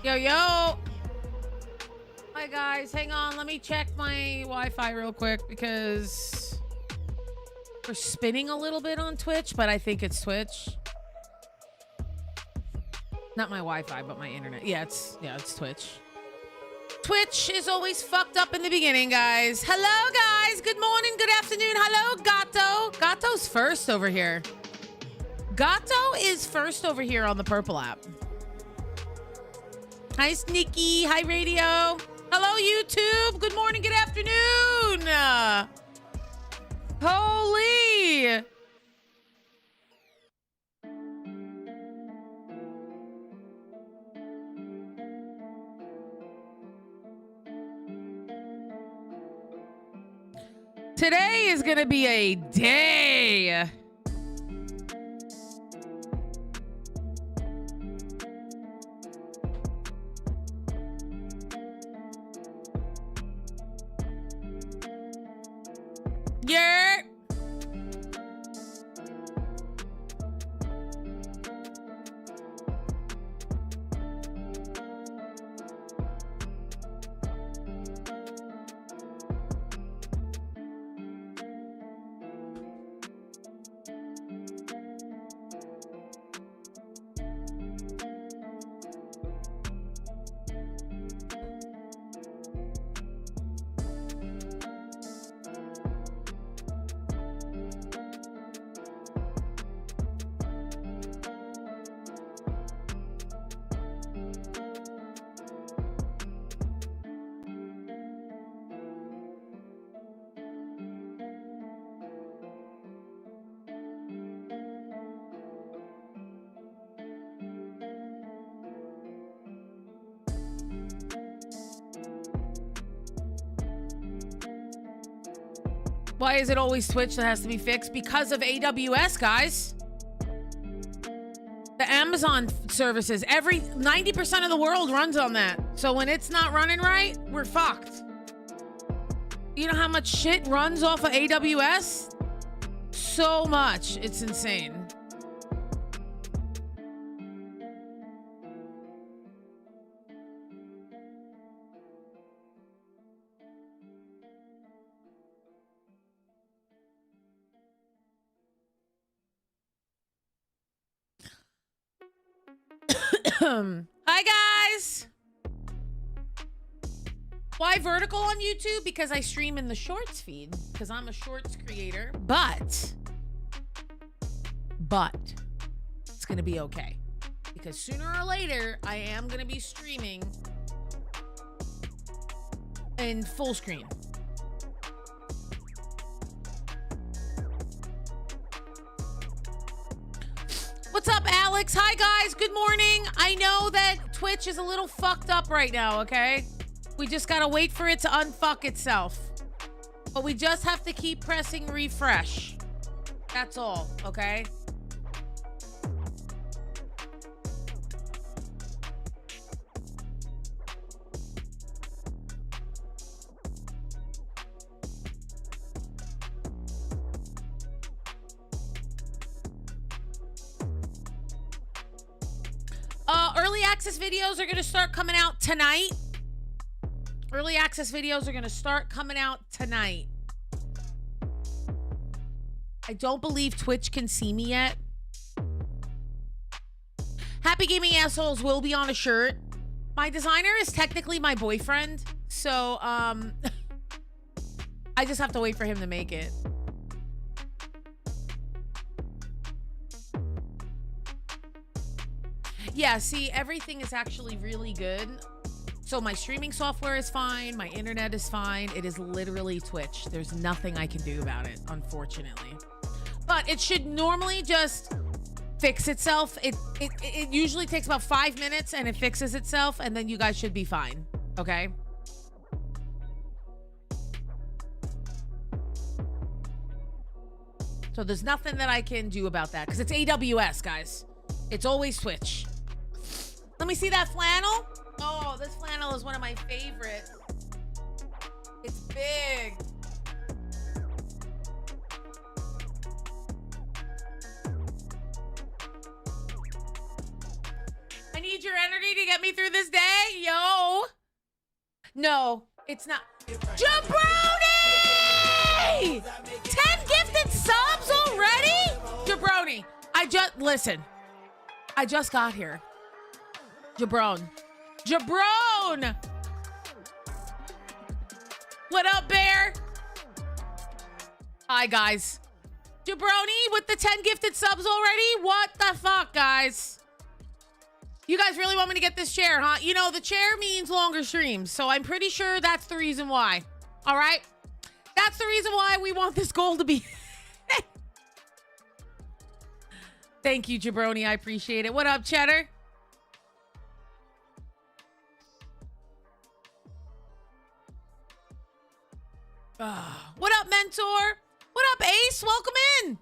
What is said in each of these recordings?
Yo, yo. Hi, guys. Hang on. Let me check my Wi-Fi real quick because we're spinning a little bit on Twitch, but I think it's Twitch. Not my Wi-Fi, but my internet. Yeah, it's Twitch. Twitch is always fucked up in the beginning, guys. Hello, guys. Good morning. Good afternoon. Hello, Gato. Gato's first over here. Gato is first over here on the purple app. Hi, Sneaky. Hi, radio. Hello, YouTube. Good morning. Good afternoon. Holy. Today is going to be a day. Yeah. Why is it always Twitch that has to be fixed? Because of AWS, guys. The Amazon services, 90% of the world runs on that. So when it's not running right, we're fucked. You know how much shit runs off of AWS? So much. It's insane. Hi, guys. Why vertical on YouTube? Because I stream in the shorts feed. Because I'm a shorts creator. But it's going to be okay. Because sooner or later, I am going to be streaming in full screen. What's up, Alex? Hi, guys. Good morning. I know that Twitch is a little fucked up right now, okay? We just gotta wait for it to unfuck itself. But we just have to keep pressing refresh. That's all, okay? Early access videos are going to start coming out tonight. Early access videos are going to start coming out tonight. I don't believe Twitch can see me yet. Happy Gaming Assholes will be on a shirt. My designer is technically my boyfriend. So, I just have to wait for him to make it. Yeah, see, everything is actually really good. So my streaming software is fine. My internet is fine. It is literally Twitch. There's nothing I can do about it, unfortunately. But it should normally just fix itself. It usually takes about 5 minutes and it fixes itself, and then you guys should be fine, okay? So there's nothing that I can do about that because it's AWS, guys. It's always Twitch. Let me see that flannel. Oh, this flannel is one of my favorites. It's big. your energy to get me through this day? Yo. No, it's not. Jabroni! 10 gifted subs already? Jabroni, listen. I just got here. Jabron. What up, Bear? Hi, guys. Jabroni with the 10 gifted subs already? What the fuck, guys? You guys really want me to get this chair, huh? You know, the chair means longer streams, so I'm pretty sure that's the reason why. All right? That's the reason why we want this goal to be... Thank you, Jabroni. I appreciate it. What up, Cheddar? What up, Mentor? What up, Ace? Welcome in.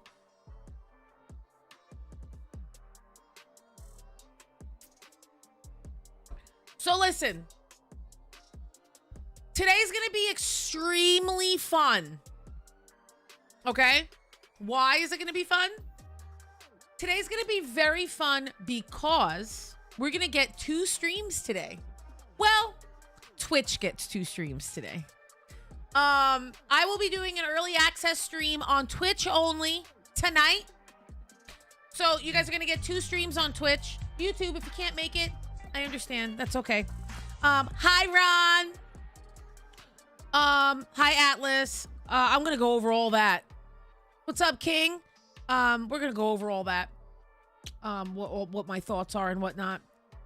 So listen, today's gonna be extremely fun. Okay? Why is it gonna be fun? Today's gonna be very fun because we're gonna get 2 streams today. Well, Twitch gets 2 streams today. I will be doing an early access stream on Twitch only tonight. So you guys are gonna get 2 streams on Twitch. YouTube, if you can't make it, I understand. That's okay. Hi, Ron. Hi, Atlas. I'm gonna go over all that. What's up, King? We're gonna go over all that. What my thoughts are and whatnot.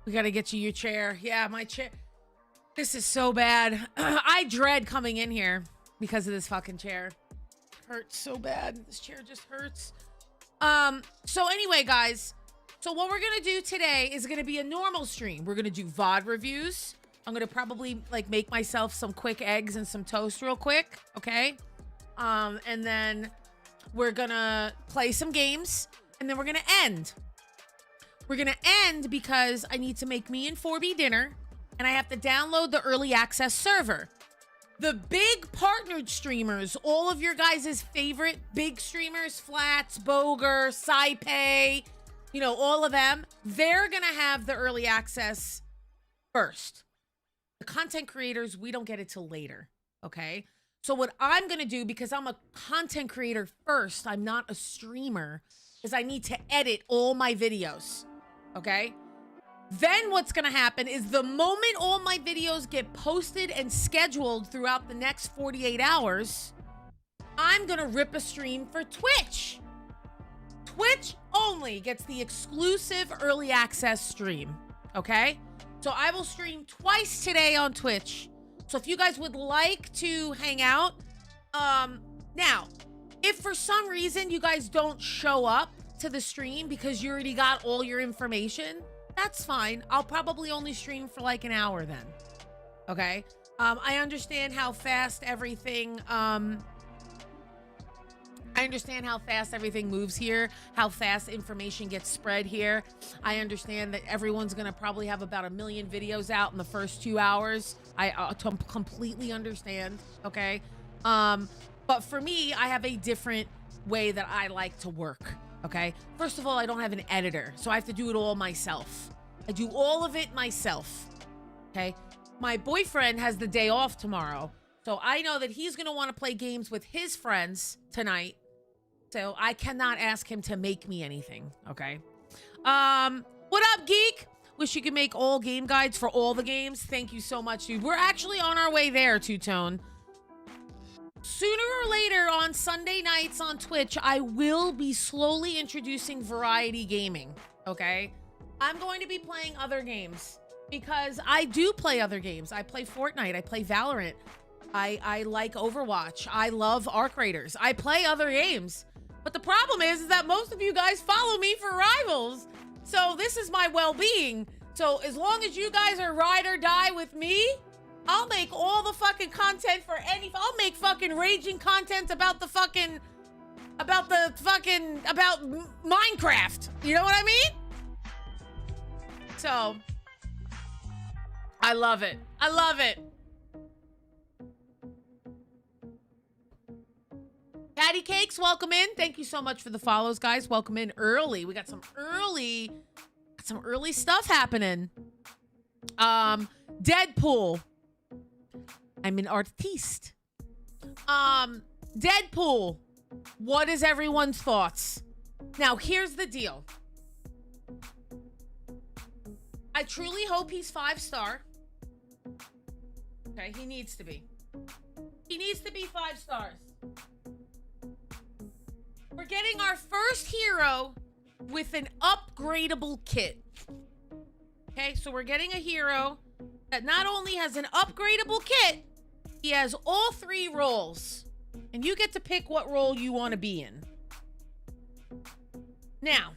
We gotta get you your chair. Yeah, my chair. This is so bad. I dread coming in here because of this fucking chair. Hurts so bad. This chair just hurts. So anyway, guys. So what we're gonna do today is gonna be a normal stream. We're gonna do VOD reviews. I'm gonna probably like make myself some quick eggs and some toast real quick, okay? And then we're gonna play some games, and then we're gonna end. We're gonna end because I need to make me and 4B dinner, and I have to download the early access server. The big partnered streamers, all of your guys' favorite big streamers, Flats, Boger, SciPay, you know, all of them, they're gonna have the early access first. The content creators, we don't get it till later, okay? So what I'm gonna do, because I'm a content creator first, I'm not a streamer, is I need to edit all my videos, okay? Then what's gonna happen is the moment all my videos get posted and scheduled throughout the next 48 hours, I'm gonna rip a stream for Twitch. Twitch only gets the exclusive early access stream, okay? So I will stream twice today on Twitch. So if you guys would like to hang out, now, if for some reason you guys don't show up to the stream because you already got all your information, that's fine. I'll probably only stream for like an hour then, okay? I understand how fast everything, moves here, how fast information gets spread here. I understand that everyone's gonna probably have about 1 million videos out in the first 2 hours. I completely understand, okay? But for me, I have a different way that I like to work, okay? First of all, I don't have an editor, so I have to do it all myself. I do all of it myself, okay? My boyfriend has the day off tomorrow, so I know that he's gonna wanna play games with his friends tonight. So I cannot ask him to make me anything, okay? What up, Geek? Wish you could make all game guides for all the games. Thank you so much, dude. We're actually on our way there, Two-Tone. Sooner or later on Sunday nights on Twitch, I will be slowly introducing variety gaming, okay? I'm going to be playing other games because I do play other games. I play Fortnite. I play Valorant. I like Overwatch. I love Arc Raiders. I play other games. But the problem is that most of you guys follow me for Rivals. So this is my well-being. So as long as you guys are ride or die with me, I'll make all the fucking content for I'll make fucking raging content about about Minecraft. You know what I mean? So, I love it. I love it. Patty Cakes, welcome in. Thank you so much for the follows, guys. Welcome in early. We got some early some early stuff happening. Deadpool. I'm an artiste. Deadpool. What is everyone's thoughts? Now, here's the deal. I truly hope he's 5-star. Okay, he needs to be. He needs to be 5 stars. We're getting our first hero with an upgradable kit. Okay, so we're getting a hero that not only has an upgradable kit, he has all 3 roles. And you get to pick what role you want to be in. Now,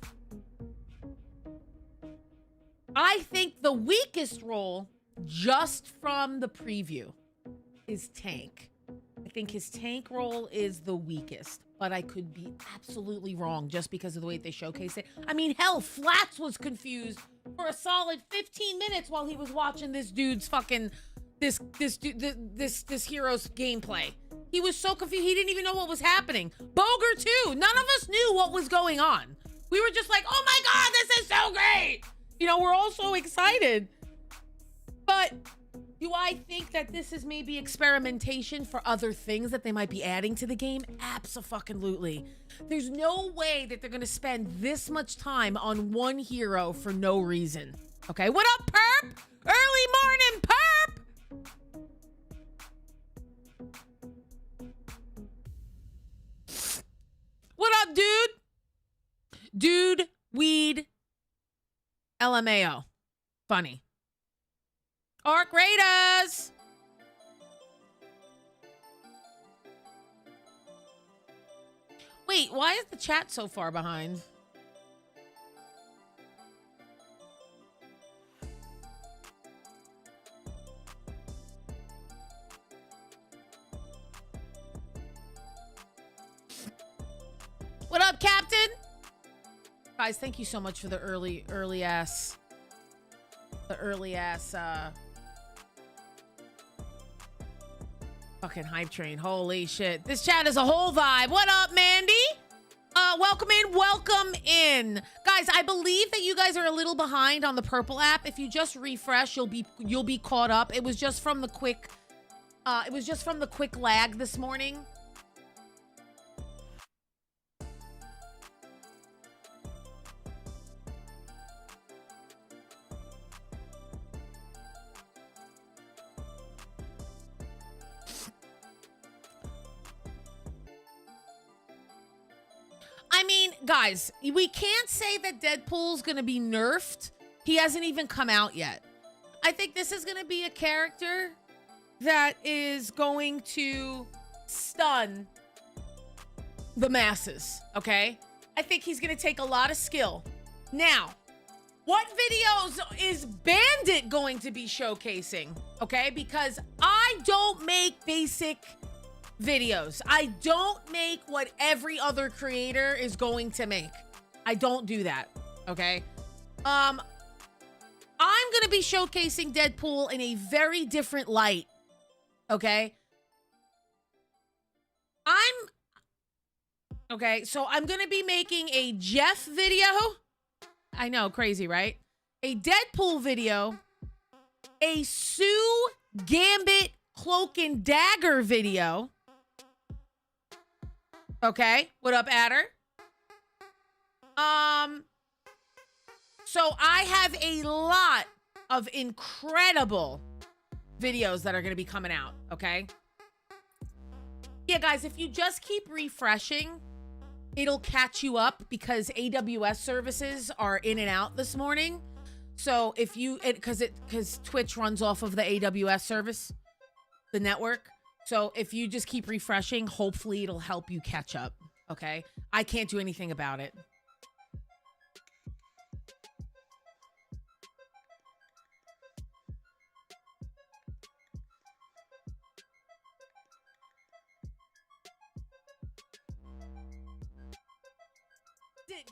I think the weakest role, just from the preview, is tank. I think his tank role is the weakest, but I could be absolutely wrong just because of the way they showcase it. I mean, hell, Flats was confused for a solid 15 minutes while he was watching this dude's fucking this hero's gameplay. He was so confused. He didn't even know what was happening. Boger too. None of us knew what was going on. We were just like, oh my God, this is so great. You know, we're all so excited. But do I think that this is maybe experimentation for other things that they might be adding to the game? Abso-fucking-lutely. There's no way that they're going to spend this much time on one hero for no reason. Okay, what up, Perp? Early morning, Perp! What up, dude? Dude, weed, LMAO. Funny. Arc Raiders! Wait, why is the chat so far behind? What up, Captain? Guys, thank you so much for the early ass fucking hype train. Holy shit. This chat is a whole vibe. What up, Mandy? Welcome in. Guys, I believe that you guys are a little behind on the purple app. If you just refresh, you'll be caught up. It was just from the quick lag this morning. I mean, guys, we can't say that Deadpool's gonna be nerfed. He hasn't even come out yet. I think this is gonna be a character that is going to stun the masses, okay? I think he's gonna take a lot of skill. Now, what videos is Bandit going to be showcasing, okay? Because I don't make basic videos. I don't make what every other creator is going to make. I don't do that, okay? I'm gonna be showcasing Deadpool in a very different light, okay? So I'm gonna be making a Jeff video. I know, crazy, right? A Deadpool video, a Sue Gambit Cloak and Dagger video. Okay, what up, Adder? So I have a lot of incredible videos that are going to be coming out, okay? Yeah, guys, if you just keep refreshing, it'll catch you up because AWS services are in and out this morning. So if you, because Twitch runs off of the AWS service, the network. So if you just keep refreshing, hopefully it'll help you catch up, okay? I can't do anything about it.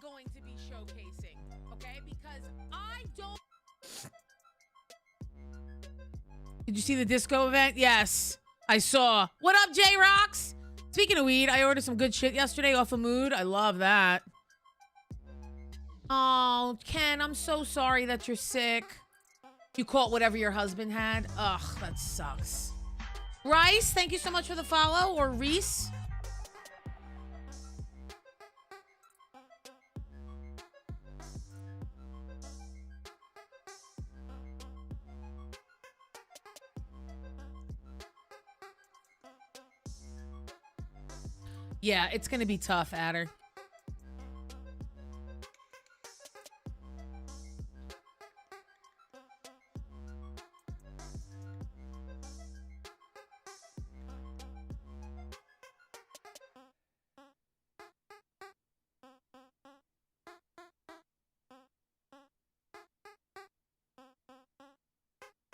Going to be showcasing, okay? Because I don't... Did you see the disco event? Yes. I saw. What up, J-Rocks? Speaking of weed, I ordered some good shit yesterday off of Mood. I love that. Oh, Ken, I'm so sorry that you're sick. You caught whatever your husband had. Ugh, that sucks. Rice, thank you so much for the follow. Or Reese. Yeah, it's gonna be tough, Adder.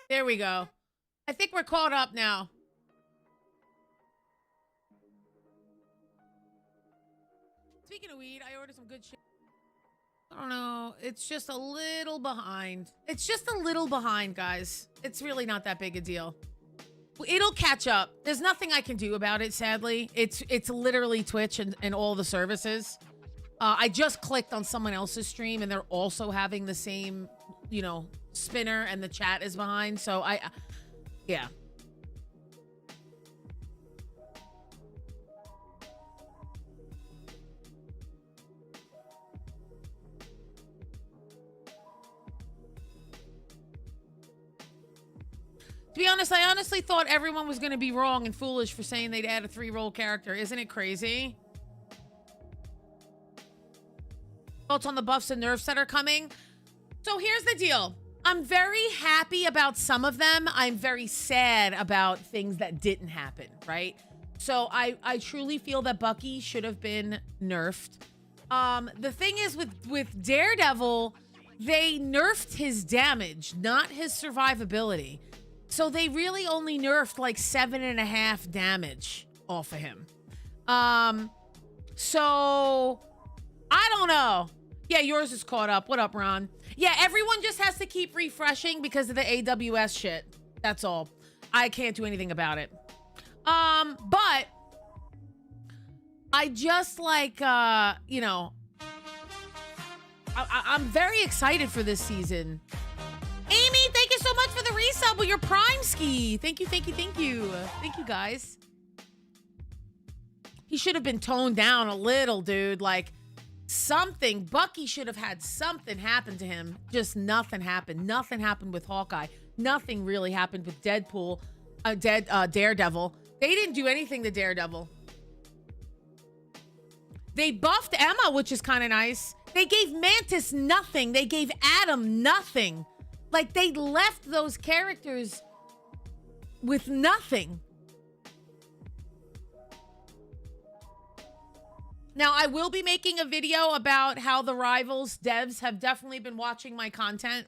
There we go. I think we're caught up now. Speaking of weed, I ordered some good shit. I don't know. It's just a little behind. It's just a little behind, guys. It's really not that big a deal. It'll catch up. There's nothing I can do about it, sadly. It's literally Twitch and all the services. I just clicked on someone else's stream, and they're also having the same, you know, spinner, and the chat is behind. So yeah. To be honest, I honestly thought everyone was going to be wrong and foolish for saying they'd add a 3-role character. Isn't it crazy? Thoughts on the buffs and nerfs that are coming? So here's the deal. I'm very happy about some of them. I'm very sad about things that didn't happen, right? So I truly feel that Bucky should have been nerfed. The thing is with Daredevil, they nerfed his damage, not his survivability. So they really only nerfed like 7.5 damage off of him. So I don't know. Yeah, yours is caught up. What up, Ron? Yeah, everyone just has to keep refreshing because of the AWS shit. That's all. I can't do anything about it. But I just like, you know, I'm very excited for this season. Amy, thank you so much for the resub with your Prime ski. Thank you, thank you, thank you. Thank you, guys. He should have been toned down a little, dude. Like, something. Bucky should have had something happen to him. Just nothing happened. Nothing happened with Hawkeye. Nothing really happened with Deadpool. Daredevil. They didn't do anything to Daredevil. They buffed Emma, which is kind of nice. They gave Mantis nothing. They gave Adam nothing. Like, they left those characters with nothing. Now, I will be making a video about how the Rivals devs have definitely been watching my content.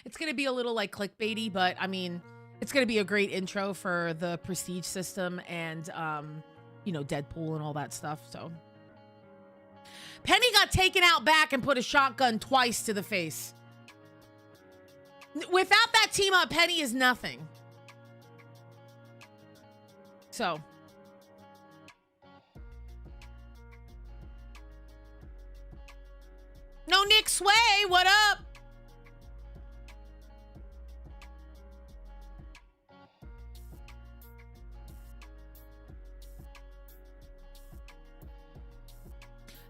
It's going to be a little, like, clickbaity, but, I mean, it's going to be a great intro for the Prestige system and, you know, Deadpool and all that stuff, so. Penny got taken out back and put a shotgun twice to the face. Without that team up, Penny is nothing. So. No Nick Sway, what up?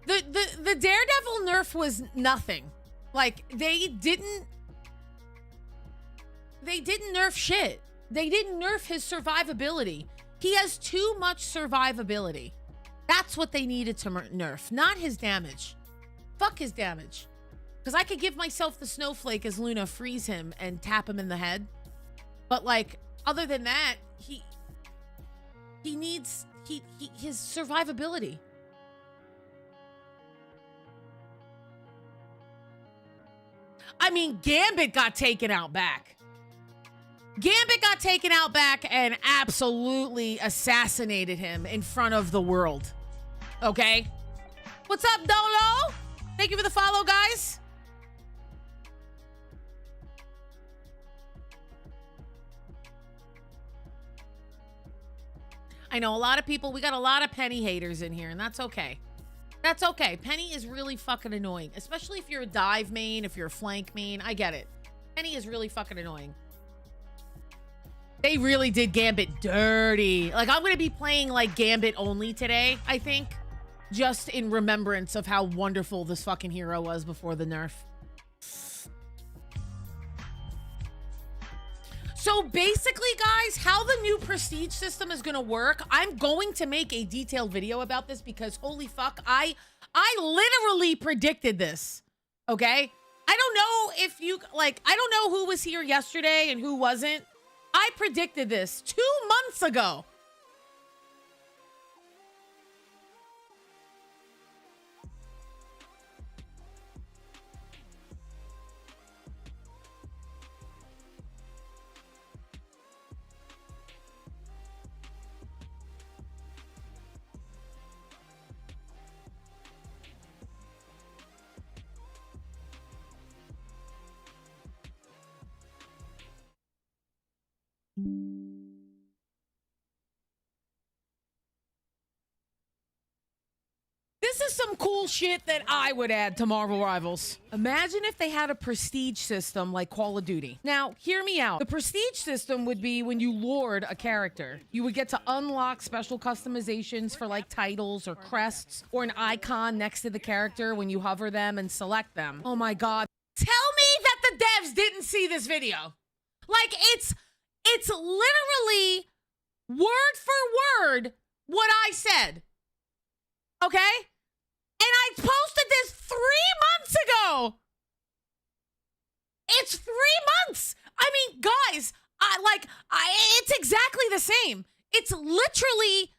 The Daredevil nerf was nothing. Like, they didn't nerf shit. They didn't nerf his survivability. He has too much survivability. That's what they needed to nerf, not his damage. Fuck his damage. Because I could give myself the snowflake as Luna, freeze him, and tap him in the head. But, like, other than that, he needs his survivability. I mean, Gambit got taken out back. Gambit got taken out back and absolutely assassinated him in front of the world. Okay? What's up, Dolo? Thank you for the follow, guys. I know a lot of people, we got a lot of Penny haters in here, and that's okay. That's okay. Penny is really fucking annoying, especially if you're a dive main, if you're a flank main. I get it. Penny is really fucking annoying. They really did Gambit dirty. Like, I'm going to be playing, like, Gambit only today, I think. Just in remembrance of how wonderful this fucking hero was before the nerf. So basically, guys, how the new prestige system is going to work, I'm going to make a detailed video about this because holy fuck, I literally predicted this, okay? I don't know if you, like, I don't know who was here yesterday and who wasn't. I predicted this 2 months ago. This is some cool shit that I would add to Marvel Rivals. Imagine if they had a prestige system like Call of Duty. Now, hear me out. The prestige system would be when you lord a character. You would get to unlock special customizations for like titles or crests or an icon next to the character when you hover them and select them. Oh my God. Tell me that the devs didn't see this video. Like, it's literally word for word what I said. Okay? And I posted this 3 months ago. It's 3 months. I mean, guys, it's exactly the same. It's literally,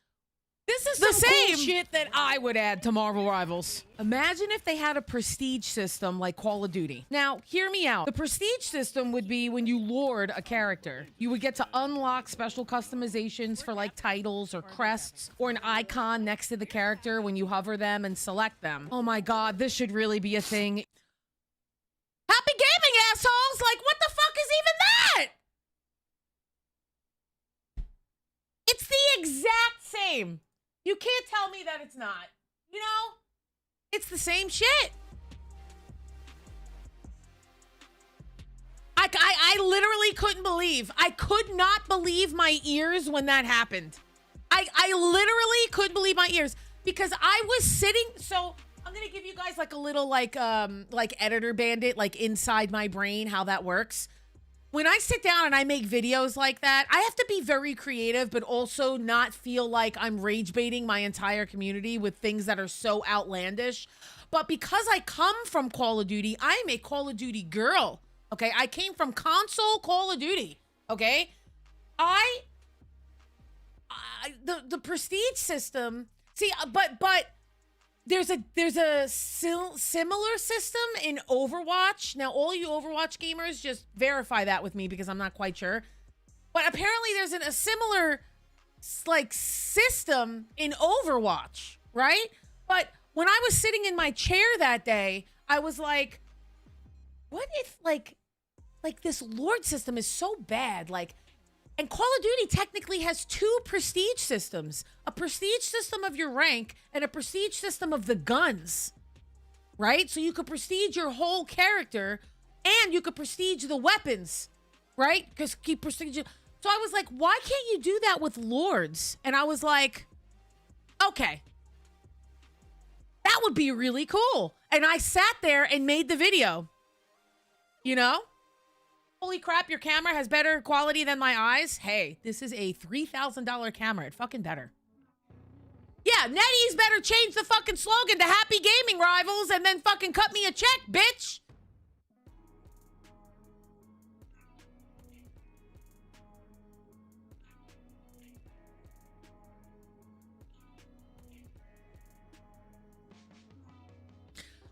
this is the same cool shit that I would add to Marvel Rivals. Imagine if they had a prestige system like Call of Duty. Now, hear me out. The prestige system would be when you lord a character. You would get to unlock special customizations for like titles or crests or an icon next to the character when you hover them and select them. Oh my God, this should really be a thing. Happy gaming, assholes! Like, what the fuck is even that? It's the exact same. You can't tell me that it's not. You know? It's the same shit. I literally couldn't believe. I could not believe my ears when that happened. I literally couldn't believe my ears because I was sitting. So I'm going to give you guys like a little like editor bandit, like inside my brain, how that works. When I sit down and I make videos like that, I have to be very creative, but also not feel like I'm rage baiting my entire community with things that are so outlandish. But because I come from Call of Duty, I'm a Call of Duty girl. Okay, I came from console Call of Duty. Okay, the prestige system. See, but there's a similar system in Overwatch. Now, all you Overwatch gamers, just verify that with me because I'm not quite sure. But apparently there's a similar, like, system in Overwatch, right? But when I was sitting in my chair that day, I was like, what if, like this Lord system is so bad? Like, and Call of Duty technically has 2 prestige systems. A prestige system of your rank and a prestige system of the guns, right? So you could prestige your whole character and you could prestige the weapons, right? Because keep prestige. So I was like, why can't you do that with Lords? And I was like, okay, that would be really cool. And I sat there and made the video, you know? Holy crap, your camera has better quality than my eyes. Hey, this is a $3,000 camera. It fucking better. Yeah, NetEase better change the fucking slogan to Happy Gaming Rivals and then fucking cut me a check, bitch.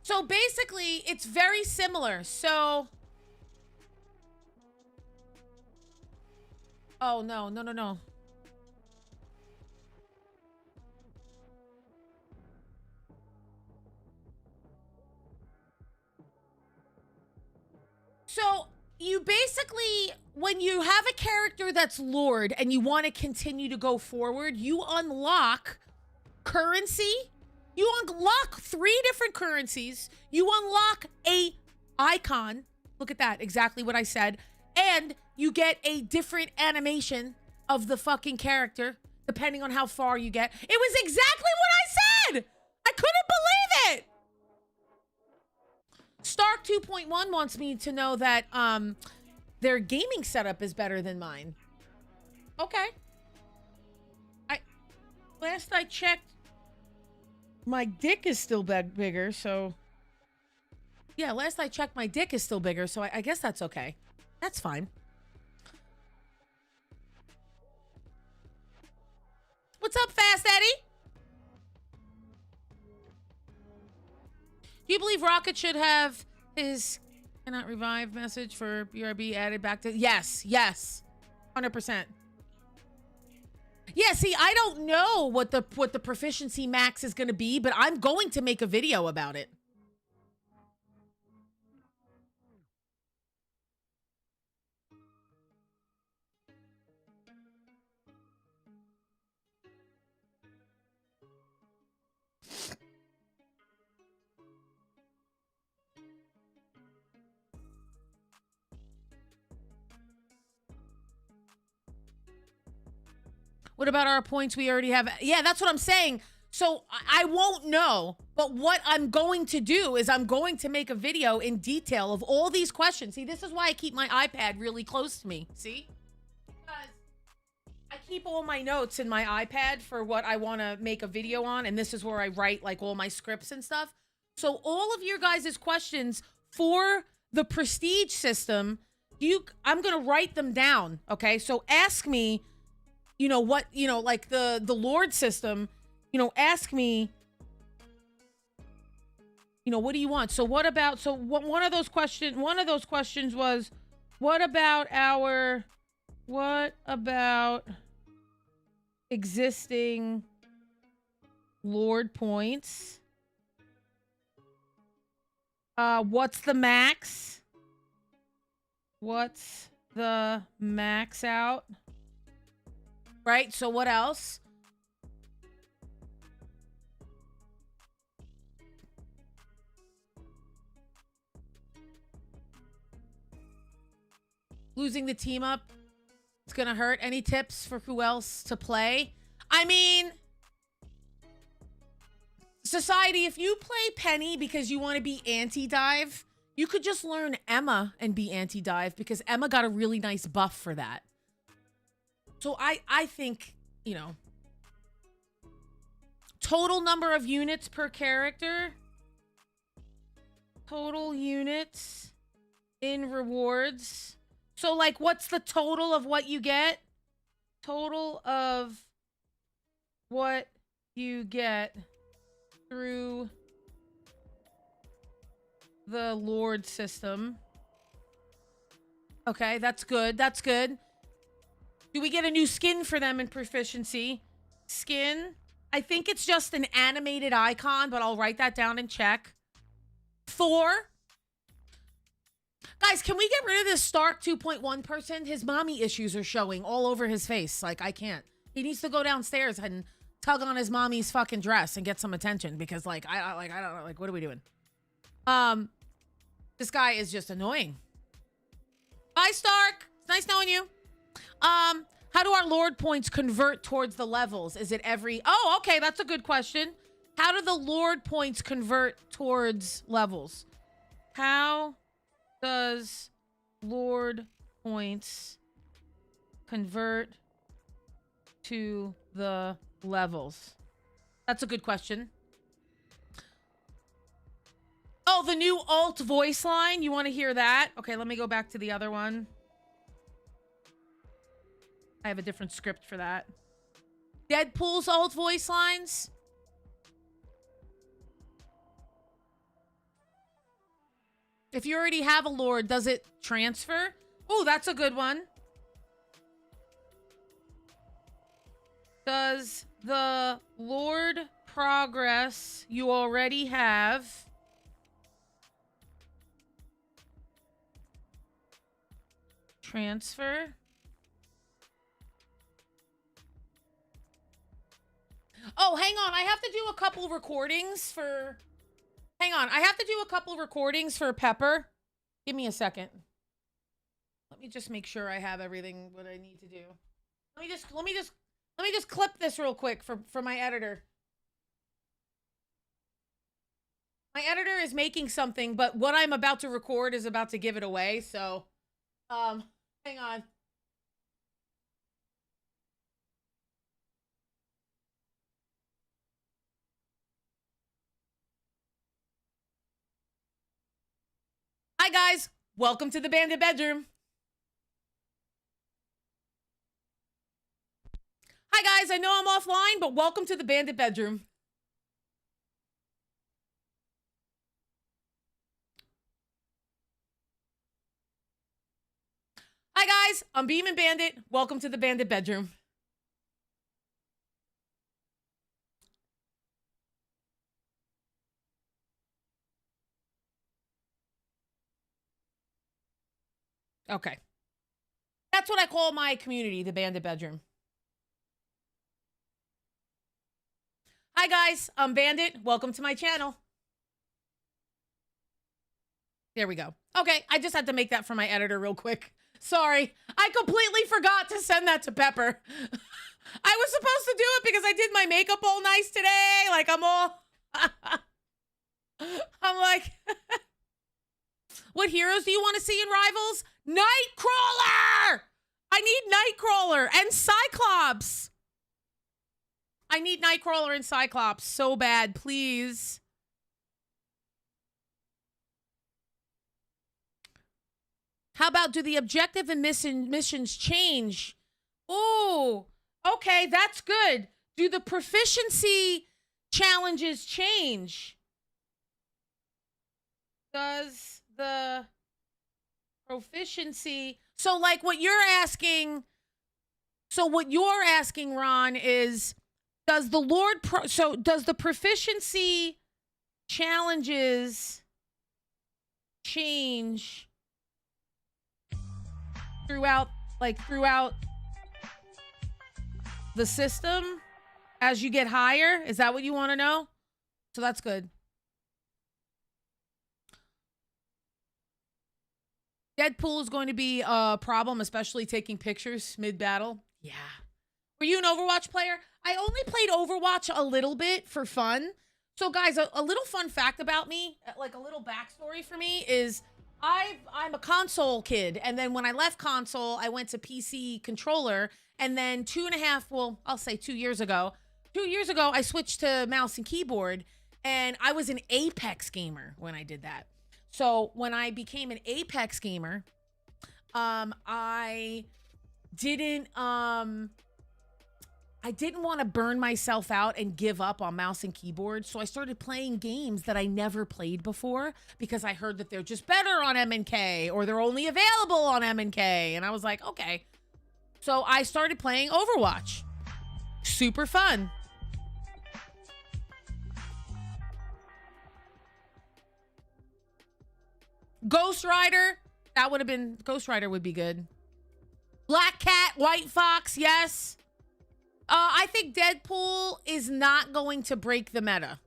So basically, it's very similar. So... Oh, no. So, you basically, when you have a character that's Lord and you want to continue to go forward, you unlock currency You unlock 3 different currencies. You unlock a icon. Look at that. Exactly what I said. And you get a different animation of the fucking character, depending on how far you get. It was exactly what I said! I couldn't believe it! Stark 2.1 wants me to know that their gaming setup is better than mine. Okay. Last I checked, my dick is still bigger, so... Yeah, last I checked, my dick is still bigger, so I guess that's okay. That's fine. What's up, Fast Eddie? Do you believe Rocket should have his cannot revive message for BRB added back to... Yes, yes. 100%. Yeah, see, I don't know what the proficiency max is going to be, but I'm going to make a video about it. What about our points we already have? Yeah, that's what I'm saying. So I won't know, but what I'm going to do is I'm going to make a video in detail of all these questions. See, this is why I keep my iPad really close to me. See? Because I keep all my notes in my iPad for what I want to make a video on, and this is where I write like all my scripts and stuff. So all of your guys' questions for the prestige system, I'm going to write them down, okay? So ask me, you know, what, you know, like the Lord system, you know, ask me, you know, what do you want? So what about, so one of those questions was, what about existing Lord points? What's the max? What's the max out? Right? So what else? Losing the team up, it's gonna hurt. Any tips for who else to play? I mean, Society, if you play Penny because you want to be anti-dive, you could just learn Emma and be anti-dive because Emma got a really nice buff for that. So I think, you know, total number of units per character. Total units in rewards. So, like, what's the total of what you get? Total of what you get through the Lord system. Okay, that's good. That's good. Do we get a new skin for them in proficiency? Skin? I think it's just an animated icon, but I'll write that down and check. Thor? Guys, can we get rid of this Stark 2.1 person? His mommy issues are showing all over his face. Like, I can't. He needs to go downstairs and tug on his mommy's fucking dress and get some attention because, like, I don't know. Like, what are we doing? This guy is just annoying. Bye, Stark. It's nice knowing you. How do our Lord points convert towards the levels? Is it every... Oh, okay. That's a good question. How do the Lord points convert towards levels? How does Lord points convert to the levels? That's a good question. Oh, the new alt voice line. You want to hear that? Okay, let me go back to the other one. I have a different script for that. Deadpool's alt voice lines. If you already have a Lord, does it transfer? Oh, that's a good one. Does the Lord progress you already have transfer? Oh, hang on. I have to do a couple recordings for... Hang on. I have to do a couple recordings for Pepper. Give me a second. Let me just make sure I have everything what I need to do. Let me just clip this real quick for my editor. My editor is making something, but what I'm about to record is about to give it away, so hang on. Hi guys, welcome to the Bandit Bedroom. Hi guys, I know I'm offline, but welcome to the Bandit Bedroom. Hi guys, I'm Beam and Bandit. Welcome to the Bandit Bedroom. Okay. That's what I call my community, the Bandit Bedroom. Hi guys, I'm Bandit. Welcome to my channel. There we go. Okay, I just had to make that for my editor real quick. Sorry, I completely forgot to send that to Pepper. I was supposed to do it because I did my makeup all nice today. Like, I'm all... I'm like... What heroes do you want to see in Rivals? Nightcrawler! I need Nightcrawler and Cyclops. I need Nightcrawler and Cyclops so bad, please. How about do the objective and missions change? Oh, okay, that's good. Do the proficiency challenges change? Does the proficiency... So like what you're asking... So what you're asking, Ron, is... Does the Lord... So does the proficiency challenges change... throughout the system as you get higher? Is that what you want to know? So that's good. Deadpool is going to be a problem, especially taking pictures mid-battle. Yeah. Were you an Overwatch player? I only played Overwatch a little bit for fun. So guys, a little fun fact about me, like a little backstory for me is... I'm a console kid, and then when I left console, I went to PC controller, and then 2 years ago, I switched to mouse and keyboard, and I was an Apex gamer when I did that. So when I became an Apex gamer, I didn't want to burn myself out and give up on mouse and keyboard. So I started playing games that I never played before because I heard that they're just better on M&K or they're only available on M&K. And I was like, okay. So I started playing Overwatch. Super fun. Ghost Rider. Ghost Rider would be good. Black Cat, White Fox, yes. I think Deadpool is not going to break the meta.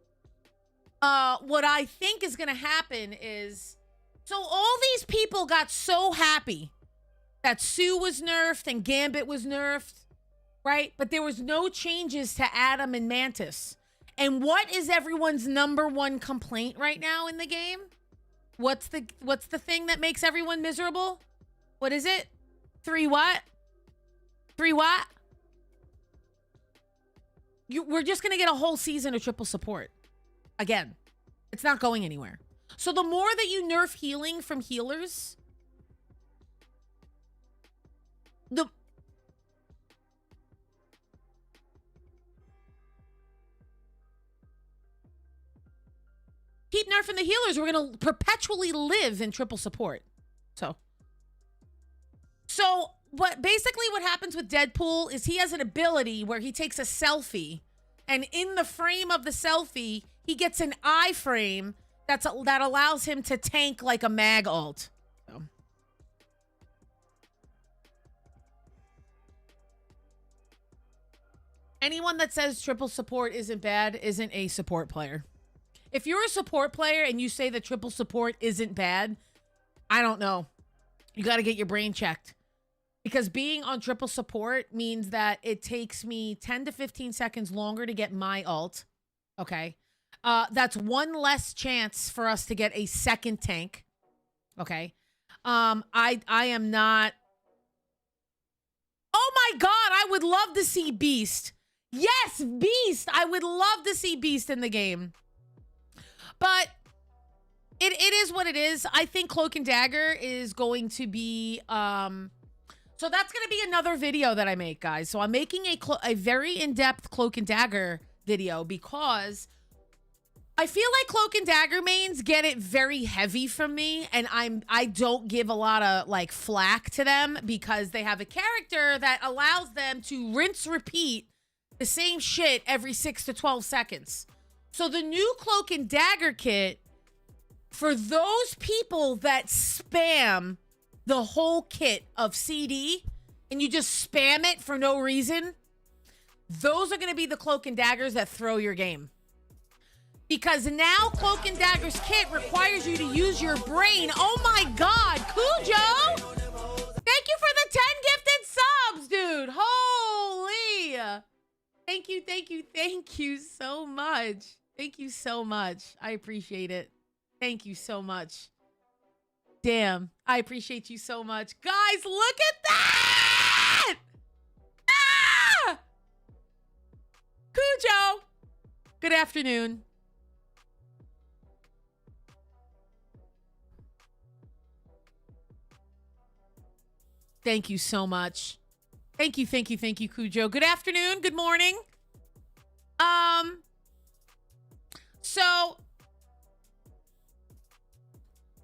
What I think is going to happen is... So all these people got so happy that Sue was nerfed and Gambit was nerfed, right? But there was no changes to Adam and Mantis. And what is everyone's #1 complaint right now in the game? What's the thing that makes everyone miserable? What is it? 3 what? 3 what? We're just going to get a whole season of triple support. Again, it's not going anywhere. So the more that you nerf healing from healers, keep nerfing the healers, we're going to perpetually live in triple support. So basically what happens with Deadpool is he has an ability where he takes a selfie, and in the frame of the selfie, he gets an iframe that allows him to tank like a mag ult. So. Anyone that says triple support isn't bad isn't a support player. If you're a support player and you say that triple support isn't bad, I don't know. You got to get your brain checked. Because being on triple support means that it takes me 10 to 15 seconds longer to get my ult. Okay. That's one less chance for us to get a second tank. Okay. I am not. Oh my God, I would love to see Beast. Yes, Beast. I would love to see Beast in the game. But it is what it is. I think Cloak and Dagger is going to be so that's going to be another video that I make, guys. So I'm making a very in-depth Cloak and Dagger video because I feel like Cloak and Dagger mains get it very heavy from me, and I don't give a lot of like flack to them because they have a character that allows them to rinse repeat the same shit every 6 to 12 seconds. So the new Cloak and Dagger kit, for those people that spam the whole kit of CD and you just spam it for no reason, those are going to be the Cloak and Daggers that throw your game. Because now Cloak and Dagger's kit requires you to use your brain. Oh my God, Cujo! Thank you for the 10 gifted subs, dude. Holy. Thank you, thank you, thank you so much. Thank you so much. I appreciate it. Thank you so much. Damn, I appreciate you so much. Guys, look at that! Ah! Cujo, good afternoon. Thank you so much. Thank you, thank you, thank you, Cujo. Good afternoon, good morning. So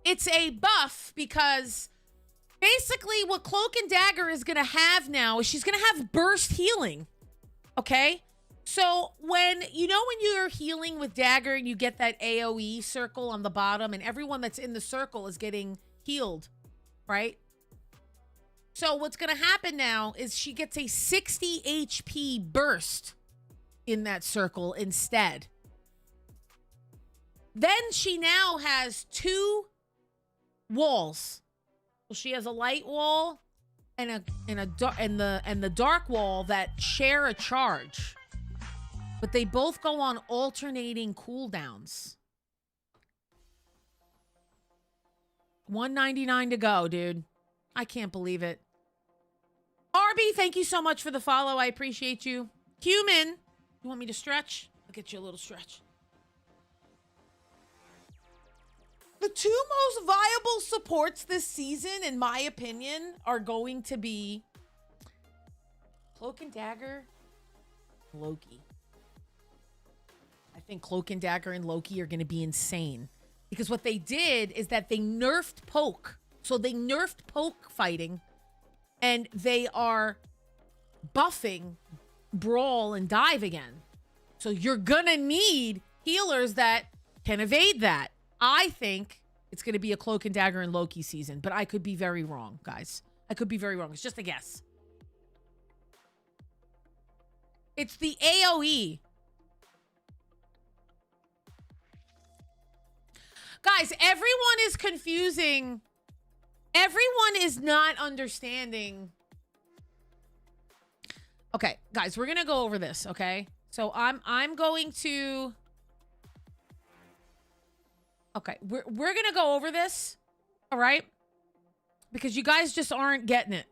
it's a buff because basically what Cloak and Dagger is going to have now is she's going to have burst healing. Okay? So when you're healing with Dagger and you get that AoE circle on the bottom and everyone that's in the circle is getting healed, right? So what's going to happen now is she gets a 60 HP burst in that circle instead. Then she now has 2 walls. Well, she has a light wall and the dark wall that share a charge. But they both go on alternating cooldowns. 199 to go, dude. I can't believe it. Arby, thank you so much for the follow. I appreciate you. Human, you want me to stretch? I'll get you a little stretch. The 2 most viable supports this season, in my opinion, are going to be Cloak and Dagger, Loki. I think Cloak and Dagger and Loki are going to be insane. Because what they did is that they nerfed poke. So they nerfed poke fighting. And they are buffing brawl and dive again. So you're going to need healers that can evade that. I think it's going to be a Cloak and Dagger and Loki season. But I could be very wrong, guys. I could be very wrong. It's just a guess. It's the AoE. Guys, everyone is confusing. Everyone is not understanding. Okay, guys, we're going to go over this, okay? So I'm going to... Okay, we're going to go over this, all right? Because you guys just aren't getting it.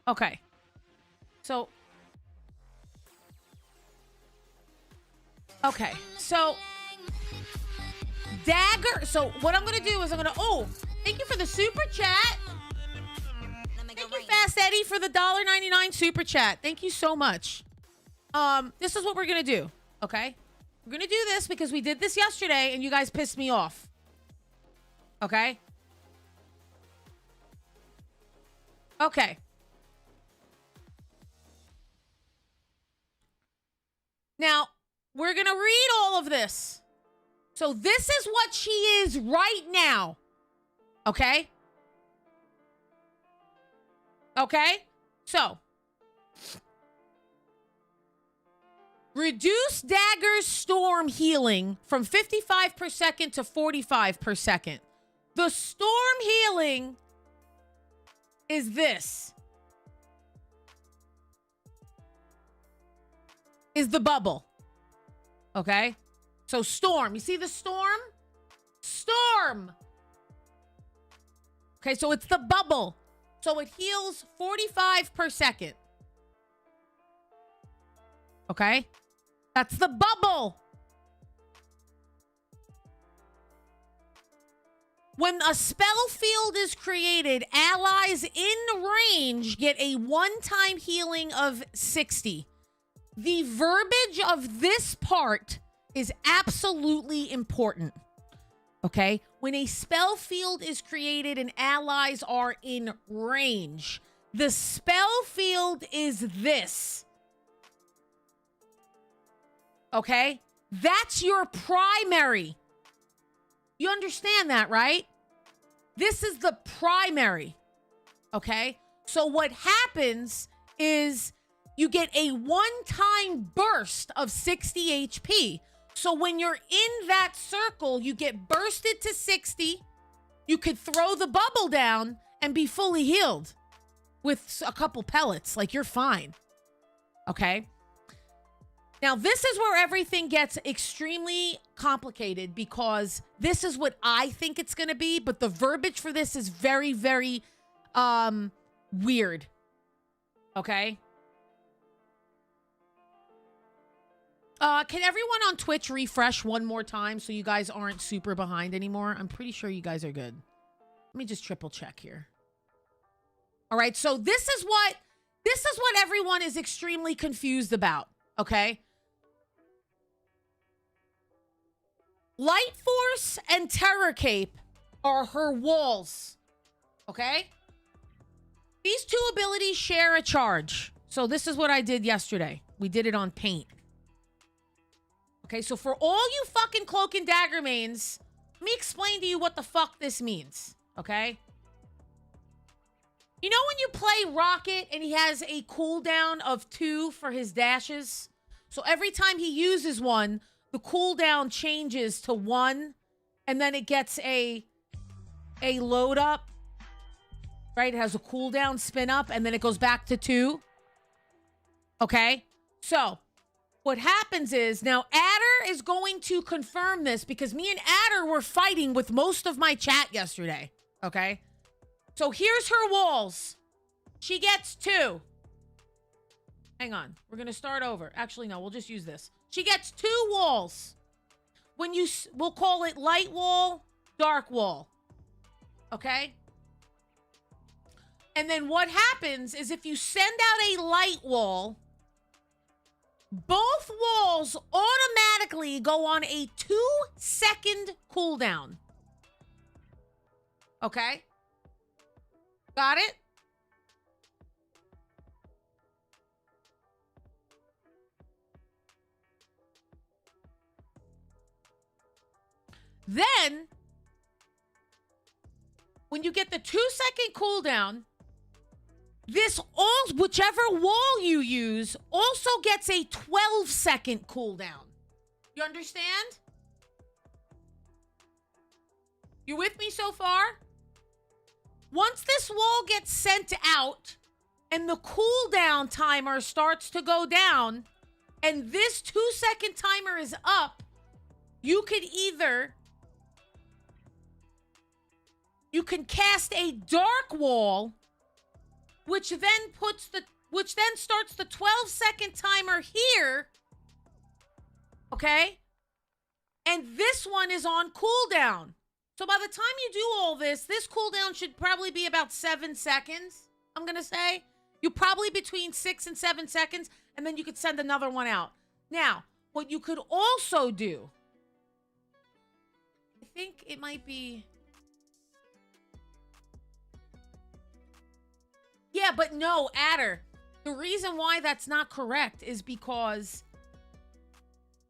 Okay. So... Okay, so... Dagger. So what I'm going to do is I'm going to... Oh, thank you for the super chat. Thank you, Fast Eddie, for the $1.99 super chat. Thank you so much. This is what we're going to do, okay? We're going to do this because we did this yesterday and you guys pissed me off. Okay? Okay. Now, we're going to read all of this. So this is what she is right now. Okay? Okay? So, reduce Dagger's storm healing from 55 per second to 45 per second. The storm healing is this. Is the bubble. Okay? So storm. You see the storm? Storm. Okay, so it's the bubble. So it heals 45 per second. Okay? That's the bubble. When a spell field is created, allies in range get a one-time healing of 60. The verbiage of this part is absolutely important. Okay? When a spell field is created and allies are in range, the spell field is this. Okay? That's your primary. You understand that, right? This is the primary. Okay? So what happens is you get a one-time burst of 60 HP. So when you're in that circle, you get bursted to 60. You could throw the bubble down and be fully healed with a couple pellets. Like, you're fine. Okay? Now, this is where everything gets extremely complicated because this is what I think it's going to be, but the verbiage for this is very, very weird. Okay? Can everyone on Twitch refresh one more time so you guys aren't super behind anymore? I'm pretty sure you guys are good. Let me just triple check here. All right, so this is what everyone is extremely confused about, okay? Light Force and Terror Cape are her walls, okay? These two abilities share a charge. So this is what I did yesterday. We did it on Paint. Okay, so for all you fucking Cloak and Dagger mains, let me explain to you what the fuck this means, okay? You know when you play Rocket and he has a cooldown of 2 for his dashes? So every time he uses one, the cooldown changes to 1, and then it gets a load up, right? It has a cooldown spin up, and then it goes back to 2. Okay? So what happens is, now Adder is going to confirm this because me and Adder were fighting with most of my chat yesterday. Okay? So here's her walls. She gets 2. Hang on. We're going to start over. Actually, no, we'll just use this. She gets 2 walls. We'll call it light wall, dark wall. Okay? And then what happens is if you send out a light wall, both walls automatically go on a 2-second cooldown. Okay? Got it? Then, when you get the 2-second cooldown, whichever wall you use also gets a 12-second cooldown. You understand? You with me so far? Once this wall gets sent out and the cooldown timer starts to go down and this 2-second timer is up, you can cast a dark wall, which then starts the 12-second timer here. Okay? And this one is on cooldown. So by the time you do all this cooldown should probably be about 7 seconds, I'm going to say. You probably between 6 and 7 seconds, and then you could send another one out. Now, what you could also do, I think it might be... Yeah, but no, Adder. The reason why that's not correct is because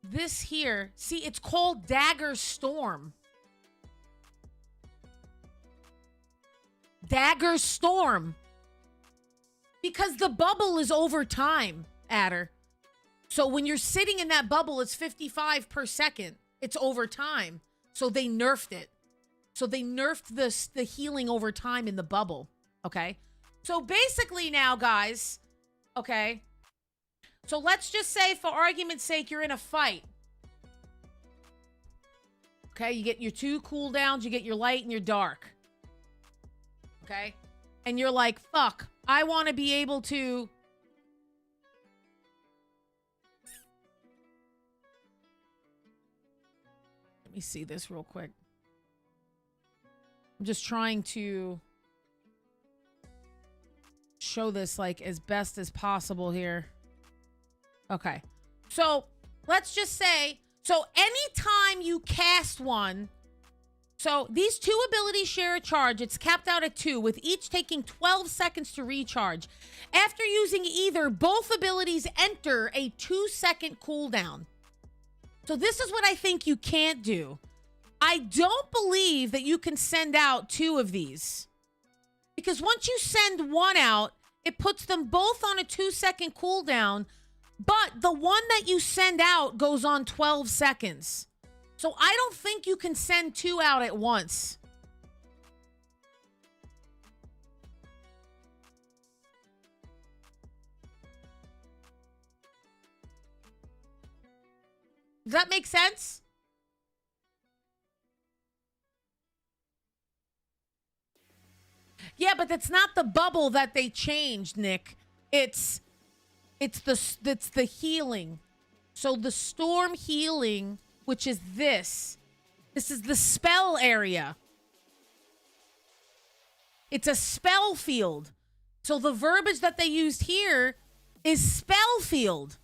this here, see, it's called Dagger Storm. Dagger Storm. Because the bubble is over time, Adder. So when you're sitting in that bubble, it's 55 per second. It's over time. So they nerfed it. So they nerfed the healing over time in the bubble. Okay? So basically now, guys, okay? So let's just say, for argument's sake, you're in a fight. Okay? You get your 2 cooldowns. You get your light and your dark. Okay? And you're like, fuck, I want to be able to... Let me see this real quick. I'm just trying to show this like as best as possible here. Okay. So let's just say, so anytime you cast one, so these 2 abilities share a charge. It's capped out at 2, with each taking 12 seconds to recharge. After using either, both abilities enter a 2-second cooldown. So this is what I think you can't do. I don't believe that you can send out 2 of these. Because once you send one out, it puts them both on a 2-second cooldown, but the one that you send out goes on 12 seconds. So I don't think you can send 2 out at once. Does that make sense? Yeah, but that's not the bubble that they changed, Nick. It's the healing. So the storm healing, which is this. This is the spell area. It's a spell field. So the verbiage that they used here is spell field.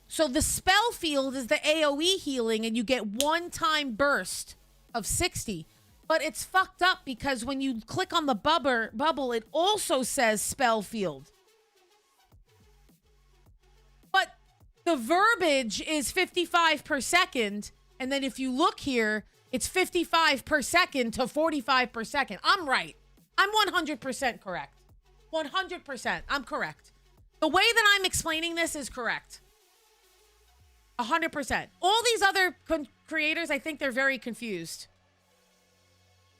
So the spell field is the AoE healing, and you get one-time burst of 60. But it's fucked up because when you click on the bubble, it also says spell field. But the verbiage is 55 per second. And then if you look here, it's 55 per second to 45 per second. I'm right. I'm 100% correct. 100%. I'm correct. The way that I'm explaining this is correct. 100%. All these other creators, I think they're very confused.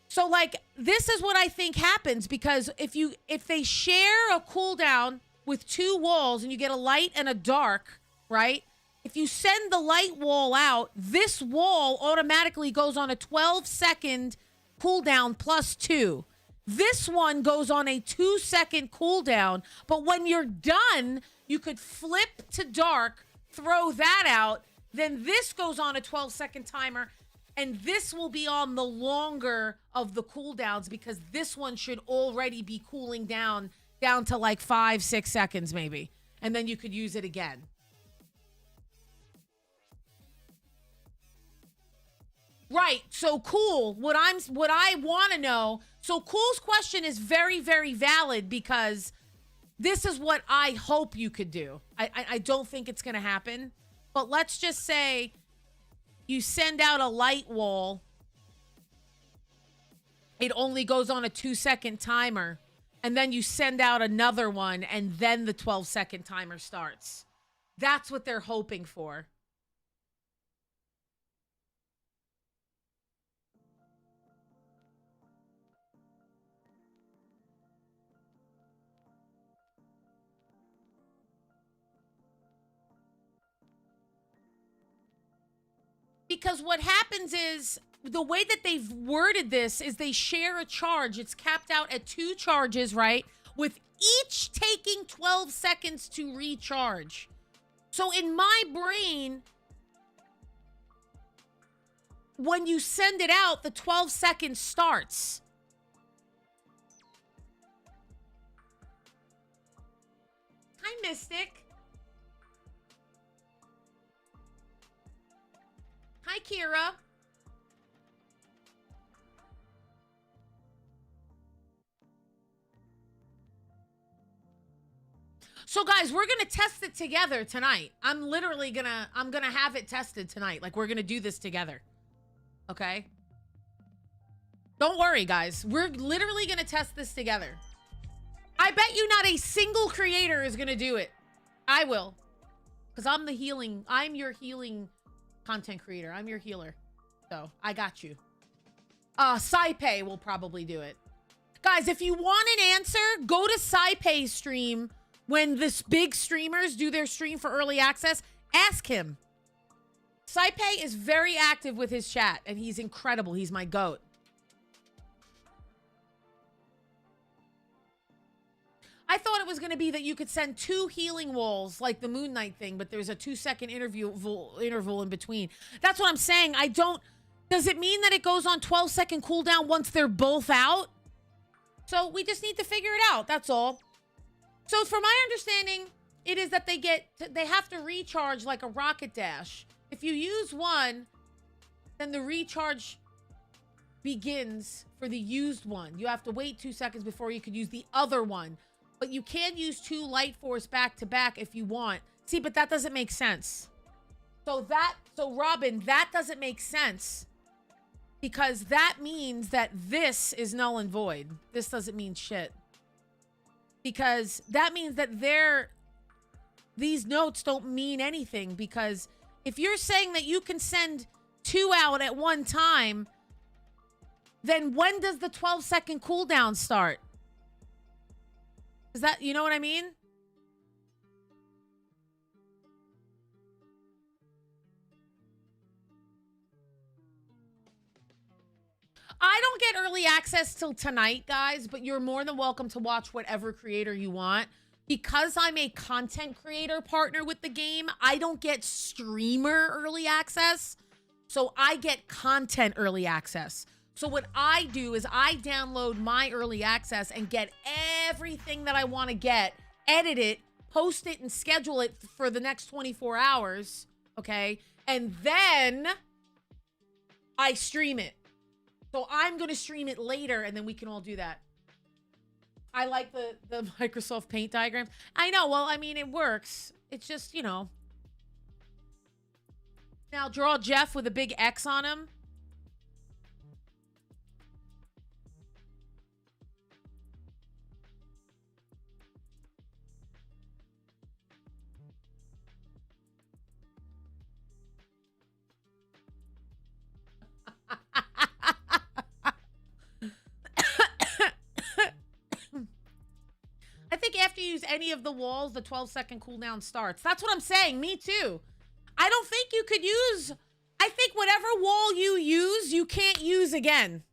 So, like, this is what I think happens, because if they share a cooldown with 2 walls and you get a light and a dark, right? If you send the light wall out, this wall automatically goes on a 12-second cooldown plus 2. This one goes on a 2-second cooldown, but when you're done, you could flip to dark, throw that out, then this goes on a 12-second timer, and this will be on the longer of the cooldowns, because this one should already be cooling down to like 5-6 seconds maybe. And then you could use it again. Right. So Cool, what I want to know, so Cool's question is very, very valid, because this is what I hope you could do. I don't think it's going to happen, but let's just say you send out a light wall. It only goes on a 2-second timer, and then you send out another one, and then the 12-second timer starts. That's what they're hoping for. Because what happens is, the way that they've worded this is they share a charge. It's capped out at 2 charges, right? With each taking 12 seconds to recharge. So in my brain, when you send it out, the 12 seconds starts. Hi, Mystic. Hi, Kira. So guys, we're gonna test it together tonight. I'm gonna have it tested tonight. Like, we're gonna do this together. Okay? Don't worry, guys. We're literally gonna test this together. I bet you not a single creator is gonna do it. I will. Because I'm your healing content creator. I'm your healer. So, I got you. Saipei will probably do it. Guys, if you want an answer, go to Saipei's stream when this big streamers do their stream for early access. Ask him. Saipei is very active with his chat, and he's incredible. He's my GOAT. I thought it was going to be that you could send 2 healing walls like the Moon Knight thing, but there's a 2-second interval in between. That's what I'm saying. Does it mean that it goes on 12-second cooldown once they're both out? So we just need to figure it out. That's all. So from my understanding, it is that they have to recharge like a rocket dash. If you use one, then the recharge begins for the used one. You have to wait 2 seconds before you could use the other one. But you can use 2 light force back to back if you want. See, but that doesn't make sense. So Robin, that doesn't make sense. Because that means that this is null and void. This doesn't mean shit. Because that means that these notes don't mean anything. Because if you're saying that you can send 2 out at one time, then when does the 12-second cooldown start? Is that, you know what I mean? I don't get early access till tonight, guys, but you're more than welcome to watch whatever creator you want. Because I'm a content creator partner with the game, I don't get streamer early access. So I get content early access. So what I do is I download my early access and get everything that I want to get, edit it, post it, and schedule it for the next 24 hours, okay? And then I stream it. So I'm going to stream it later, and then we can all do that. I like the Microsoft Paint diagram. I know. Well, I mean, it works. It's just, you know. Now, draw Jeff with a big X on him. I think after you use any of the walls, the 12-second cooldown starts. That's what I'm saying. Me too. I don't think you could use... I think whatever wall you use, you can't use again.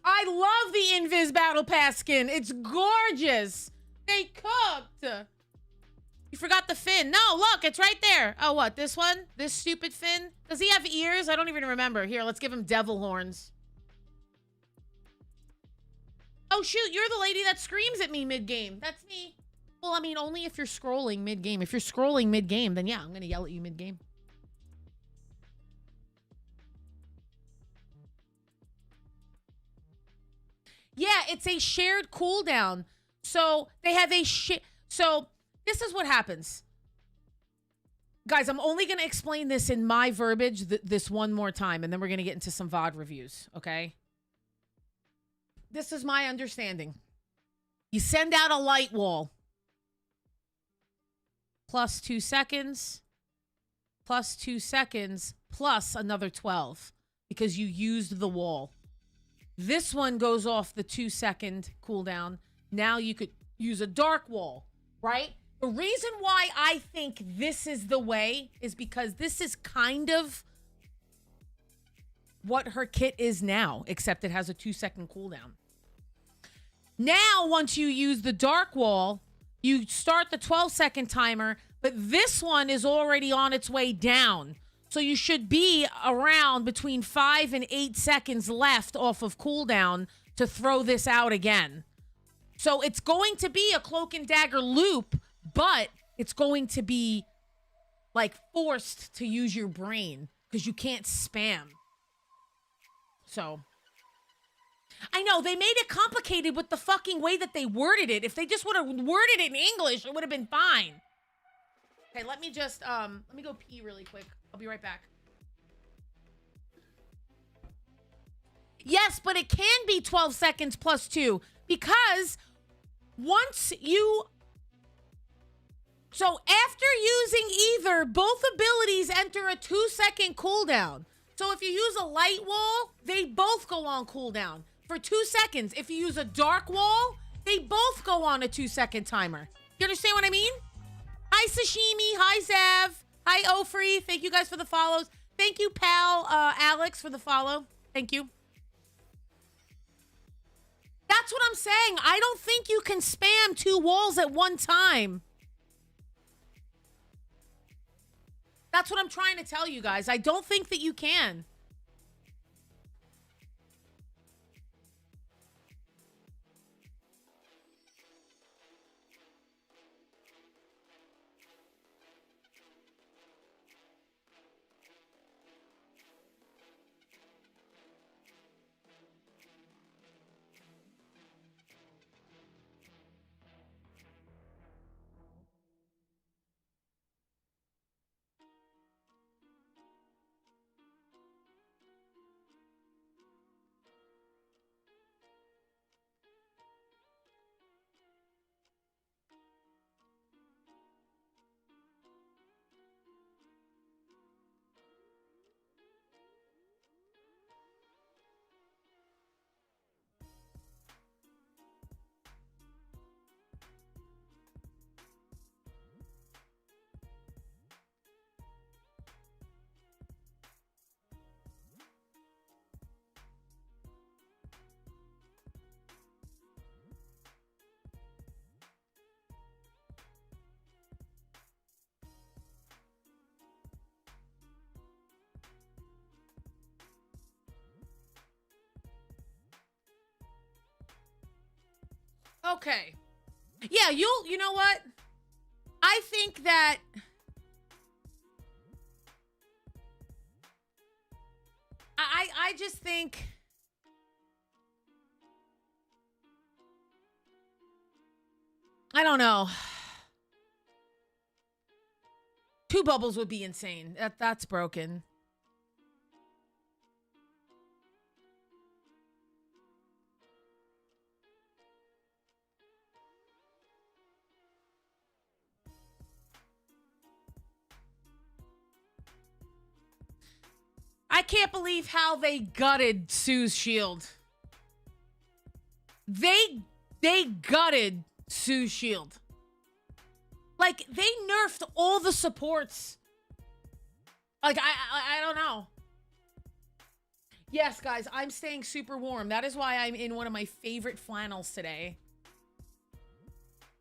I love the Invis Battle Pass skin. It's gorgeous. They cooked. You forgot the fin. No, look, it's right there. Oh, what? This one? This stupid fin? Does he have ears? I don't even remember. Here, let's give him devil horns. Oh, shoot. You're the lady that screams at me mid-game. That's me. Well, I mean, only if you're scrolling mid-game. If you're scrolling mid-game, then yeah, I'm going to yell at you mid-game. Yeah, it's a shared cooldown. So they have a so this is what happens. Guys, I'm only going to explain this in my verbiage this one more time, and then we're going to get into some VOD reviews, okay? This is my understanding. You send out a light wall. Plus 2 seconds. Plus 2 seconds. Plus another 12. Because you used the wall. This one goes off the 2-second cooldown. Now you could use a dark wall, right? The reason why I think this is the way is because this is kind of what her kit is now, except it has a 2-second cooldown. Now, once you use the dark wall, you start the 12-second timer, but this one is already on its way down. So you should be around between 5 and 8 seconds left off of cooldown to throw this out again. So it's going to be a cloak and dagger loop, but it's going to be like forced to use your brain because you can't spam. So I know, they made it complicated with the fucking way that they worded it. If they just would have worded it in English, it would have been fine. Okay, let me just, let me go pee really quick. I'll be right back. Yes, but it can be 12 seconds plus 2 because once you... So after using either, both abilities enter a 2-second cooldown. So if you use a light wall, they both go on cooldown for 2 seconds. If you use a dark wall, they both go on a 2-second timer. You understand what I mean? Hi, Sashimi. Hi, Zav. Hi, Ofree. Thank you guys for the follows. Thank you, pal, Alex, for the follow. Thank you. That's what I'm saying. I don't think you can spam 2 walls at one time. That's what I'm trying to tell you guys. I don't think that you can. Okay. Yeah, you know what? I think that I just think I don't know. 2 bubbles would be insane. That's broken. I can't believe how they gutted Sue's shield. They gutted Sue's shield. Like, they nerfed all the supports. Like, I don't know. Yes, guys, I'm staying super warm. That is why I'm in one of my favorite flannels today.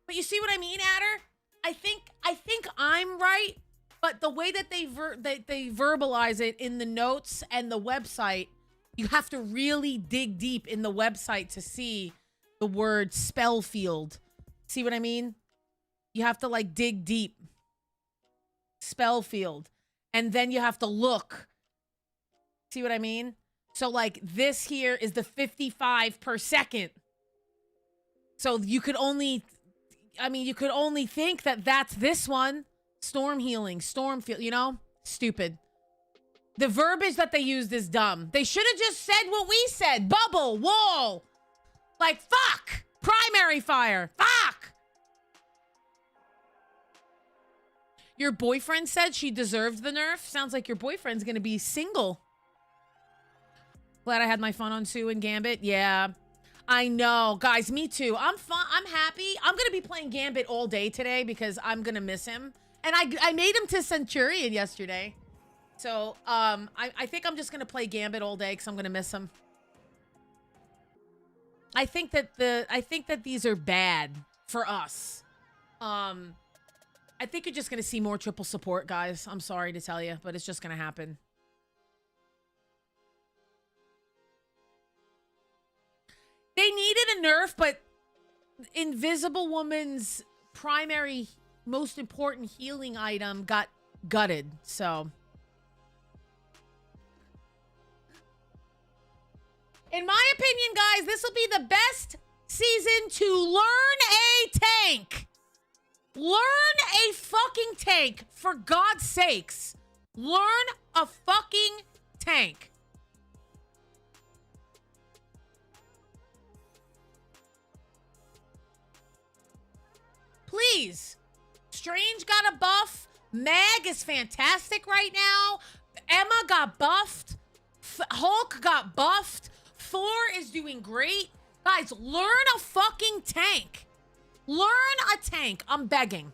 But you see what I mean, Adder? I think I'm right, but the way that they verbalize it in the notes and the website, you have to really dig deep in the website to see the word spell field. See what I mean? You have to like dig deep. Spell field. And then you have to look. See what I mean? So like this here is the 55 per second. So you could only, I mean, you could only think that that's this one. Storm healing, storm field, you know? Stupid. The verbiage that they used is dumb. They should have just said what we said. Bubble, wall. Like, fuck. Primary fire. Fuck. Your boyfriend said she deserved the nerf. Sounds like your boyfriend's gonna be single. Glad I had my fun on Sue and Gambit. Yeah, I know. Guys, me too. I'm fun. I'm happy. I'm gonna be playing Gambit all day today because I'm gonna miss him. And I made him to Centurion yesterday. So, I think I'm just gonna play Gambit all day because I'm gonna miss him. I think that these are bad for us. I think you're just gonna see more triple support, guys. I'm sorry to tell you, but it's just gonna happen. They needed a nerf, but Invisible Woman's primary, most important healing item got gutted, so. In my opinion, guys, this will be the best season to learn a tank. Learn a fucking tank, for God's sakes. Learn a fucking tank. Please. Strange got a buff. Mag is fantastic right now. Emma got buffed. Hulk got buffed. Thor is doing great. Guys, learn a fucking tank. Learn a tank. I'm begging.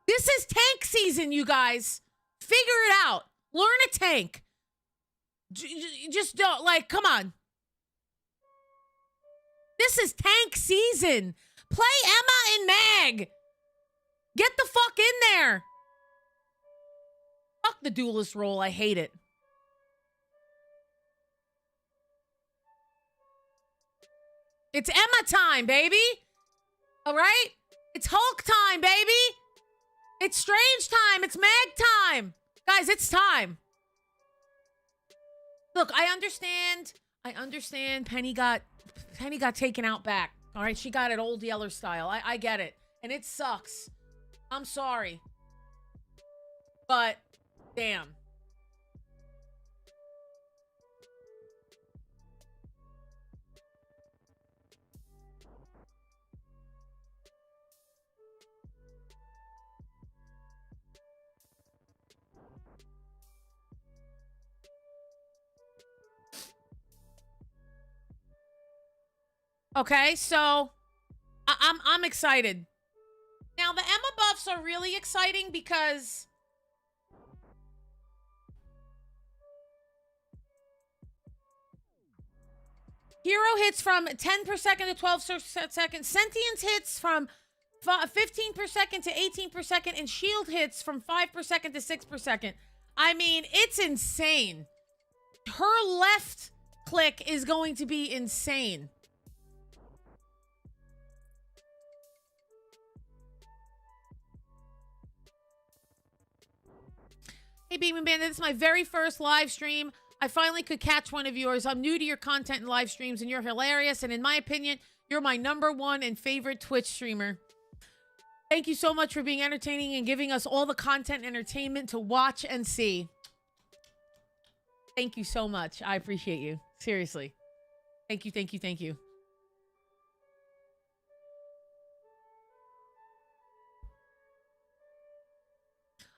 This is tank season, you guys. Figure it out. Learn a tank. Just don't, like, come on. This is tank season. Play Emma and Mag. Get the fuck in there. Fuck the duelist role. I hate it. It's Emma time, baby. All right? It's Hulk time, baby. It's Strange time. It's Mag time. Guys, it's time. Look, I understand. Penny got taken out back. All right, she got it old Yeller style. I get it. And it sucks. I'm sorry. But, damn. Okay, so I'm excited. Now the Emma buffs are really exciting because hero hits from 10 per second to 12 seconds, sentience hits from 15 per second to 18 per second, and shield hits from 5 per second to 6 per second. I mean, it's insane. Her left click is going to be insane. Hey, Beeman Bandit, this is my very first live stream. I finally could catch one of yours. I'm new to your content and live streams, and you're hilarious. And in my opinion, you're my #1 and favorite Twitch streamer. Thank you so much for being entertaining and giving us all the content and entertainment to watch and see. Thank you so much. I appreciate you. Seriously. Thank you, thank you, thank you.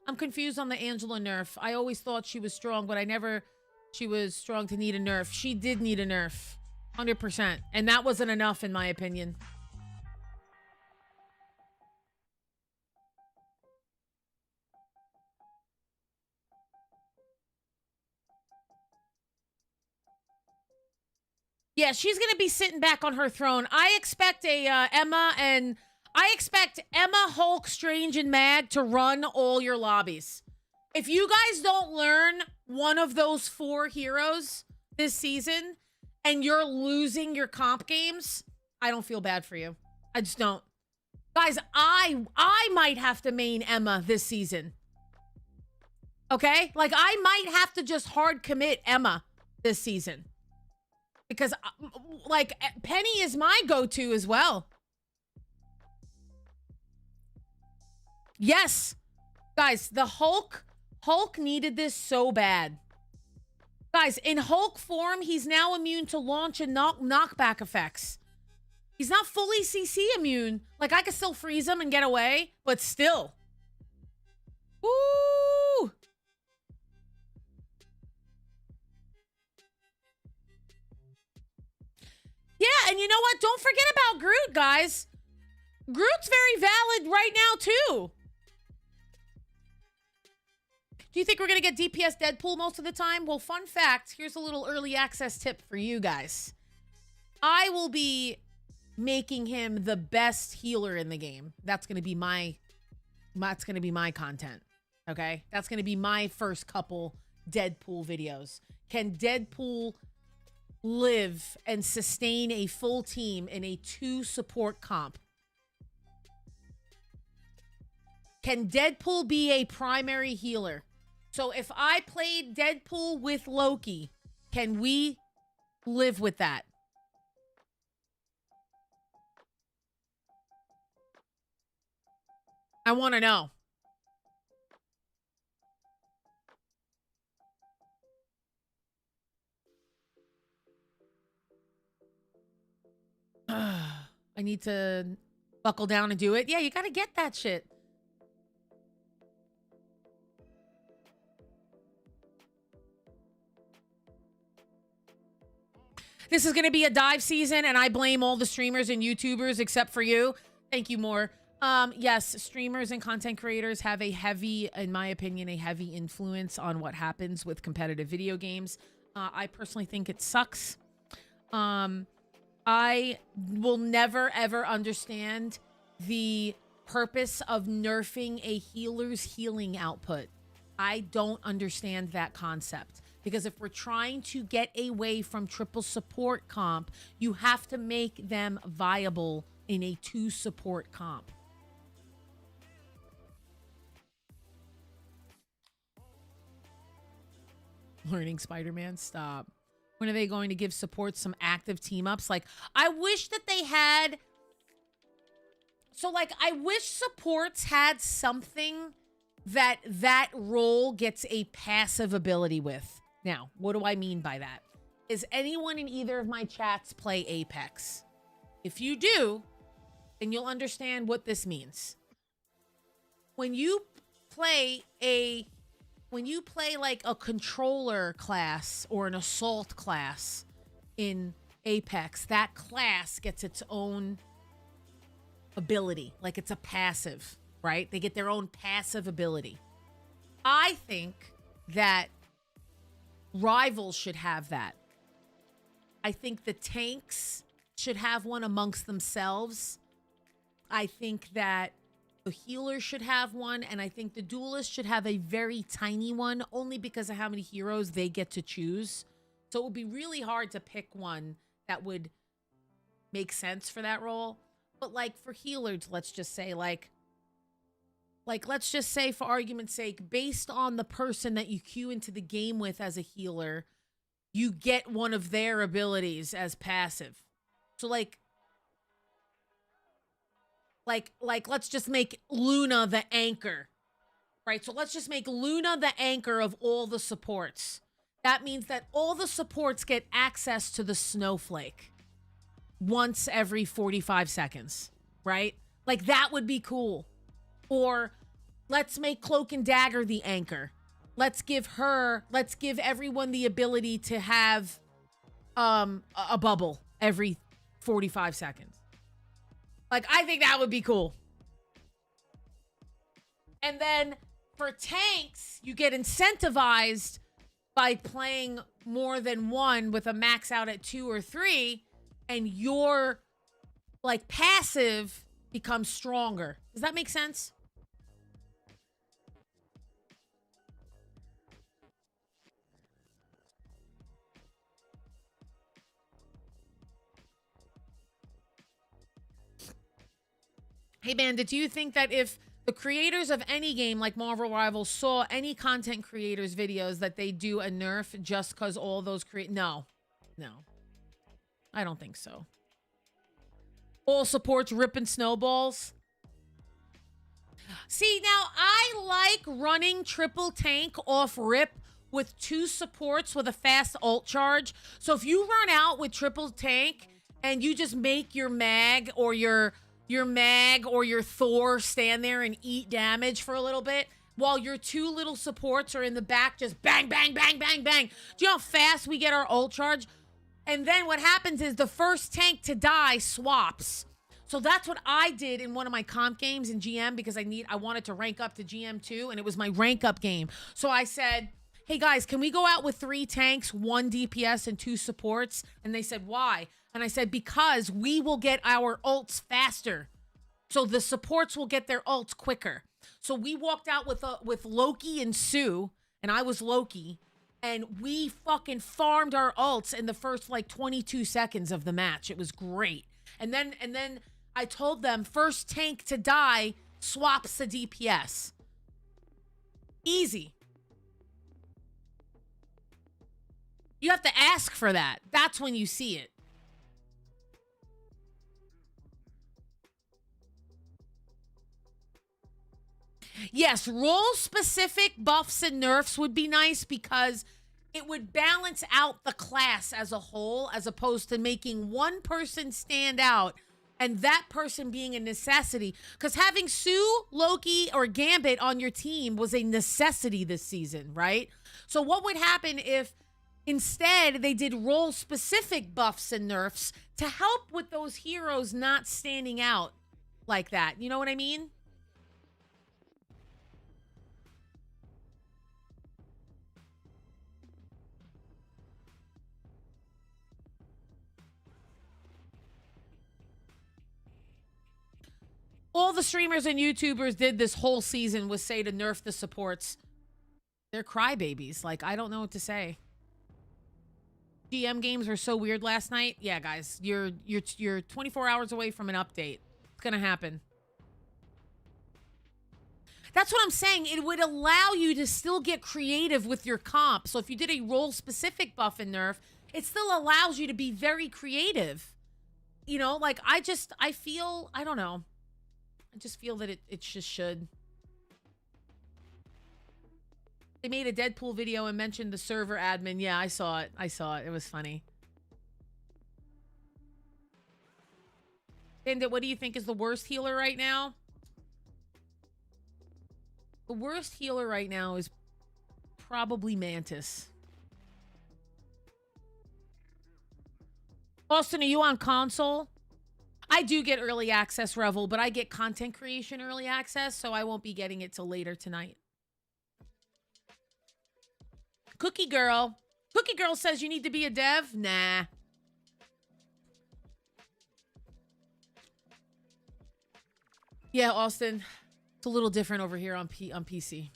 I'm confused on the Angela nerf. I always thought she was strong, but I never... She was strong to need a nerf. She did need a nerf. 100%. And that wasn't enough, in my opinion. Yeah, she's going to be sitting back on her throne. I expect a Emma and... I expect Emma, Hulk, Strange, and Mag to run all your lobbies. If you guys don't learn one of those 4 heroes this season and you're losing your comp games, I don't feel bad for you. I just don't. Guys, I might have to main Emma this season. Okay? Like, I might have to just hard commit Emma this season. Because, like, Penny is my go-to as well. Yes. Guys, the Hulk needed this so bad. Guys, in Hulk form, he's now immune to launch and knockback effects. He's not fully CC immune. Like, I could still freeze him and get away, but still. Woo! Yeah, and you know what? Don't forget about Groot, guys. Groot's very valid right now, too. Do you think we're going to get DPS Deadpool most of the time? Well, fun fact, here's a little early access tip for you guys. I will be making him the best healer in the game. That's going to be my content. Okay? That's going to be my first couple Deadpool videos. Can Deadpool live and sustain a full team in a 2 support comp? Can Deadpool be a primary healer? So if I played Deadpool with Loki, can we live with that? I want to know. I need to buckle down and do it. Yeah, you got to get that shit. This is going to be a dive season, and I blame all the streamers and YouTubers except for you. Thank you, Moore. Yes, streamers and content creators have a heavy, in my opinion, a heavy influence on what happens with competitive video games. I personally think it sucks. I will never, ever understand the purpose of nerfing a healer's healing output. I don't understand that concept. Because if we're trying to get away from triple support comp, you have to make them viable in a 2 support comp. Learning Spider-Man, stop. When are they going to give support some active team-ups? Like, I wish that they had... So, like, I wish supports had something that role gets a passive ability with. Now, what do I mean by that? Is anyone in either of my chats play Apex? If you do, then you'll understand what this means. When you play like a controller class or an assault class in Apex, that class gets its own ability. Like it's a passive, right? They get their own passive ability. I think that rivals should have that. I think the tanks should have one amongst themselves. I think that the healer should have one, and I think the duelist should have a very tiny one, only because of how many heroes they get to choose. So it would be really hard to pick one that would make sense for that role. But like for healers, let's just say let's just say for argument's sake, based on the person that you queue into the game with as a healer, you get one of their abilities as passive. So like let's just make Luna the anchor, right? So let's just make Luna the anchor of all the supports. That means that all the supports get access to the snowflake once every 45 seconds, right? Like that would be cool. Or let's make Cloak and Dagger the anchor. Let's give everyone the ability to have a bubble every 45 seconds. Like, I think that would be cool. And then for tanks, you get incentivized by playing more than one with a max out at 2 or 3, and your, like, passive becomes stronger. Does that make sense? Hey, Bandit, do you think that if the creators of any game like Marvel Rivals saw any content creators' videos that they do a nerf just because all those No. I don't think so. All supports ripping snowballs. See, now I like running triple tank off rip with 2 supports with a fast ult charge. So if you run out with triple tank and you just make your mag or your Thor stand there and eat damage for a little bit while your 2 little supports are in the back just bang, bang, bang, bang, bang. Do you know how fast we get our ult charge? And then what happens is the first tank to die swaps. So that's what I did in one of my comp games in GM because I wanted to rank up to GM2 and it was my rank up game. So I said, hey guys, can we go out with 3 tanks, 1 DPS and 2 supports? And they said, why? And I said, because we will get our ults faster. So the supports will get their ults quicker. So we walked out with Loki and Sue, and I was Loki, and we fucking farmed our ults in the first like 22 seconds of the match. It was great. And then I told them, first tank to die swaps the DPS. Easy. You have to ask for that. That's when you see it. Yes, role-specific buffs and nerfs would be nice because it would balance out the class as a whole, as opposed to making one person stand out and that person being a necessity. Because having Sue, Loki, or Gambit on your team was a necessity this season, right? So what would happen if instead they did role-specific buffs and nerfs to help with those heroes not standing out like that? You know what I mean? All the streamers and YouTubers did this whole season was say to nerf the supports. They're crybabies. Like, I don't know what to say. GM games were so weird last night. Yeah, guys, you're 24 hours away from an update. It's gonna happen. That's what I'm saying. It would allow you to still get creative with your comp. So if you did a role-specific buff and nerf, it still allows you to be very creative. You know, like, I feel, I don't know. I just feel that it just should. They made a Deadpool video and mentioned the server admin. Yeah, I saw it. I saw it. It was funny. And what do you think is the worst healer right now? The worst healer right now is probably Mantis. Austin, are you on console? I do get early access, Revel, but I get content creation early access, so I won't be getting it till later tonight. Cookie Girl. Cookie Girl says you need to be a dev? Nah. Yeah, Austin. It's a little different over here on PC.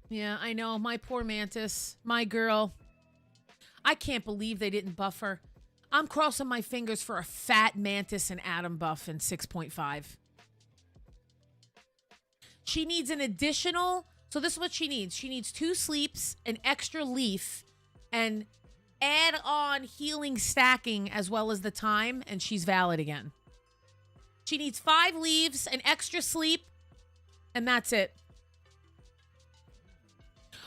Yeah, I know. My poor Mantis. My girl. I can't believe they didn't buff her. I'm crossing my fingers for a fat Mantis and Atom buff in 6.5. She needs an additional... So this is what she needs. She needs 2 sleeps, an extra leaf, and add on healing stacking as well as the time, and she's valid again. She needs 5 leaves, an extra sleep, and that's it.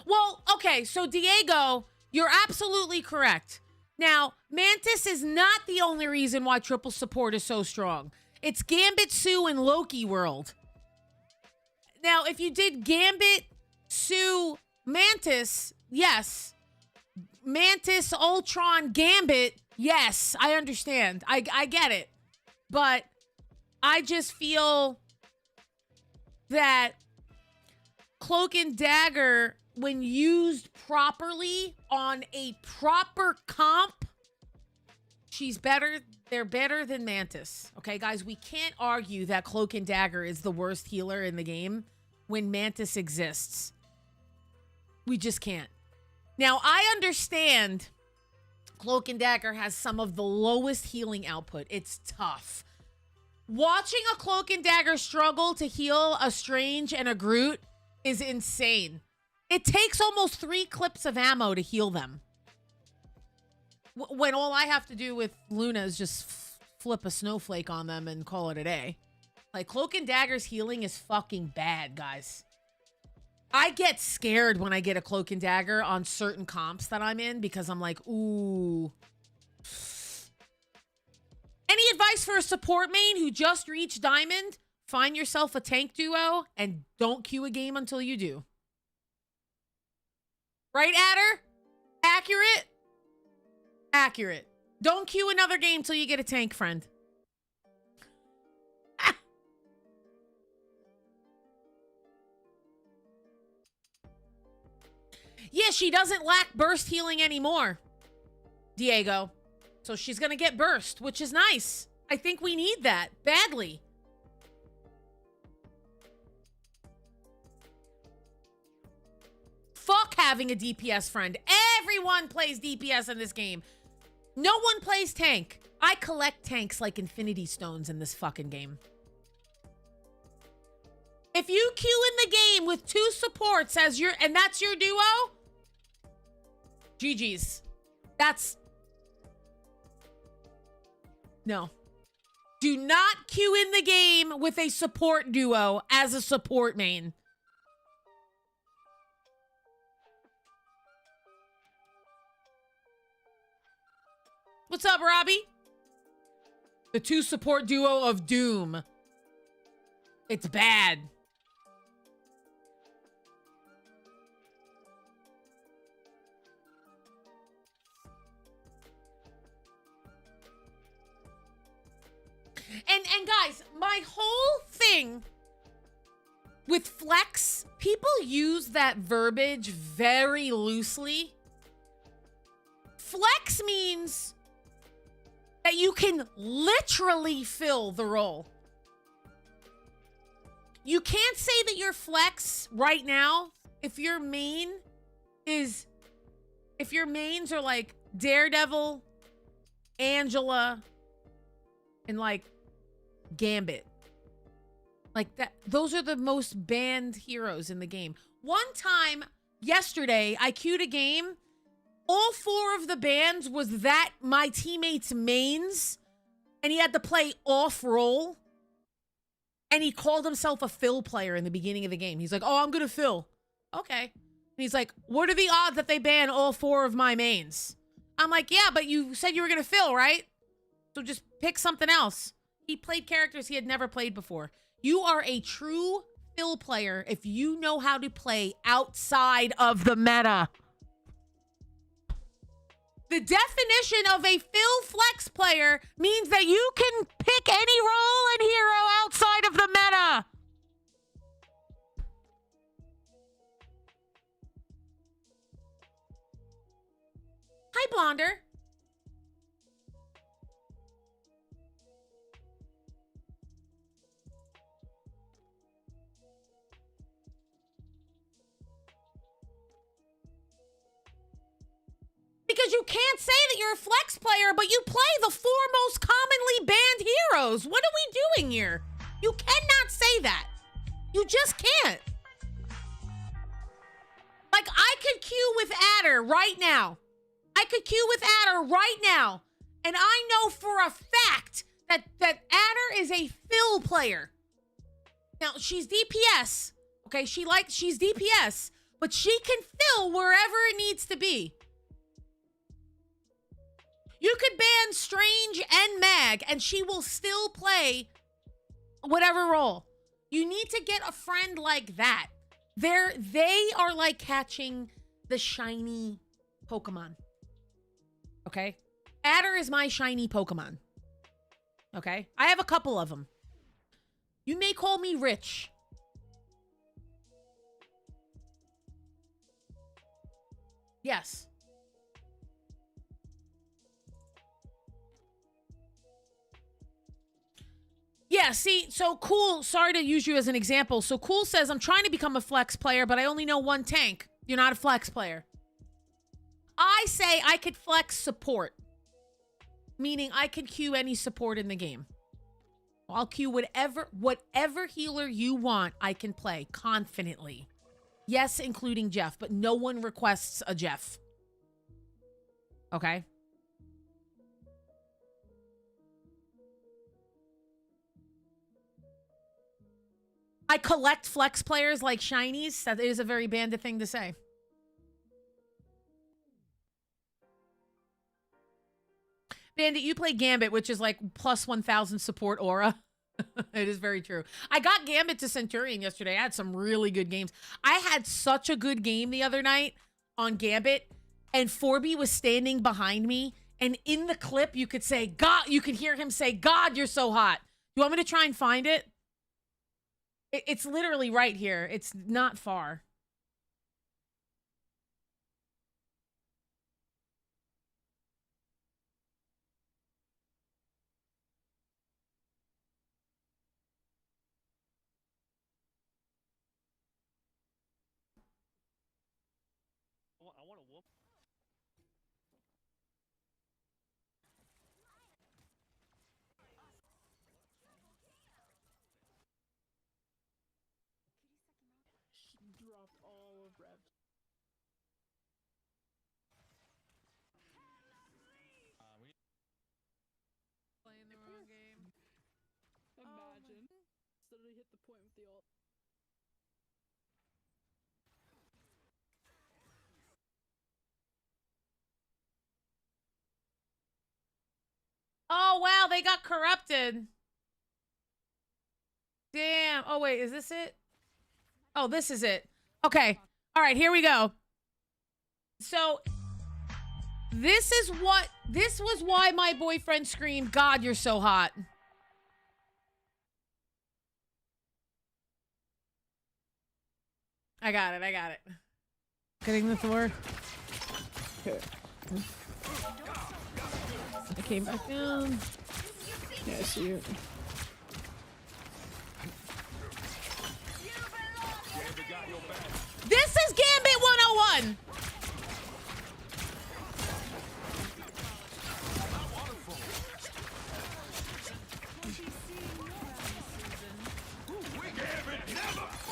Well, okay, so Diego... You're absolutely correct. Now, Mantis is not the only reason why triple support is so strong. It's Gambit, Sue, and Loki world. Now, if you did Gambit, Sue, Mantis, yes. Mantis, Ultron, Gambit, yes. I understand. I get it. But I just feel that Cloak and Dagger... when used properly on a proper comp, she's better. They're better than Mantis. Okay, guys, we can't argue that Cloak and Dagger is the worst healer in the game when Mantis exists. We just can't. Now, I understand Cloak and Dagger has some of the lowest healing output. It's tough. Watching a Cloak and Dagger struggle to heal a Strange and a Groot is insane. It takes almost 3 clips of ammo to heal them. When all I have to do with Luna is just flip a snowflake on them and call it a day. Like, Cloak and Dagger's healing is fucking bad, guys. I get scared when I get a Cloak and Dagger on certain comps that I'm in because I'm like, ooh. Any advice for a support main who just reached Diamond? Find yourself a tank duo and don't queue a game until you do. Right, Adder? Accurate? Accurate. Don't queue another game till you get a tank, friend. Yeah, she doesn't lack burst healing anymore, Diego. So she's gonna get burst, which is nice. I think we need that badly. Fuck having a DPS friend. Everyone plays DPS in this game. No one plays tank. I collect tanks like infinity stones in this fucking game. If you queue in the game with 2 supports as your, and that's your duo, GG's. That's, no. Do not queue in the game with a support duo as a support main. What's up, Robbie? The 2 support duo of Doom. It's bad. And guys, my whole thing with flex, people use that verbiage very loosely. Flex means that you can literally fill the role. You can't say that you're flex right now if your mains are like Daredevil, Angela, and like Gambit. Like that, those are the most banned heroes in the game. One time yesterday, I queued a game. All 4 of the bans was that my teammates' mains, and he had to play off role. And he called himself a fill player in the beginning of the game. He's like, "Oh, I'm gonna fill." Okay. And he's like, "What are the odds that they ban all 4 of my mains?" I'm like, "Yeah, but you said you were gonna fill, right? So just pick something else." He played characters he had never played before. You are a true fill player if you know how to play outside of the meta. The definition of a fill flex player means that you can pick any role and hero outside of the meta. Hi, Blonder. Because you can't say that you're a flex player, but you play the 4 most commonly banned heroes. What are we doing here? You cannot say that. You just can't. Like, I could queue with Adder right now. I could queue with Adder right now. And I know for a fact that Adder is a fill player. Now, she's DPS. Okay, she's DPS. But she can fill wherever it needs to be. You could ban Strange and Mag, and she will still play whatever role. You need to get a friend like that. They are like catching the shiny Pokemon. Okay? Adder is my shiny Pokemon. Okay? I have a couple of them. You may call me rich. Yes. Yeah, see, so Cool, sorry to use you as an example. So Cool says, I'm trying to become a flex player, but I only know 1 tank. You're not a flex player. I say I could flex support. Meaning I can queue any support in the game. I'll queue whatever healer you want, I can play confidently. Yes, including Jeff, but no one requests a Jeff. Okay? I collect flex players like shinies. That is a very bandit thing to say. Bandit, you play Gambit, which is like plus 1,000 support aura. It is very true. I got Gambit to Centurion yesterday. I had some really good games. I had such a good game the other night on Gambit, and Forby was standing behind me, and in the clip, you could say, God, you could hear him say, God, you're so hot. You want me to try and find it? It's literally right here. It's not far. I want to whoop. dropped all of Rev's. Playing the wrong game. Imagine. Literally hit the point with the ult. Oh, wow, they got corrupted. Damn. Oh, wait, is this it? Oh, this is it. Okay. All right, here we go. So, this was why my boyfriend screamed, God, you're so hot. I got it. Getting the Thor. Okay. I came back down. Yeah, I see it. This is Gambit 101.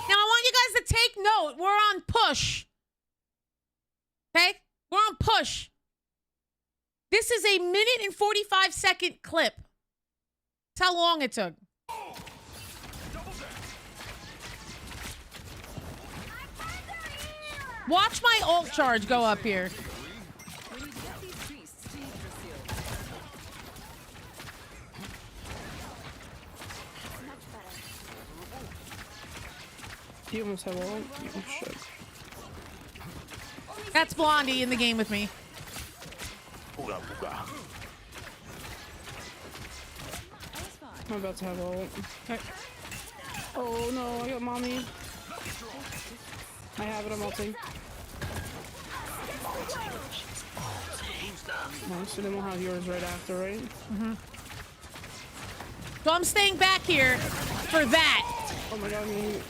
Now I want you guys to take note. We're on push. Okay? We're on push. This is a 1:45 clip. That's how long it took. Watch my ult charge go up here. You almost have all. Oh, shit. That's Blondie in the game with me. I'm about to have all. Okay. Oh no, I got mommy. I have it, I'm ulting. Nice, so then we'll have yours right after, right? Mm-hmm. So I'm staying back here for that. Oh my god, me.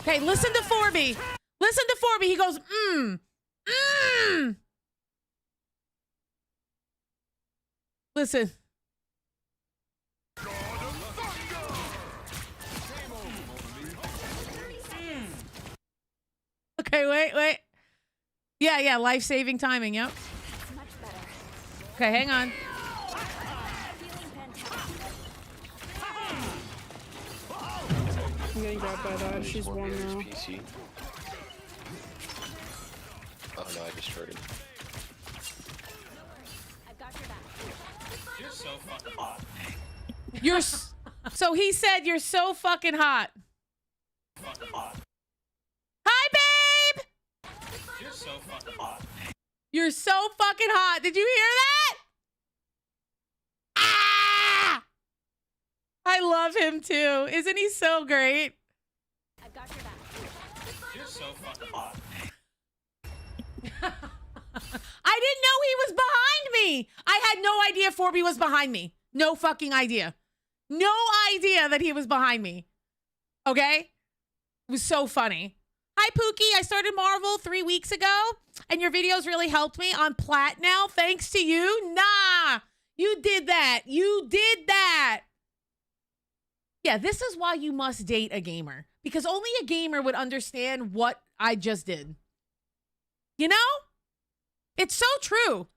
Okay, listen to 4B. Listen to 4B. He goes, Listen. Okay, wait. Yeah, life-saving timing, yep. Okay, hang on. I'm getting grabbed by that. She's one now. PC. Oh no, I just heard it. You're so fucking hot. So he said you're so fucking hot. Fucking hot. Hi, babe! You're so fucking hot. You're so fucking hot. Did you hear that? Ah! I love him too. Isn't he so great? I got your back. You're so fucking hot. I didn't know he was behind me. I had no idea 4B was behind me. No fucking idea. No idea that he was behind me. Okay? It was so funny. Hi, Pookie. I started Marvel 3 weeks ago, and your videos really helped me. I'm plat now, thanks to you. Nah, you did that. You did that. Yeah, this is why you must date a gamer, because only a gamer would understand what I just did. You know? It's so true.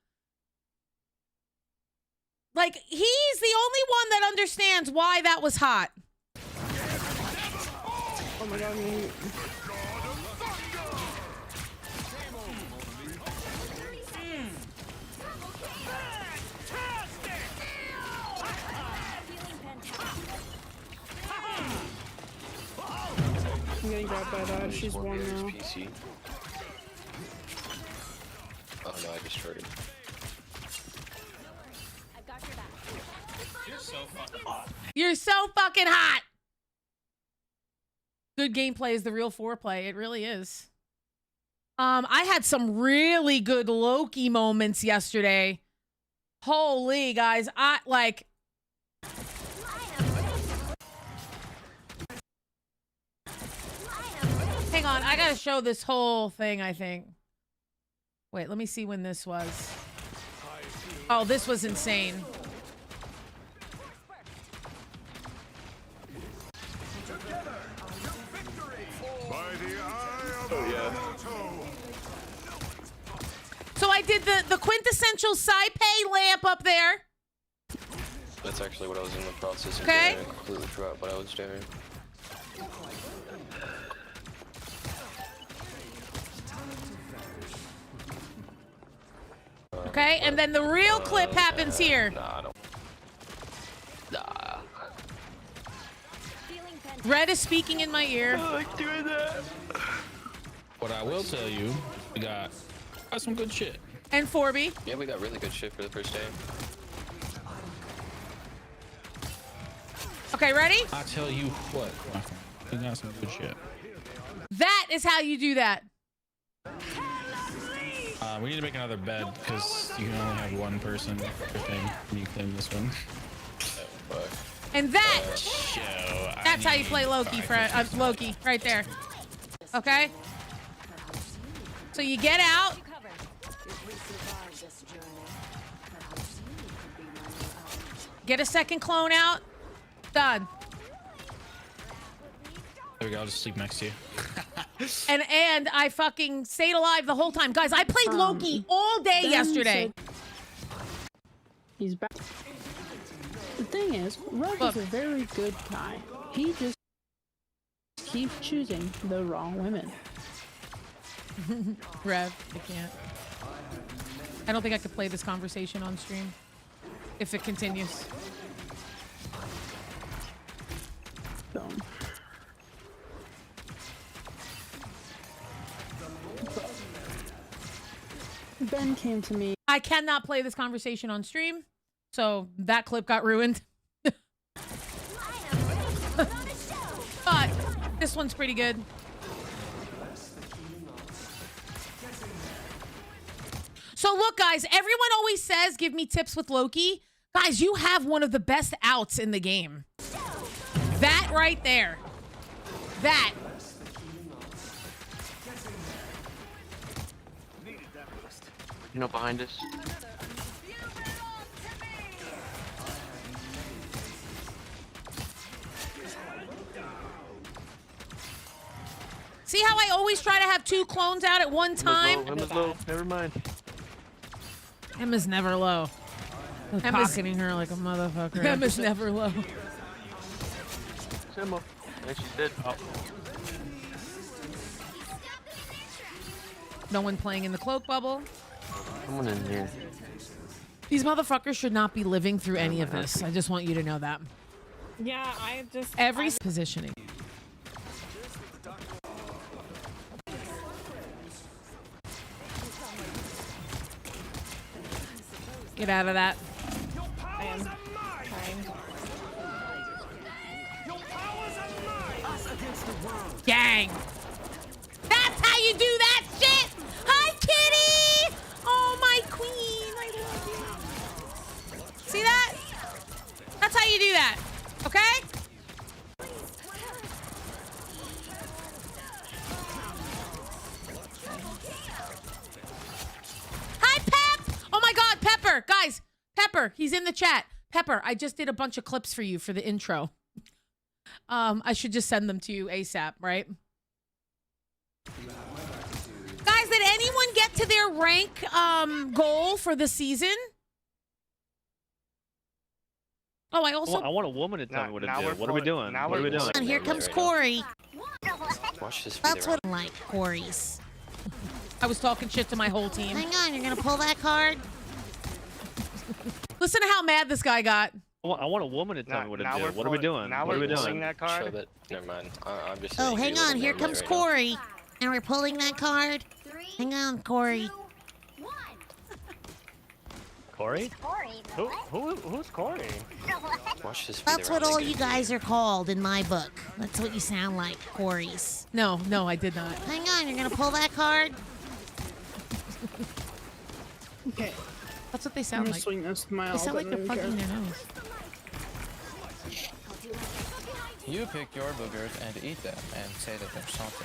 Like, he's the only one that understands why that was hot. Oh my god, me. I'm getting grabbed by that. She's one now. PC. Oh no, I just heard it. I got your back. You're so fucking hot. You're so fucking hot. Good gameplay is the real foreplay. It really is. I had some really good Loki moments yesterday. Holy guys, I like. Hang on, I gotta show this whole thing, I think. Wait, let me see when this was. Oh, this was insane. I did the quintessential Saipei lamp up there. That's actually what I was in the process of Okay. doing. I completely forgot what I was doing. Okay, and then the real clip happens here. Nah, I don't. Nah. Feeling fantastic. Red is speaking in my ear. I like doing that. What I will tell you, we got some good shit. And Forby. Yeah, we got really good shit for the first day. Okay, ready? I tell you what, my friend, we got some good shit. That is how you do that. We need to make another bed because you can only have one person per thing when you claim this one. But And that, So that's how you play Loki, Loki, right there. Okay? So you get out. Cover. Get a second clone out. Done. There we go. I'll just sleep next to you. And I fucking stayed alive the whole time. Guys, I played Loki all day Ben yesterday. said he's back. The thing is, Rug Look. is a very good guy. He just keeps choosing the wrong women. Rev, I can't. I don't think I could play this conversation on stream if it continues. So. Ben came to me. I cannot play this conversation on stream, so that clip got ruined. But this one's pretty good. So look, guys, everyone always says, give me tips with Loki. Guys, you have one of the best outs in the game. That right there. That. you know, behind us. See how I always try to have two clones out at one time? Emma's low. Never mind. Emma's never low. Emma's Pocketing her like a motherfucker. Emma's never low. Emma. Yeah, she's dead. Oh. No one playing in the cloak bubble. Someone in here. These motherfuckers should not be living through any of this. I just want you to know that. Yeah, I just Every positioning. Get out of that. I am trying. Gang. That's how you do that shit. Hi, kitty. Oh, my queen. I love you. See that? That's how you do that. Okay? Hi, Pep. Oh, my God. Pepper. Guys, Pepper. He's in the chat. Pepper, I just did a bunch of clips for you for the intro. I should just send them to you ASAP, right? Guys, did anyone get to their rank goal for the season? Oh, I also... I want a woman to tell me what to do. What are we doing? What are we doing? And here comes Right now. Corey. Watch this. That's what I like, Corey's. I was talking shit to my whole team. Hang on, you're gonna pull that card? Listen to how mad this guy got. I want a woman to tell me what to do. What are we doing? Now What are we we're pulling doing? that Show card. that. Never mind. I'm just. Oh, saying hang you're on, living here normally comes right now. Corey. And we're pulling that card. Hang on, Corey. Corey? Who's Corey? Watch this. That's what all you guys are called in my book. That's what you sound like, Corey's. No, I did not. Hang on, you're gonna pull that card? Okay, That's what they I'm sound gonna like. swing this to my They sound like they're plugging their nose. You pick your boogers and eat them and say that they're salty.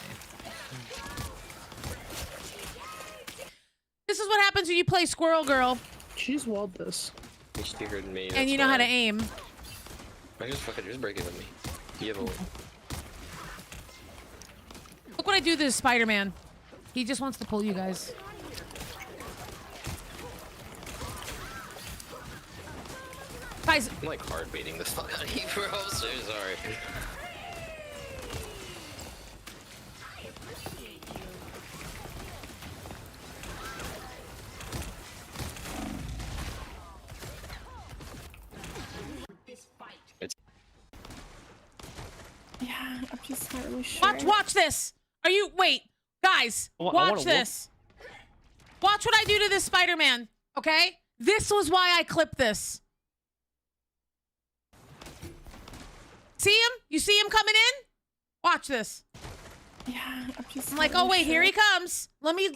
This is what happens when you play Squirrel Girl She's walled this. You scared me. and you know how to that's aim. why. Just fucking just break it with me. You have a. Look what I do to Spider-Man. He just wants to pull you guys. Guys, I'm like hard baiting this fuck out of you, bro. I'm so sorry. Yeah, I'm just not really sure. watch this. Are you, wait, guys, watch this. Watch what I do to this Spider-Man, okay? This was why I clipped this. See him? You see him coming in? Watch this. Yeah, I'm just. I'm like, oh wait, here he comes. Let me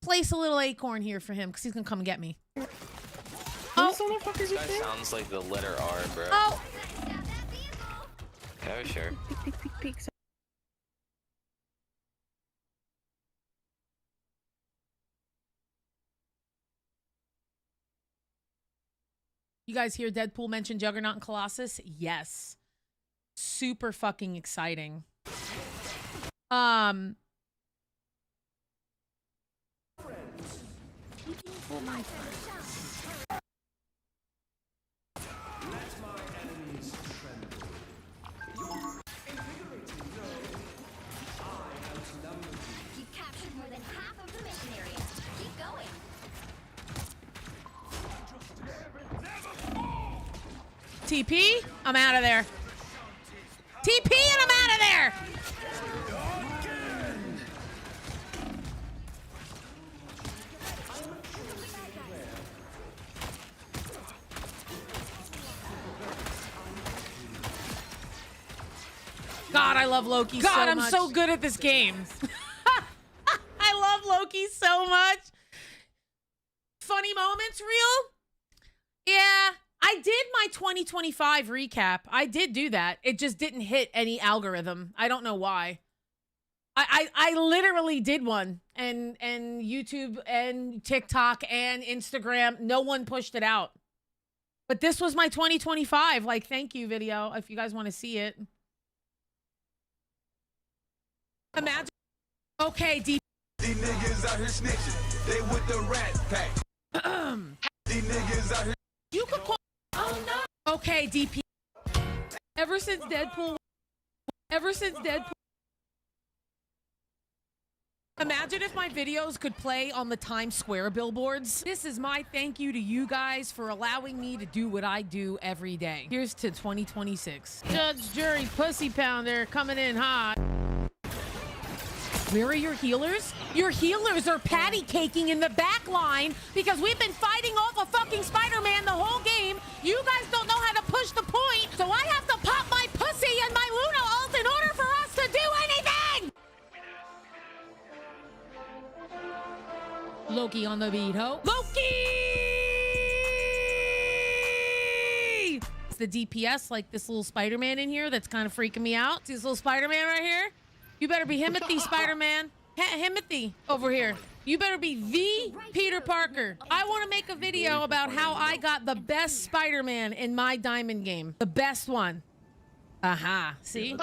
place a little acorn here for him because he's gonna come and get me. This motherfucker's This guy there? sounds like the letter R, bro. Oh, Oh, sure. Peek, peek, peek. you guys hear Deadpool mention Juggernaut and Colossus? Yes. Super fucking exciting. You've captured more than half of the mission area. Keep going. TP, I'm out of there. TP and I'm out of there. God, I love Loki so much. God, I'm so good at this game. I love Loki so much. Funny moments, real? Yeah, I did my 2025 recap. I did do that. It just didn't hit any algorithm. I don't know why. I literally did one, and YouTube and TikTok and Instagram, no one pushed it out. But this was my 2025 like thank you video if you guys want to see it. Imagine. Okay, deep. These niggas out here snitching. They with the rat pack. These niggas out here. You could call. Oh no. Okay, DP. Ever since Deadpool. Imagine if my videos could play on the Times Square billboards. This is my thank you to you guys for allowing me to do what I do every day. Here's to 2026. Judge, jury, pussy pounder coming in hot. Where are your healers? Your healers are patty caking in the back line because we've been fighting off a fucking Spider-Man the whole game. You guys don't know how to push the point, so I have to pop my pussy and my Luna ult in order for us to do anything! Loki on the beat, ho. Loki! It's the DPS, like this little Spider-Man in here that's kind of freaking me out. See this little Spider-Man right here? You better be Himothy, Spider-Man. Himothy over here. You better be the Peter Parker. I want to make a video about how I got the best Spider-Man in my Diamond game. The best one. Aha. See?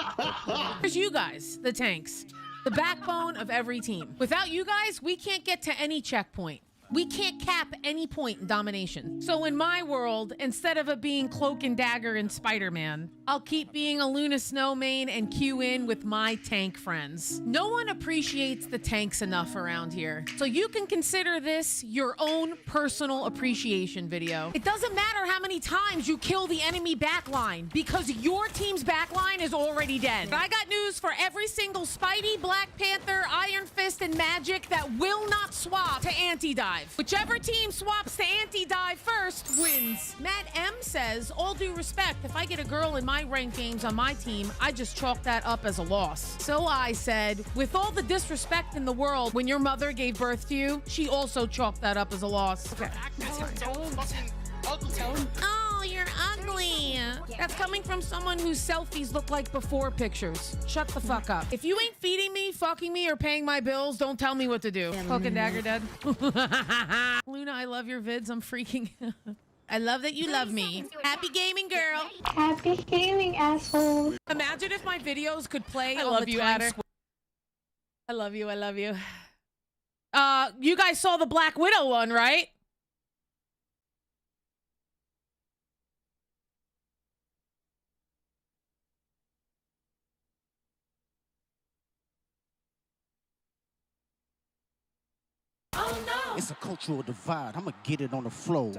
Here's you guys, the tanks. The backbone of every team. Without you guys, we can't get to any checkpoint. We can't cap any point in domination. So in my world, instead of it being Cloak and Dagger and Spider-Man, I'll keep being a Luna Snow main and queue in with my tank friends. No one appreciates the tanks enough around here. So you can consider this your own personal appreciation video. It doesn't matter how many times you kill the enemy backline because your team's backline is already dead. But I got news for every single Spidey, Black Panther, Iron Fist, and Magic that will not swap to anti-dive. Whichever team swaps to anti-dive first wins. Matt M says, all due respect, if I get a girl in my ranked games on my team, I just chalk that up as a loss. So I said, with all the disrespect in the world, when your mother gave birth to you, she also chalked that up as a loss. Okay. Oh, you're ugly. That's coming from someone whose selfies look like before pictures. Shut the fuck up. If you ain't feeding me, fucking me, or paying my bills, don't tell me what to do. Cloak and Dagger dead. Luna, I love your vids. I'm freaking... I love that you love me. Happy gaming, girl. Happy gaming, asshole. Imagine if my videos could play on the Times Square. I love you. I love you. You guys saw the Black Widow one, right? It's a cultural divide. I'ma get it on the flow.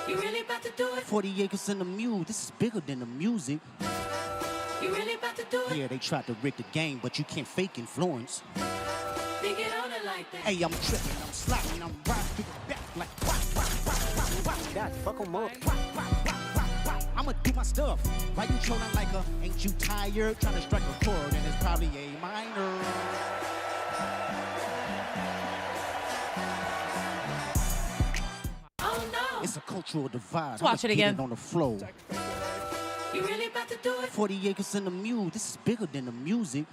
You really about to do it? 40 acres in the mule. This is bigger than the music. You really about to do it? Yeah, they tried to rig the game, but you can't fake influence. They get on it like that. Hey, I'm tripping, I'm sliding, I'm riding back like that. Fuck 'em up. I'ma do my stuff. Why you trolling like a? Ain't you tired? Trying to strike a chord, and it's probably A minor. It's a cultural divide. Let's watch it again. On the flow. You really about to do it? 40 acres in the mule. This is bigger than the music.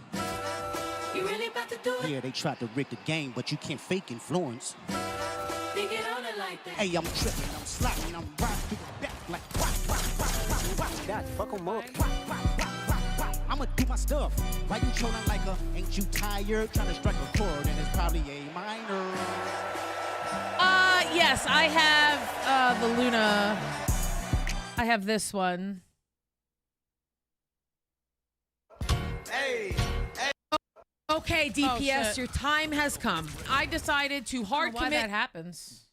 You really about to do it? Yeah, they tried to rig the game, but you can't fake influence. They get on it like that. Hey, I'm tripping, I'm sliding, I'm riding back like that. Fuck 'em up. I'ma do my stuff. Why you trolling like a? Ain't you tired? Trying to strike a chord, and it's probably A minor. Yes, I have the Luna. I have this one. Hey, Okay, DPS, your time has come. I decided to hard commit. Why that happens?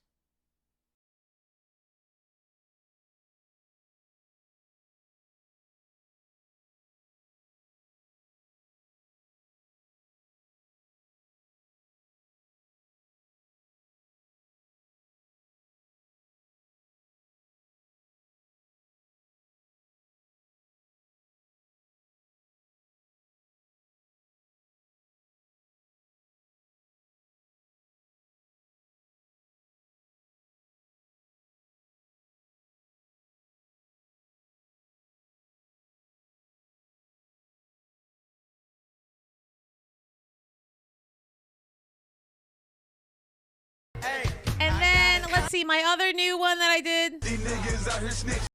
And then, let's see, my other new one that I did. these niggas out here snitching.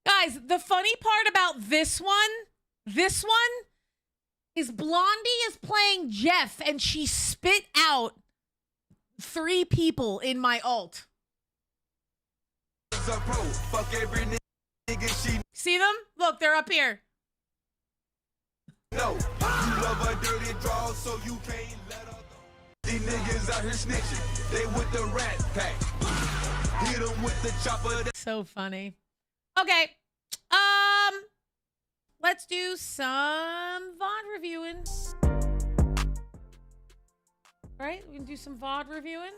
Guys, the funny part about this one is Blondie is playing Jeff and she spit out 3 people in my ult. Fuck every nigga she See them? Look, they're up here. know. You love a dirty draw, so you can't let her go. These niggas out here snitching. They with the rat pack. Hit them with the chopper. So funny. Okay. Let's do some VOD reviewing. All right, we can do some VOD reviewing.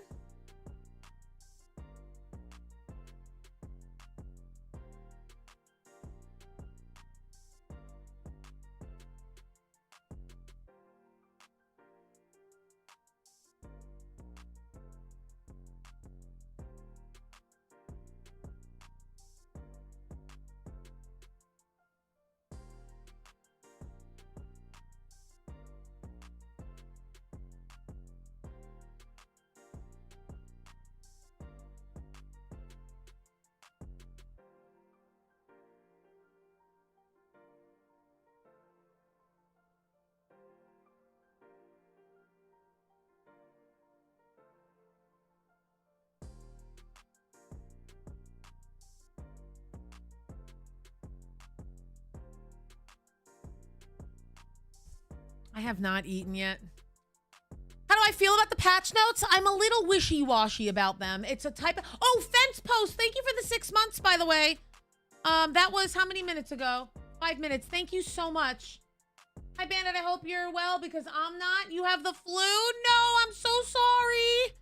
I have not eaten yet. How do I feel about the patch notes? I'm a little wishy-washy about them. It's a type of... Oh, Fence Post! Thank you for the 6 months, by the way. That was how many minutes ago? 5 minutes. Thank you so much. Hi, Bandit. I hope you're well because I'm not. You have the flu? No, I'm so sorry.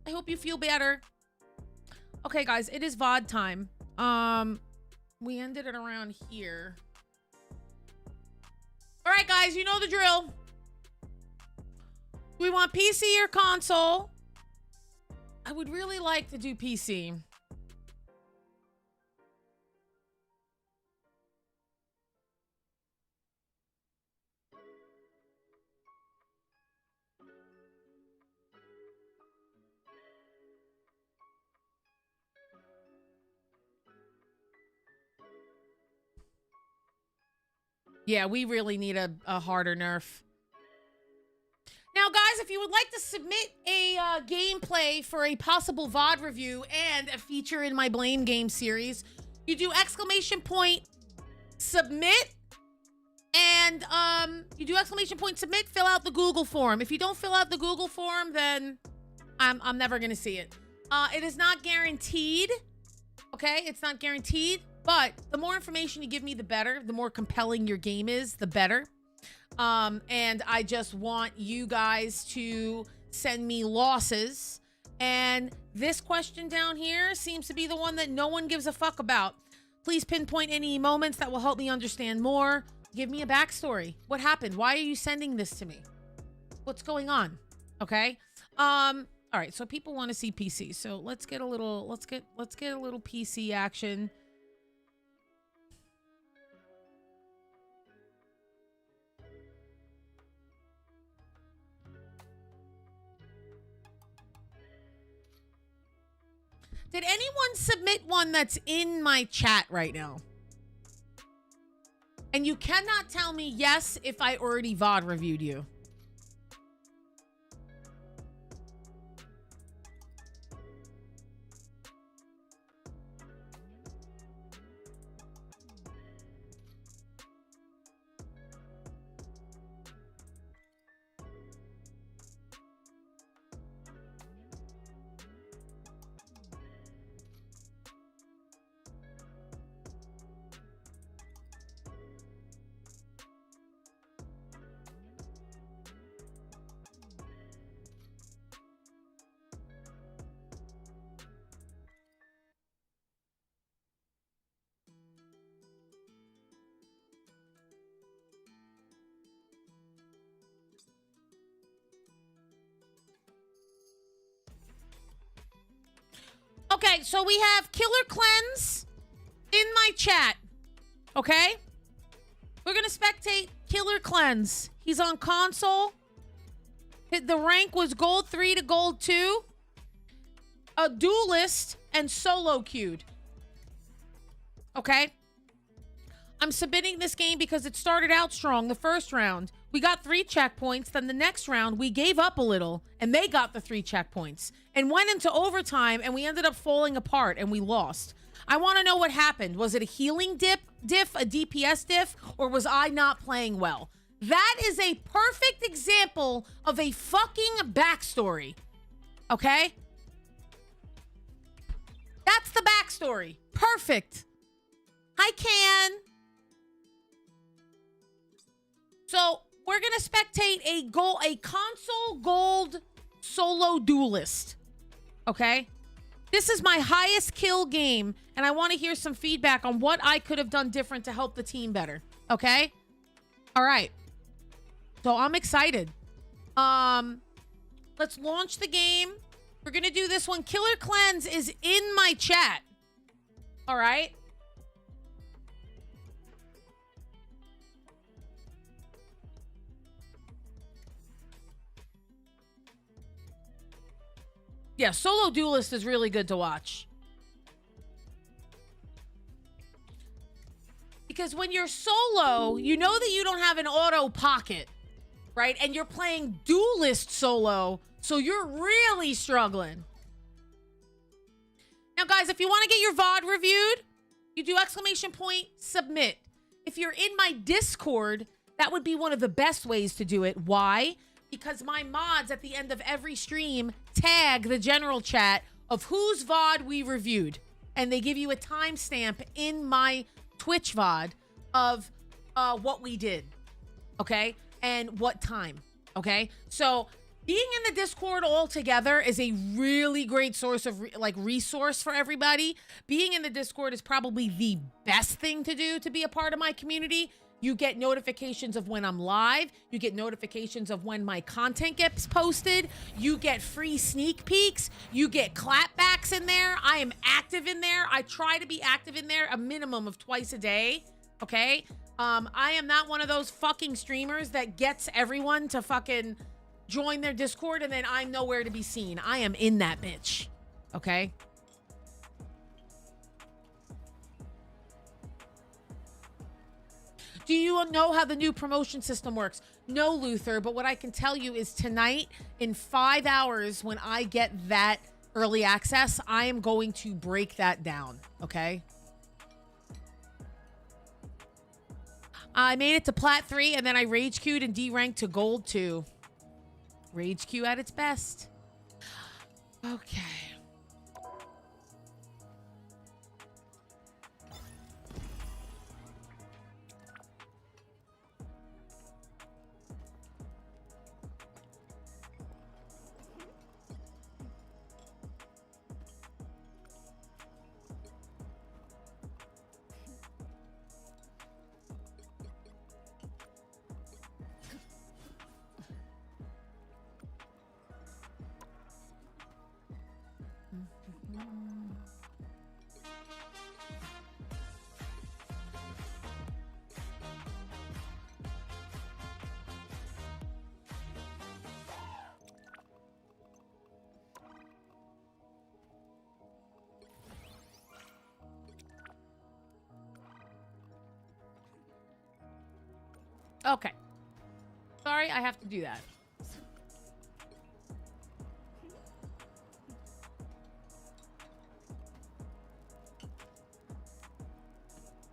I hope you feel better. Okay, guys. It is VOD time. We ended it around here. All right, guys, you know the drill. We want PC or console. I would really like to do PC. Yeah, we really need a harder nerf. Now, guys, if you would like to submit a gameplay for a possible VOD review and a feature in my Blame Game series, you do !submit, and you do !submit, fill out the Google form. If you don't fill out the Google form, then I'm never gonna see it. It is not guaranteed, okay? It's not guaranteed, but the more information you give me, the better. The more compelling your game is, the better. And I just want you guys to send me losses. And this question down here seems to be the one that no one gives a fuck about. Please pinpoint any moments that will help me understand more. Give me a backstory. What happened? Why are you sending this to me? What's going on? Okay. All right. So people want to see PC. So let's get a little, let's get a little PC action. Did anyone submit one that's in my chat right now? And you cannot tell me yes if I already VOD reviewed you. Okay, so we have Killer Cleanse in my chat. Okay? We're going to spectate Killer Cleanse. He's on console. The rank was gold 3 to gold 2. A duelist and solo queued. Okay? I'm submitting this game because it started out strong the first round. We got 3 checkpoints. Then the next round, we gave up a little, and they got the 3 checkpoints. And went into overtime, and we ended up falling apart, and we lost. I want to know what happened. Was it a healing diff, a DPS diff, or was I not playing well? That is a perfect example of a fucking backstory. Okay? That's the backstory. Perfect. Hi, Can. So we're gonna spectate a console gold solo duelist. Okay? This is my highest kill game, and I want to hear some feedback on what I could have done different to help the team better. Okay? All right. So I'm excited. Let's launch the game. We're gonna do this one. Killer Cleanse is in my chat. All right? Yeah, solo duelist is really good to watch. Because when you're solo, you know that you don't have an auto pocket, right? And you're playing duelist solo, so you're really struggling. Now, guys, if you want to get your VOD reviewed, you do !submit. If you're in my Discord, that would be one of the best ways to do it. Why? Because my mods at the end of every stream tag the general chat of whose VOD we reviewed. And they give you a timestamp in my Twitch VOD of what we did. Okay? And what time. Okay? So being in the Discord all together is a really great source of resource for everybody. Being in the Discord is probably the best thing to do to be a part of my community. You get notifications of when I'm live. You get notifications of when my content gets posted. You get free sneak peeks. You get clapbacks in there. I am active in there. I try to be active in there a minimum of twice a day. Okay? I am not one of those fucking streamers that gets everyone to fucking join their Discord and then I'm nowhere to be seen. I am in that bitch. Okay? Do you know how the new promotion system works? No, Luther, but what I can tell you is tonight, in 5 hours, when I get that early access, I am going to break that down, okay? I made it to Plat 3, and then I Rage Queued and D-ranked to Gold 2. Rage Queue at its best. Okay. Okay. Sorry, I have to do that.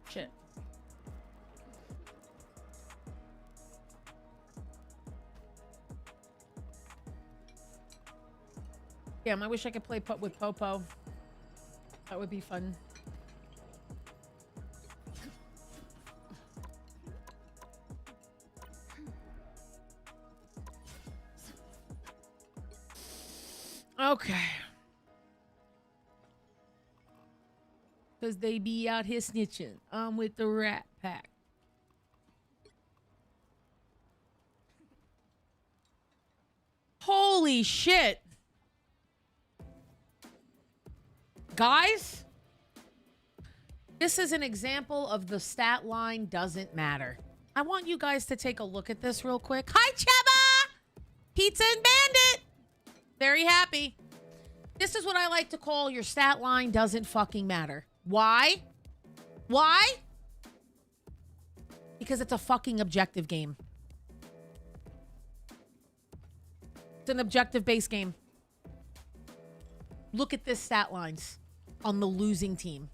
Shit. Damn, I wish I could play putt with Popo. That would be fun. Okay. Because they be out here snitching. I'm with the Rat Pack. Holy shit. Guys, this is an example of the stat line doesn't matter. I want you guys to take a look at this real quick. Hi, Cheba! Pizza and Bandit! Very happy. This is what I like to call your stat line doesn't fucking matter. Why? Why? Because it's a fucking objective game. It's an objective-based game. Look at this stat lines on the losing team.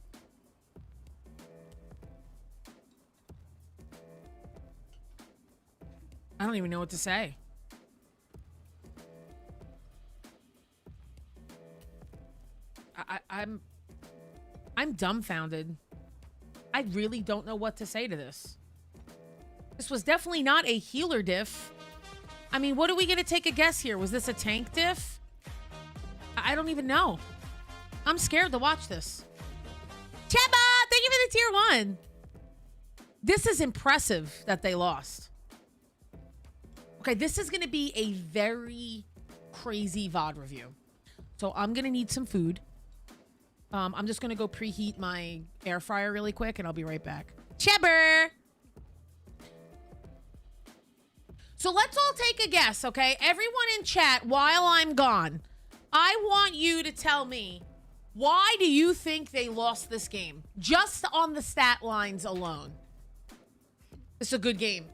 I don't even know what to say. I'm dumbfounded. I really don't know what to say to this. This was definitely not a healer diff. I mean, what are we going to take a guess here? Was this a tank diff? I don't even know. I'm scared to watch this. Cheba, thank you for the tier 1. This is impressive that they lost. Okay, this is going to be a very crazy VOD review. So I'm going to need some food. I'm just going to go preheat my air fryer really quick, and I'll be right back. Chebber! So let's all take a guess, okay? Everyone in chat, while I'm gone, I want you to tell me, why do you think they lost this game? Just on the stat lines alone. It's a good game.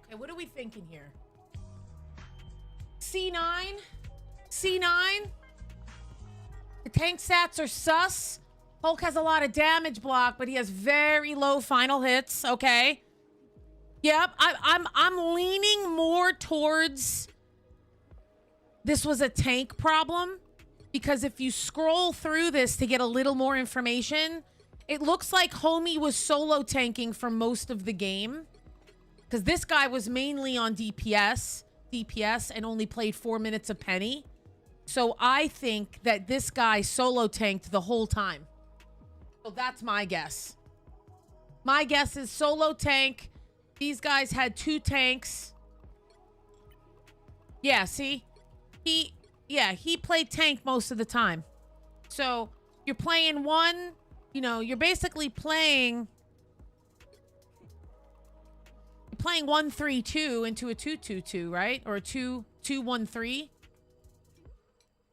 Okay, what are we thinking here? C9? C9? The tank stats are sus. Hulk has a lot of damage block, but he has very low final hits. Okay. Yep, I'm leaning more towards this was a tank problem, because if you scroll through this to get a little more information, it looks like Homie was solo tanking for most of the game, because this guy was mainly on DPS and only played 4 minutes of Penny. So I think that this guy solo tanked the whole time. So that's my guess. My guess is solo tank. These guys had 2 tanks. Yeah, see? He played tank most of the time. So you're playing one, you know, you're basically playing 1-3-2 into a 2-2-2, right? Or a 2-2-1-3.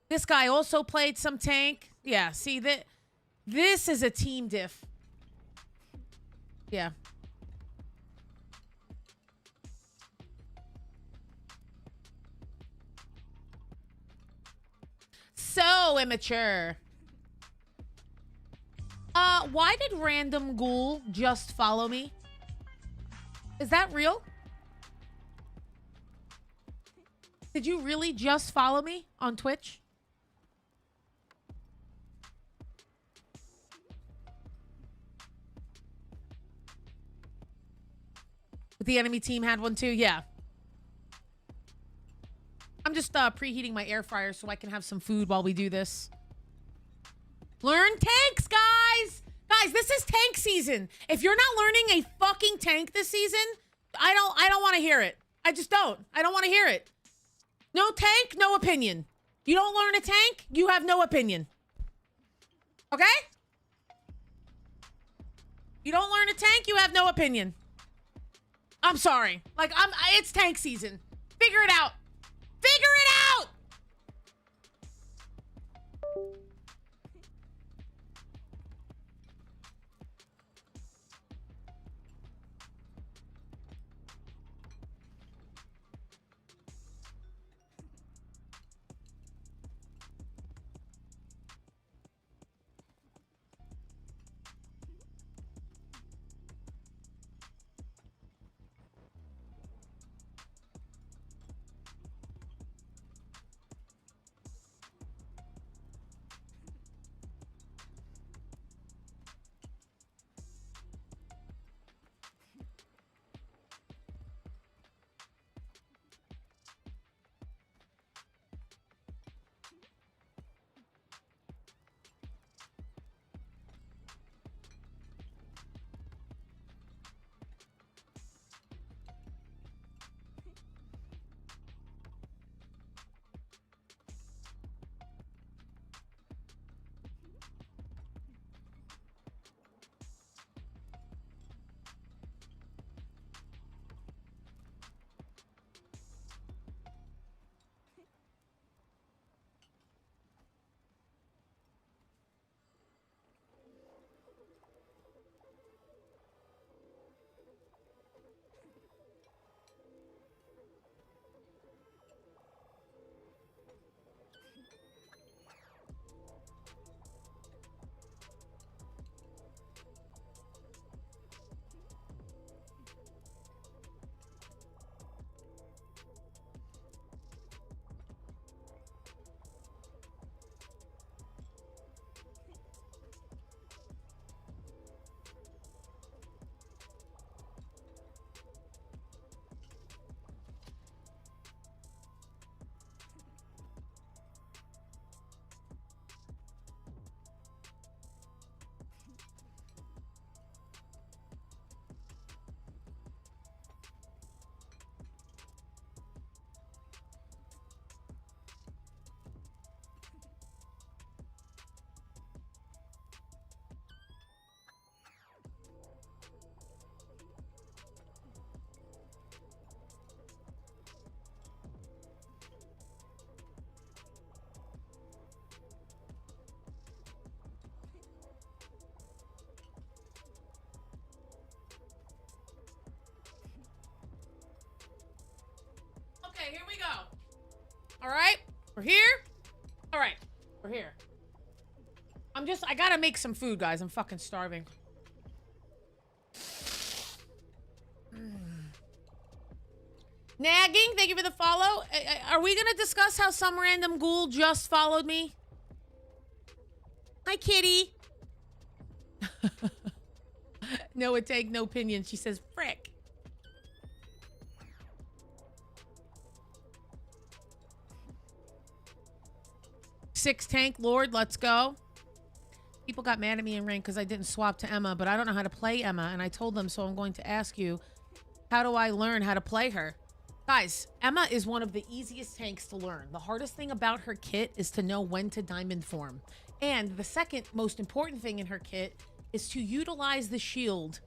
This guy also played some tank. Yeah, see that this is a team diff. Yeah. So immature. Why did Random Ghoul just follow me? Is that real? Did you really just follow me on Twitch? But the enemy team had one too? Yeah. I'm just preheating my air fryer so I can have some food while we do this. Learn tanks, guys! Guys, this is tank season. If you're not learning a fucking tank this season, I don't want to hear it. I just don't. I don't want to hear it. No tank, no opinion. You don't learn a tank, you have no opinion. Okay? You don't learn a tank, you have no opinion. I'm sorry. Like, it's tank season. Figure it out. Figure it out! All right, we're here. All right, we're here. I gotta make some food, guys. I'm fucking starving. Nagging, thank you for the follow. Are we gonna discuss how some random ghoul just followed me? Hi, kitty. No, it take no opinion. She says, frick. Six tank lord, let's go. People got mad at me in rank because I didn't swap to Emma, but I don't know how to play Emma, and I told them, so I'm going to ask you, how do I learn how to play her? Guys, Emma is one of the easiest tanks to learn. The hardest thing about her kit is to know when to diamond form. And the second most important thing in her kit is to utilize the shield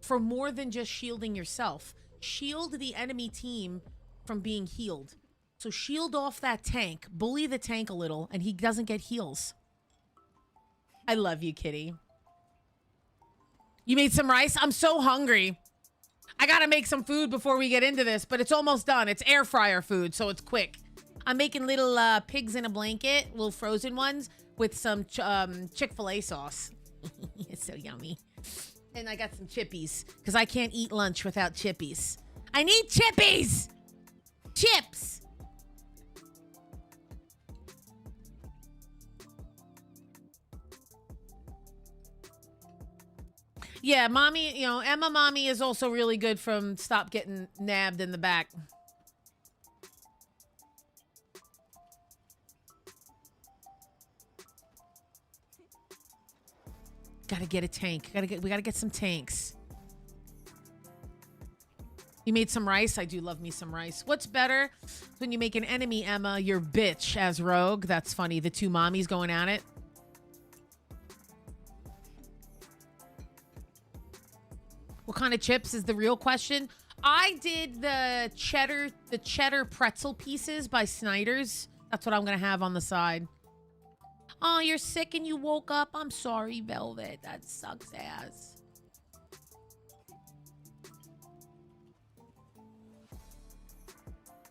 for more than just shielding yourself. Shield the enemy team from being healed. So shield off that tank, bully the tank a little, and he doesn't get heals. I love you, kitty. You made some rice? I'm so hungry. I gotta make some food before we get into this, but it's almost done. It's air fryer food, so it's quick. I'm making little pigs in a blanket, little frozen ones, with some Chick-fil-A sauce. It's so yummy. And I got some chippies, because I can't eat lunch without chippies. I need chippies! Chips! Yeah, mommy, you know, Emma mommy is also really good from stop getting nabbed in the back. Gotta get a tank. We gotta get some tanks. You made some rice? I do love me some rice. What's better when you make an enemy, Emma, your bitch as rogue? That's funny. The two mommies going at it. What kind of chips is the real question? I did the cheddar pretzel pieces by Snyder's. That's what I'm gonna have on the side. Oh, you're sick and you woke up? I'm sorry, Velvet. That sucks ass.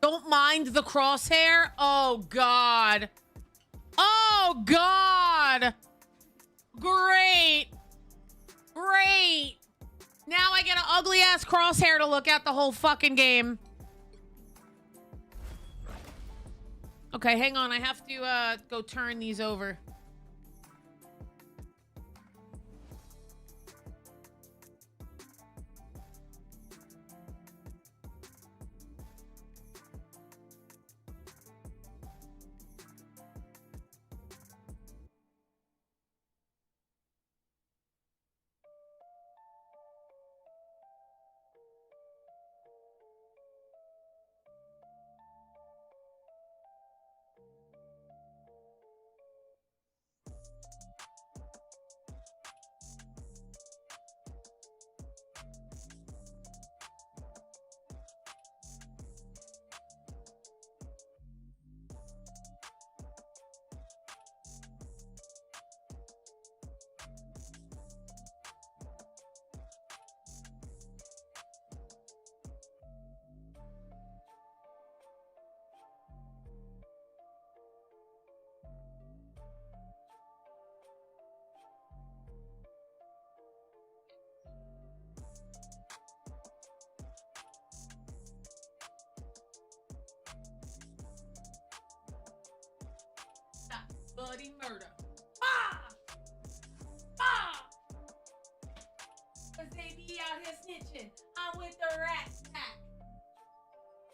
Don't mind the crosshair? Oh, God. Oh, God. Great. Great. Now I get an ugly-ass crosshair to look at the whole fucking game. Okay, hang on. I have to go turn these over. Bloody murder. Ah! Ah! Cause they be out here snitching. I'm with the rat pack.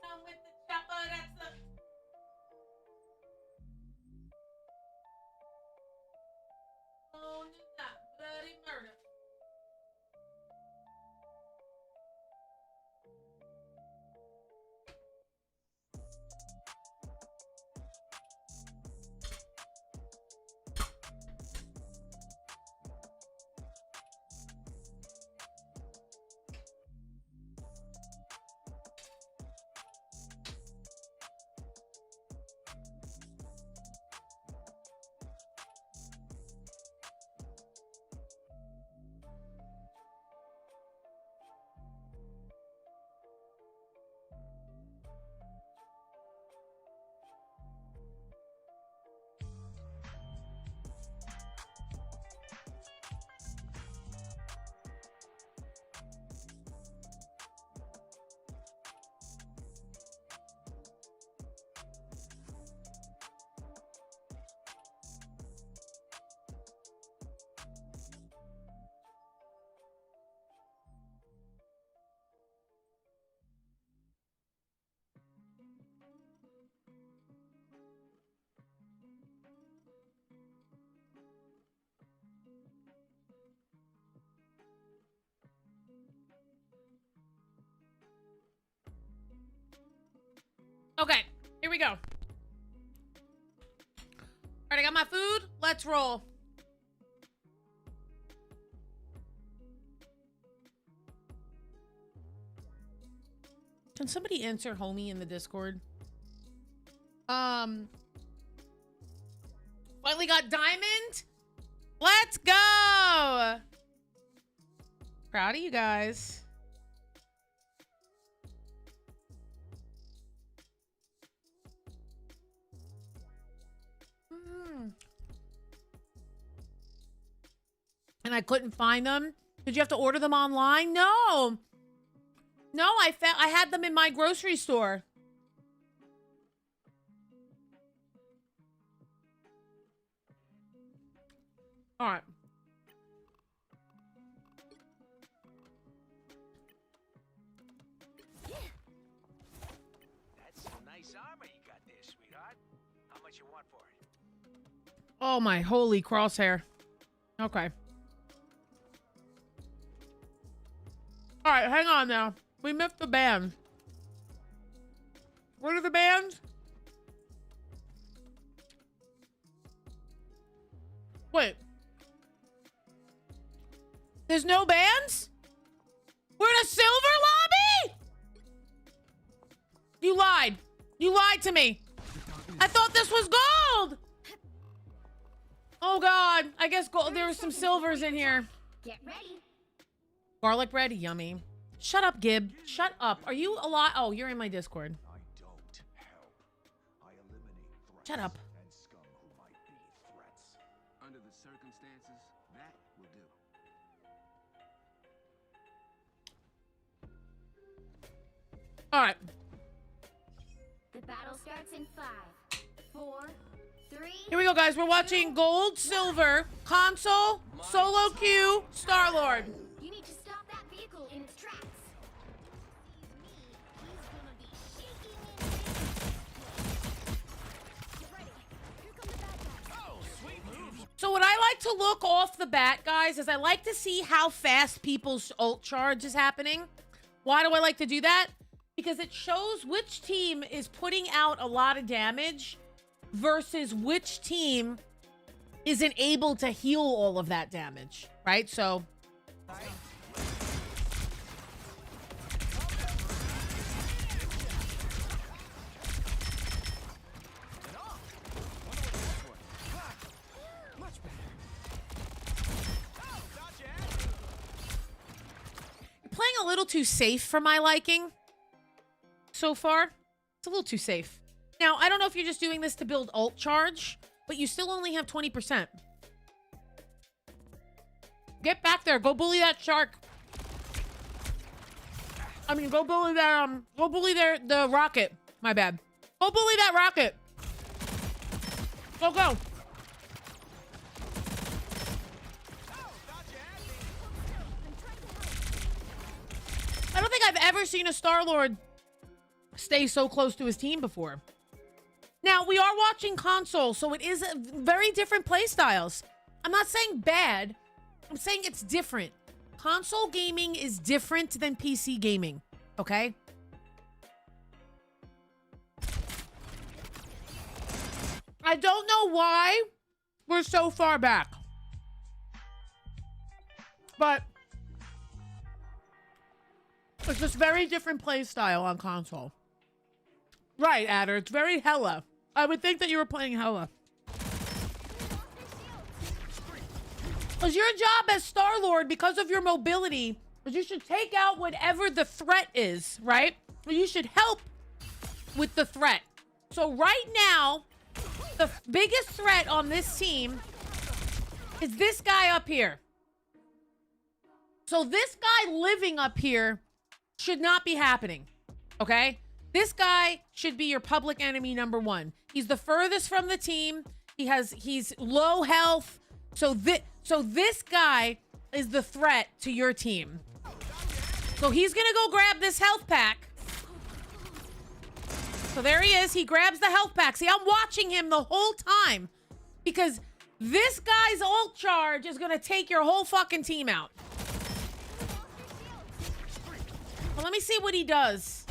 I'm with the chopper that's the... Oh, not bloody murder. Okay, here we go. All right, I got my food. Let's roll. Can somebody answer homie in the Discord? Finally got diamond. Let's go. Proud of you guys. And I couldn't find them. Did you have to order them online? No. No, I had them in my grocery store. All right. That's some nice armor you got there, sweetheart. How much you want for it? Oh my holy crosshair. Okay. All right, hang on now. We missed the band. What are the bands? Wait. There's no bands? We're in a silver lobby? You lied. You lied to me. I thought this was gold. Oh God. I guess gold. There were some silvers in here. Get ready. Garlic bread, yummy. Shut up, Gib. Shut up. Are you alive? Oh, you're in my Discord. I don't help. I eliminate threats. Shut up. And scum who might be threats. Under the circumstances, that will do. All right. The battle starts in 5, 4, 3. Here we go, guys. We're watching gold, silver, console, solo queue, Star-Lord. You need to stop that vehicle in its tracks. He's gonna be shaking in Get ready. Here come the bad guys. Oh, sweet moves. So what I like to look off the bat, guys, is I like to see how fast people's ult charge is happening. Why do I like to do that? Because it shows which team is putting out a lot of damage versus which team isn't able to heal all of that damage, right? So... You're playing a little too safe for my liking so far. It's a little too safe. Now, I don't know if you're just doing this to build ult charge, but you still only have 20%. Get back there. Go bully that shark. I mean, go bully that, the rocket. My bad. Go bully that rocket. Go, go. I don't think I've ever seen a Star-Lord stay so close to his team before. Now, we are watching console, so it is very different play styles. I'm not saying bad. I'm saying it's different. Console gaming is different than PC gaming, okay? I don't know why we're so far back. But it's just very different play style on console. Right, Adder. It's very hella. I would think that you were playing hella. Because your job as Star-Lord, because of your mobility, is you should take out whatever the threat is, right? Or you should help with the threat. So right now, the biggest threat on this team is this guy up here. So this guy living up here should not be happening, okay? This guy should be your public enemy number one. He's the furthest from the team. He's low health. So this guy is the threat to your team. So he's gonna go grab this health pack. So there he is. He grabs the health pack. See, I'm watching him the whole time because this guy's ult charge is gonna take your whole fucking team out. Well, let me see what he does.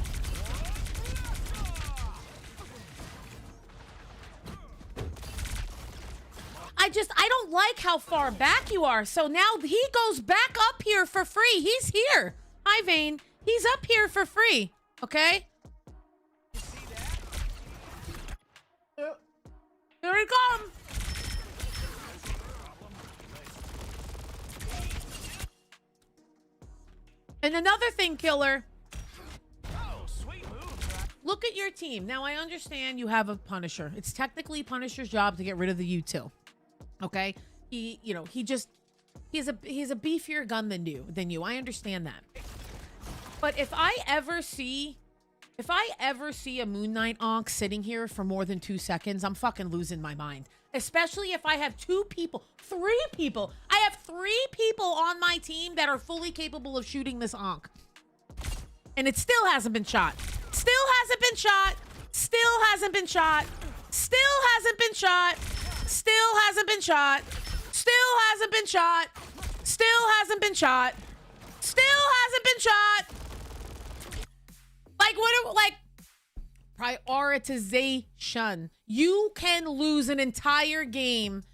don't like how far back you are. So now he goes back up here for free. He's here. Hi, Vane. He's up here for free. Okay? Here he comes. And another thing, Killer. Look at your team. Now, I understand you have a Punisher. It's technically Punisher's job to get rid of the U2. Okay? He has a beefier gun than you. I understand that. But if I ever see a Moon Knight Onk sitting here for more than 2 seconds, I'm fucking losing my mind. Especially if I have 3 people. I have 3 people on my team that are fully capable of shooting this Onk. And it still hasn't been shot. Still hasn't been shot. Still hasn't been shot. Still hasn't been shot. Still hasn't been shot. Still hasn't been shot. Still hasn't been shot. Still hasn't been shot. Like prioritization. You can lose an entire game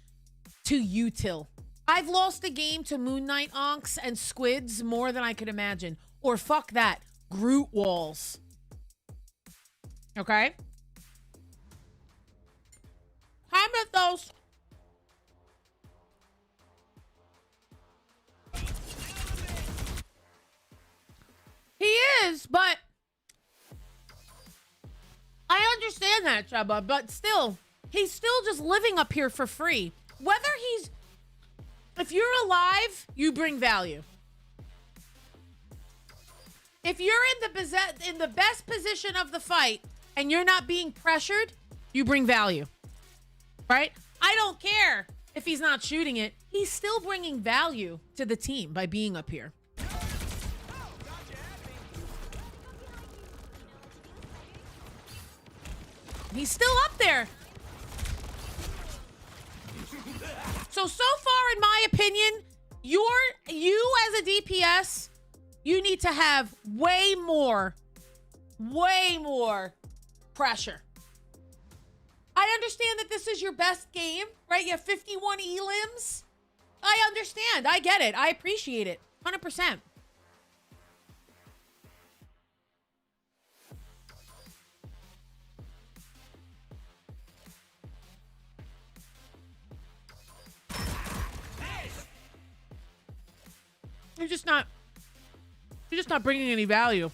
to util. I've lost a game to Moon Knight Onks and Squids more than I could imagine. Or fuck that, Groot walls. Okay? Hi, Mythos. He is, but I understand that, Chubba, but still, he's still just living up here for free. If you're alive, you bring value. If you're in the best position of the fight and you're not being pressured, you bring value. Right? I don't care if he's not shooting it. He's still bringing value to the team by being up here. He's still up there. So far, in my opinion, you as a DPS, you need to have way more pressure. I understand that this is your best game, right? You have 51 elims. I understand. I get it. I appreciate it. 100%. You're just not bringing any value.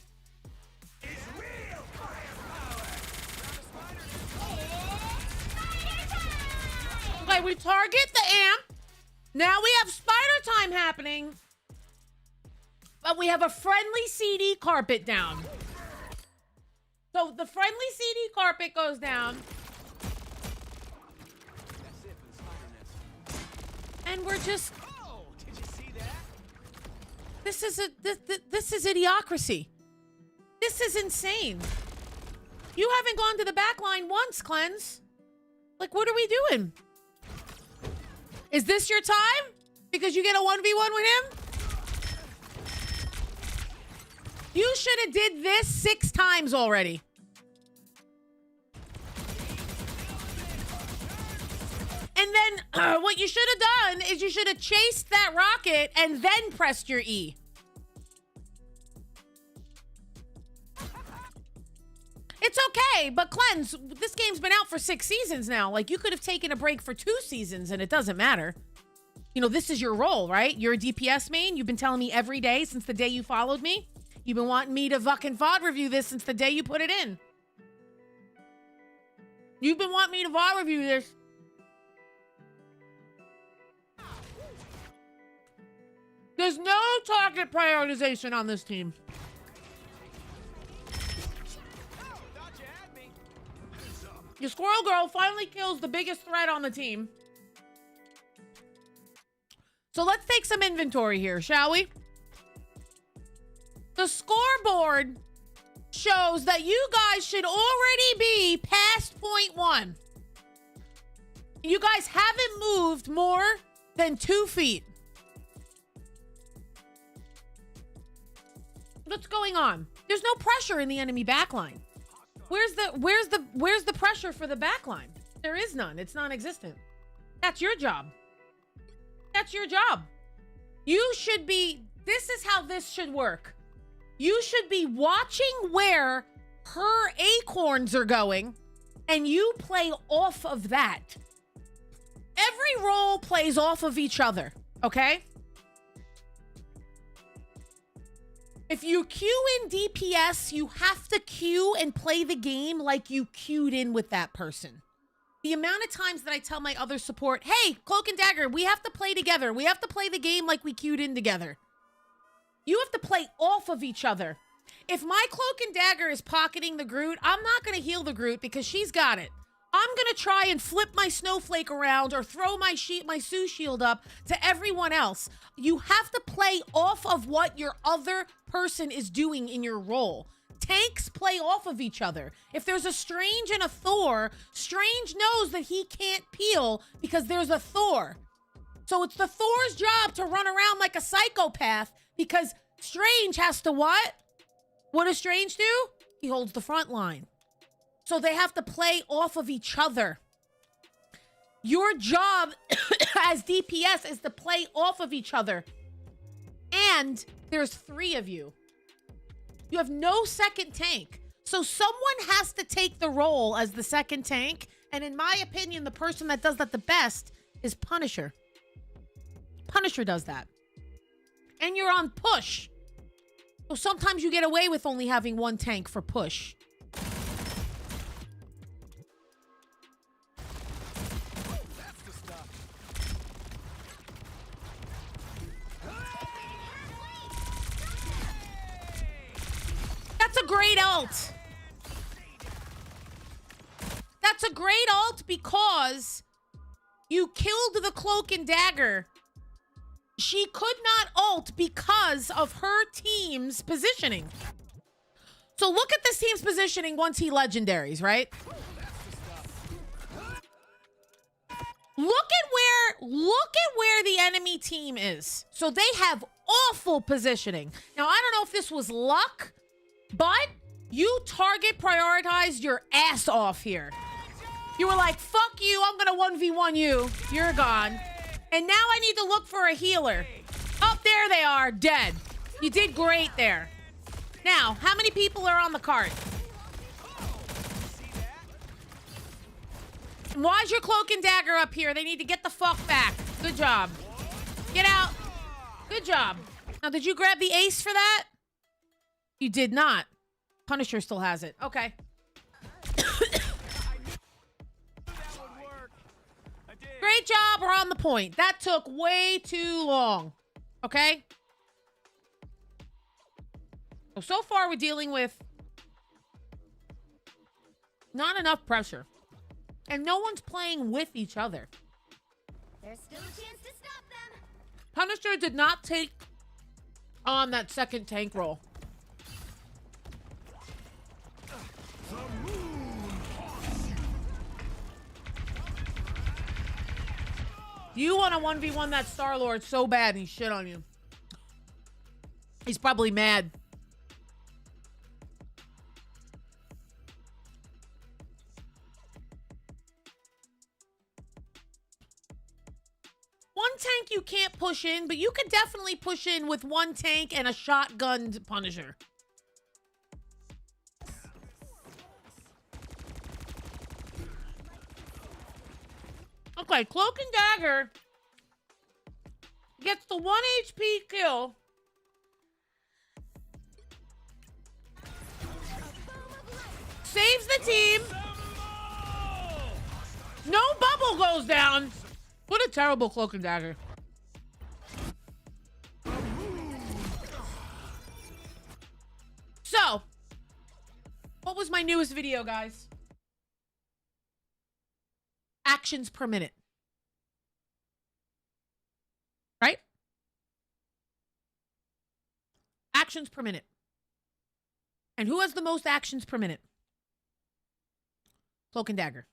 Okay, we target the amp. Now we have spider time happening. But we have a friendly CD carpet down. So the friendly CD carpet goes down. And we're just... This is idiocracy. This is insane. You haven't gone to the back line once, Cleanse. Like, what are we doing? Is this your time? Because you get a 1v1 with him? You should have did this 6 times already. And then what you should have done is you should have chased that rocket and then pressed your E. It's okay, but Cleanse, this game's been out for 6 seasons now. Like, you could have taken a break for 2 seasons and it doesn't matter. You know, this is your role, right? You're a DPS main. You've been telling me every day since the day you followed me. You've been wanting me to fucking VOD review this since the day you put it in. You've been wanting me to VOD review this. There's no target prioritization on this team. Your squirrel girl finally kills the biggest threat on the team. So let's take some inventory here, shall we? The scoreboard shows that you guys should already be past .1. You guys haven't moved more than 2 feet. What's going on? There's no pressure in the enemy backline. Where's the pressure for the backline? There is none. It's non-existent. That's your job. That's your job. You should be, this is how this should work. You should be watching where her acorns are going, and you play off of that. Every role plays off of each other, okay? If you queue in DPS, you have to queue and play the game like you queued in with that person. The amount of times that I tell my other support, hey, Cloak and Dagger, we have to play together. We have to play the game like we queued in together. You have to play off of each other. If my Cloak and Dagger is pocketing the Groot, I'm not going to heal the Groot because she's got it. I'm going to try and flip my snowflake around or throw my Sue shield up to everyone else. You have to play off of what your other person is doing in your role. Tanks play off of each other. If there's a Strange and a Thor, Strange knows that he can't peel because there's a Thor. So it's the Thor's job to run around like a psychopath because Strange has to what? What does Strange do? He holds the front line. So they have to play off of each other. Your job as DPS is to play off of each other. And there's 3 of you. You have no second tank. So someone has to take the role as the second tank. And in my opinion, the person that does that the best is Punisher. Punisher does that. And you're on push. So sometimes you get away with only having 1 tank for push. That's a great ult. That's a great ult because you killed the Cloak and Dagger. She could not ult because of her team's positioning. So look at this team's positioning once he legendaries, right? Look at where the enemy team is. So they have awful positioning. Now, I don't know if this was luck, but you target prioritized your ass off here. You were like, fuck you, I'm gonna 1v1 you. You're gone. And now I need to look for a healer. Oh, there they are, dead. You did great there. Now, how many people are on the cart? Why is your Cloak and Dagger up here? They need to get the fuck back. Good job. Get out. Good job. Now, did you grab the ace for that? You did not. Punisher still has it. Okay. Great job. We're on the point. That took way too long. Okay? So far, we're dealing with not enough pressure. And no one's playing with each other. There's still a chance to stop them. Punisher did not take on that second tank role. You want to 1v1 that Star-Lord so bad and he shit on you. He's probably mad. One tank you can't push in, but you could definitely push in with 1 tank and a shotgunned Punisher. Okay, Cloak and Dagger gets the 1 HP kill. Saves the team. No bubble goes down. What a terrible Cloak and Dagger. So, what was my newest video, guys? Actions per minute. Right? Actions per minute. And who has the most actions per minute? Cloak and Dagger.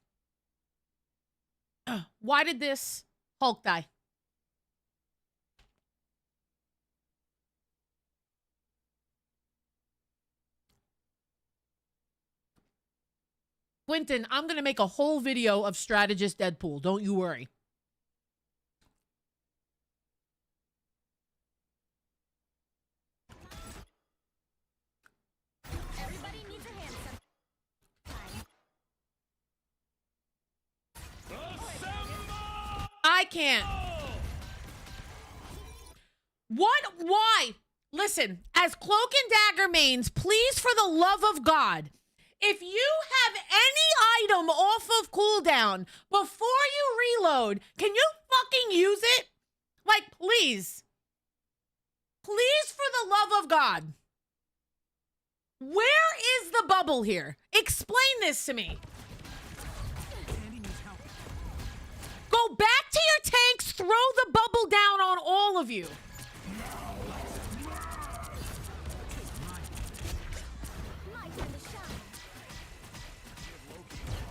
Why did this Hulk die? Quentin, I'm going to make a whole video of strategist Deadpool. Don't you worry. can't. What? Why? Listen, as Cloak and Dagger mains, please, for the love of God, if you have any item off of cooldown before you reload, can you fucking use it? Like, please. Please, for the love of God. Where is the bubble here? Explain this to me. Go back to your tanks, throw the bubble down on all of you.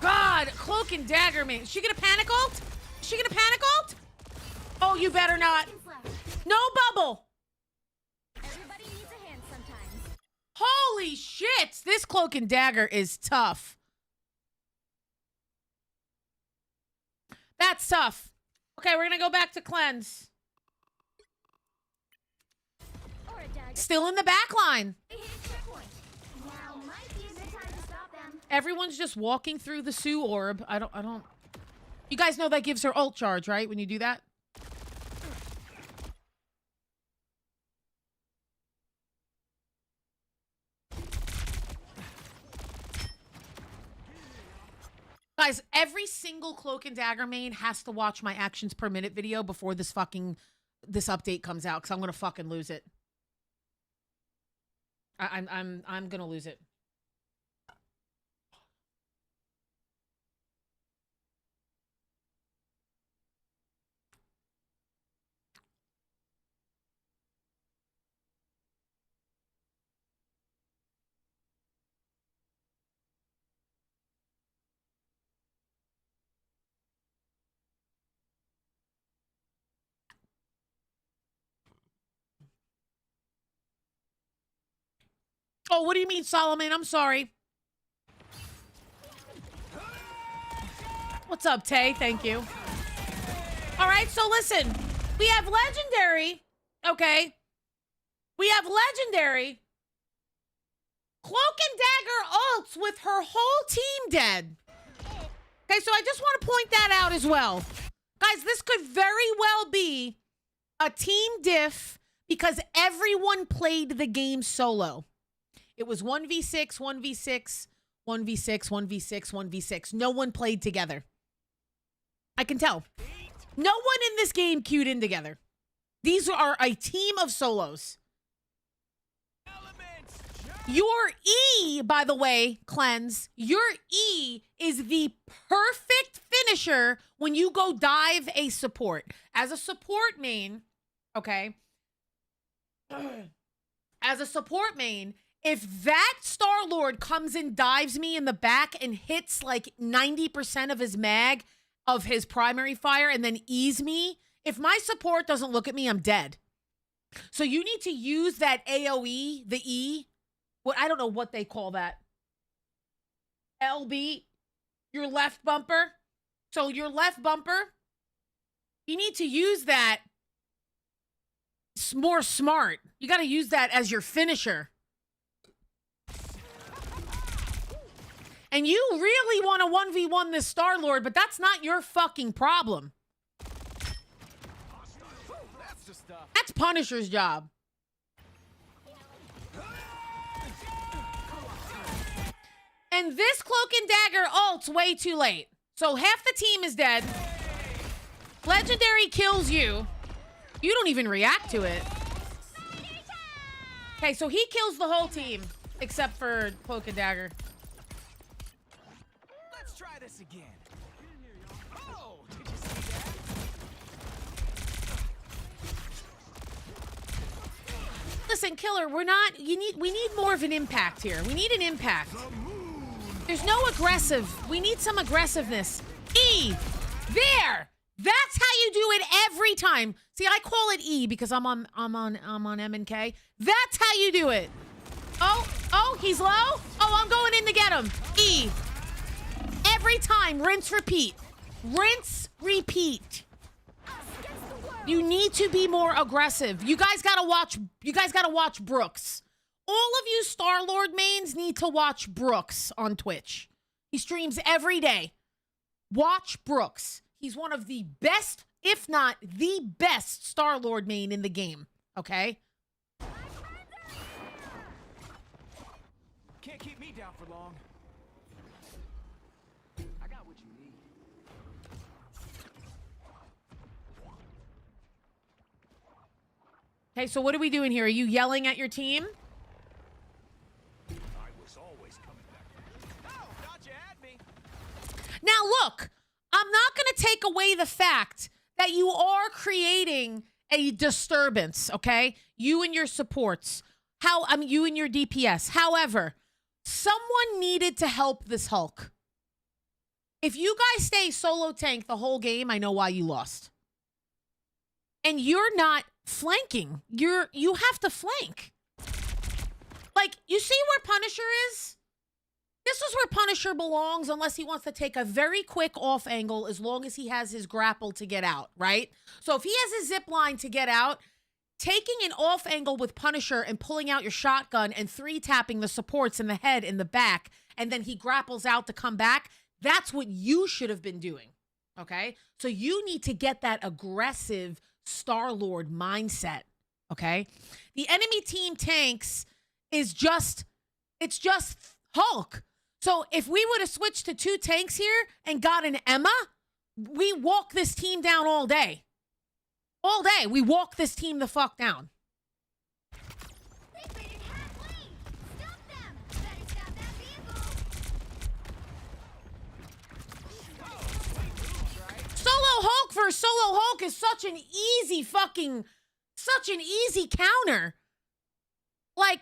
God, Cloak and Dagger, man. Is she gonna panic ult? Is she gonna panic ult? Oh, you better not. No bubble. Everybody needs a hand sometimes. Holy shit. This Cloak and Dagger is tough. That's tough. Okay, we're gonna go back to cleanse. Or a dagger. Still in the back line. They hit a checkpoint. Now might be a good time to stop them. Everyone's just walking through the Sue orb. I don't. You guys know that gives her ult charge, right? When you do that? Guys, every single Cloak and Dagger main has to watch my actions per minute video before this update comes out, because I'm gonna fucking lose it. I'm gonna lose it. Oh, what do you mean, Solomon? I'm sorry. What's up, Tay? Thank you. All right, so listen. We have Legendary. Okay. We have Legendary. Cloak and Dagger ults with her whole team dead. Okay, so I just want to point that out as well. Guys, this could very well be a team diff because everyone played the game solo. It was 1v6, 1v6, 1v6, 1v6, 1v6. No one played together. I can tell. No one in this game queued in together. These are a team of solos. Your E, by the way, Cleanse, your E is the perfect finisher when you go dive a support. As a support main, okay? As a support main, if that Star-Lord comes and dives me in the back and hits like 90% of his mag of his primary fire and then E's me, if my support doesn't look at me, I'm dead. So you need to use that AoE, the E, what I don't know what they call that. LB, your left bumper. So your left bumper, you need to use that more smart. You got to use that as your finisher. And you really want to 1v1 this Star-Lord, but that's not your fucking problem. That's Punisher's job. And this Cloak and Dagger ult's way too late. So half the team is dead. Legendary kills you. You don't even react to it. Okay, so he kills the whole team, except for Cloak and Dagger. Let's try this again. Oh, did you see that? Listen, Killer, we need more of an impact here. We need an impact. There's no aggressive. We need some aggressiveness. E! There! That's how you do it every time. See, I call it E because I'm on M and K. That's how you do it. Oh, he's low? Oh, I'm going in to get him. E. Every time, rinse, repeat. Rinse, repeat. You need to be more aggressive. You guys gotta watch Brooks. All of you Star-Lord mains need to watch Brooks on Twitch. He streams every day. Watch Brooks. He's one of the best, if not the best Star-Lord main in the game, okay? Can't keep me down for long. I got what you need. Okay, so what are we doing here? Are you yelling at your team? I was always coming back. Oh, thought you had me. Now look, I'm not going to take away the fact that you are creating a disturbance, okay? You and your supports. You and your DPS. However, someone needed to help this Hulk. If you guys stay solo tank the whole game, I know why you lost. And you're not flanking. You have to flank. Like, you see where Punisher is? This is where Punisher belongs unless he wants to take a very quick off angle as long as he has his grapple to get out, right? So if he has his zip line to get out, taking an off angle with Punisher and pulling out your shotgun and 3-tapping the supports in the head and the back, and then he grapples out to come back, that's what you should have been doing, okay? So you need to get that aggressive Star-Lord mindset, okay? The enemy team tanks is just Hulk. So if we would have switched to 2 tanks here and got an Emma, we walk this team down all day. All day, we walk this team the fuck down. They faded halfway. Stop them. Better stop that vehicle. Solo Hulk versus Solo Hulk is such an easy counter. Like,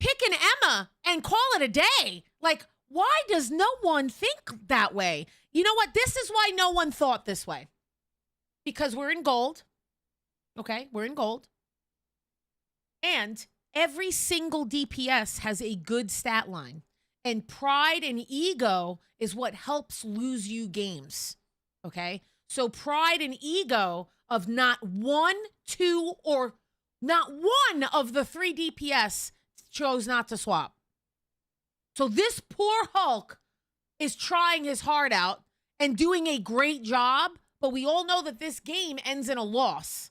pick an Emma and call it a day. Like, why does no one think that way? You know what? This is why no one thought this way. Because we're in gold. Okay, we're in gold. And every single DPS has a good stat line. And pride and ego is what helps lose you games. Okay? So pride and ego of not 1, 2, or not one of the 3 DPS chose not to swap. So this poor Hulk is trying his heart out and doing a great job, but we all know that this game ends in a loss.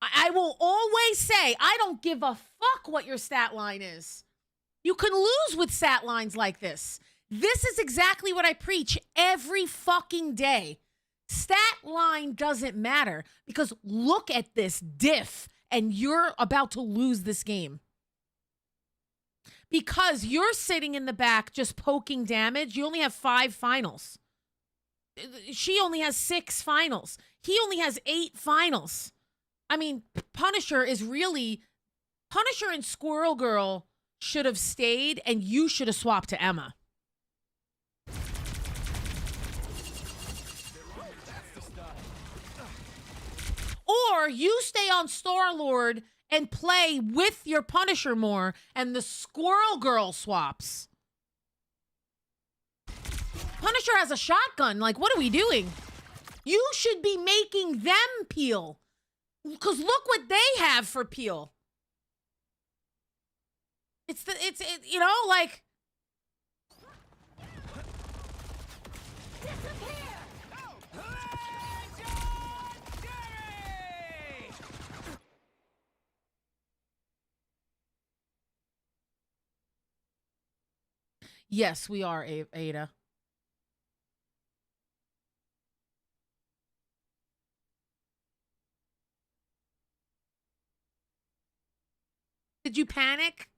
I will always say, I don't give a fuck what your stat line is. You can lose with stat lines like this. This is exactly what I preach every fucking day. Stat line doesn't matter because look at this diff and you're about to lose this game. Because you're sitting in the back just poking damage, you only have 5 finals. She only has 6 finals. He only has 8 finals. I mean, Punisher and Squirrel Girl should have stayed and you should have swapped to Emma. Or you stay on Star-Lord and play with your Punisher more, and the Squirrel Girl swaps. Punisher has a shotgun. Like, what are we doing? You should be making them peel. Because look what they have for peel. It's you know, like... Yes, we are, Ada. Did you panic?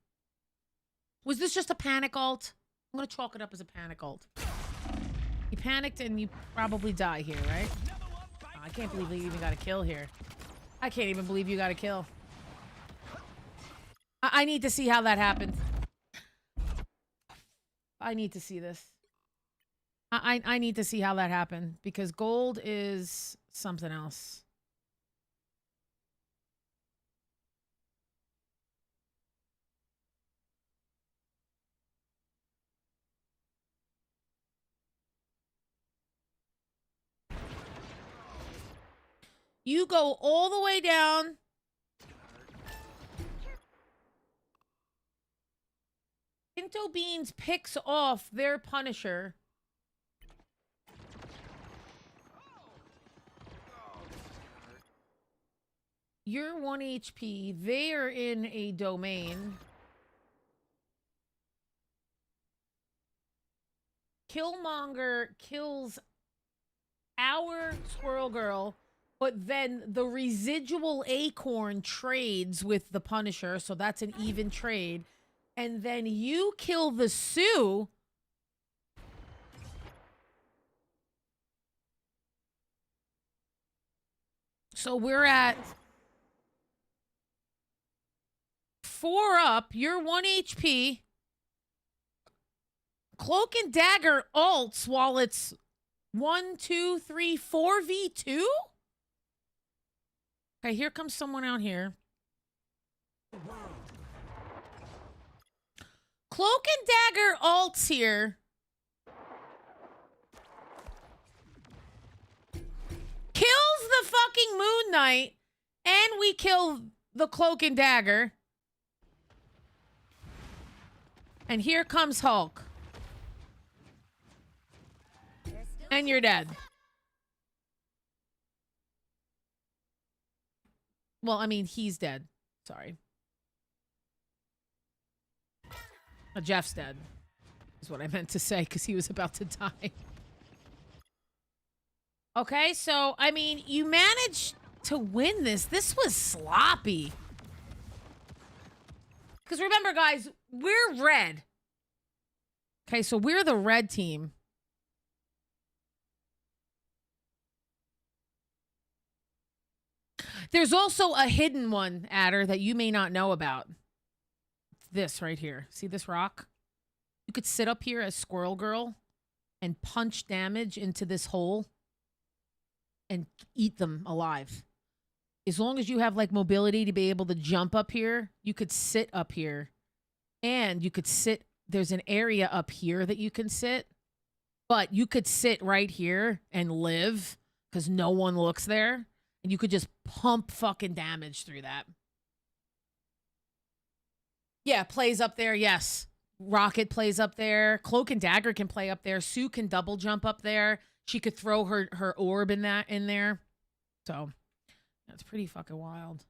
Was this just a panic ult? I'm going to chalk it up as a panic ult. You panicked and you probably die here, right? Oh, I can't believe you even got a kill here. I can't even believe you got a kill. I need to see how that happened. I need to see this. I need to see how that happened because gold is something else. You go all the way down. Pinto Beans picks off their Punisher. You're 1 HP. They are in a domain. Killmonger kills our Squirrel Girl, but then the residual Acorn trades with the Punisher, so that's an even trade. And then you kill the Sioux. So we're at 4 up. You're 1 HP. Cloak and Dagger ults while it's 1, 2, 3, 4v2? Okay, here comes someone out here. Cloak and Dagger ults here. Kills the fucking Moon Knight. And we kill the Cloak and Dagger. And here comes Hulk. And you're dead. Well, I mean, he's dead. Sorry. Jeff's dead. Is what I meant to say, because he was about to die. Okay, so, I mean, you managed to win this. This was sloppy. Because remember, guys, we're red. Okay, so we're the red team. There's also a hidden one, Adder, that you may not know about. This right here. See this rock? You could sit up here as Squirrel Girl and punch damage into this hole and eat them alive. As long as you have, like, mobility to be able to jump up here, you could sit up here. And you could sit... There's an area up here that you can sit. But you could sit right here and live because no one looks there. And you could just pump fucking damage through that. Yeah, plays up there, yes. Rocket plays up there. Cloak and Dagger can play up there. Sue can double jump up there. She could throw her orb in there. So, that's pretty fucking wild.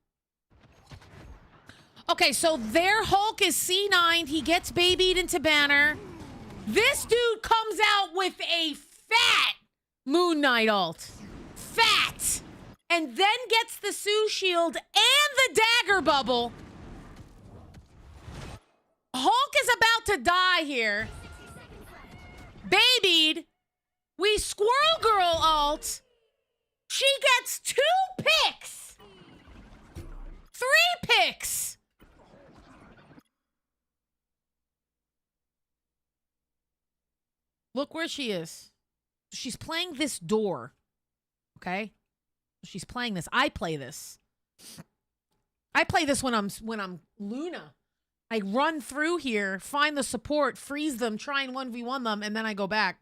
Okay, so their Hulk is C9'd. He gets babied into Banner. This dude comes out with a fat Moon Knight ult. Fat! And then gets the Sue shield and the Dagger bubble. Hulk is about to die here. Babied. We Squirrel Girl ult. She gets 2 picks. 3 picks. Look where she is. She's playing this door. Okay? She's playing this. I play this. I play this when I'm Luna. I run through here, find the support, freeze them, try and 1v1 them, and then I go back.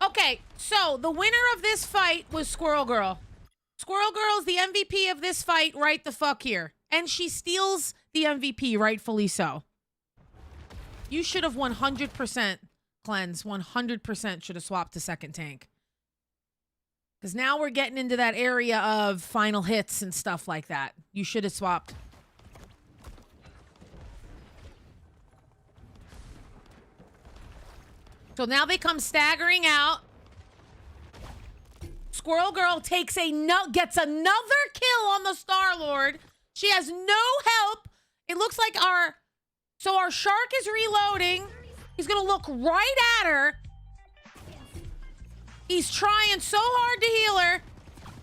Okay, so the winner of this fight was Squirrel Girl. Squirrel Girl's the MVP of this fight right the fuck here. And she steals the MVP, rightfully so. You should have 100% cleanse. 100% should have swapped to second tank. Because now we're getting into that area of final hits and stuff like that. You should have swapped. So now they come staggering out. Squirrel Girl takes gets another kill on the Star-Lord. She has no help. It looks like our shark is reloading. He's gonna look right at her. He's trying so hard to heal her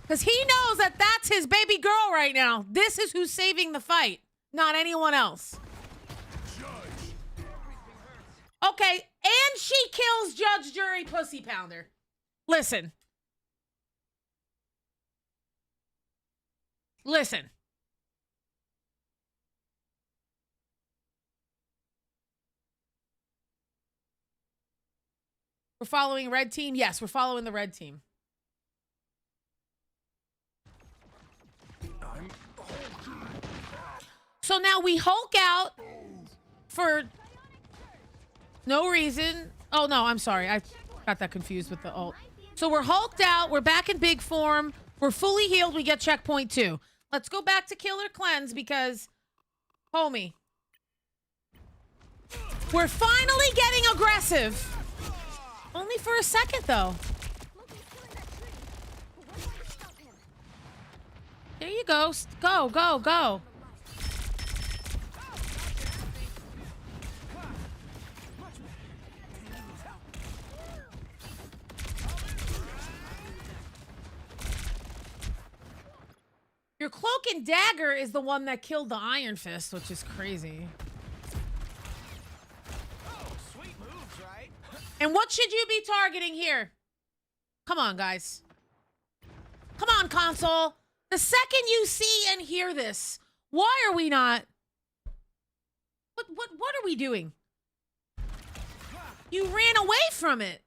because he knows that that's his baby girl right now. This is who's saving the fight, not anyone else. Okay, and she kills Judge, Jury, Pussy Pounder. Listen. Listen. We're following red team? Yes, we're following the red team. So now we Hulk out for no reason. Oh, no, I'm sorry. Got that confused with the ult. So we're hulked out. We're back in big form. We're fully healed. We get checkpoint 2. Let's go back to Killer Cleanse because, homie, we're finally getting aggressive. Only for a second, though. There you go. Go, go, go. Your cloak and dagger is the one that killed the Iron Fist, which is crazy. Oh, sweet moves, right? And what should you be targeting here? Come on, guys. Come on, console. The second you see and hear this, why are we not? What are we doing? You ran away from it.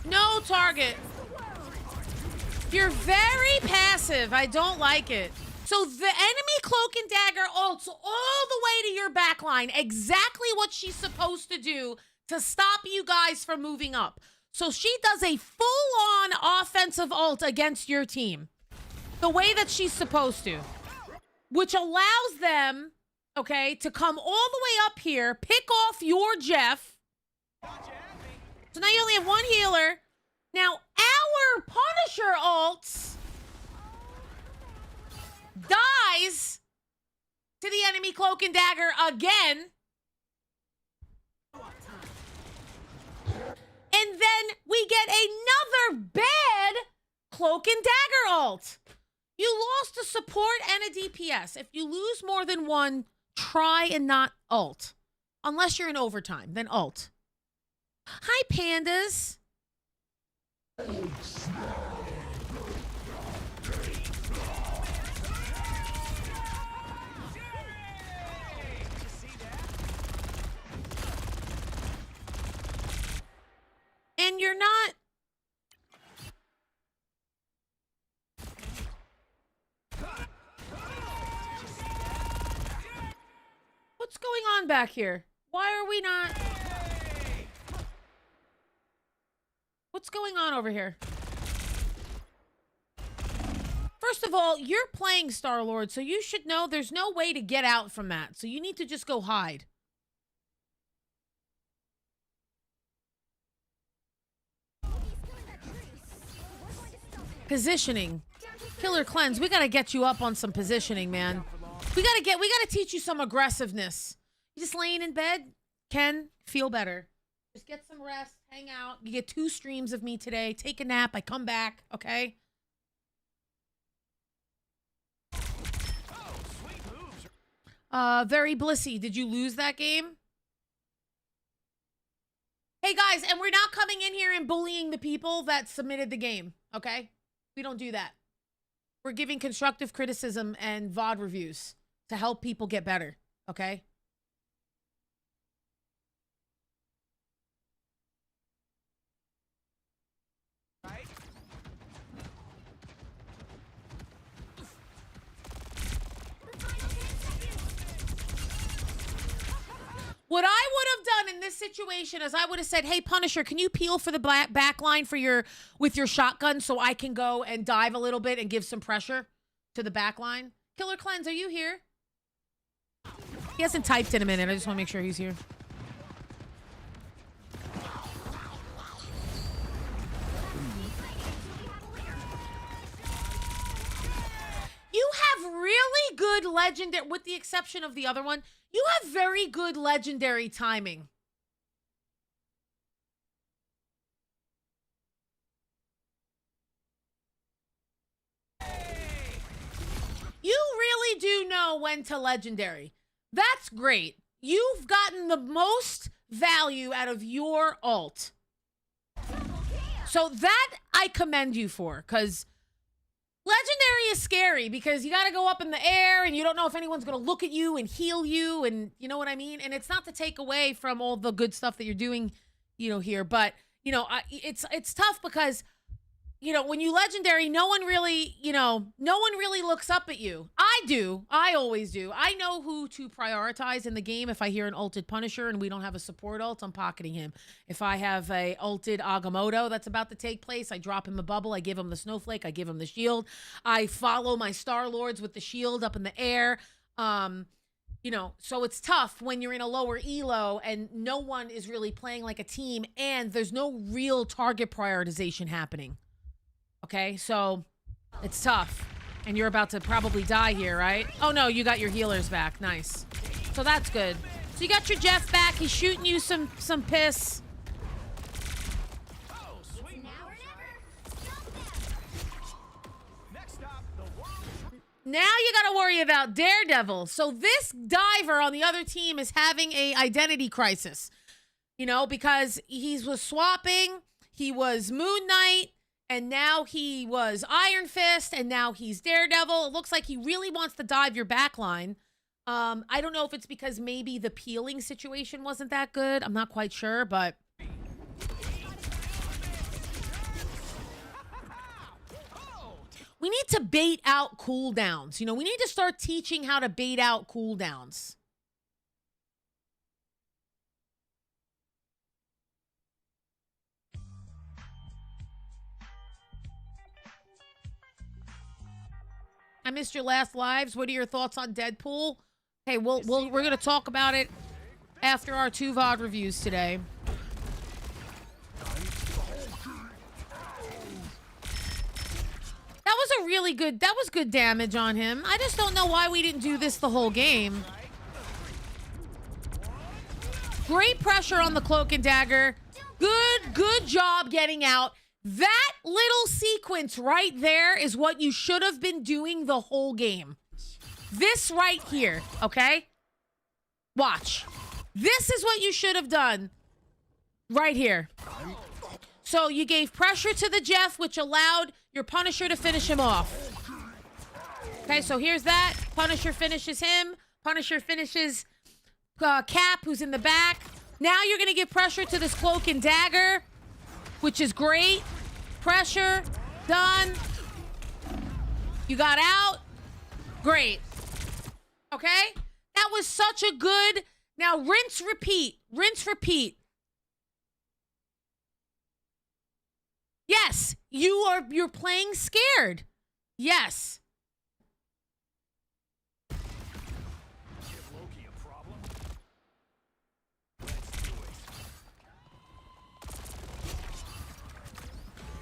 No target. You're very passive. I don't like it. So the enemy cloak and dagger ults all the way to your backline. Exactly what she's supposed to do to stop you guys from moving up. So she does a full-on offensive ult against your team. The way that she's supposed to. Which allows them, okay, to come all the way up here, pick off your Jeff. So now you only have one healer. Now, our Punisher ult dies to the enemy cloak and dagger again. And then we get another bad cloak and dagger ult. You lost a support and a DPS. If you lose more than one, try and not ult. Unless you're in overtime, then ult. Hi, pandas. And you're not... What's going on back here? Why are we not... What's going on over here? First of all, you're playing Star-Lord, so you should know there's no way to get out from that. So you need to just go hide. Positioning. Killer Cleanse, we gotta get you up on some positioning, man. We gotta teach you some aggressiveness. You just laying in bed, Ken, feel better. Just get some rest, hang out. You get 2 streams of me today. Take a nap, I come back, okay? Very blissy. Did you lose that game? Hey guys, and we're not coming in here and bullying the people that submitted the game, okay? We don't do that. We're giving constructive criticism and VOD reviews to help people get better, okay? What I would have done in this situation is I would have said, hey, Punisher, can you peel for the back line for with your shotgun so I can go and dive a little bit and give some pressure to the back line? Killer Cleanse, are you here? He hasn't typed in a minute. I just want to make sure he's here. You have really good legendary, with the exception of the other one, you have very good legendary timing. You really do know when to legendary. That's great. You've gotten the most value out of your ult. So that I commend you for, because legendary is scary because you got to go up in the air and you don't know if anyone's going to look at you and heal you, and you know what I mean? And it's not to take away from all the good stuff that you're doing, you know, here, but you know, it's tough because you know, when you legendary, no one really, you know, no one really looks up at you. I do. I always do. I know who to prioritize in the game. If I hear an ulted Punisher and we don't have a support ult, I'm pocketing him. If I have a ulted Agamotto that's about to take place, I drop him a bubble. I give him the snowflake. I give him the shield. I follow my Star Lords with the shield up in the air. You know, so it's tough when you're in a lower elo and no one is really playing like a team and there's no real target prioritization happening. Okay, so it's tough. And you're about to probably die here, right? Oh no, you got your healers back. Nice. So that's good. So you got your Jeff back. He's shooting you some piss. Now you got to worry about Daredevil. So this diver on the other team is having a identity crisis. You know, because he was swapping, he was Moon Knight, and now he was Iron Fist, and now he's Daredevil. It looks like he really wants to dive your backline. I don't know if it's because maybe the peeling situation wasn't that good. I'm not quite sure, but... we need to bait out cooldowns. You know, we need to start teaching how to bait out cooldowns. I missed your last lives. What are your thoughts on Deadpool? Hey, we're going to talk about it after our 2 VOD reviews today. That was a really good, that was good damage on him. I just don't know why we didn't do this the whole game. Great pressure on the Cloak and Dagger. Good job getting out. That little sequence right there is what you should have been doing the whole game. This right here, okay? Watch. This is what you should have done right here. So you gave pressure to the Jeff, which allowed your Punisher to finish him off. Okay, so here's that. Punisher finishes him. Punisher finishes Cap, who's in the back. Now you're going to give pressure to this Cloak and Dagger, which is great. Pressure. Done. You got out. Great. Okay? That was such a good... Now, rinse, repeat. Rinse, repeat. Yes, you're playing scared. Yes.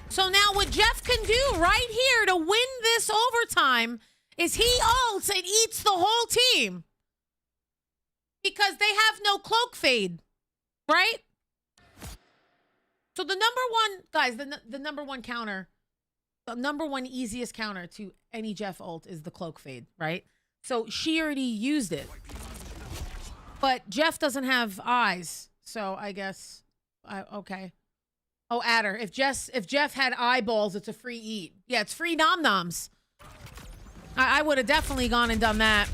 So now what Jeff can do right here to win this overtime is he ults and eats the whole team. Because they have no cloak fade, right? So the number one, guys, the number one counter, the number one easiest counter to any Jeff ult is the cloak fade, right? So she already used it. But Jeff doesn't have eyes, so I guess, okay. Oh, Adder, if Jeff had eyeballs, it's a free eat. Yeah, it's free nom-noms. I would have definitely gone and done that.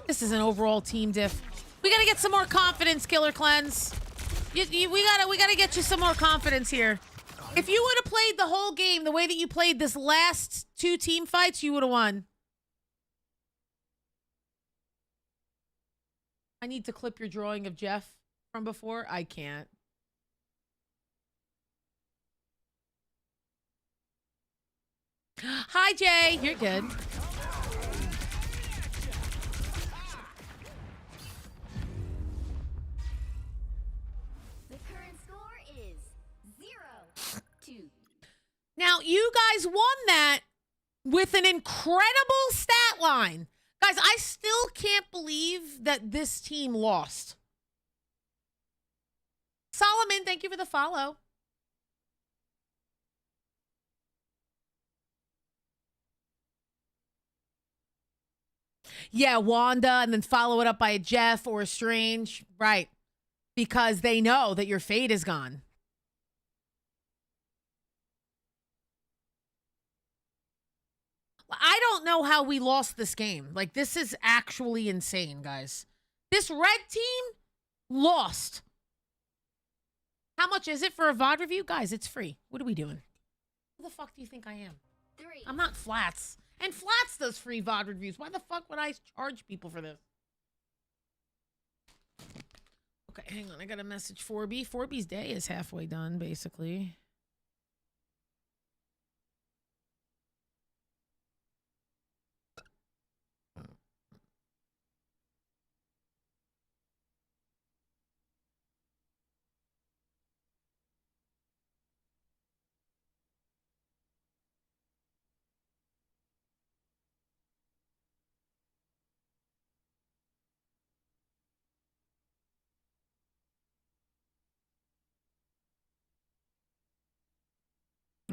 This is an overall team diff. We gotta get some more confidence, Killer Cleanse. We gotta get you some more confidence here. If you would have played the whole game the way that you played this last 2 team fights, you would have won. I need to clip your drawing of Jeff from before. I can't. Hi, Jay. You're good. Now, you guys won that with an incredible stat line. Guys, I still can't believe that this team lost. Solomon, thank you for the follow. Yeah, Wanda, and then follow it up by a Jeff or a Strange. Right. Because they know that your fate is gone. I don't know how we lost this game. Like, this is actually insane, guys. This red team lost. How much is it for a VOD review? Guys, it's free. What are we doing? Who the fuck do you think I am? 3. I'm not Flats. And Flats does free VOD reviews. Why the fuck would I charge people for this? Okay, hang on. I got a message 4B. 4B's day is halfway done, basically.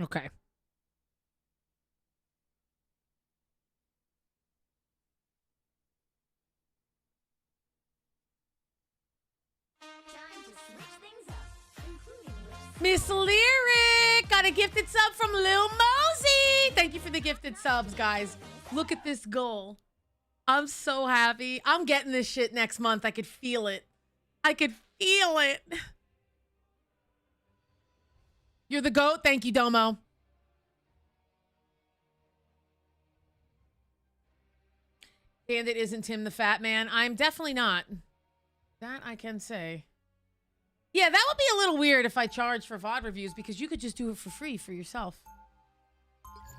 Okay. Time to switch things up, including which Miss Lyric got a gifted sub from Lil Mosey. Thank you for the gifted subs, guys. Look at this goal. I'm so happy. I'm getting this shit next month. I could feel it. I could feel it. You're the GOAT. Thank you, Domo. Bandit isn't Tim the Fat Man. I'm definitely not. That I can say. Yeah, that would be a little weird if I charged for VOD reviews because you could just do it for free for yourself.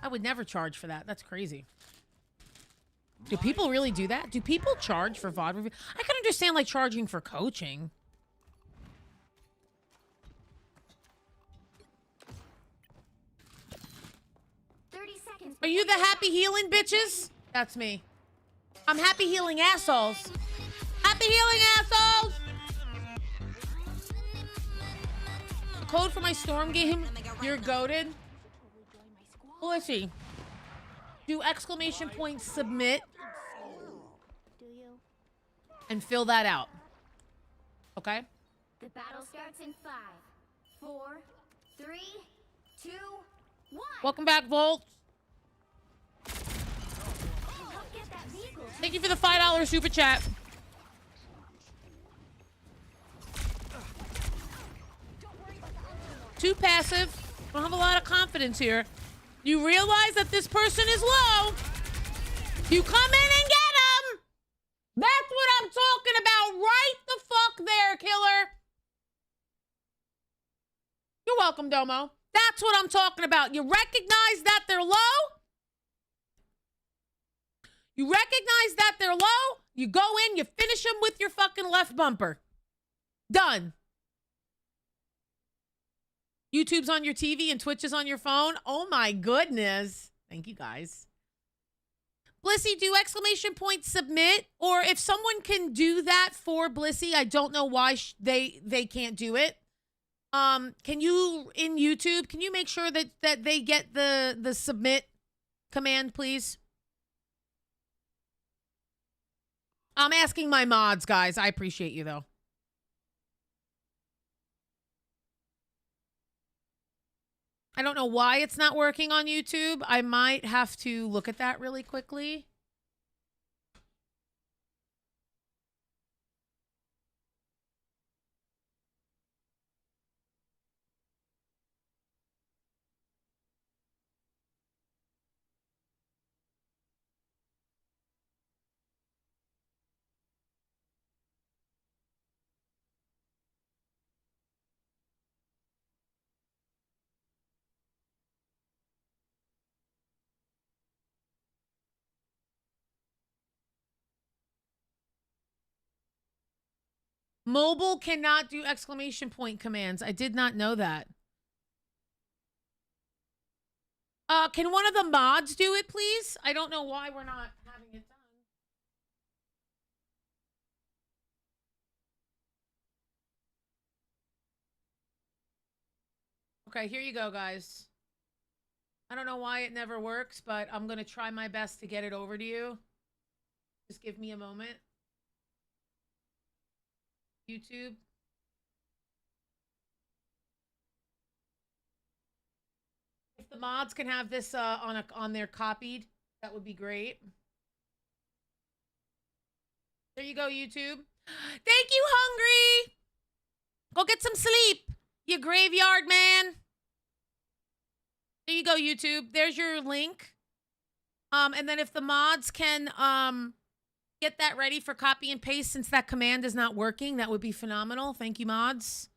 I would never charge for that. That's crazy. Do people really do that? Do people charge for VOD reviews? I can understand like charging for coaching. Are you the happy healing bitches? That's me. I'm happy healing assholes. Happy healing assholes! The code for my Storm game, you're goated. Well, let's see. Do exclamation point submit. And fill that out. Okay? the battle starts in 5, 4, 3, 2, 1. Welcome back, Volt. Thank you for the $5 super chat. Too passive. Don't have a lot of confidence here. You realize that this person is low. You come in and get him. That's what I'm talking about. Right the fuck there, killer. You're welcome, Domo. That's what I'm talking about. You recognize that they're low. You recognize that they're low. You go in, you finish them with your fucking left bumper. Done. YouTube's on your TV and Twitch is on your phone. Oh my goodness. Thank you, guys. Blissy, do exclamation point submit. Or if someone can do that for Blissy, I don't know why they can't do it. Can you, in YouTube, can you make sure that they get the submit command, please? I'm asking my mods, guys. I appreciate you, though. I don't know why it's not working on YouTube. I might have to look at that really quickly. Mobile cannot do exclamation point commands. I did not know that. Can one of the mods do it, please? I don't know why we're not having it done. Okay, here you go, guys. I don't know why it never works, but I'm going to try my best to get it over to you. Just give me a moment. YouTube. If the mods can have this on their copied, that would be great. There you go, YouTube. Thank you, Hungry. Go get some sleep. You graveyard man. There you go, YouTube. There's your link. And then if the mods can get that ready for copy and paste since that command is not working, that would be phenomenal. Thank you, mods.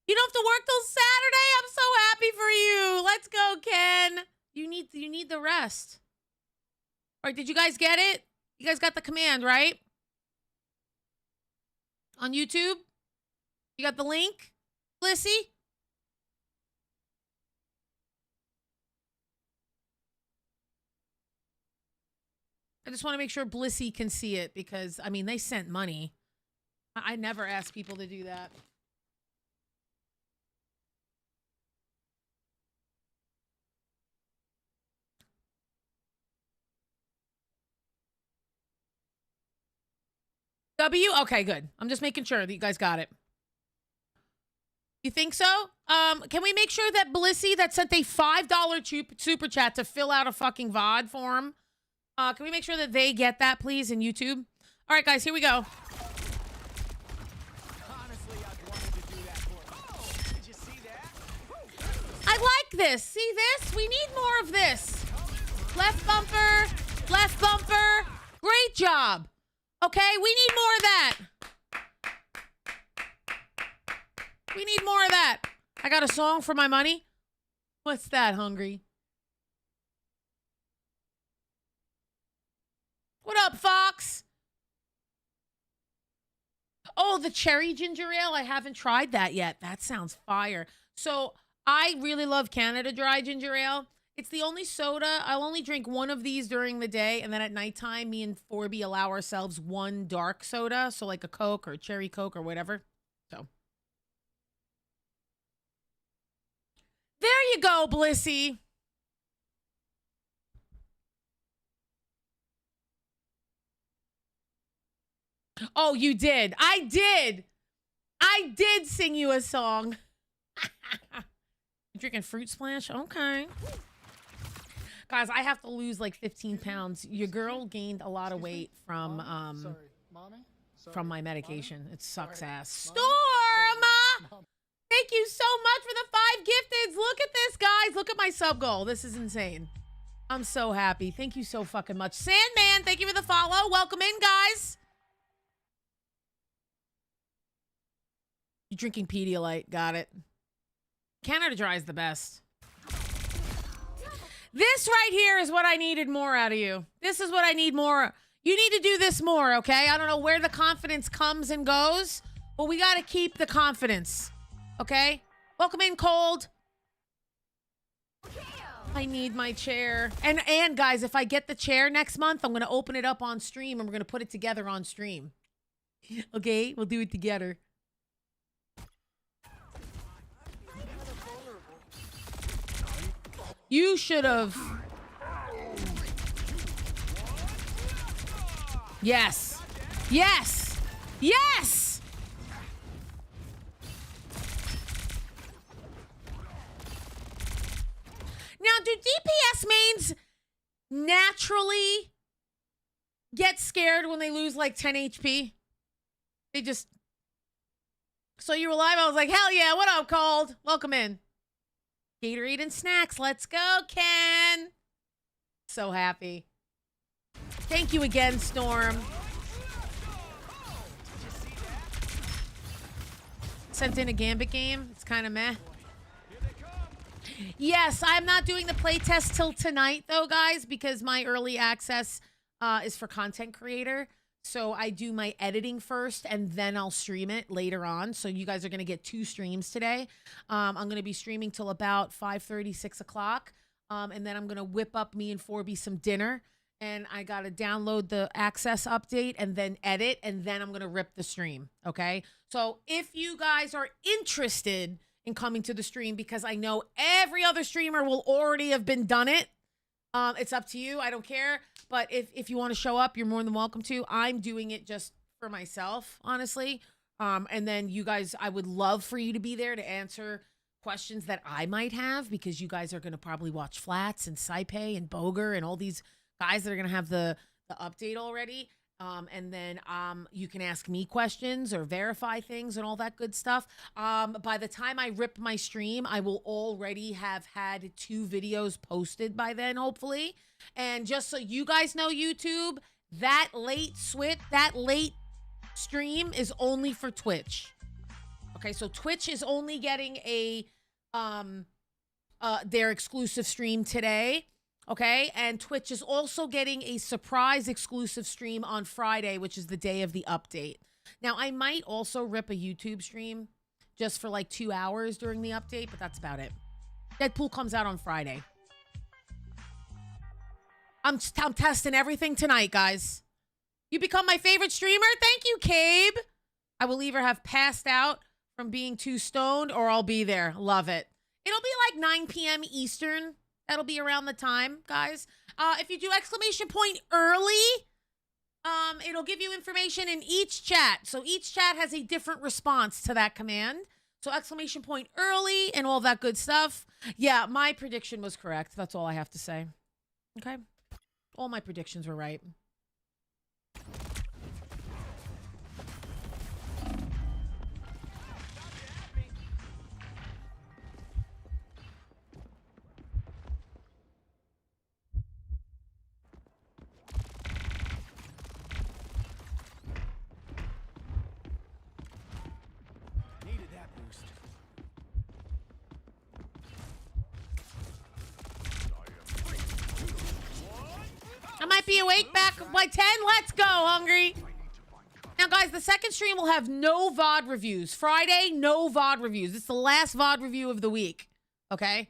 You don't have to work till Saturday. I'm so happy for you. Let's go, Ken. You need the rest. All right, did you guys get it? You guys got the command, right? On YouTube? You got the link? Blissy? I just want to make sure Blissy can see it because, I mean, they sent money. I never ask people to do that. W? Okay, good. I'm just making sure that you guys got it. You think so? Can we make sure that Blissy that sent a $5 super chat to fill out a fucking VOD form? Can we make sure that they get that, please, in YouTube? All right, guys, here we go. I like this. See this? We need more of this. Left bumper. Left bumper. Great job. Okay, we need more of that. We need more of that. I got a song for my money. What's that, Hungry? What up, Fox? Oh, the cherry ginger ale. I haven't tried that yet. That sounds fire. So I really love Canada Dry ginger ale. It's the only soda. I'll only drink one of these during the day. And then at nighttime, me and Forby allow ourselves one dark soda. So like a Coke or a cherry Coke or whatever. So there you go, Blissy. Oh, you did. I did sing you a song. You're drinking Fruit Splash? Okay. Guys, I have to lose like 15 pounds. Your girl gained a lot of weight from from my medication. It sucks ass. Storm! Thank you so much for the 5 gifteds. Look at this, guys. Look at my sub goal. This is insane. I'm so happy. Thank you so fucking much. Sandman, thank you for the follow. Welcome in, guys. You're drinking Pedialyte. Got it. Canada Dry is the best. This right here is what I needed more out of you. This is what I need more. You need to do this more, okay? I don't know where the confidence comes and goes, but we got to keep the confidence, okay? Welcome in, Cold. I need my chair. And guys, if I get the chair next month, I'm going to open it up on stream and we're going to put it together on stream. Okay? We'll do it together. You should have. Yes. Yes. Yes. Now, do DPS mains naturally get scared when they lose like 10 HP? They just. So you were live. I was like, hell yeah. What up, Cold? Welcome in. Gatorade and snacks. Let's go, Ken. So happy. Thank you again, Storm. Sent in a Gambit game. It's kind of meh. Yes, I'm not doing the playtest till tonight, though, guys, because my early access is for content creator. So I do my editing first, and then I'll stream it later on. So you guys are going to get 2 streams today. I'm going to be streaming till about 5:30, 6 o'clock. And then I'm going to whip up me and Forby some dinner. And I got to download the access update and then edit. And then I'm going to rip the stream. Okay? So if you guys are interested in coming to the stream, because I know every other streamer will already have been done it. It's up to you. I don't care. But if you want to show up, you're more than welcome to. I'm doing it just for myself, honestly. And then you guys, I would love for you to be there to answer questions that I might have, because you guys are going to probably watch Flats and Saipei and Boger and all these guys that are going to have the update already. And then you can ask me questions or verify things and all that good stuff. By the time I rip my stream, I will already have had 2 videos posted by then, hopefully. And just so you guys know, YouTube, that late stream is only for Twitch. Okay, so Twitch is only getting a their exclusive stream today. Okay, and Twitch is also getting a surprise exclusive stream on Friday, which is the day of the update. Now, I might also rip a YouTube stream just for like 2 hours during the update, but that's about it. Deadpool comes out on Friday. I'm testing everything tonight, guys. You become my favorite streamer? Thank you, Cabe. I will either have passed out from being too stoned or I'll be there. Love it. It'll be like 9 p.m. Eastern. That'll be around the time, guys. If you do exclamation point early, it'll give you information in each chat. So each chat has a different response to that command. So exclamation point early and all that good stuff. Yeah, my prediction was correct. That's all I have to say. Okay? All my predictions were right. I might be awake back by 10. Let's go, Hungry. Now, guys, the second stream will have no VOD reviews. Friday, no VOD reviews. It's the last VOD review of the week. Okay?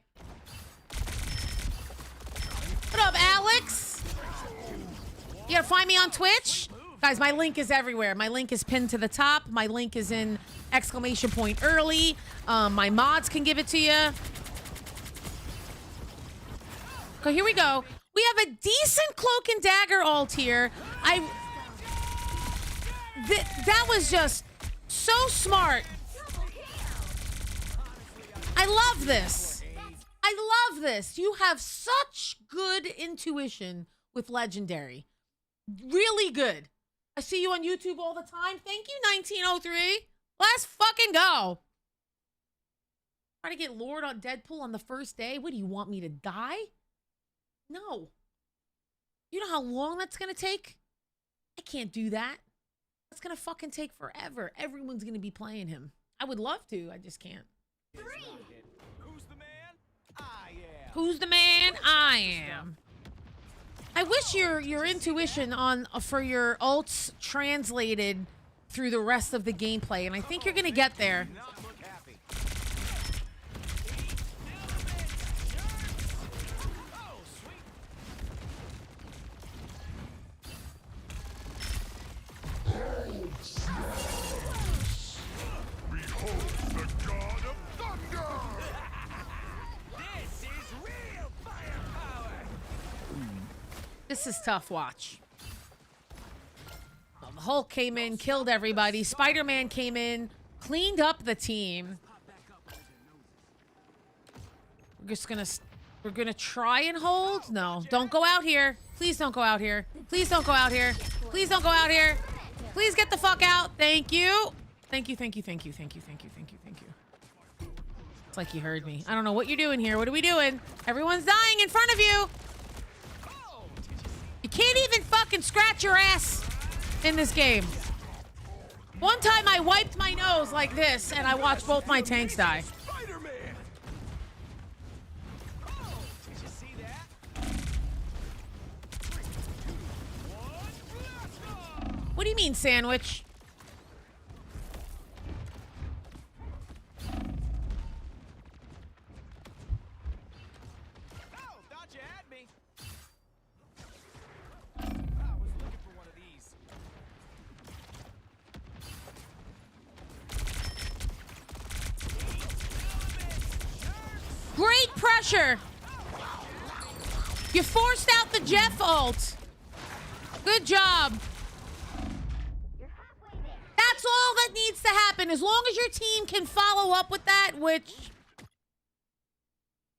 What up, Alex? You gotta find me on Twitch? Guys, my link is everywhere. My link is pinned to the top. My link is in exclamation point early. My mods can give it to you. Okay, here we go. We have a decent Cloak and Dagger ult here. That was just so smart. I love this. I love this. You have such good intuition with Legendary. Really good. I see you on YouTube all the time. Thank you, 1903. Let's fucking go. Try to get Lord on Deadpool on the first day? What, do you want me to die? No. You know how long that's gonna take? I can't do that. That's gonna fucking take forever. Everyone's gonna be playing him. I would love to, I just can't. Who's the man? I am. Who's the man? I am. I wish your intuition for your ults translated through the rest of the gameplay, and I think you're gonna get there. This is tough watch. The Hulk came in, killed everybody. Spider-Man came in, cleaned up the team. We're gonna try and hold. No, don't go out here. Please don't go out here. Please don't go out here. Please don't go out here. Please get the fuck out. Thank you. Thank you, thank you, thank you, thank you, thank you, thank you, thank you. It's like you heard me. I don't know what you're doing here. What are we doing? Everyone's dying in front of you. You can't even fucking scratch your ass in this game. One time I wiped my nose like this and I watched both my tanks die. What do you mean, sandwich? Great pressure. You forced out the Jeff ult. Good job. That's all that needs to happen. As long as your team can follow up with that, which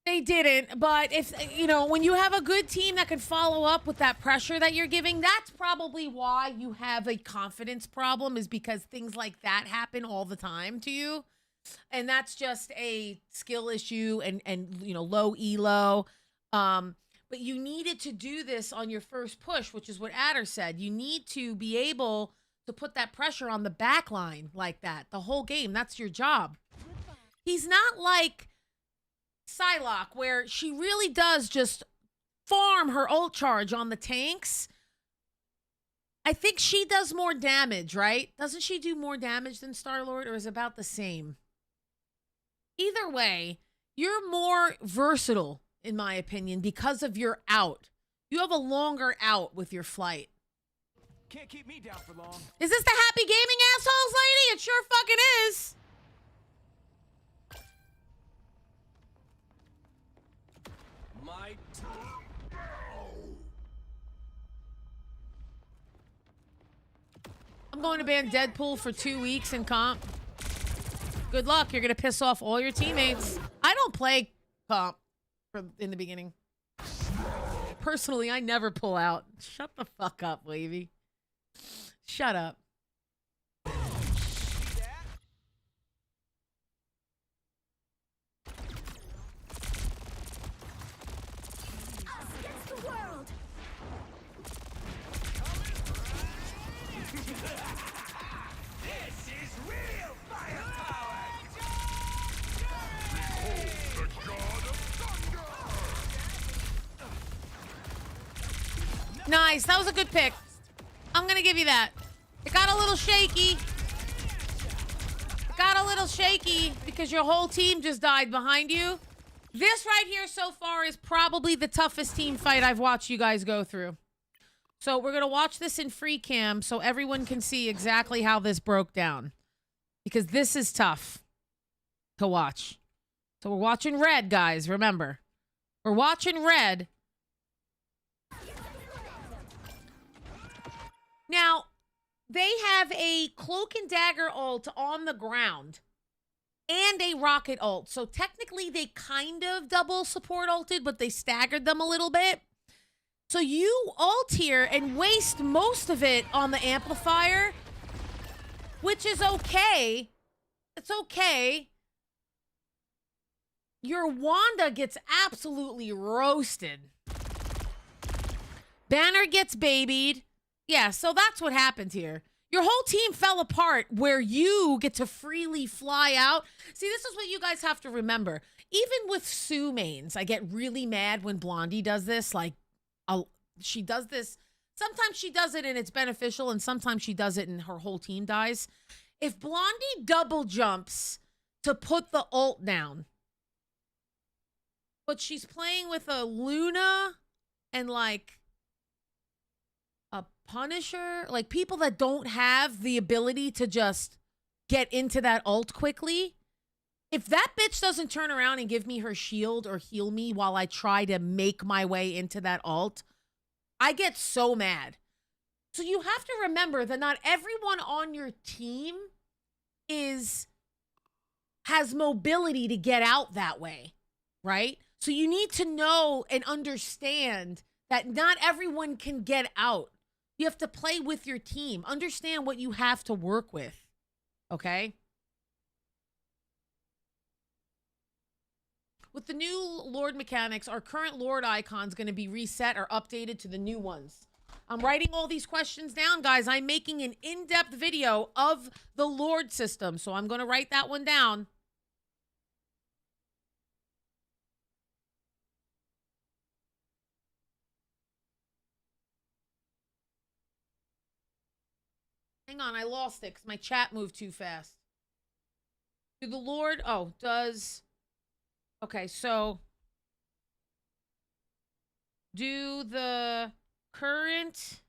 They didn't, but if, you know, when you have a good team that can follow up with that pressure that you're giving, that's probably why you have a confidence problem, is because things like that happen all the time to you. And that's just a skill issue and you know, low elo. But you needed to do this on your first push, which is what Adder said. You need to be able to put that pressure on the back line like that the whole game. That's your job. He's not like Psylocke, where she really does just farm her ult charge on the tanks. I think she does more damage, right? Doesn't she do more damage than Star-Lord, or is it about the same? Either way, you're more versatile, in my opinion, because of your out. You have a longer out with your flight. Can't keep me down for long. Is this the happy gaming assholes, lady? It sure fucking is. My I'm going to ban Deadpool for 2 weeks in comp. Good luck. You're going to piss off all your teammates. I don't play comp in the beginning. Personally, I never pull out. Shut the fuck up, Wavy. Shut up. Nice. That was a good pick. I'm going to give you that. It got a little shaky. It got a little shaky because your whole team just died behind you. This right here so far is probably the toughest team fight I've watched you guys go through. So we're going to watch this in free cam so everyone can see exactly how this broke down. Because this is tough to watch. So we're watching red, guys. Remember. We're watching red. Now, they have a Cloak and Dagger ult on the ground and a rocket ult. So technically, they kind of double support ulted, but they staggered them a little bit. So you ult here and waste most of it on the amplifier, which is okay. It's okay. Your Wanda gets absolutely roasted. Banner gets babied. Yeah, so that's what happened here. Your whole team fell apart where you get to freely fly out. See, this is what you guys have to remember. Even with Sue mains, I get really mad when Blondie does this. Like, she does this. Sometimes she does it and it's beneficial, and sometimes she does it and her whole team dies. If Blondie double jumps to put the ult down, but she's playing with a Luna and, like, a Punisher, like people that don't have the ability to just get into that ult quickly. If that bitch doesn't turn around and give me her shield or heal me while I try to make my way into that ult, I get so mad. So you have to remember that not everyone on your team has mobility to get out that way, right? So you need to know and understand that not everyone can get out. You have to play with your team. Understand what you have to work with. Okay? With the new Lord mechanics, our current Lord icons going to be reset or updated to the new ones. I'm writing all these questions down, guys. I'm making an in-depth video of the Lord system, so I'm going to write that one down. Hang on, I lost it because my chat moved too fast. Do the Lord... Oh, does... Okay, so... Do the current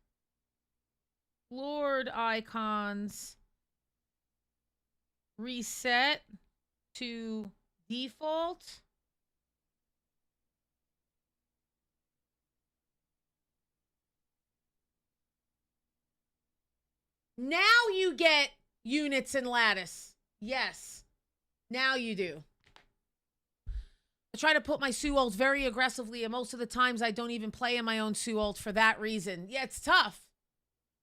Lord icons reset to default? Now you get units and lattice. Yes. Now you do. I try to put my Sue ult very aggressively, and most of the times I don't even play in my own Sue ult for that reason. Yeah, it's tough.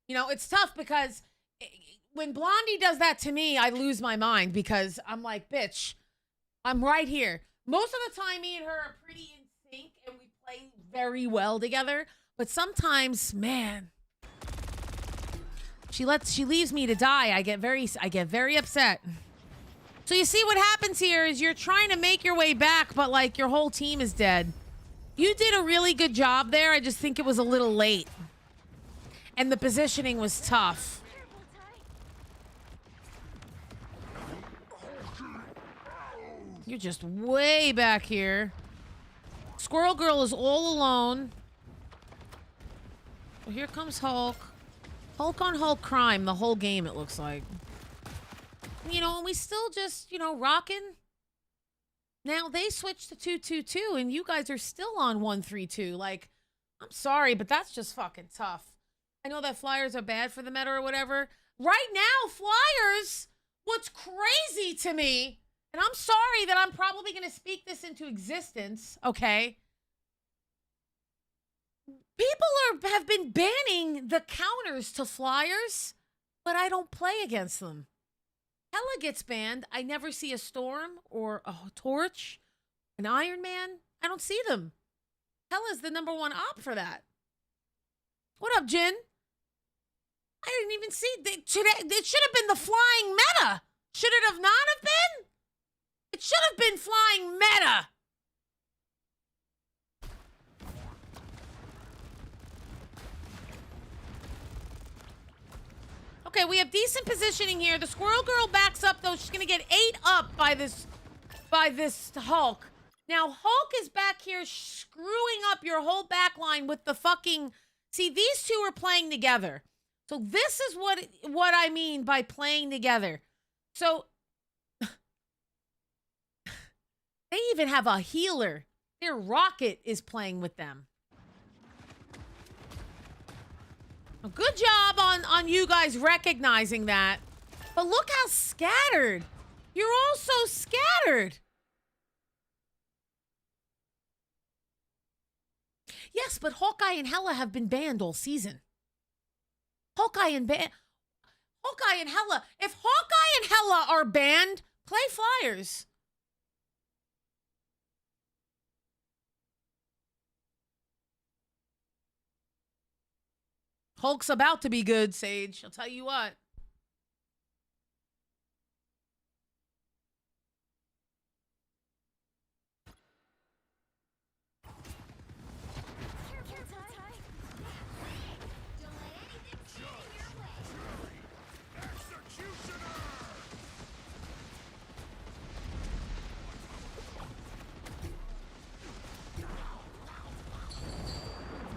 You know, it's tough because when Blondie does that to me, I lose my mind because I'm like, bitch, I'm right here. Most of the time, me and her are pretty in sync and we play very well together. But sometimes, man, she leaves me to die. I get very upset. So you see what happens here is you're trying to make your way back, but like your whole team is dead. You did a really good job there. I just think it was a little late. And the positioning was tough. You're just way back here. Squirrel Girl is all alone. Well, here comes Hulk. Hulk on Hulk crime the whole game, it looks like. You know, and we still just, you know, rocking. Now they switched to 2-2-2, and you guys are still on 1-3-2. Like, I'm sorry, but that's just fucking tough. I know that flyers are bad for the meta or whatever. Right now, flyers, what's crazy to me, and I'm sorry that I'm probably going to speak this into existence, okay? People have been banning the counters to flyers, but I don't play against them. Hella gets banned. I never see a Storm or a Torch, an Iron Man. I don't see them. Hella's the #1 op for that. What up, Jin? I didn't even see. It should have been the flying meta. Should it have not have been? It should have been flying meta. Okay, we have decent positioning here. The Squirrel Girl backs up, though. She's going to get 8 up by this Hulk. Now, Hulk is back here screwing up your whole back line with the fucking... See, these two are playing together. So this is what I mean by playing together. So... They even have a healer. Their Rocket is playing with them. Good job on you guys recognizing that. But look how scattered. You're all so scattered. Yes, but Hawkeye and Hella have been banned all season. Hawkeye and Hella. If Hawkeye and Hella are banned, play flyers. Hulk's about to be good, Sage. I'll tell you what.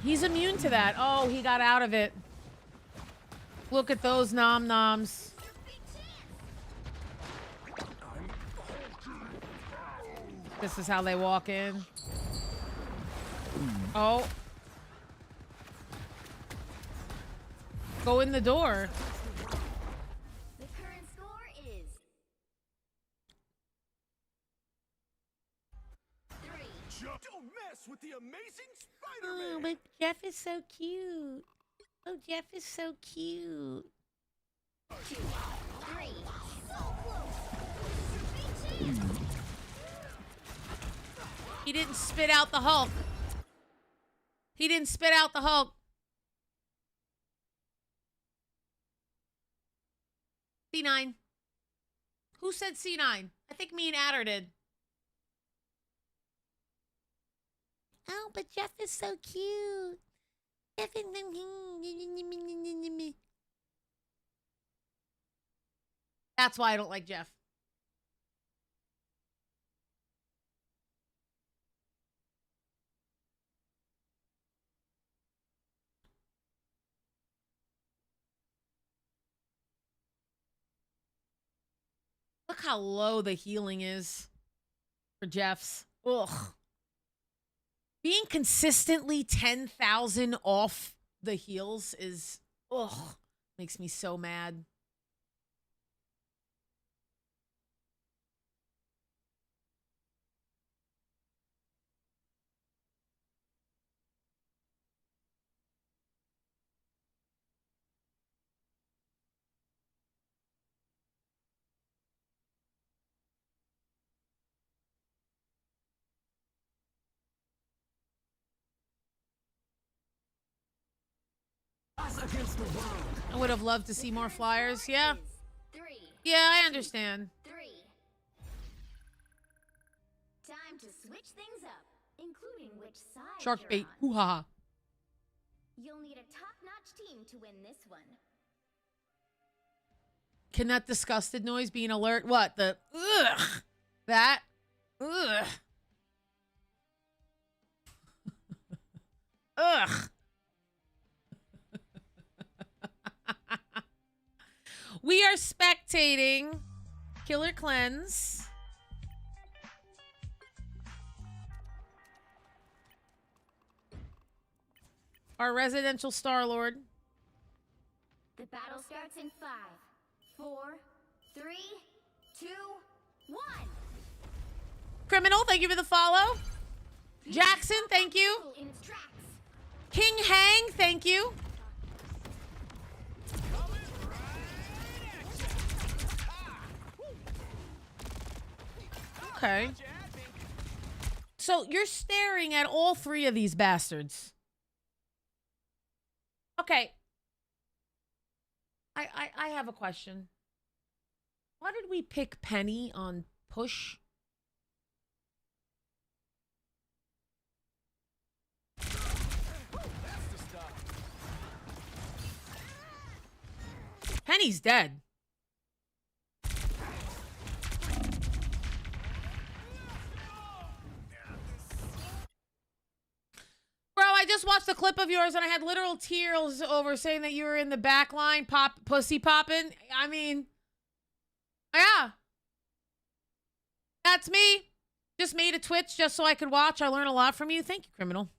He's immune to that. Oh, he got out of it. Look at those nom-noms. This is how they walk in. Oh. Go in the door. The current score is 3. Don't mess with the amazing Oh, Spider-Man. but Jeff is so cute. Oh, Jeff is so cute. 2, 3. So close. He didn't spit out the Hulk. He didn't spit out the Hulk. C9. Who said C9? I think me and Adder did. Oh, but Jeff is so cute. Jeff is... That's why I don't like Jeff. Look how low the healing is for Jeff's. Ugh. Being consistently 10,000 off the heals is, ugh, makes me so mad. I would have loved to see more flyers. Yeah. Yeah, I understand. Time to switch things up, including which side Shark you're bait. on. Hoo-ha. You'll need a top-notch team to win this one. Can that disgusted noise be an alert? What? The ugh. That? Ugh. Ugh. We are spectating Killer Cleanse. Our residential Star-Lord. The battle starts in 5, 4, 3, 2, 1. Criminal, thank you for the follow. Jackson, thank you. In its tracks. King Hang, thank you. Okay. So you're staring at all three of these bastards. Okay. I have a question. Why did we pick Penny on push? Penny's dead. Bro, I just watched a clip of yours and I had literal tears over saying that you were in the back line pussy popping. I mean, yeah. That's me. Just made a Twitch just so I could watch. I learned a lot from you. Thank you, Criminal.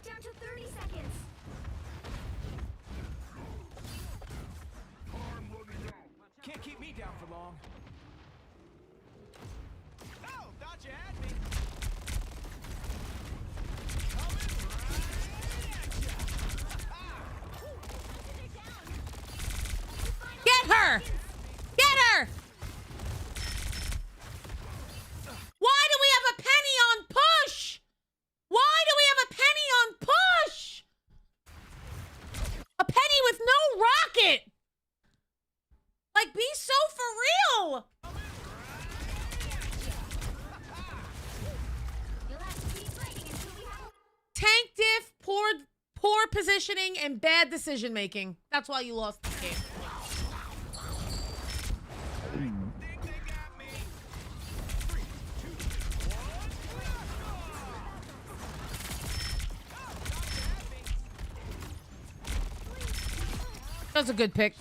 Down to 30 seconds. Can't keep me down for long. Oh, thought you had me. Get her! Get her! Why do we have a penny on push? Why do we have a penny on push? A penny with no rocket! Like, be so for real! Tank diff, poor positioning, and bad decision making. That's why you lost the game. That was a good pick.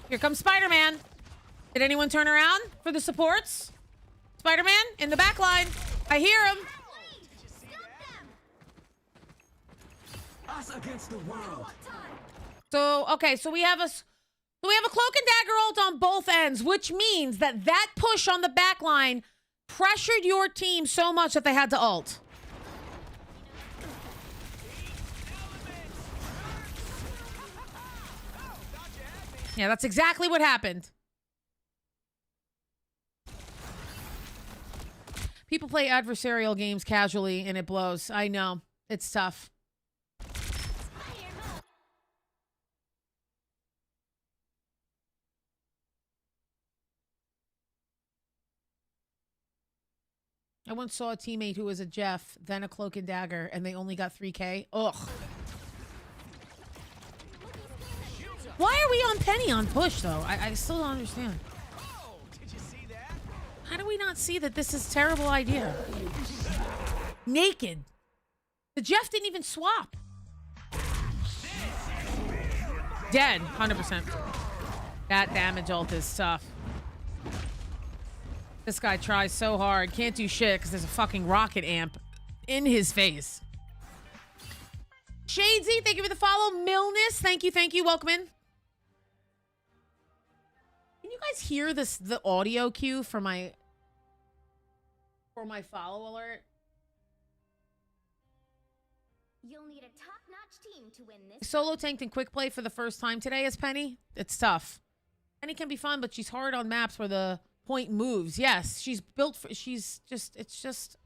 Here comes Spider-Man. Did anyone turn around for the supports? Spider-Man in the back line. I hear him. Us against the world. So, okay, so we have a cloak and dagger ult on both ends, which means that push on the back line pressured your team so much that they had to ult. Yeah, that's exactly what happened. People play adversarial games casually and it blows. I know. It's tough. I once saw a teammate who was a Jeff, then a cloak and dagger, and they only got 3K. Ugh. Why are we on Penny on push, though? I still don't understand. How do we not see that this is a terrible idea? Naked. The Jeff didn't even swap. Dead, 100%. That damage ult is tough. This guy tries so hard. Can't do shit because there's a fucking rocket amp in his face. Shadesy, thank you for the follow. Milness, thank you, thank you. Welcome in. Can you guys hear this? The audio cue for my follow alert? You'll need a top-notch team to win this. Solo tanked in quick play for the first time today as Penny. It's tough. Penny can be fun, but she's hard on maps where the point moves. Yes, she's built for. She's just. It's just.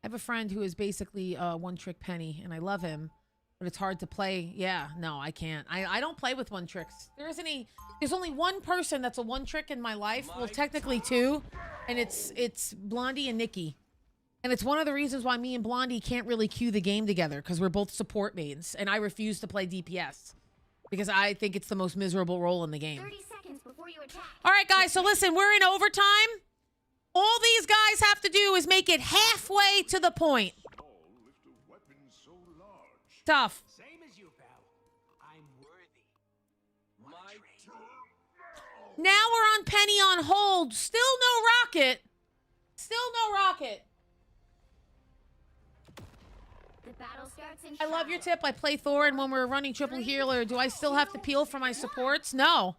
I have a friend who is basically one trick penny, and I love him, but it's hard to play. Yeah, no, I can't. I don't play with one tricks. There's only one person that's a one trick in my life. Well, technically two, and it's Blondie and Nikki. And it's one of the reasons why me and Blondie can't really queue the game together, because we're both support mains, and I refuse to play DPS because I think it's the most miserable role in the game. 30 seconds before you attack. All right, guys, so listen, we're in overtime. All these guys have to do is make it halfway to the point. Tough. Same as you, pal. I'm worthy. Now we're on Penny on hold. Still no rocket. Still no rocket. The battle starts in I love your tip. I play Thor, and when we're running triple healer, do I still have to peel for my supports? No.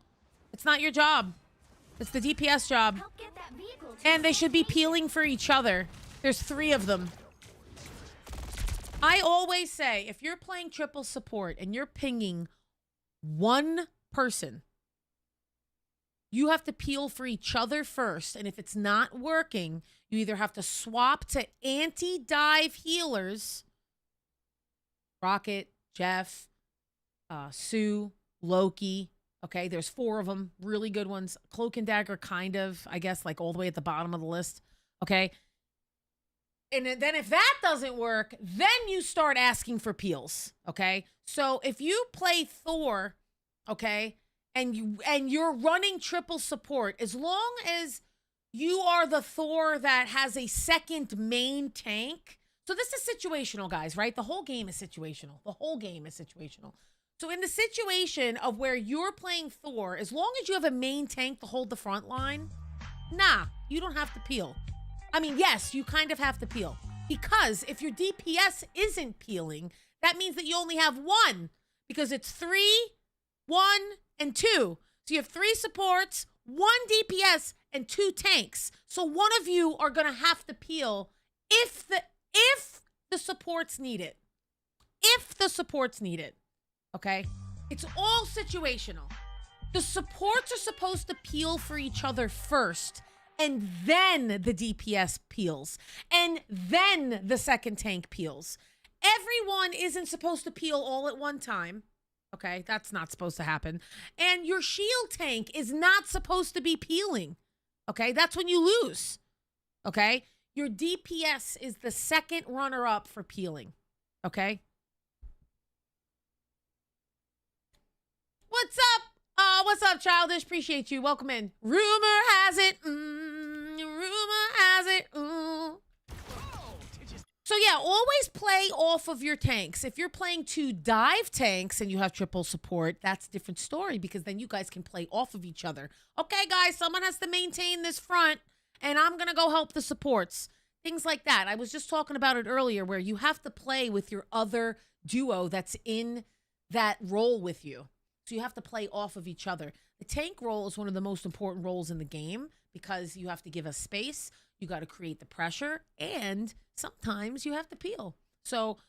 It's not your job. It's the DPS job. Help get that vehicle to And they should be peeling for each other. There's 3 of them. I always say, if you're playing triple support and you're pinging one person, you have to peel for each other first. And if it's not working, you either have to swap to anti-dive healers. Rocket, Jeff, Sue, Loki. Okay, there's 4 of them. Really good ones. Cloak and Dagger, kind of, I guess, like all the way at the bottom of the list. Okay. And then if that doesn't work, then you start asking for peels. Okay. So if you play Thor, okay, and you're running triple support, as long as you are the Thor that has a second main tank. So this is situational, guys, right? The whole game is situational. The whole game is situational. So in the situation of where you're playing Thor, as long as you have a main tank to hold the front line, nah, you don't have to peel. I mean, yes, you kind of have to peel. Because if your DPS isn't peeling, that means that you only have 1. Because it's 3, 1, and 2. So you have 3 supports, 1 DPS, and 2 tanks. So one of you are going to have to peel if the supports need it. If the supports need it. Okay? It's all situational. The supports are supposed to peel for each other first, and then the DPS peels, and then the second tank peels. Everyone isn't supposed to peel all at one time. Okay? That's not supposed to happen. And your shield tank is not supposed to be peeling. Okay? That's when you lose. Okay? Your DPS is the second runner-up for peeling. Okay? What's up? What's up, Childish? Appreciate you. Welcome in. Rumor has it. Rumor has it. So yeah, always play off of your tanks. If you're playing 2 dive tanks and you have triple support, that's a different story, because then you guys can play off of each other. Okay, guys, someone has to maintain this front, and I'm going to go help the supports. Things like that. I was just talking about it earlier, where you have to play with your other duo that's in that role with you. So you have to play off of each other. The tank role is one of the most important roles in the game, because you have to give us space, you got to create the pressure, and sometimes you have to peel. So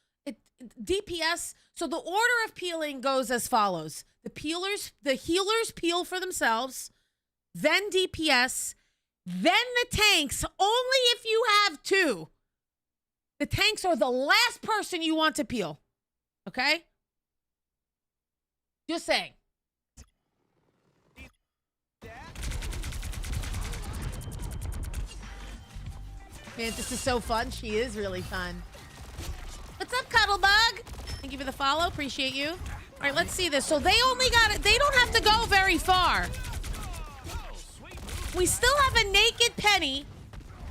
DPS, so the order of peeling goes as follows. The healers peel for themselves, then DPS, then the tanks, only if you have 2. The tanks are the last person you want to peel. Okay? Just saying. Man, this is so fun. She is really fun. What's up, Cuddlebug? Thank you for the follow. Appreciate you. All right, let's see this. So they only got it. They don't have to go very far. We still have a naked Penny.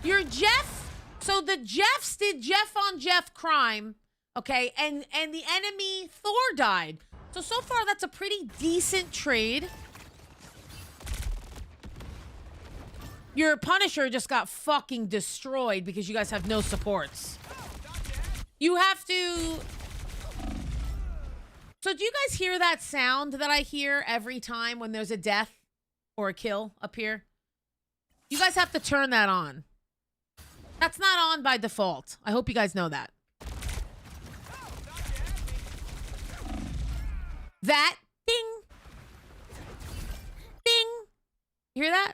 Your Jeff. So the Jeffs did Jeff on Jeff crime. Okay, and the enemy Thor died. So far, that's a pretty decent trade. Your Punisher just got fucking destroyed because you guys have no supports. You have to... So do you guys hear that sound that I hear every time when there's a death or a kill up here? You guys have to turn that on. That's not on by default. I hope you guys know that. That ding, ding. You hear that?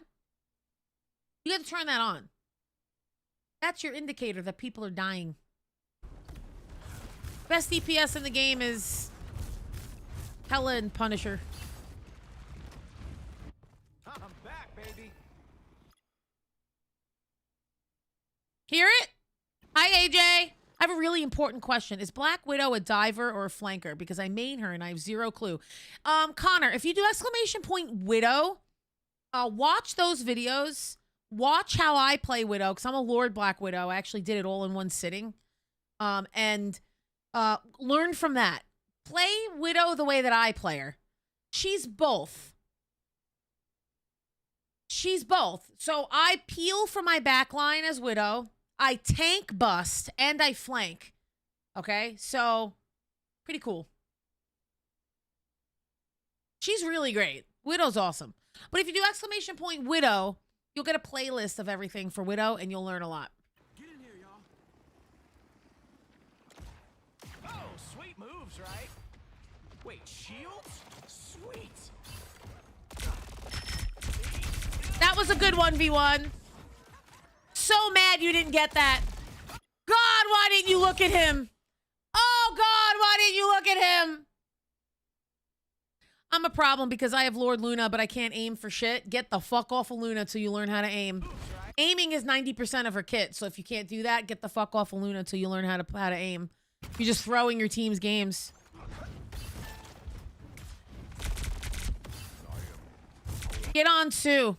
You got to turn that on. That's your indicator that people are dying Best DPS in the game is Hella and Punisher. I'm back, baby. Hear it? Hi, AJ. I have a really important question. Is Black Widow a diver or a flanker? Because I main her and I have zero clue. Connor, if you do !Widow, watch those videos. Watch how I play Widow, because I'm a Lord Black Widow. I actually did it all in one sitting. And learn from that. Play Widow the way that I play her. She's both. She's both. So I peel for my back line as Widow. I tank bust and I flank. Okay, so pretty cool. She's really great. Widow's awesome. But if you do !Widow, you'll get a playlist of everything for Widow and you'll learn a lot. Get in here, y'all. Oh, sweet moves, right? Wait, shields? Sweet. That was a good 1v1. So mad you didn't get that. God, why didn't you look at him? Oh, God, why didn't you look at him? I'm a problem because I have Lord Luna, but I can't aim for shit. Get the fuck off of Luna till you learn how to aim. Aiming is 90% of her kit, so if you can't do that, get the fuck off of Luna till you learn how to aim. You're just throwing your team's games. Get on Sue.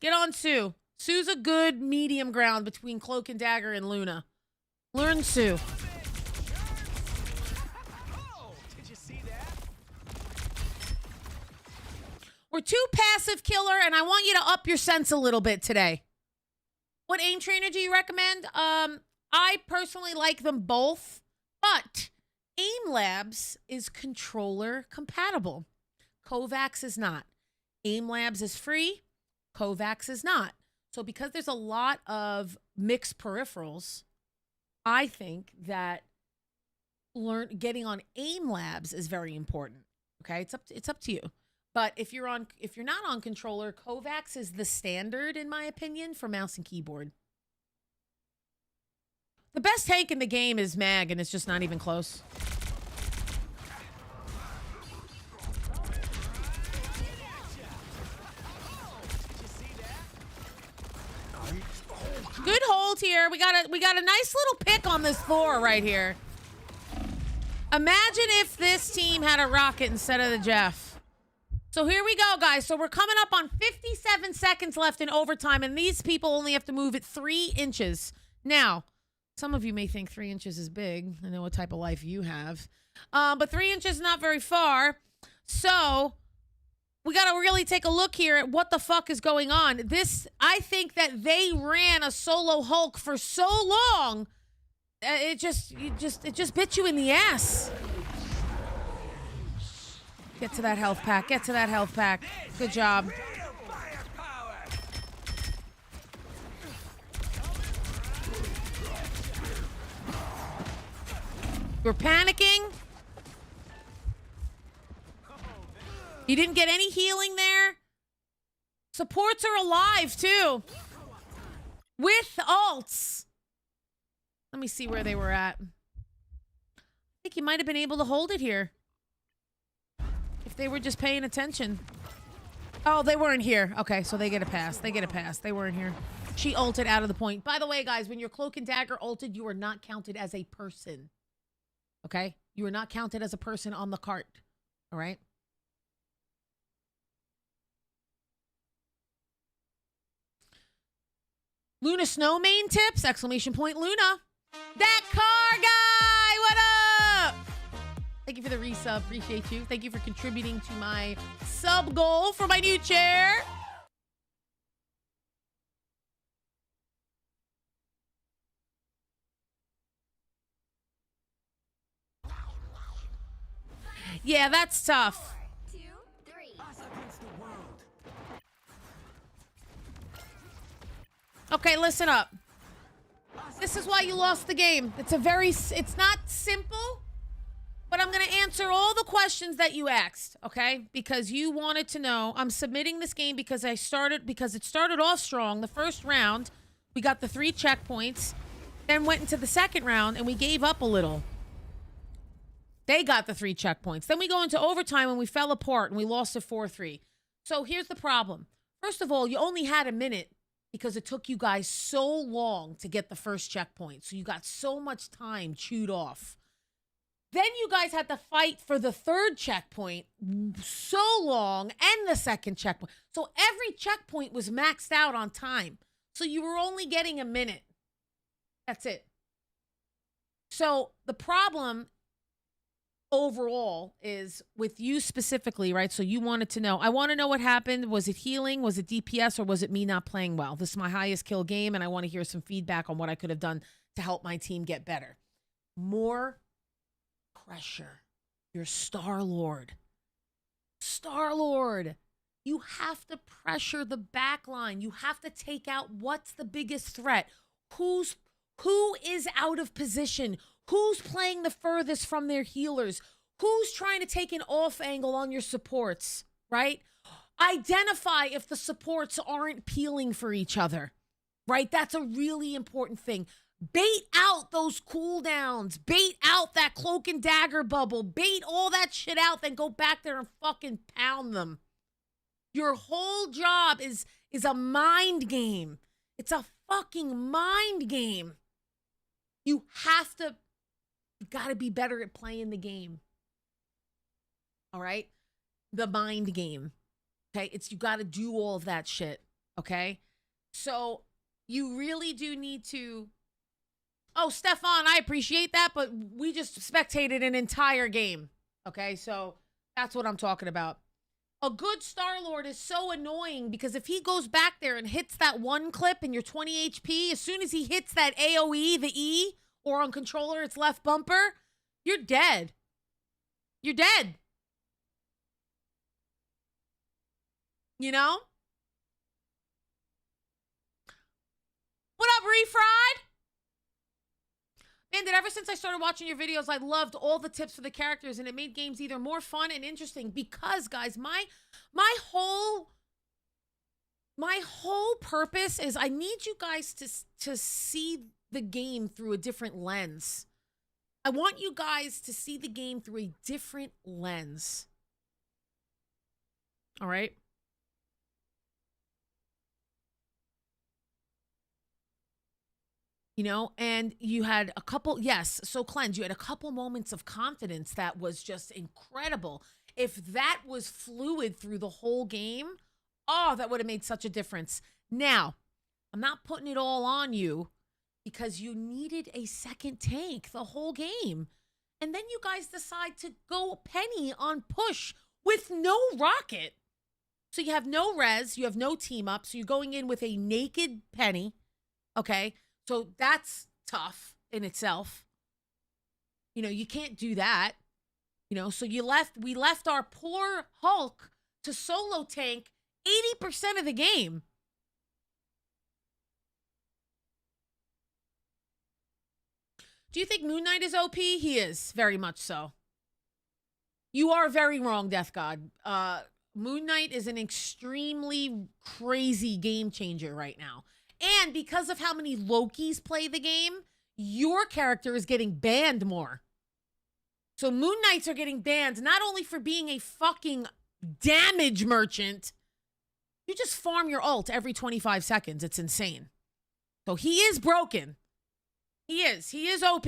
Get on Sue. Sue's a good medium ground between Cloak and Dagger and Luna. Learn Sue. Did you see that? We're too passive, killer, and I want you to up your sense a little bit today. What aim trainer do you recommend? I personally like them both, but Aim Labs is controller compatible. Kovacs is not. Aim Labs is free. Kovacs is not. So because there's a lot of mixed peripherals, I think that getting on Aim Labs is very important. Okay, it's up to you. But if you're not on controller, Kovacs is the standard in my opinion for mouse and keyboard. The best tank in the game is Mag, and it's just not even close. Good hold here. We got a nice little pick on this floor right here. Imagine if this team had a rocket instead of the Jeff. So here we go, guys. So we're coming up on 57 seconds left in overtime, and these people only have to move it 3 inches. Now, some of you may think 3 inches is big. I know what type of life you have. But 3 inches is not very far. So we got to really take a look here at what the fuck is going on. I think that they ran a solo Hulk for so long. It just bit you in the ass. Get to that health pack. Get to that health pack. Good job. We're panicking. You didn't get any healing there. Supports are alive, too. With ults. Let me see where they were at. I think you might have been able to hold it here. If they were just paying attention. Oh, they weren't here. Okay, so they get a pass. They get a pass. They weren't here. She ulted out of the point. By the way, guys, when your Cloak and Dagger ulted, you are not counted as a person. Okay? You are not counted as a person on the cart. All right? Luna Snow main tips! Exclamation point Luna. That car guy! What up? Thank you for the resub. Appreciate you. Thank you for contributing to my sub goal for my new chair. Yeah, that's tough. 2, 3. Us against the world. Okay, listen up. This is why you lost the game. It's not simple, but I'm going to answer all the questions that you asked, okay? Because you wanted to know. I'm submitting this game because it started off strong. The first round, we got the 3 checkpoints, then went into the second round, and we gave up a little. They got the 3 checkpoints. Then we go into overtime and we fell apart and we lost at 4-3. So here's the problem. First of all, you only had a minute because it took you guys so long to get the first checkpoint. So you got so much time chewed off. Then you guys had to fight for the 3rd checkpoint so long and the 2nd checkpoint. So every checkpoint was maxed out on time. So you were only getting a minute. That's it. So the problem overall is with you specifically, right? So you wanted to know, I want to know what happened. Was it healing? Was it DPS? Or was it me not playing well? This is my highest kill game, and I want to hear some feedback on what I could have done to help my team get better. More pressure. You're Star-Lord. Star-Lord. You have to pressure the back line. You have to take out what's the biggest threat. Who is out of position? Who's playing the furthest from their healers? Who's trying to take an off angle on your supports, right? Identify if the supports aren't peeling for each other, right? That's a really important thing. Bait out those cooldowns. Bait out that cloak and dagger bubble. Bait all that shit out, then go back there and fucking pound them. Your whole job is a mind game. It's a fucking mind game. You got to be better at playing the game. All right? The mind game. Okay? You got to do all of that shit. Okay? So you really do need to. Oh, Stefan, I appreciate that, but we just spectated an entire game. Okay? So that's what I'm talking about. A good Star-Lord is so annoying because if he goes back there and hits that one clip and you're 20 HP, as soon as he hits that AoE, the E, or on controller, it's left bumper, you're dead. You're dead. You know? What up, Refried? Man, ever since I started watching your videos, I loved all the tips for the characters, and it made games either more fun and interesting because, guys, my whole purpose is I need you guys to see the game through a different lens. I want you guys to see the game through a different lens. All right? You know, and you had a couple, yes, so Cleanse, you had a couple moments of confidence that was just incredible. If that was fluid through the whole game, oh, that would have made such a difference. Now, I'm not putting it all on you because you needed a second tank the whole game. And then you guys decide to go penny on push with no rocket. So you have no res, you have no team up, so you're going in with a naked penny, okay? So that's tough in itself. You know, you can't do that. You know, so we left our poor Hulk to solo tank 80% of the game. Do you think Moon Knight is OP? He is, very much so. You are very wrong, Death God. Moon Knight is an extremely crazy game changer right now. And because of how many Lokis play the game, your character is getting banned more. So Moon Knights are getting banned not only for being a fucking damage merchant, you just farm your ult every 25 seconds. It's insane. So he is broken. He is OP.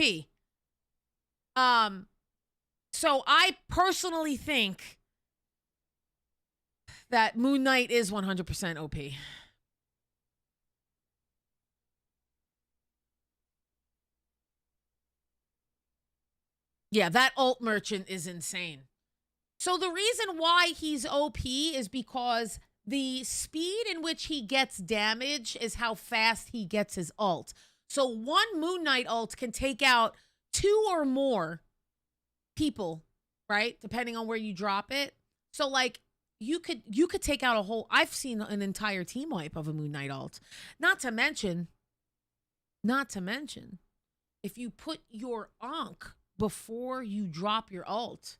So I personally think that Moon Knight is 100% OP. Yeah, that ult merchant is insane. So the reason why he's OP is because the speed in which he gets damage is how fast he gets his ult. So one Moon Knight ult can take out 2 or more people, right? Depending on where you drop it. So like you could take out a whole, I've seen an entire team wipe of a Moon Knight ult. Not to mention, if you put your Ankh before you drop your ult,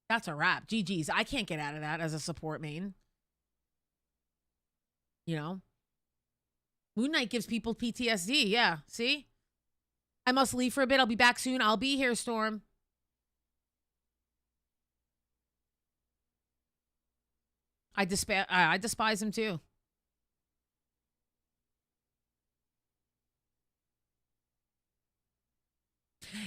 that's a wrap. GG's. I can't get out of that as a support main. You know? Moon Knight gives people PTSD. Yeah, see? I must leave for a bit. I'll be back soon. I'll be here, Storm. I despise him too.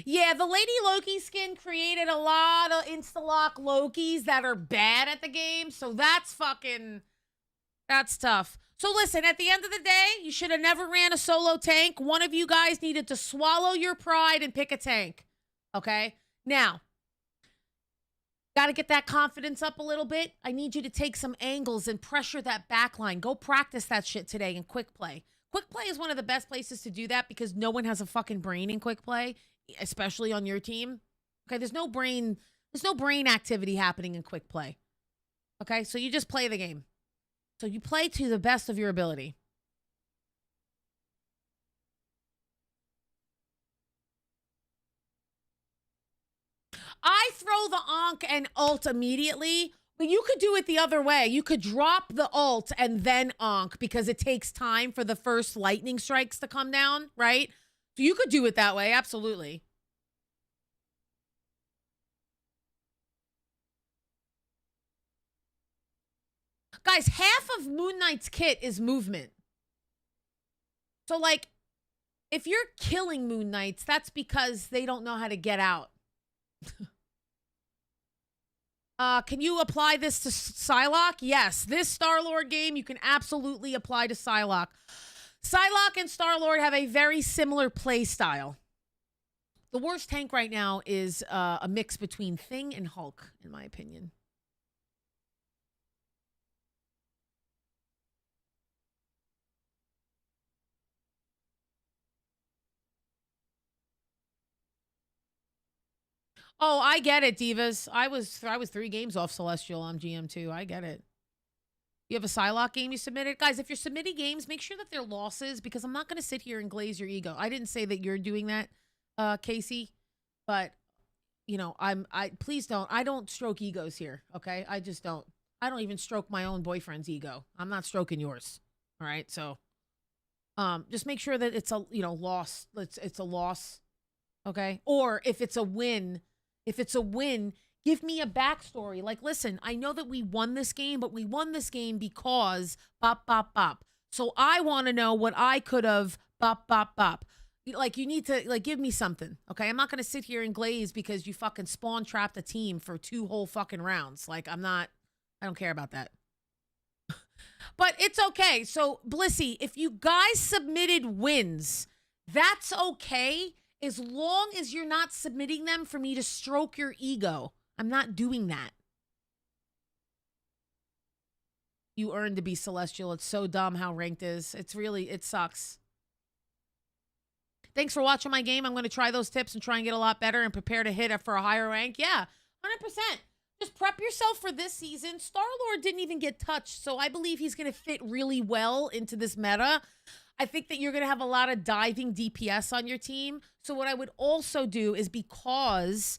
Yeah, the Lady Loki skin created a lot of insta-lock Lokis that are bad at the game, so that's tough. So listen, at the end of the day, you should have never ran a solo tank. One of you guys needed to swallow your pride and pick a tank, okay? Now, got to get that confidence up a little bit. I need you to take some angles and pressure that back line. Go practice that shit today in quick play. Quick play is one of the best places to do that because no one has a fucking brain in quick play, especially on your team. Okay, there's no brain activity happening in quick play. Okay, so you just play the game. So you play to the best of your ability. I throw the Ankh and ult immediately, but you could do it the other way. You could drop the ult and then Ankh because it takes time for the first lightning strikes to come down, right? So you could do it that way, absolutely. Guys, half of Moon Knight's kit is movement. So, like, if you're killing Moon Knights, that's because they don't know how to get out. Can you apply this to Psylocke? Yes, this Star-Lord game you can absolutely apply to Psylocke. Psylocke and Star-Lord have a very similar play style. The worst tank right now is a mix between Thing and Hulk, in my opinion. Oh, I get it, Divas. I was 3 games off Celestial on GM2. I get it. You have a Psylocke game you submitted? Guys, if you're submitting games, make sure that they're losses because I'm not going to sit here and glaze your ego. I didn't say that you're doing that, Casey. But, you know, please don't. I don't stroke egos here, okay? I just don't. I don't even stroke my own boyfriend's ego. I'm not stroking yours. All right? So, just make sure that it's a, loss. It's a loss, okay? Or if it's a win... give me a backstory. Like, listen, I know that we won this game, but we won this game because bop, bop, bop. So I want to know what I could have bop, bop, bop. Like, you need to, like, give me something, okay? I'm not going to sit here and glaze because you fucking spawn trapped a team for 2 whole fucking rounds. Like, I don't care about that. But it's okay. So, Blissy, if you guys submitted wins, that's okay. As long as you're not submitting them for me to stroke your ego. I'm not doing that. You earned to be Celestial. It's so dumb how ranked is. It sucks. Thanks for watching my game. I'm going to try those tips and try and get a lot better and prepare to hit it for a higher rank. Yeah, 100%. Just prep yourself for this season. Star-Lord didn't even get touched, so I believe he's going to fit really well into this meta. I think that you're going to have a lot of diving DPS on your team. So what I would also do is because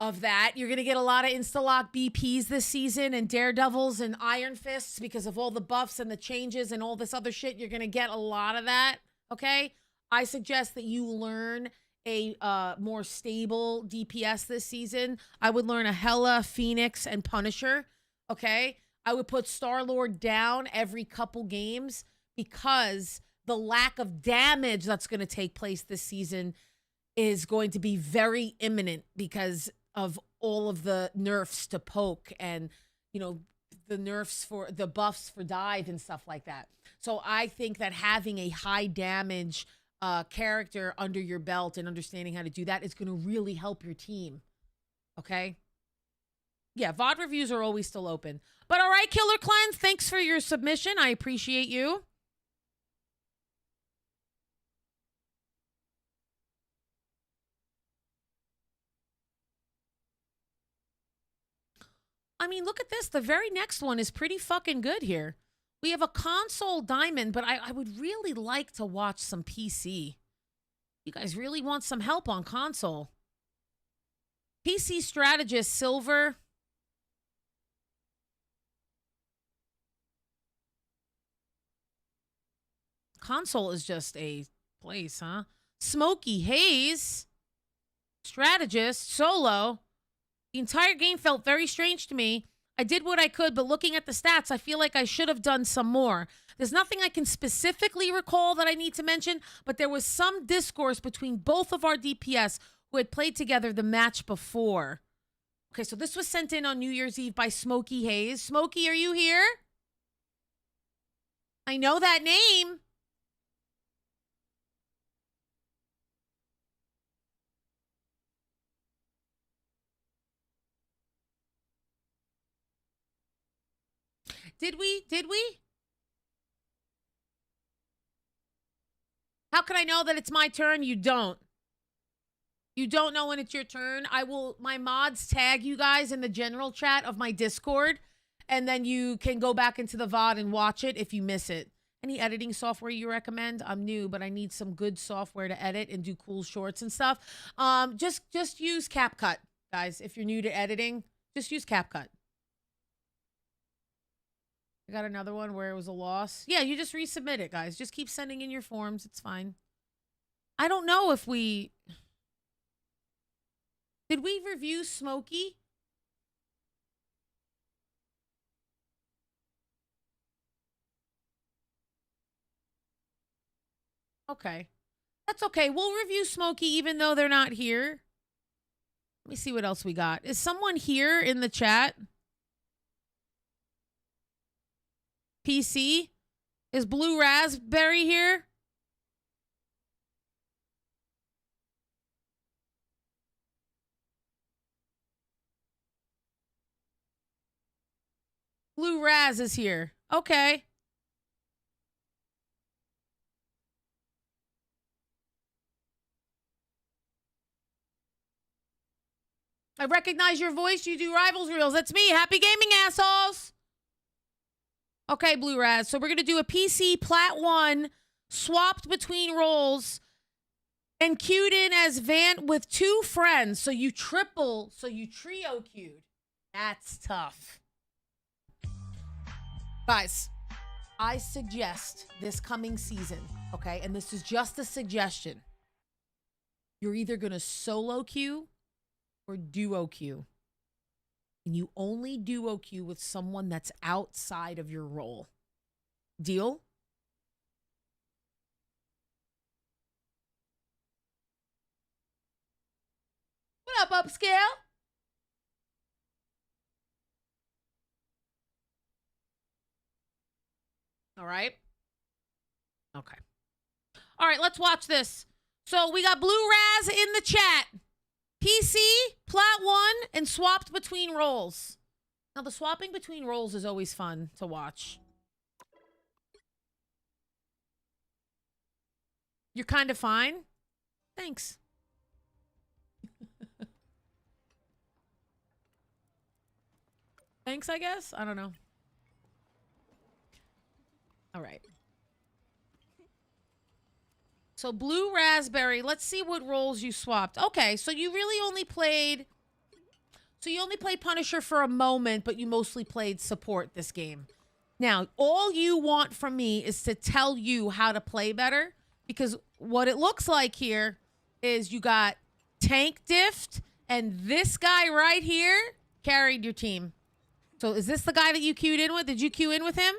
of that, you're going to get a lot of Insta-Lock BPs this season and Daredevils and Iron Fists because of all the buffs and the changes and all this other shit. You're going to get a lot of that, okay? I suggest that you learn a more stable DPS this season. I would learn a Hela, Phoenix, and Punisher, okay? I would put Star-Lord down every couple games because the lack of damage that's going to take place this season is going to be very imminent because of all of the nerfs to poke and, the nerfs for the buffs for dive and stuff like that. So I think that having a high damage character under your belt and understanding how to do that is going to really help your team. Okay? Yeah, VOD reviews are always still open. But all right, Killer Cleanse, thanks for your submission. I appreciate you. I mean, look at this. The very next one is pretty fucking good here. We have a console diamond, but I would really like to watch some PC. You guys really want some help on console. PC strategist silver. Console is just a place, huh? Smoky Haze. Strategist solo. The entire game felt very strange to me. I did what I could, but looking at the stats, I feel like I should have done some more. There's nothing I can specifically recall that I need to mention, but there was some discourse between both of our DPS who had played together the match before. Okay, so this was sent in on New Year's Eve by Smokey Hayes. Smokey, are you here? I know that name. Did we? How can I know that it's my turn? You don't. You don't know when it's your turn. My mods tag you guys in the general chat of my Discord, and then you can go back into the VOD and watch it if you miss it. Any editing software you recommend? I'm new, but I need some good software to edit and do cool shorts and stuff. Just use CapCut, guys. If you're new to editing, just use CapCut. I got another one where it was a loss. Yeah, you just resubmit it, guys. Just keep sending in your forms. It's fine. I don't know if we... Did we review Smokey? Okay. That's okay. We'll review Smokey even though they're not here. Let me see what else we got. Is someone here in the chat? PC? Is Blue Raspberry here? Blue Raz is here. Okay. I recognize your voice. You do Rivals Reels. That's me. Happy gaming, assholes. Okay, Blue Raz. So we're going to do a PC Plat 1 swapped between roles and queued in as Vant with 2 friends. So you trio queued. That's tough. Guys, I suggest this coming season, okay, and this is just a suggestion. You're either going to solo queue or duo queue. And you only duo queue with someone that's outside of your role. Deal? What up, Upscale? All right. Okay. All right, let's watch this. So we got Blue Raz in the chat. PC, Plat 1, and swapped between roles. Now, the swapping between roles is always fun to watch. You're kind of fine? Thanks. Thanks, I guess? I don't know. All right. So Blue Raspberry, let's see what roles you swapped. Okay, so you really only played... So you only played Punisher for a moment, but you mostly played support this game. Now, all you want from me is to tell you how to play better, because what it looks like here is you got tank diffed, and this guy right here carried your team. So is this the guy that you queued in with? Did you queue in with him?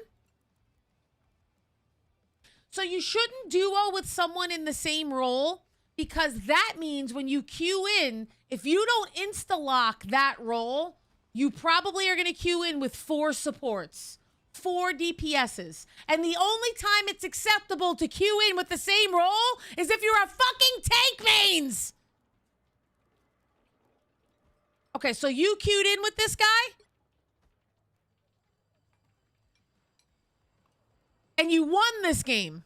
So you shouldn't duo with someone in the same role, because that means when you queue in, if you don't insta-lock that role, you probably are going to queue in with 4 supports, 4 DPSs. And the only time it's acceptable to queue in with the same role is if you're a fucking tank mains. Okay, so you queued in with this guy? And you won this game.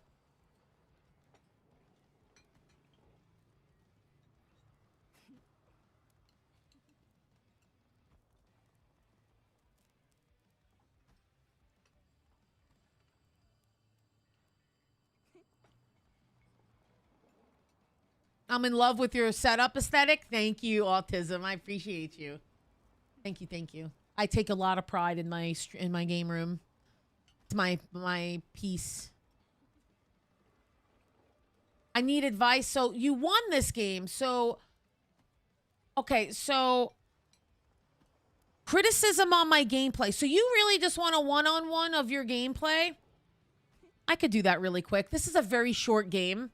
I'm in love with your setup aesthetic. Thank you, Autism. I appreciate you. Thank you, thank you. I take a lot of pride in my game room. It's my piece. I need advice. So you won this game. So okay, so Criticism on my gameplay. So you really just want a one-on-one of your gameplay? I could do that really quick. This is a very short game.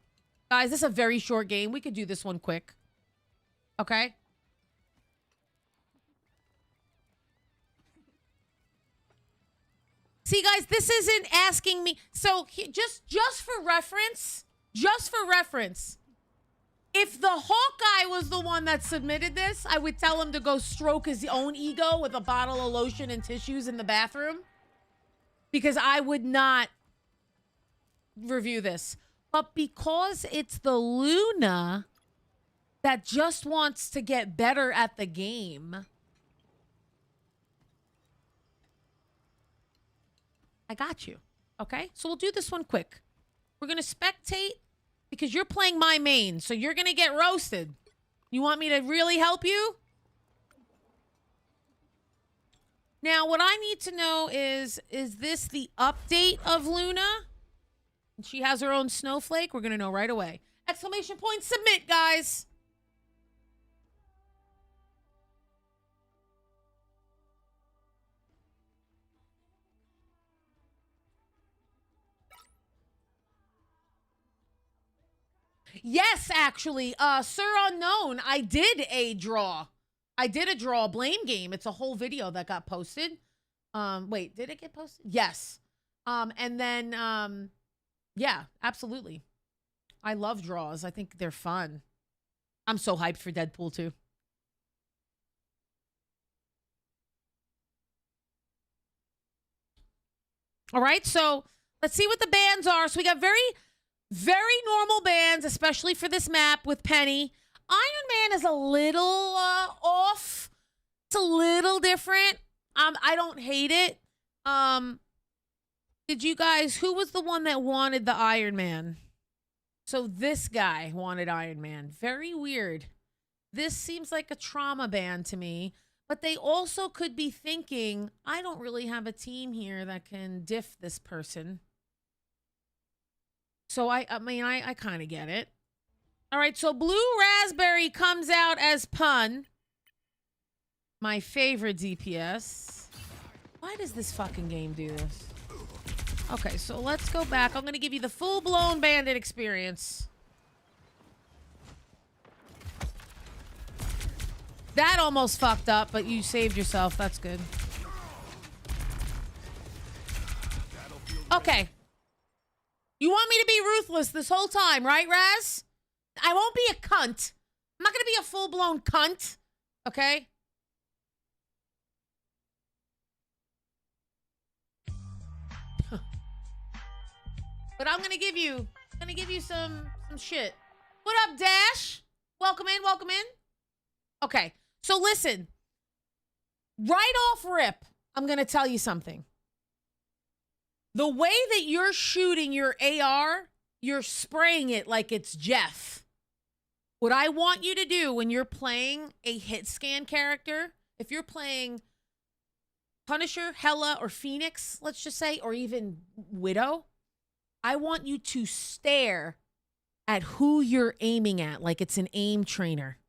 Guys, this is a very short game. We could do this one quick. Okay? See, guys, this isn't asking me. So just for reference, if the Hawkeye was the one that submitted this, I would tell him to go stroke his own ego with a bottle of lotion and tissues in the bathroom. Because I would not review this. But because it's the Luna that just wants to get better at the game, I got you. Okay? So we'll do this one quick. We're going to spectate because you're playing my main, so you're going to get roasted. You want me to really help you? Now, what I need to know is this the update of Luna? She has her own snowflake. We're going to know right away. Exclamation point, submit, guys. Yes, actually, Sir Unknown, I did a draw. Blame game. It's a whole video that got posted. Wait, did it get posted? Yes. And then, yeah, absolutely. I love draws. I think they're fun. I'm so hyped for Deadpool too. All right, so let's see what the bans are. So we got very normal bans, especially for this map with Penny. Iron Man is a little off. It's a little different. I don't hate it. Did you guys, who was the one that wanted the Iron Man? So this guy wanted Iron Man. Very weird. This seems like a trauma ban to me. But they also could be thinking, I don't really have a team here that can diff this person. So I mean, I kind of get it. All right, so Blue Raspberry comes out as Pun. My favorite DPS. Why does this fucking game do this? Okay, so let's go back. I'm going to give you the full-blown bandit experience. That almost fucked up, but you saved yourself. That's good. Okay. You want me to be ruthless this whole time, right, Raz? I won't be a cunt. I'm not going to be a full-blown cunt. Okay? But I'm going to give you some shit. What up, Dash? Welcome in, welcome in. Okay. So listen. Right off rip, I'm going to tell you something. The way that you're shooting your AR, you're spraying it like it's Jeff. What I want you to do when you're playing a HITSCAN character, if you're playing Punisher, Hela, or Phoenix, let's just say, or even Widow, I want you to stare at who you're aiming at like it's an aim trainer.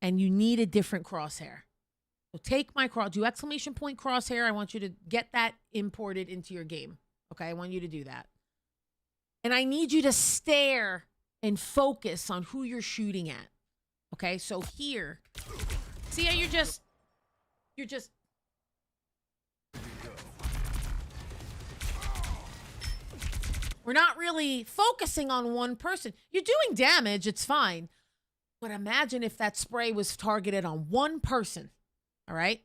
And you need a different crosshair. So take my do exclamation point crosshair. I want you to get that imported into your game. Okay, I want you to do that. And I need you to stare and focus on who you're shooting at. Okay, so here. See how you're just we're not really focusing on one person. You're doing damage, it's fine. But imagine if that spray was targeted on one person. All right?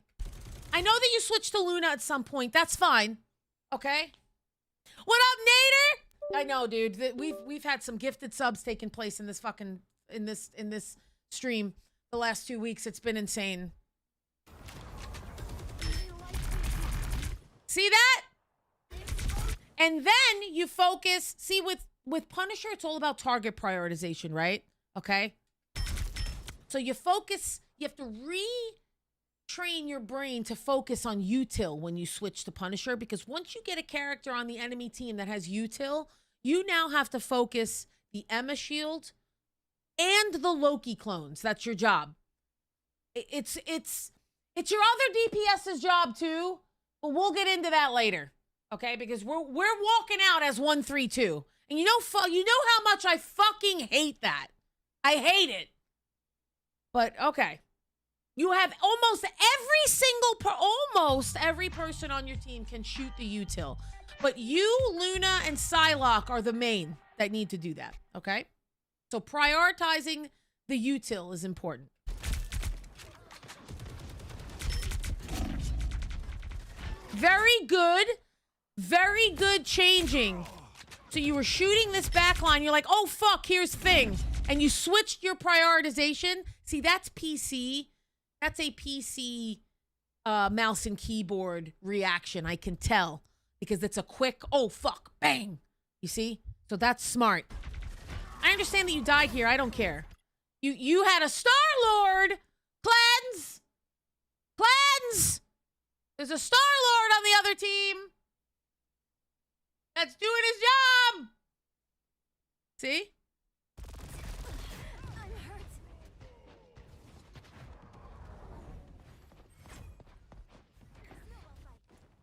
I know that you switched to Luna at some point. That's fine. Okay? What up, Nader? I know, dude. We've had some gifted subs taking place in this fucking in this stream the last 2 weeks. It's been insane. See that? And then you focus. See, with Punisher, it's all about target prioritization, right? Okay? So you focus, you have to retrain your brain to focus on util when you switch to Punisher, because once you get a character on the enemy team that has util, you now have to focus the Emma shield and the Loki clones. That's your job. It's It's your other DPS's job too, but we'll get into that later, okay? Because we're walking out as 1-3-2, and you know how much I fucking hate that. I hate it. But okay, you have almost every person on your team can shoot the util, but you, Luna, and Psylocke are the main that need to do that. Okay, so prioritizing the util is important. Very good changing. So you were shooting this backline. You're like, oh, fuck, here's thing. And you switched your prioritization. See, that's PC. That's a PC mouse and keyboard reaction. I can tell. Because it's a quick, oh, fuck, bang. You see? So that's smart. I understand that you died here. I don't care. You had a Star-Lord. Cleanse. Cleanse. There's a Star-Lord on the other team that's doing his job. See?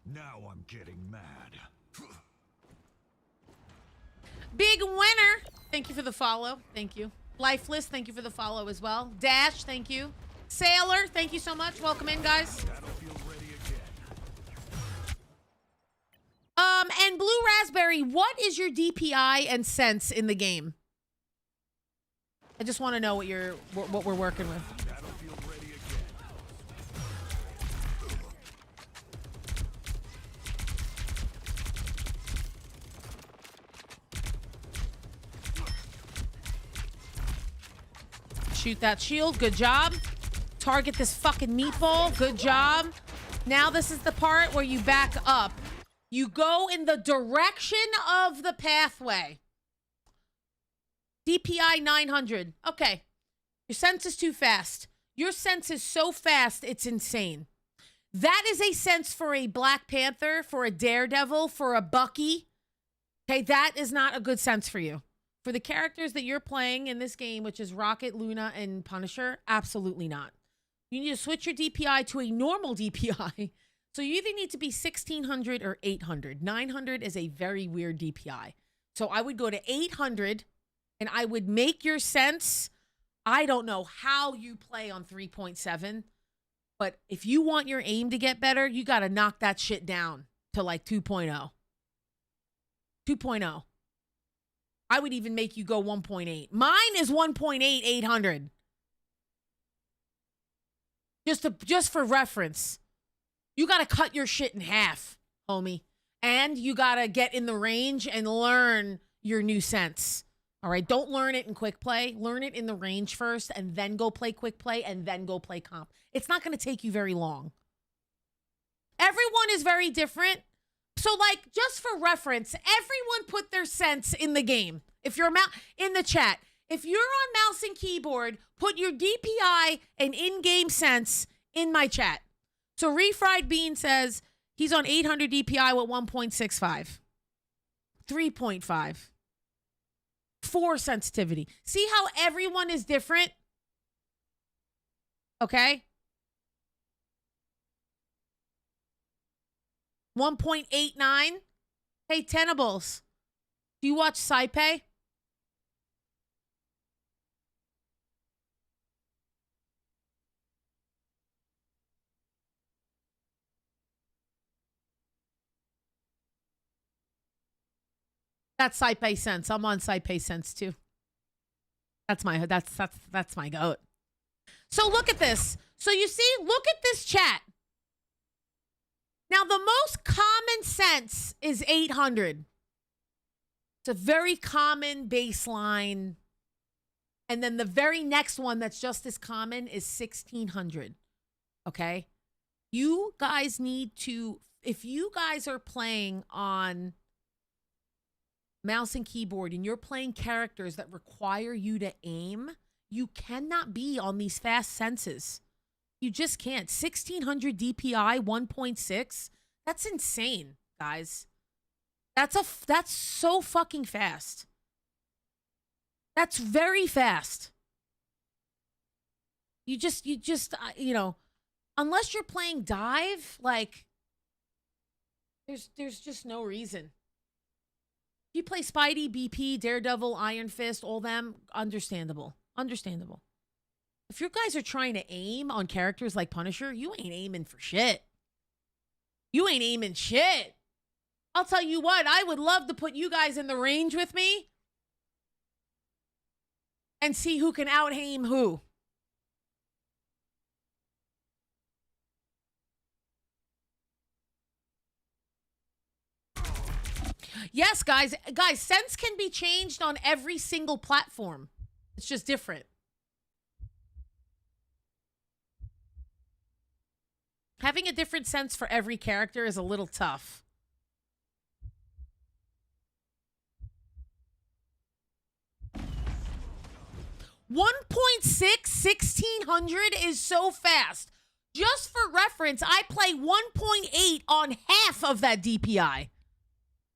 Now I'm getting mad. Big winner. Thank you for the follow. Thank you. Lifeless, thank you for the follow as well. Dash, thank you. Sailor, thank you so much. Welcome in, guys. And Blue Raspberry, what is your DPI and sense in the game? I just want to know what we're working with. Shoot that shield. Good job. Target this fucking meatball. Good job. Now this is the part where you back up. You go in the direction of the pathway. DPI 900. Okay. Your sense is too fast. Your sense is so fast, it's insane. That is a sense for a Black Panther, for a Daredevil, for a Bucky. Okay, that is not a good sense for you. For the characters that you're playing in this game, which is Rocket, Luna, and Punisher, absolutely not. You need to switch your DPI to a normal DPI. So you either need to be 1600 or 800. 900 is a very weird DPI. So I would go to 800 and I would make your sense. I don't know how you play on 3.7, but if you want your aim to get better, you got to knock that shit down to like 2.0. 2.0. I would even make you go 1.8. Mine is 1.8, 800. Just for reference. You got to cut your shit in half, homie. And you got to get in the range and learn your new sense. All right? Don't learn it in quick play. Learn it in the range first and then go play quick play and then go play comp. It's not going to take you very long. Everyone is very different. So, like, just for reference, everyone put their sense in the game. If you're in the chat, if you're on mouse and keyboard, put your DPI and in-game sense in my chat. So, Refried Bean says he's on 800 DPI with 1.65, 3.5, 4 sensitivity. See how everyone is different? Okay. 1.89. Hey, Tenables, do you watch Saipe? That's Saipe Sense. I'm on Saipe Sense too. That's my goat. So look at this. So you see, look at this chat. Now, the most common sense is 800. It's a very common baseline. And then the very next one that's just as common is 1600. Okay? You guys need to, if you guys are playing on mouse and keyboard and you're playing characters that require you to aim, you cannot be on these fast senses. You just can't. 1600 DPI, 1.6. That's insane, guys. That's so fucking fast. That's very fast. You know, unless you're playing dive, like, there's just no reason. If you play Spidey, BP, Daredevil, Iron Fist, all them, understandable. Understandable. If you guys are trying to aim on characters like Punisher, you ain't aiming for shit. You ain't aiming shit. I'll tell you what, I would love to put you guys in the range with me and see who can out-aim who. Yes, guys, sense can be changed on every single platform. It's just different. Having a different sense for every character is a little tough. $1.6 is so fast. Just for reference, I play 1.8 on half of that DPI.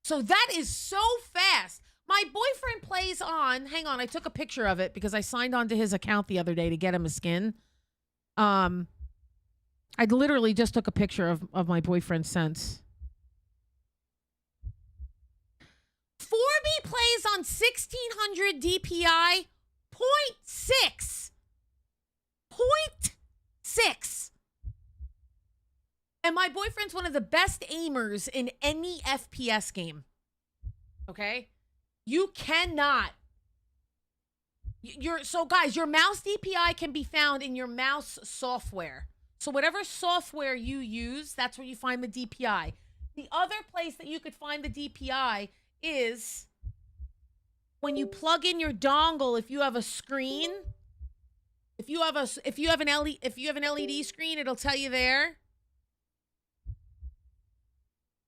So that is so fast. My boyfriend plays on, hang on, I took a picture of it because I signed on to his account the other day to get him a skin. I literally just took a picture of my boyfriend's sense. 4B plays on 1600 DPI, 0.6. 0.6. And my boyfriend's one of the best aimers in any FPS game. Okay? You cannot. So guys, your mouse DPI can be found in your mouse software. So whatever software you use, that's where you find the DPI. The other place that you could find the DPI is when you plug in your dongle. If you have a screen, if you have an LED screen, it'll tell you there.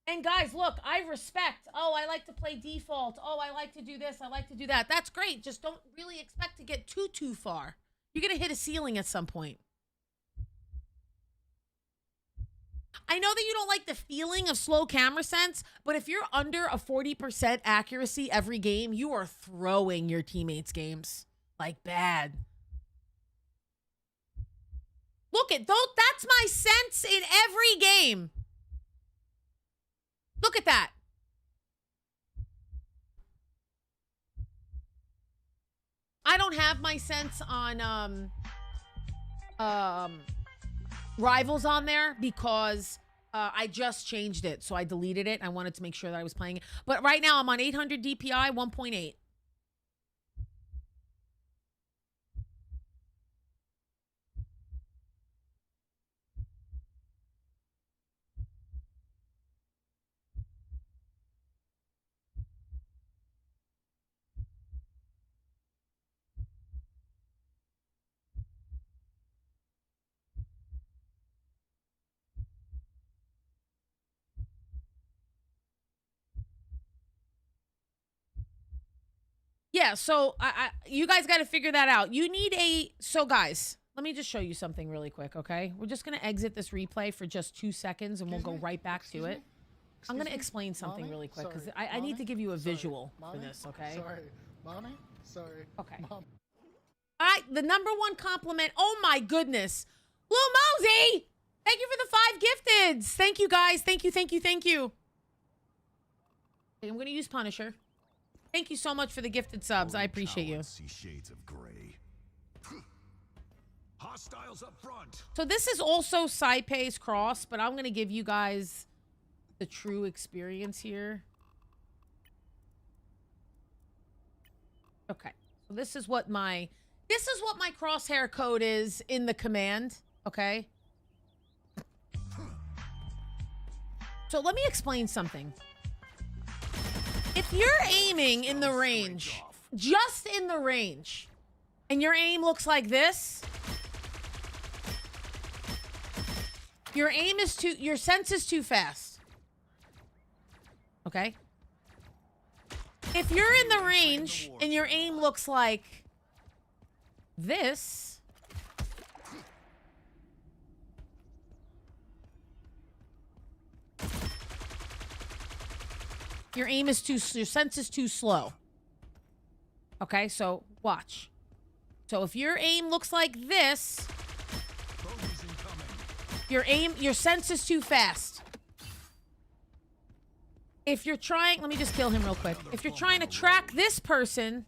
And guys, look, I respect. Oh, I like to play default. Oh, I like to do this. I like to do that. That's great. Just don't really expect to get too far. You're going to hit a ceiling at some point. I know that you don't like the feeling of slow camera sense, but if you're under a 40% accuracy every game, you are throwing your teammates' games. Like, bad. Look at, that's my sense in every game. Look at that. I don't have my sense on Rivals on there because I just changed it. So I deleted it. I wanted to make sure that I was playing it. But right now I'm on 800 DPI, 1.8. Yeah, so you guys got to figure that out. You need a... So, guys, let me just show you something really quick, okay? We're just going to exit this replay for just 2 seconds, and we'll go right back to it. I'm going to explain something really quick, because I need to give you a visual for this, okay? Sorry. Mommy? Sorry. Okay. Mom. All right, the #1 compliment. Oh, my goodness. Lil Mosey! Thank you for the 5 gifteds. Thank you, guys. Thank you, thank you, thank you. Okay, I'm going to use Punisher. Thank you so much for the gifted subs. I appreciate you. See shades of gray. Hostiles up front. So this is also Saipei's cross, but I'm going to give you guys the true experience here. Okay. So this is what my crosshair code is in the command, okay? So let me explain something. If you're aiming in the range, just in the range, and your aim looks like this, your sense is too fast. Okay? If you're in the range and your aim looks like this, your sense is too slow. Okay, so watch. So if your aim looks like this, Your sense is too fast. If you're trying, let me just kill him real quick. If you're trying to track this person,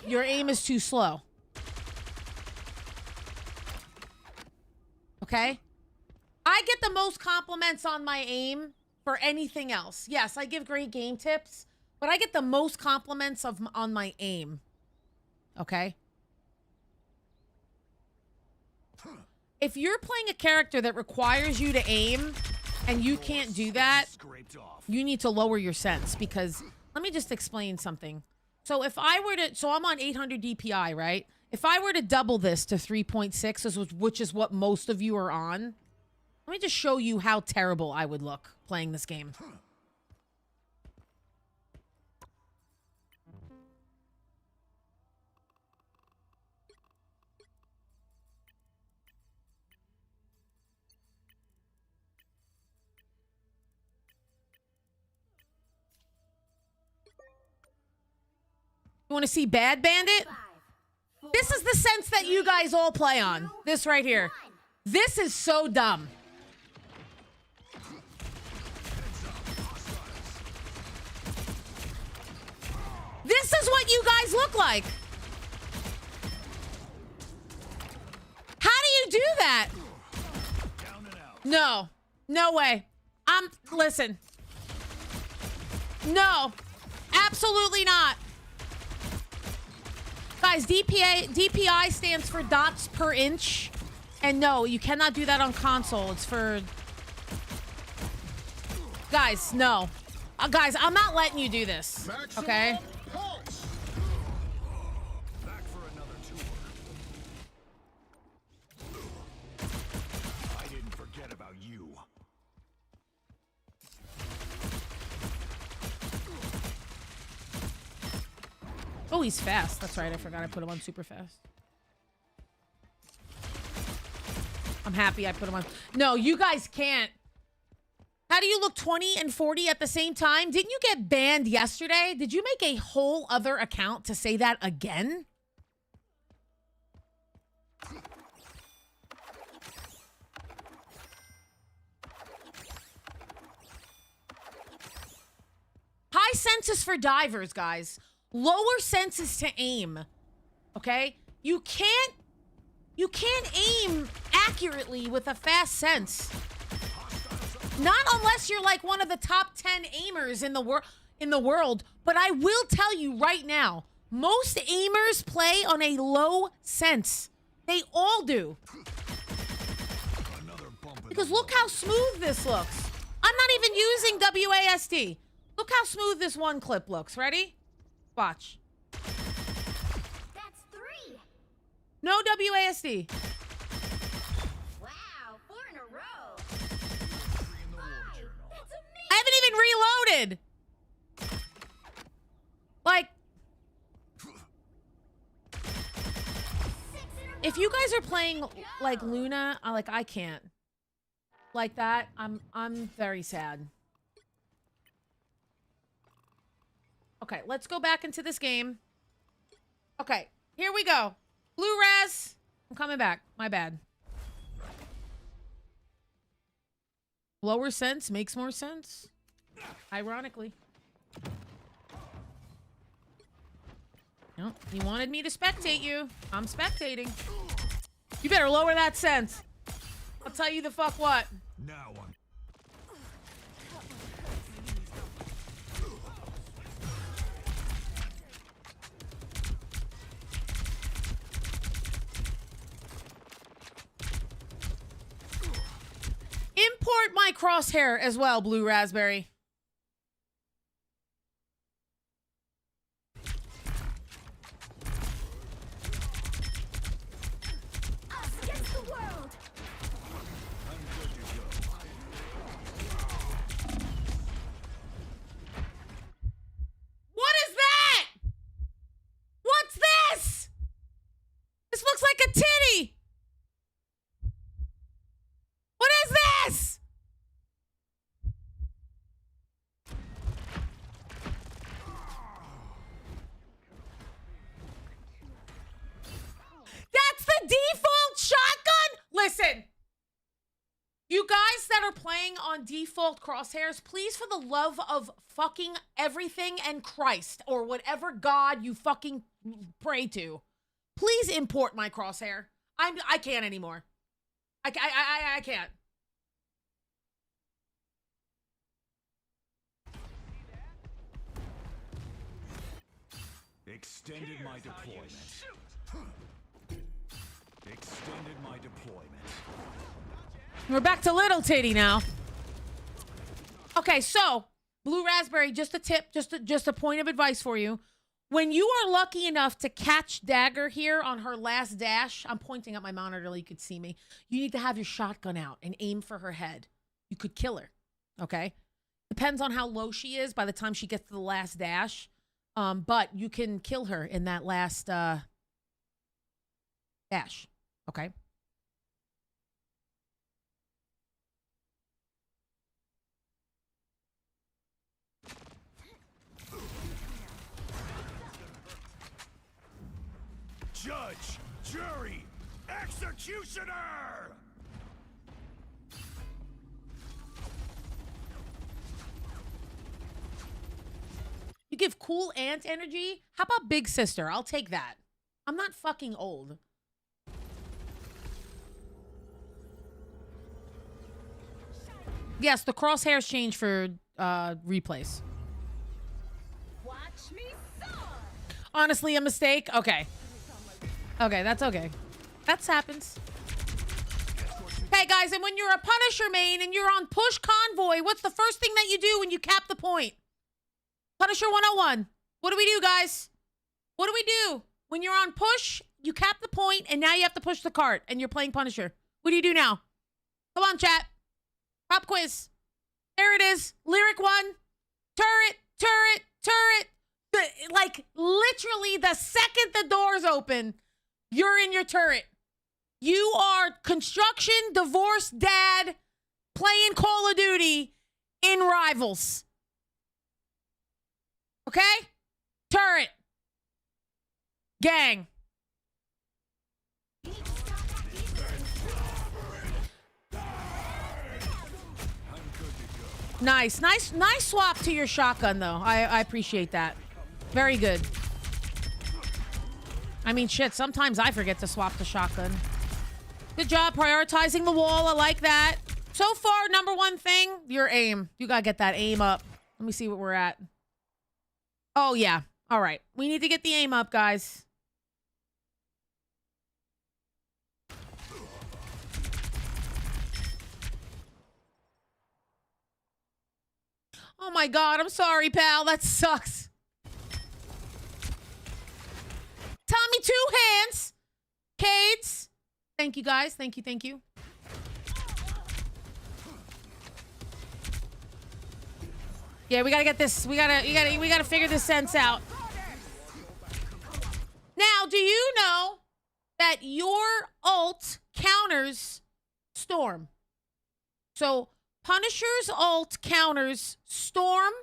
your aim is too slow. Okay? I get the most compliments on my aim for anything else. Yes, I give great game tips, but I get the most compliments on my aim. Okay? If you're playing a character that requires you to aim and you can't do that, you need to lower your sense, because let me just explain something. So if I were to, so I'm on 800 DPI, right? If I were to double this to 3.6, which is what most of you are on, let me just show you how terrible I would look playing this game. You want to see Bad Bandit? This is the sense that you guys all play on. This right here. This is so dumb. This is what you guys look like. How do you do that? No. No way. Listen. No. Absolutely not. Guys, DPI stands for dots per inch. And no, you cannot do that on console. It's for... Guys, no. Guys, I'm not letting you do this. Okay? Back for another tour. I didn't forget about you. Oh, he's fast. That's right. I forgot I put him on super fast. I'm happy I put him on. No, you guys can't. How do you look 20 and 40 at the same time? Didn't you get banned yesterday? Did you make a whole other account to say that again? High senses for divers, guys. Lower senses to aim. Okay? You can't aim accurately with a fast sense. Not unless you're like one of the top 10 aimers in the world. But I will tell you right now, most aimers play on a low sense. They all do. Because look how smooth this looks. I'm not even using WASD. Look how smooth this one clip looks. Ready? Watch. That's 3. No WASD. Wow, 4 in a row. 3 in the war journal. That's amazing. I haven't even reloaded. Like, if you guys are playing like Luna, I can't. Like that, I'm very sad. Okay, let's go back into this game. Okay, here we go. Blue Raz, I'm coming back. My bad. Lower sense makes more sense. Ironically. No, you wanted me to spectate you. I'm spectating. You better lower that sense. I'll tell you the fuck what. Now I'm... Import my crosshair as well, Blue Raspberry. Us against the world. I'm good to go. What is that? What's this? This looks like a titty. What is this? playing on default crosshairs, please, for the love of fucking everything and Christ or whatever God you fucking pray to, please import my crosshair. I can't anymore. I can't. Extended my deployment. Extended my deployment. We're back to Little Titty now. Okay, so Blue Raspberry, just a tip, just a point of advice for you. When you are lucky enough to catch Dagger here on her last dash, I'm pointing at my monitor so you could see me. You need to have your shotgun out and aim for her head. You could kill her, okay? Depends on how low she is by the time she gets to the last dash. But you can kill her in that last dash, okay? Judge, jury, executioner! You give cool aunt energy? How about big sister? I'll take that. I'm not fucking old. Yes, the crosshairs change for replays. Watch me soar. Honestly, a mistake? Okay. Okay, that's okay. That happens. Hey, guys, and when you're a Punisher main and you're on push convoy, what's the first thing that you do when you cap the point? Punisher 101. What do we do, guys? What do we do? When you're on push, you cap the point, and now you have to push the cart, and you're playing Punisher. What do you do now? Come on, chat. Pop quiz. There it is. Lyric 1. Turret, turret, turret. Like, literally, the second the doors open, you're in your turret. You are construction, divorced dad, playing Call of Duty in Rivals. Okay? Turret. Gang. Nice swap to your shotgun, though. I appreciate that. Very good. I mean, shit, sometimes I forget to swap the shotgun. Good job prioritizing the wall. I like that. So far, number one thing, your aim. You gotta get that aim up. Let me see what we're at. Oh, yeah. All right. We need to get the aim up, guys. Oh, my God. I'm sorry, pal. That sucks. Tommy, 2 hands. Cades. Thank you, guys. Thank you. Thank you. Yeah, we gotta get this. We gotta figure this sense out. Now, do you know that your ult counters Storm? So Punisher's ult counters Storm,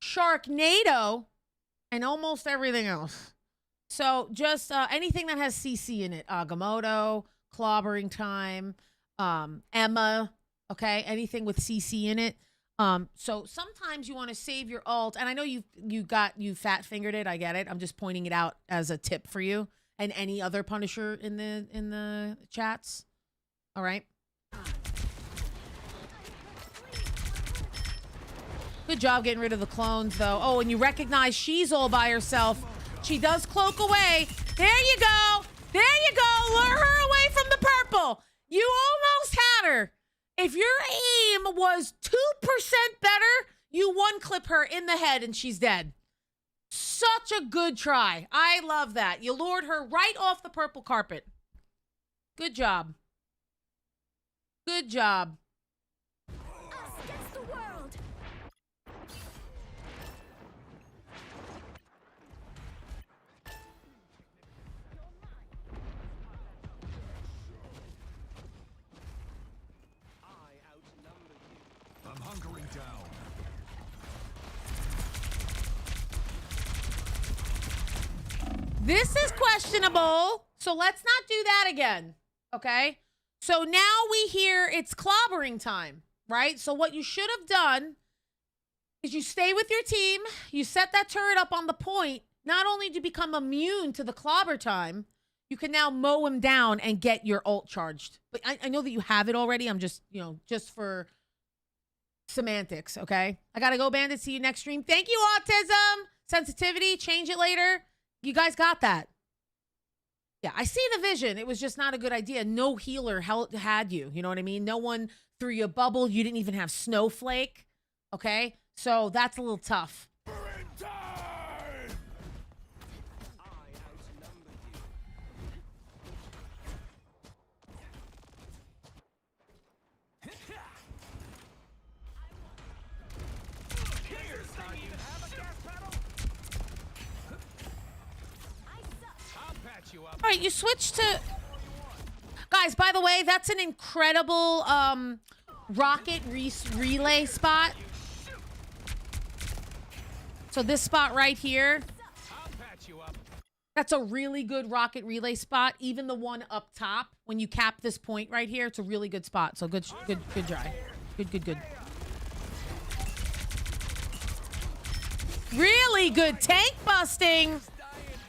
Sharknado, and almost everything else. So just anything that has CC in it. Agamotto, Clobbering Time, Emma, okay? Anything with CC in it. So sometimes you want to save your ult, and I know you fat fingered it. I get it. I'm just pointing it out as a tip for you and any other Punisher in the chats. All right. Good job getting rid of the clones, though. Oh, and you recognize she's all by herself. She does cloak away. There you go. There you go. Lure her away from the purple. You almost had her. If your aim was 2% better, you one-clip her in the head and she's dead. Such a good try. I love that. You lured her right off the purple carpet. Good job. Good job. Us against the world. I'm hunkering down. This is questionable, so let's not do that again, okay? So now we hear it's clobbering time. right? So what you should have done is you stay with your team, you set that turret up on the point. Not only do you become immune to the clobber time, you can now mow him down and get your ult charged. But I know that you have it already. I'm just, you know, just for semantics, okay? I gotta go, Bandit. See you next stream. Thank you, Autism. Sensitivity, change it later. You guys got that. Yeah, I see the vision. It was just not a good idea. No healer had you. You know what I mean? No one threw you a bubble. You didn't even have Snowflake. Okay? So that's a little tough. All right, you switch to... Guys, by the way, that's an incredible rocket relay spot. So this spot right here, that's a really good rocket relay spot. Even the one up top, when you cap this point right here, it's a really good spot. So good try. Good. Really good tank busting.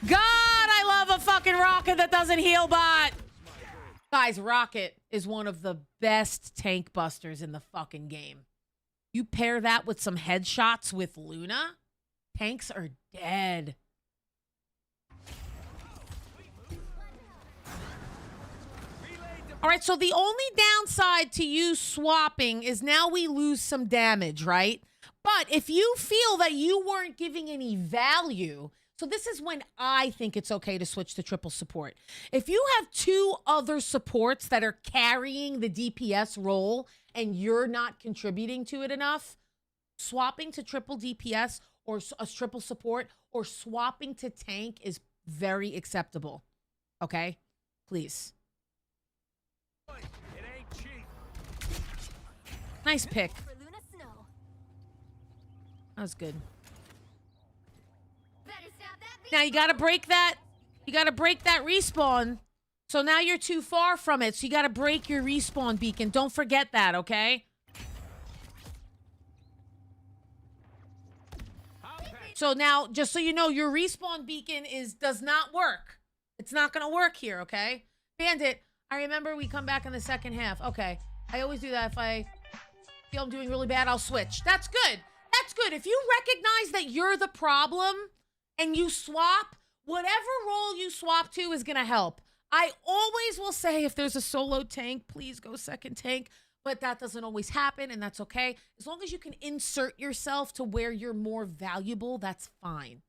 God, I love a fucking rocket that doesn't heal bot. Guys, rocket is one of the best tank busters in the fucking game. You pair that with some headshots with Luna, tanks are dead. All right, so the only downside to you swapping is now we lose some damage, right? But if you feel that you weren't giving any value, so this is when I think it's okay to switch to triple support. If you have two other supports that are carrying the DPS role and you're not contributing to it enough, swapping to triple DPS or a triple support or swapping to tank is very acceptable. Okay? Please. It ain't cheap. Nice pick. That was good. Now you gotta break that. You gotta break that respawn. So now you're too far from it. So you gotta break your respawn beacon. Don't forget that, okay? So now, just so you know, your respawn beacon does not work. It's not gonna work here, okay? Bandit, I remember we come back in the second half. Okay. I always do that. If I feel I'm doing really bad, I'll switch. That's good. That's good. If you recognize that you're the problem and you swap, whatever role you swap to is going to help. I always will say if there's a solo tank, please go second tank, but that doesn't always happen, and that's okay. As long as you can insert yourself to where you're more valuable, that's fine.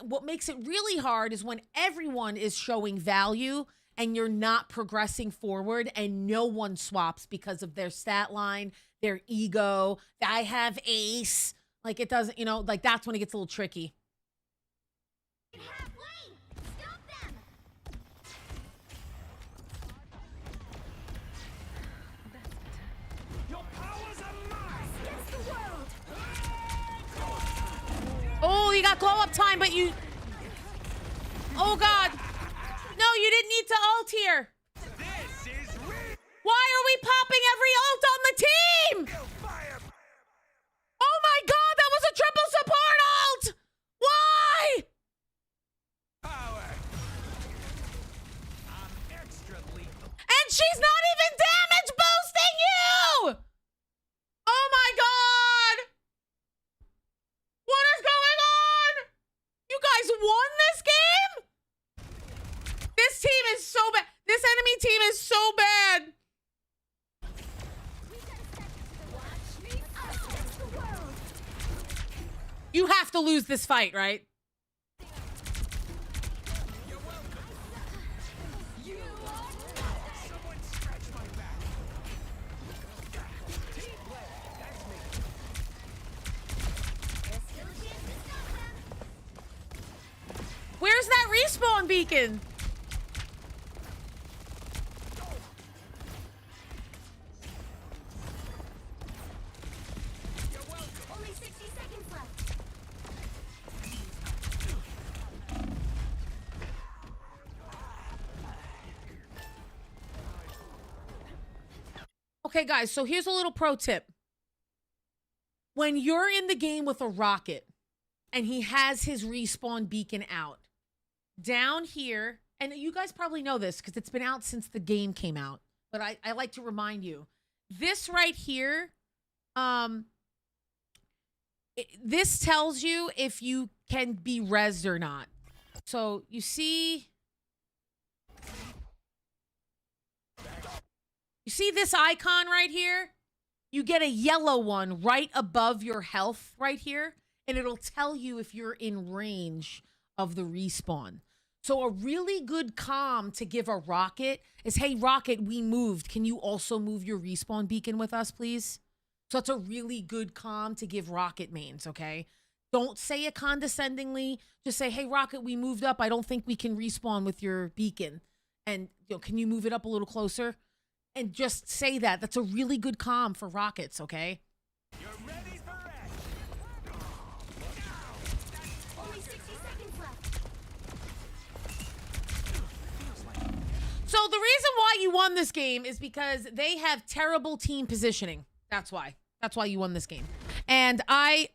What makes it really hard is when everyone is showing value and you're not progressing forward and no one swaps because of their stat line, their ego, I have ace. Like, it doesn't, you know, like, that's when it gets a little tricky. Oh, you got glow up time, but you... Oh, God. No, you didn't need to ult here. Why are we popping every ult on the team? Oh, my God, that was a triple support ult. Why? And she's not even damage boosting you. Oh, my God. What is going on? You guys won this game? This team is so bad. This enemy team is so bad. You have to lose this fight, right? Where's that respawn beacon? Only 60 seconds left. Okay, guys, so here's a little pro tip. When you're in the game with a rocket and he has his respawn beacon out, down here, and you guys probably know this because it's been out since the game came out, but I like to remind you, this right here, this tells you if you can be rezzed or not. So you see this icon right here? You get a yellow one right above your health right here, and it'll tell you if you're in range of the respawn. So a really good comm to give a rocket is, hey, rocket, we moved. Can you also move your respawn beacon with us, please? So that's a really good comm to give rocket mains, okay? Don't say it condescendingly. Just say, hey, rocket, we moved up. I don't think we can respawn with your beacon. And can you move it up a little closer? And just say that. That's a really good comm for rockets, okay? You're ready for action. Only 60 seconds left. So the reason why you won this game is because they have terrible team positioning. That's why. That's why you won this game. And I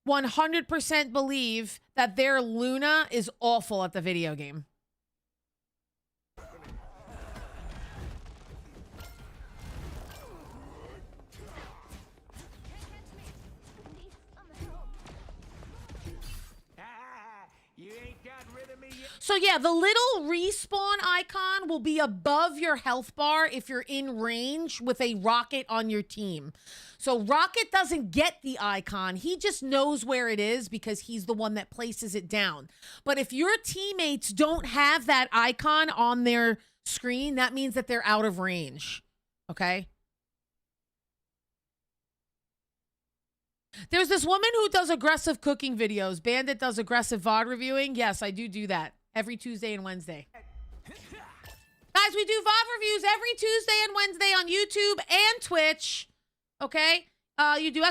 100% believe that their Luna is awful at the video game. You ain't got rid of me yet. So yeah, the little respawn icon will be above your health bar if you're in range with a rocket on your team. So rocket doesn't get the icon. He just knows where it is because he's the one that places it down. But if your teammates don't have that icon on their screen, that means that they're out of range. Okay? There's this woman who does aggressive cooking videos. Bandit does aggressive VOD reviewing. Yes, I do that every Tuesday and Wednesday. Guys, we do VOD reviews every Tuesday and Wednesday on YouTube and Twitch. Okay? You do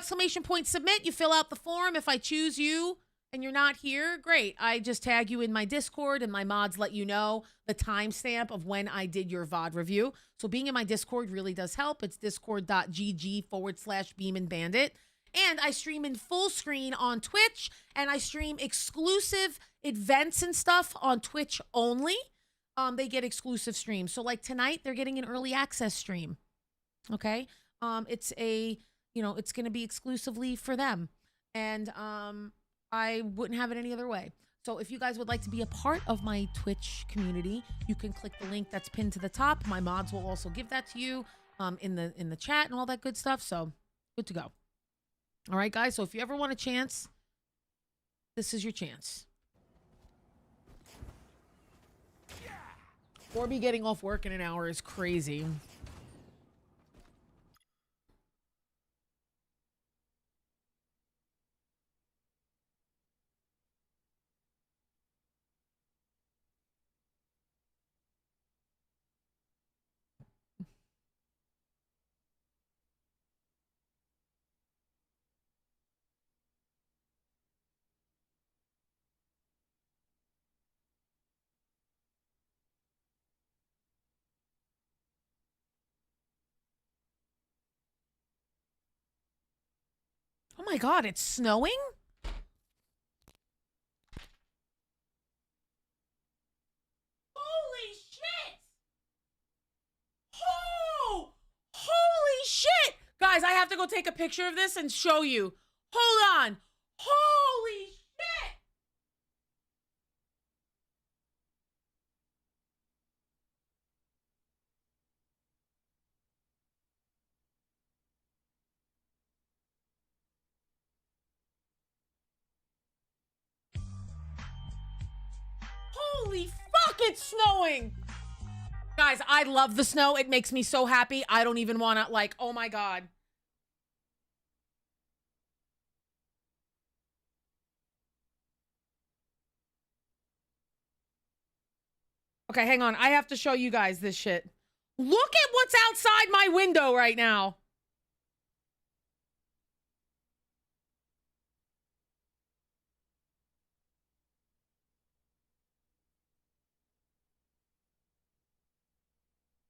!submit. You fill out the form. If I choose you and you're not here, great. I just tag you in my Discord and my mods let you know the timestamp of when I did your VOD review. So being in my Discord really does help. It's discord.gg/BeamandBandit. And I stream in full screen on Twitch, and I stream exclusive events and stuff on Twitch only. They get exclusive streams. So like tonight, they're getting an early access stream. Okay? It's it's going to be exclusively for them. And I wouldn't have it any other way. So if you guys would like to be a part of my Twitch community, you can click the link that's pinned to the top. My mods will also give that to you in the chat and all that good stuff. So good to go. All right, guys. So if you ever want a chance, this is your chance. Or be getting off work in an hour is crazy. Oh my God, it's snowing? Holy shit! Oh! Holy shit! Guys, I have to go take a picture of this and show you. Hold on. Holy shit! Holy fuck, it's snowing! Guys, I love the snow. It makes me so happy. I don't even want to, like, oh my God. Okay, hang on. I have to show you guys this shit. Look at what's outside my window right now.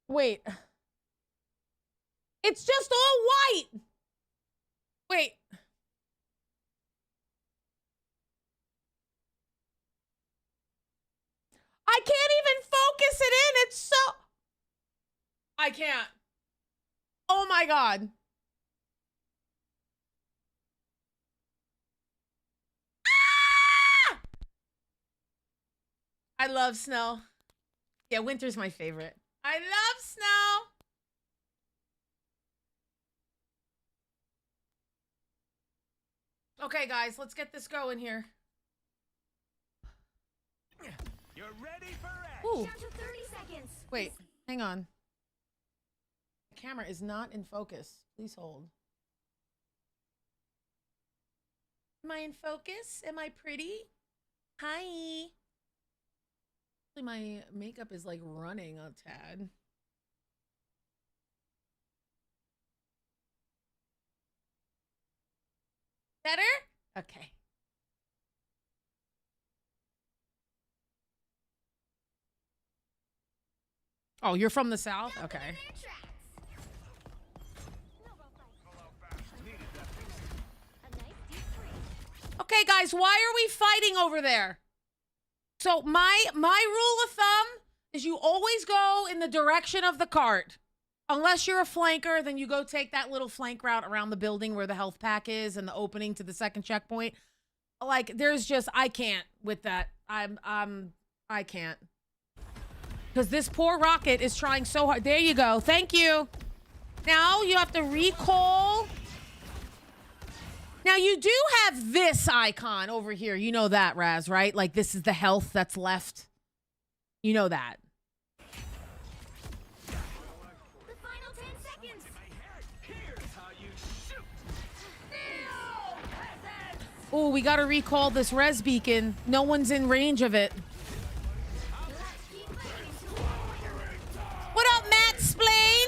Wait. It's just all white. Wait. I can't even focus it in. It's so... I can't. Oh my God. Ah! I love snow. Yeah, winter's my favorite. I love snow. Okay, guys, let's get this going here. You're ready for action. Ooh. Down to 30 seconds. Wait, hang on. The camera is not in focus. Please hold. Am I in focus? Am I pretty? Hi. My makeup is like running a tad. Better? Okay. Oh, you're from the South? Okay. Okay, guys, why are we fighting over there? So my rule of thumb is you always go in the direction of the cart. Unless you're a flanker, then you go take that little flank route around the building where the health pack is and the opening to the second checkpoint. Like, there's just, I can't with that. I can't. Because this poor rocket is trying so hard. There you go. Thank you. Now you have to recall. Now you do have this icon over here. You know that, Raz, right? Like, this is the health that's left. You know that. Oh, we gotta recall this res beacon. No one's in range of it. What up, Matt Splain?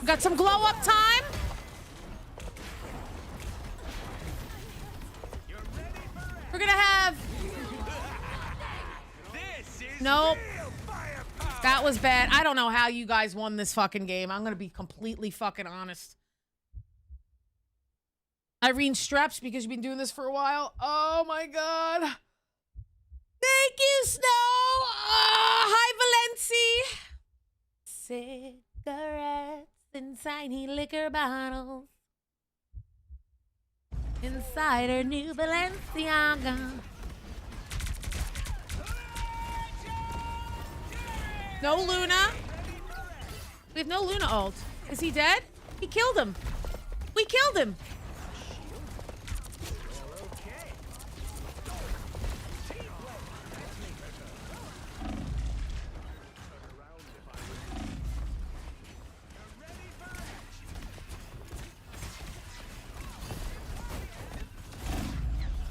Got some glow up time? We're gonna have... Nope. That was bad. I don't know how you guys won this fucking game. I'm gonna be completely fucking honest. Irene Streps, because you've been doing this for a while. Oh my God. Thank you, Snow. Hi, Valenci. Cigarettes in tiny liquor bottles. Inside her new Balenciaga. No Luna. We have no Luna ult. Is he dead? He killed him. We killed him.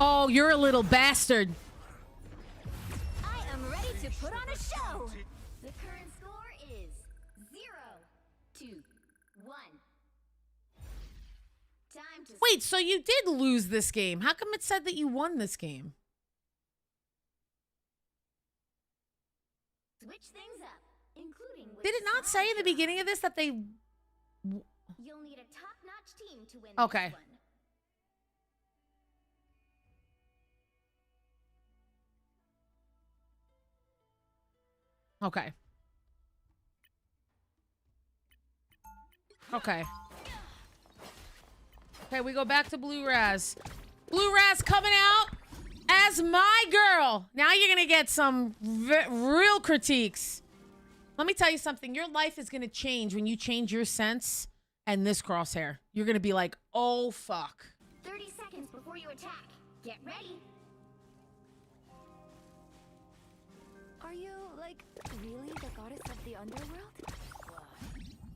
Oh, you're a little bastard. I am ready to put on a show. The current score is 0-1. Time to Wait, so you did lose this game. How come it said that you won this game? switch things up, including with Did it not say in the beginning of this that they... You'll need a top-notch team to win Okay. this one. Okay. Okay. Okay, we go back to Blue Raz. Blue Raz coming out as my girl. Now you're going to get some real critiques. Let me tell you something. Your life is going to change when you change your sense and this crosshair. You're going to be like, oh, fuck. 30 seconds before you attack. Get ready. Are you, like, really the goddess of the underworld? Why?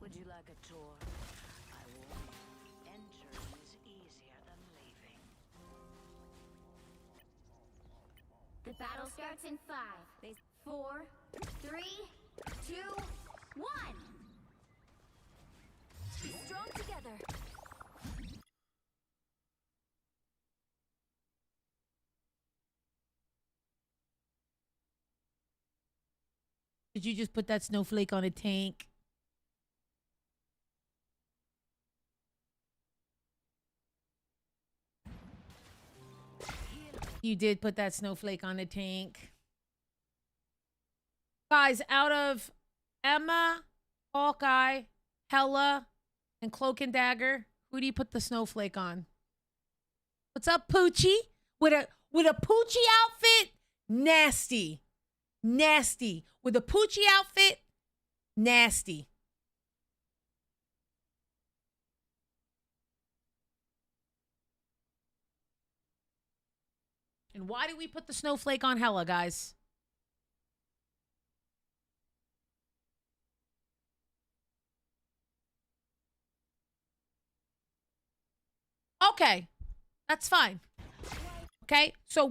Would you like a tour? I warn you, entering is easier than leaving. The battle starts in 5, 4, 3, 2, 1. Be strong together. did you just put that snowflake on a tank? You did put that snowflake on a tank. Guys, out of Emma, Hawkeye, Hella, and Cloak and Dagger, who do you put the snowflake on? What's up, Poochie? With a Poochie outfit? Nasty. Nasty. With a Poochie outfit? Nasty. And why do we put the snowflake on Hella, guys? Okay, that's fine. Okay, so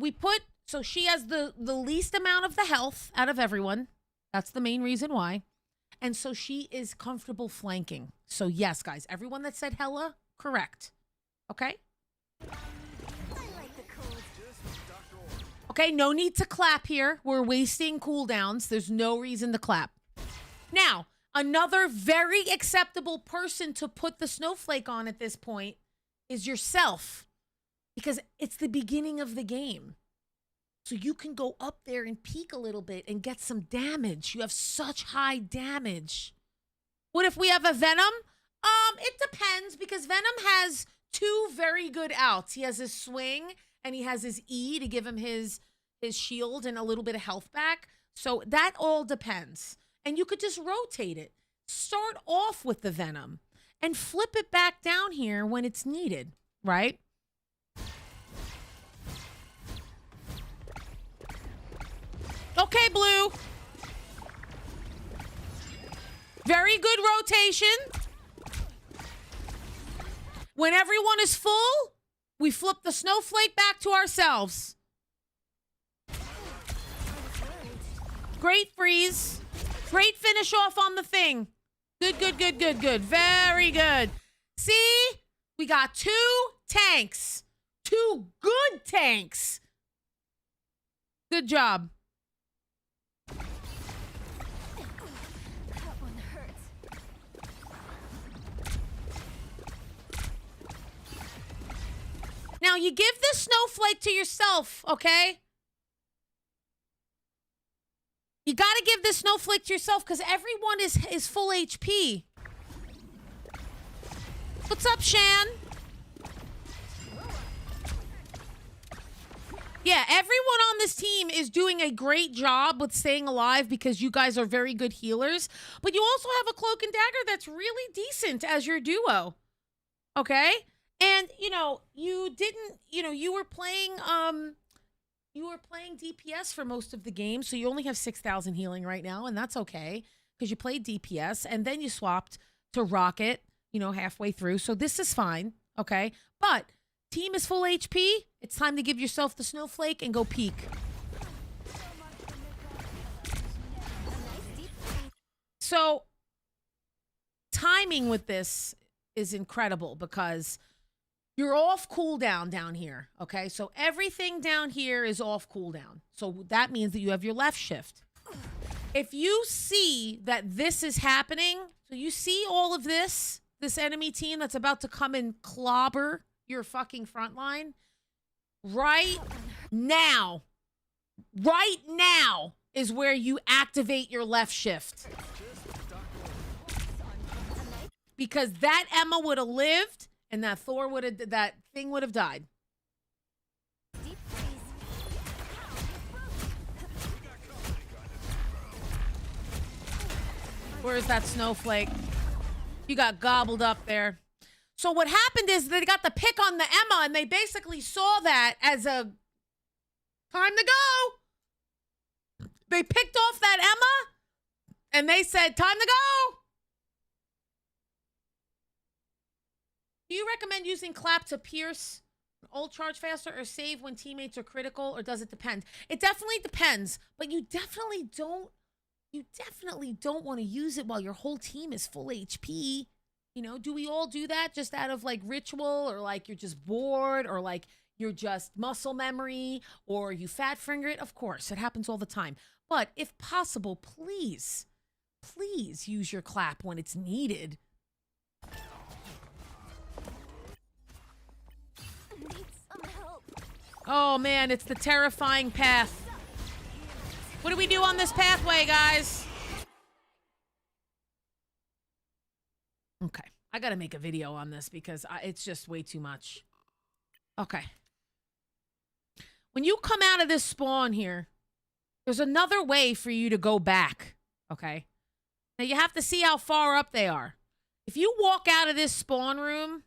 she has the least amount of the health out of everyone. That's the main reason why. And so she is comfortable flanking. So yes, guys, everyone that said Hella, correct. Okay? Okay, no need to clap here. We're wasting cooldowns. There's no reason to clap. Now, another very acceptable person to put the snowflake on at this point is yourself, because it's the beginning of the game. So you can go up there and peek a little bit and get some damage. You have such high damage. What if we have a Venom? It depends, because Venom has two very good outs. He has his swing and he has his E to give him his shield and a little bit of health back. So that all depends. And you could just rotate it. Start off with the Venom and flip it back down here when it's needed, right? Okay, Blue. Very good rotation. When everyone is full, we flip the snowflake back to ourselves. Great freeze. Great finish off on the thing. Good, good, good, good, good. Very good. See? We got 2 tanks. 2 good tanks. Good job. Now, you give the snowflake to yourself, okay? You got to give this snowflake to yourself because everyone is full HP. What's up, Shan? Yeah, everyone on this team is doing a great job with staying alive because you guys are very good healers. But you also have a Cloak and Dagger that's really decent as your duo. Okay? And, you know, you were playing DPS for most of the game, so you only have 6,000 healing right now, and that's okay because you played DPS, and then you swapped to Rocket, you know, halfway through. So this is fine, okay? But team is full HP. It's time to give yourself the snowflake and go peek. So timing with this is incredible because you're off cooldown down here, okay? So everything down here is off cooldown. So that means that you have your left shift. If you see that this is happening, so you see all of this enemy team that's about to come and clobber your fucking front line, right now is where you activate your left shift. Because that Emma would have lived and that thing would have died. Where's that snowflake? You got gobbled up there. So what happened is they got the pick on the Emma and they basically saw that as a time to go. They picked off that Emma and they said, time to go. Do you recommend using clap to pierce ult charge faster or save when teammates are critical, or does it depend? It definitely depends, but you definitely don't want to use it while your whole team is full HP. You know, do we all do that just out of like ritual, or like you're just bored, or like you're just muscle memory, or you fat finger it? Of course, it happens all the time. But if possible, please, please use your clap when it's needed. Need some help. Oh man, it's the terrifying path. What do we do on this pathway, guys? Okay, I gotta make a video on this because it's just way too much. Okay. When you come out of this spawn here, there's another way for you to go back, okay? Now, you have to see how far up they are. If you walk out of this spawn room...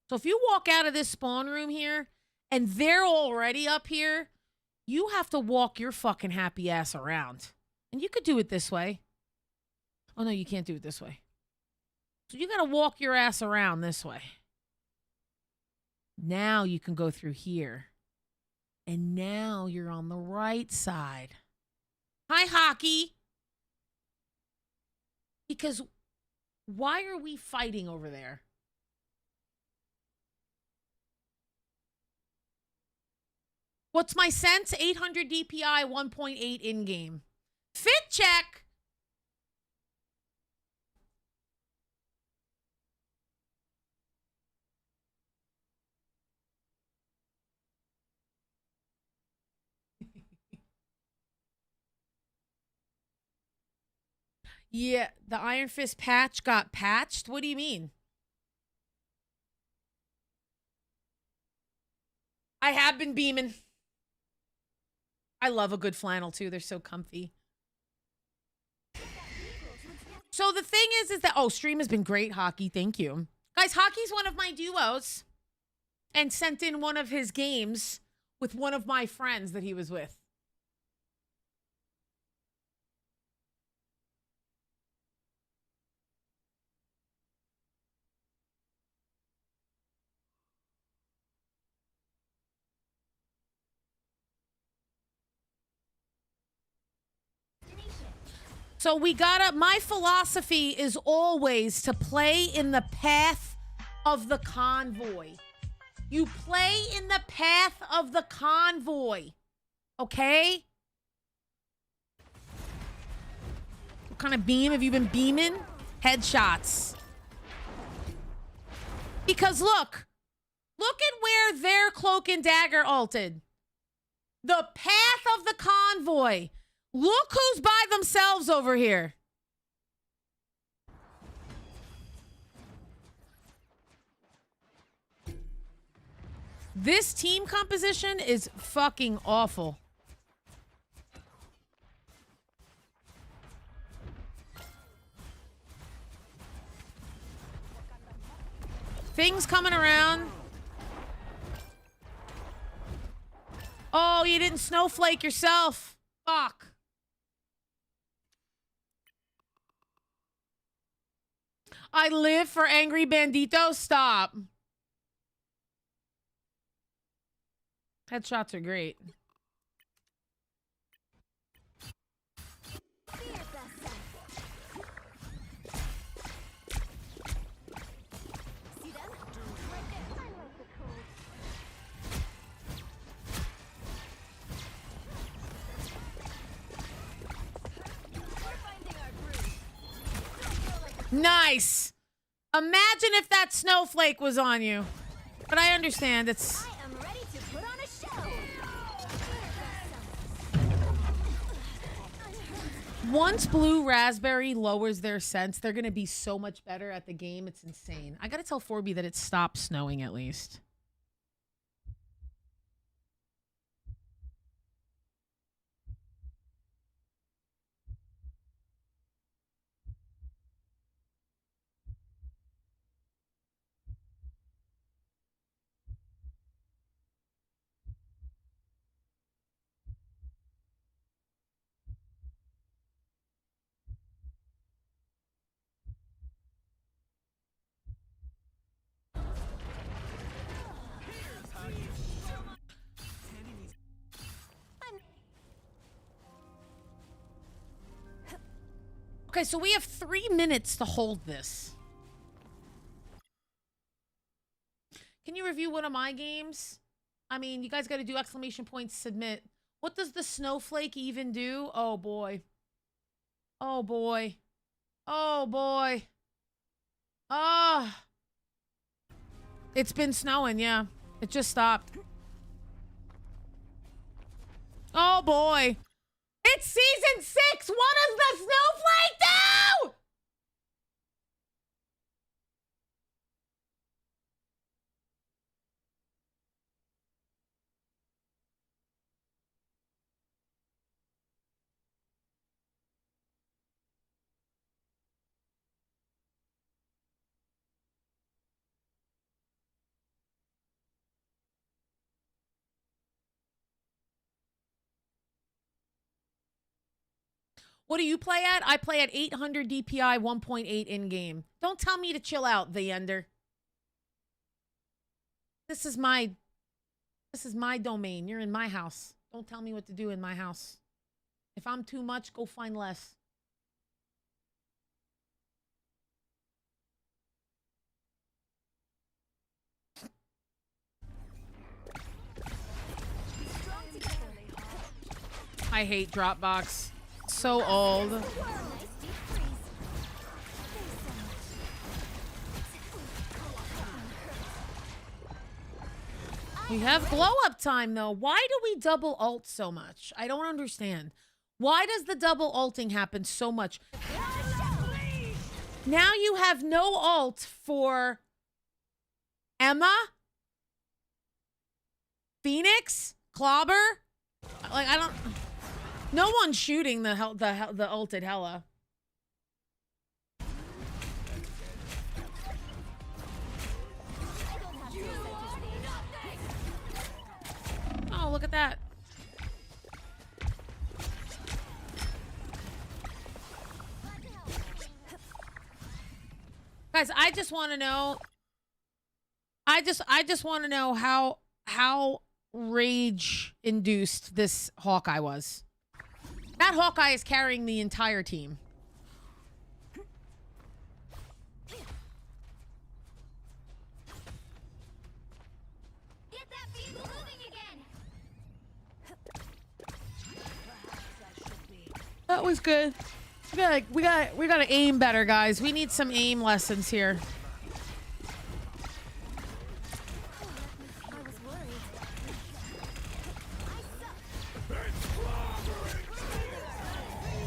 So if you walk out of this spawn room here, and they're already up here, you have to walk your fucking happy ass around. And you could do it this way. Oh, no, you can't do it this way. So you gotta walk your ass around this way. Now you can go through here. And now you're on the right side. Hi, Hockey. Because why are we fighting over there? What's my sense? 800 DPI, 1.8 in-game. Fit check! Yeah, the Iron Fist patch got patched? What do you mean? I have been beaming. I love a good flannel too. They're so comfy. So the thing is that, oh, stream has been great, Hockey. Thank you. Guys, Hockey's one of my duos and sent in one of his games with one of my friends that he was with. So we gotta, my philosophy is always to play in the path of the convoy. You play in the path of the convoy. Okay? What kind of beam have you been beaming? Headshots. Because look at where their cloak and dagger ulted. The path of the convoy. Look who's by themselves over here. This team composition is fucking awful. Things coming around. Oh, you didn't snowflake yourself. Fuck. I live for Angry Bandito. Stop. Headshots are great. Nice. Imagine if that snowflake was on you. But I understand it's... I am ready to put on a show. Once Blue Raspberry lowers their sense, they're going to be so much better at the game. It's insane. I got to tell Forby that it stopped snowing at least. Okay, so we have 3 minutes to hold this. Can you review one of my games? I mean, you guys got to do exclamation points submit. What does the snowflake even do? Oh boy. Oh boy. Oh boy. Ah. It's been snowing, yeah. It just stopped. Oh boy. It's season 6! What does the snowflake do? What do you play at? I play at 800 DPI 1.8 in-game. Don't tell me to chill out, the Ender. This is my domain. You're in my house. Don't tell me what to do in my house. If I'm too much, go find less. I hate Dropbox. So old. We have glow up time though. Why do we double ult so much? I don't understand. Why does the double ulting happen so much? Now you have no ult for Emma, Phoenix, Clobber. Like I don't. No one's shooting the ulted Hella. Oh, look at that. Guys, I just want to know. I just want to know how rage induced this Hawkeye was. That Hawkeye is carrying the entire team. Get that vehicle moving again. That was good. We gotta aim better, guys. We need some aim lessons here.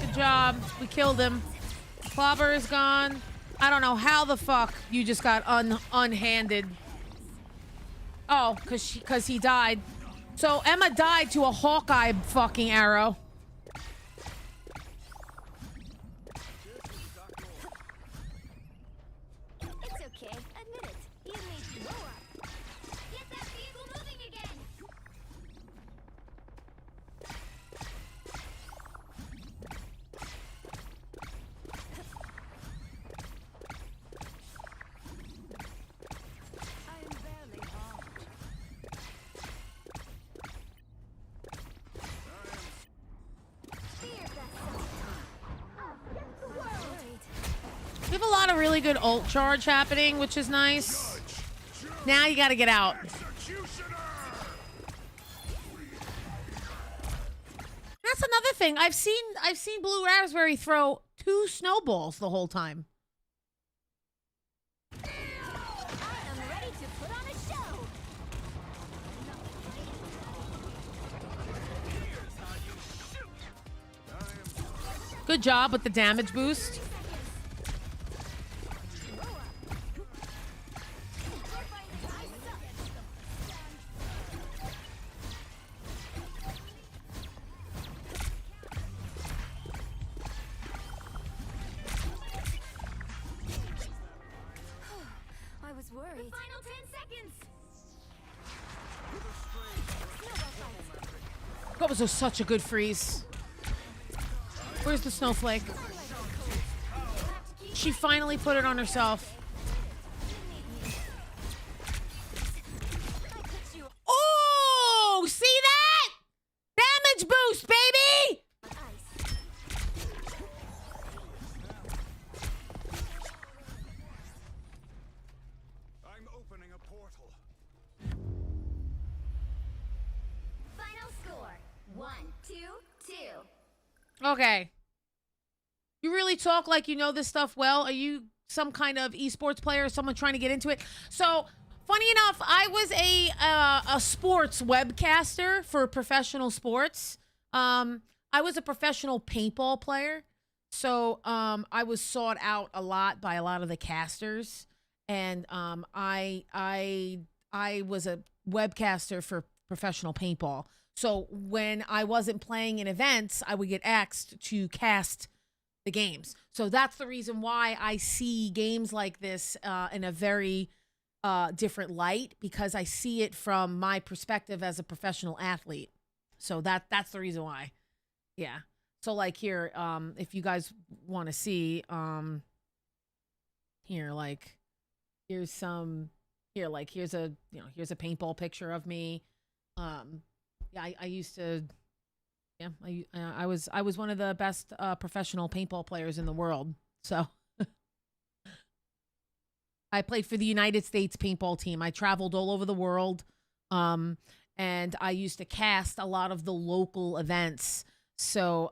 Good job. We killed him. Clobber is gone. I don't know how the fuck you just got unhanded. Oh, cause he died. So Emma died to a Hawkeye fucking arrow. It's okay. Admit it. You need blow up. Get that vehicle moving again. I am barely harmed. Fear that sound. Oh, get the world. We have a lot of really good ult charge happening, which is nice. Now you gotta get out. That's another thing. I've seen Blue Raspberry throw 2 snowballs the whole time. I am ready to put on a show. Good job with the damage boost. I was worried. The final 10 seconds. That was such a good freeze. Where's the snowflake? She finally put it on herself. Oh, see that? Damage boost, baby! I'm opening a portal. Final score 1, 2, 2. Okay. You really talk like you know this stuff well. Are you some kind of esports player, someone trying to get into it? So, funny enough, I was a sports webcaster for professional sports. I was a professional paintball player. So, I was sought out a lot by a lot of the casters, and I was a webcaster for professional paintball. So when I wasn't playing in events, I would get asked to cast the games. So that's the reason why I see games like this in a very different light, because I see it from my perspective as a professional athlete. So that's the reason why. Yeah. So like here, if you guys want to see, here, like, here's some, here, like, here's a paintball picture of me. Yeah, I used to, yeah, I was one of the best professional paintball players in the world. So I played for the United States paintball team. I traveled all over the world, and I used to cast a lot of the local events. So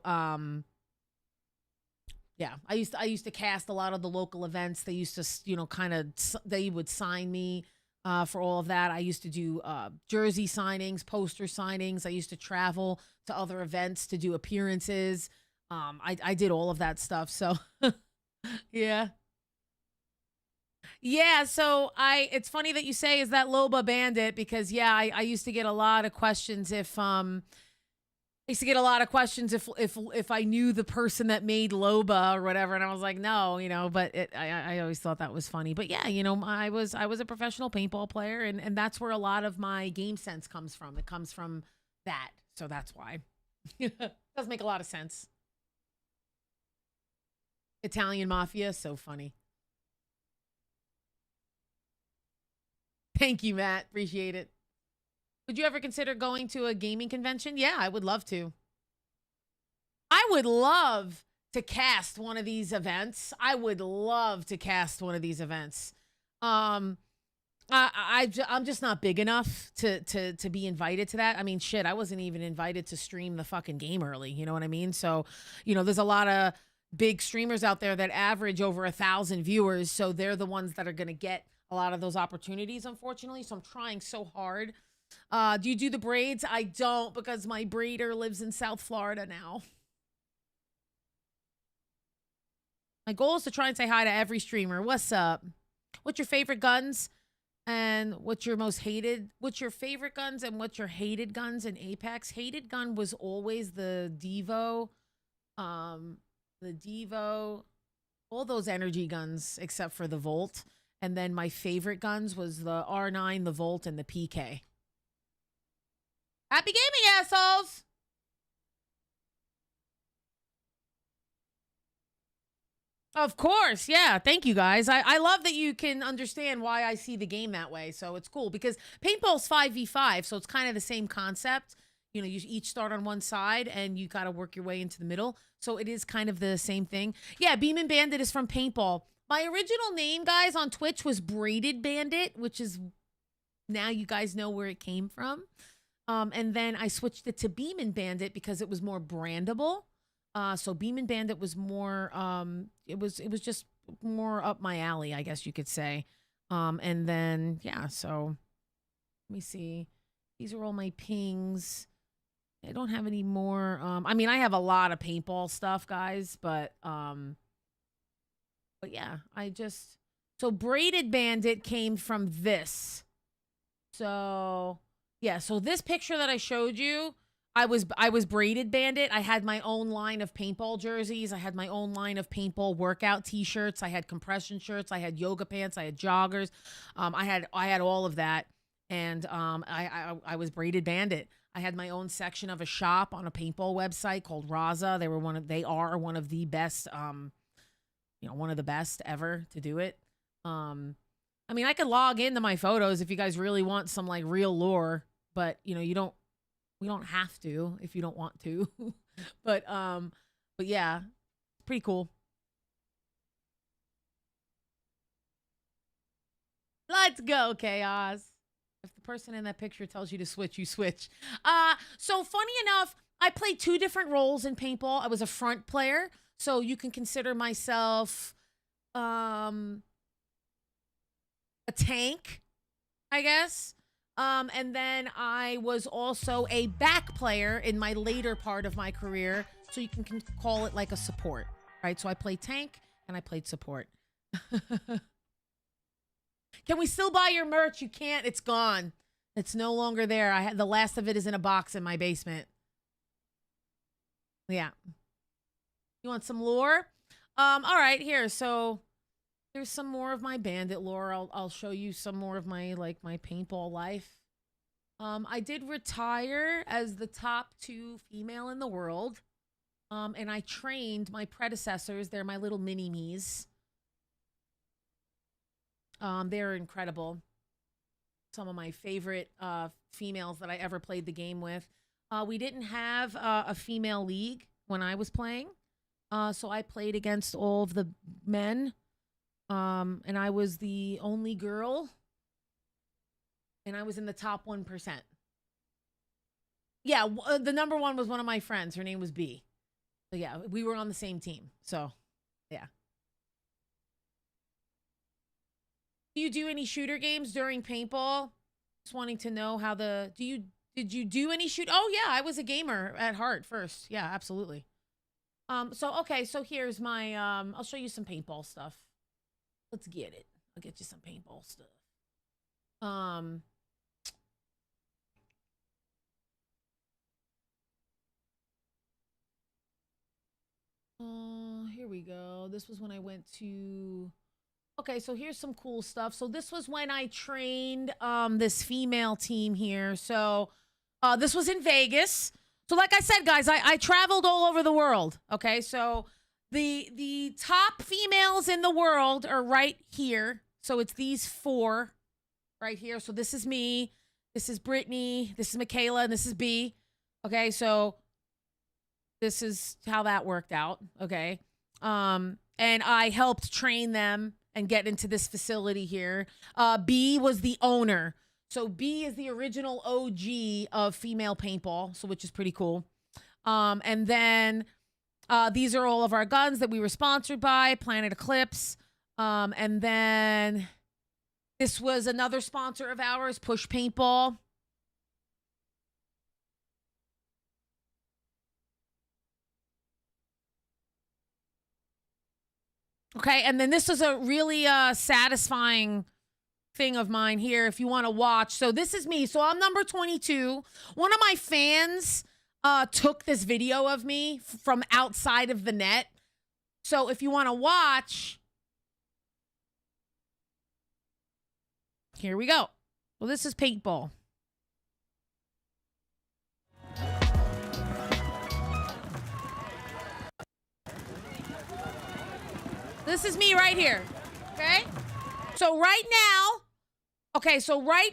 yeah, I used to cast a lot of the local events. They used to, they would sign me for all of that. I used to do jersey signings, poster signings. I used to travel to other events to do appearances. I did all of that stuff. So yeah. Yeah, so it's funny that you say, is that Loba Bandit? Because yeah, I used to get a lot of questions if if I knew the person that made Loba or whatever, and I was like, no, but I always thought that was funny. But yeah, I was a professional paintball player, and that's where a lot of my game sense comes from. It comes from that. So that's why. Does make a lot of sense. Italian Mafia, so funny. Thank you, Matt. Appreciate it. Would you ever consider going to a gaming convention? Yeah, I would love to. I would love to cast one of these events. I'm just not big enough to be invited to that. I mean, shit, I wasn't even invited to stream the fucking game early. You know what I mean? So, there's a lot of big streamers out there that average over 1,000 viewers. So they're the ones that are going to get a lot of those opportunities, unfortunately. So I'm trying so hard. Do you do the braids? I don't, because my braider lives in South Florida now. My goal is to try and say hi to every streamer. What's up? What's your favorite guns? And what's your favorite guns and what's your hated guns in Apex? Hated gun was always the Devo. All those energy guns except for the Volt. And then my favorite guns was the R9, the Volt, and the PK. Happy gaming, assholes! Of course, yeah. Thank you, guys. I love that you can understand why I see the game that way. So it's cool because paintball's 5v5, so it's kind of the same concept. You each start on one side and you got to work your way into the middle. So it is kind of the same thing. Yeah, Beam Bandit is from Paintball. My original name, guys, on Twitch was Braided Bandit, which is now you guys know where it came from. And then I switched it to Beam Bandit because it was more brandable. So Beam Bandit was more, it was just more up my alley, I guess you could say. And then, yeah, so let me see. These are all my pings. I don't have any more. I mean, I have a lot of paintball stuff, guys, but yeah, so Braided Bandit came from this. So yeah, so this picture that I showed you, I was Braided Bandit. I had my own line of paintball jerseys. I had my own line of paintball workout t-shirts. I had compression shirts. I had yoga pants. I had joggers. I had all of that. And I was Braided Bandit. I had my own section of a shop on a paintball website called Raza. They are one of the best, one of the best ever to do it. I mean, I could log into my photos if you guys really want some like real lore, but we don't have to if you don't want to. but yeah, pretty cool. Let's go, Chaos. If the person in that picture tells you to switch, you switch. So funny enough, I played 2 different roles in paintball. I was a front player, so you can consider myself a tank, I guess. And then I was also a back player in my later part of my career, so you can call it like a support, right? So I played tank and I played support. Can we still buy your merch? You can't. It's gone. It's no longer there. I had the last of it is in a box in my basement. Yeah. You want some lore? All right, here. So here's some more of my bandit lore. I'll show you some more of my my paintball life. I did retire as the top 2 female in the world. And I trained my predecessors. They're my little mini-me's. They're incredible. Some of my favorite females that I ever played the game with. We didn't have a female league when I was playing. So I played against all of the men. And I was the only girl. And I was in the top 1%. Yeah, the number 1 was one of my friends. Her name was B. So yeah, we were on the same team. So, yeah. Do you do any shooter games during paintball? Just wanting to know how did you do any shoot? Oh yeah, I was a gamer at heart first. Yeah, absolutely. So okay, so here's my I'll show you some paintball stuff. Let's get it. I'll get you some paintball stuff. Here we go. This was when I went to... Okay, so here's some cool stuff. So this was when I trained this female team here. So this was in Vegas. So like I said, guys, I traveled all over the world. Okay, so the top females in the world are right here. So it's these 4 right here. So this is me. This is Brittany. This is Michaela. And this is B. Okay, so this is how that worked out. Okay. And I helped train them and get into this facility here. B was the owner. So B is the original OG of female paintball, so which is pretty cool. And then these are all of our guns that we were sponsored by, Planet Eclipse. And then this was another sponsor of ours, Push Paintball. Okay, and then this is a really satisfying thing of mine here if you want to watch. So this is me. So I'm number 22. One of my fans took this video of me from outside of the net. So if you want to watch, here we go. Well, this is paintball. This is me right here, okay? So right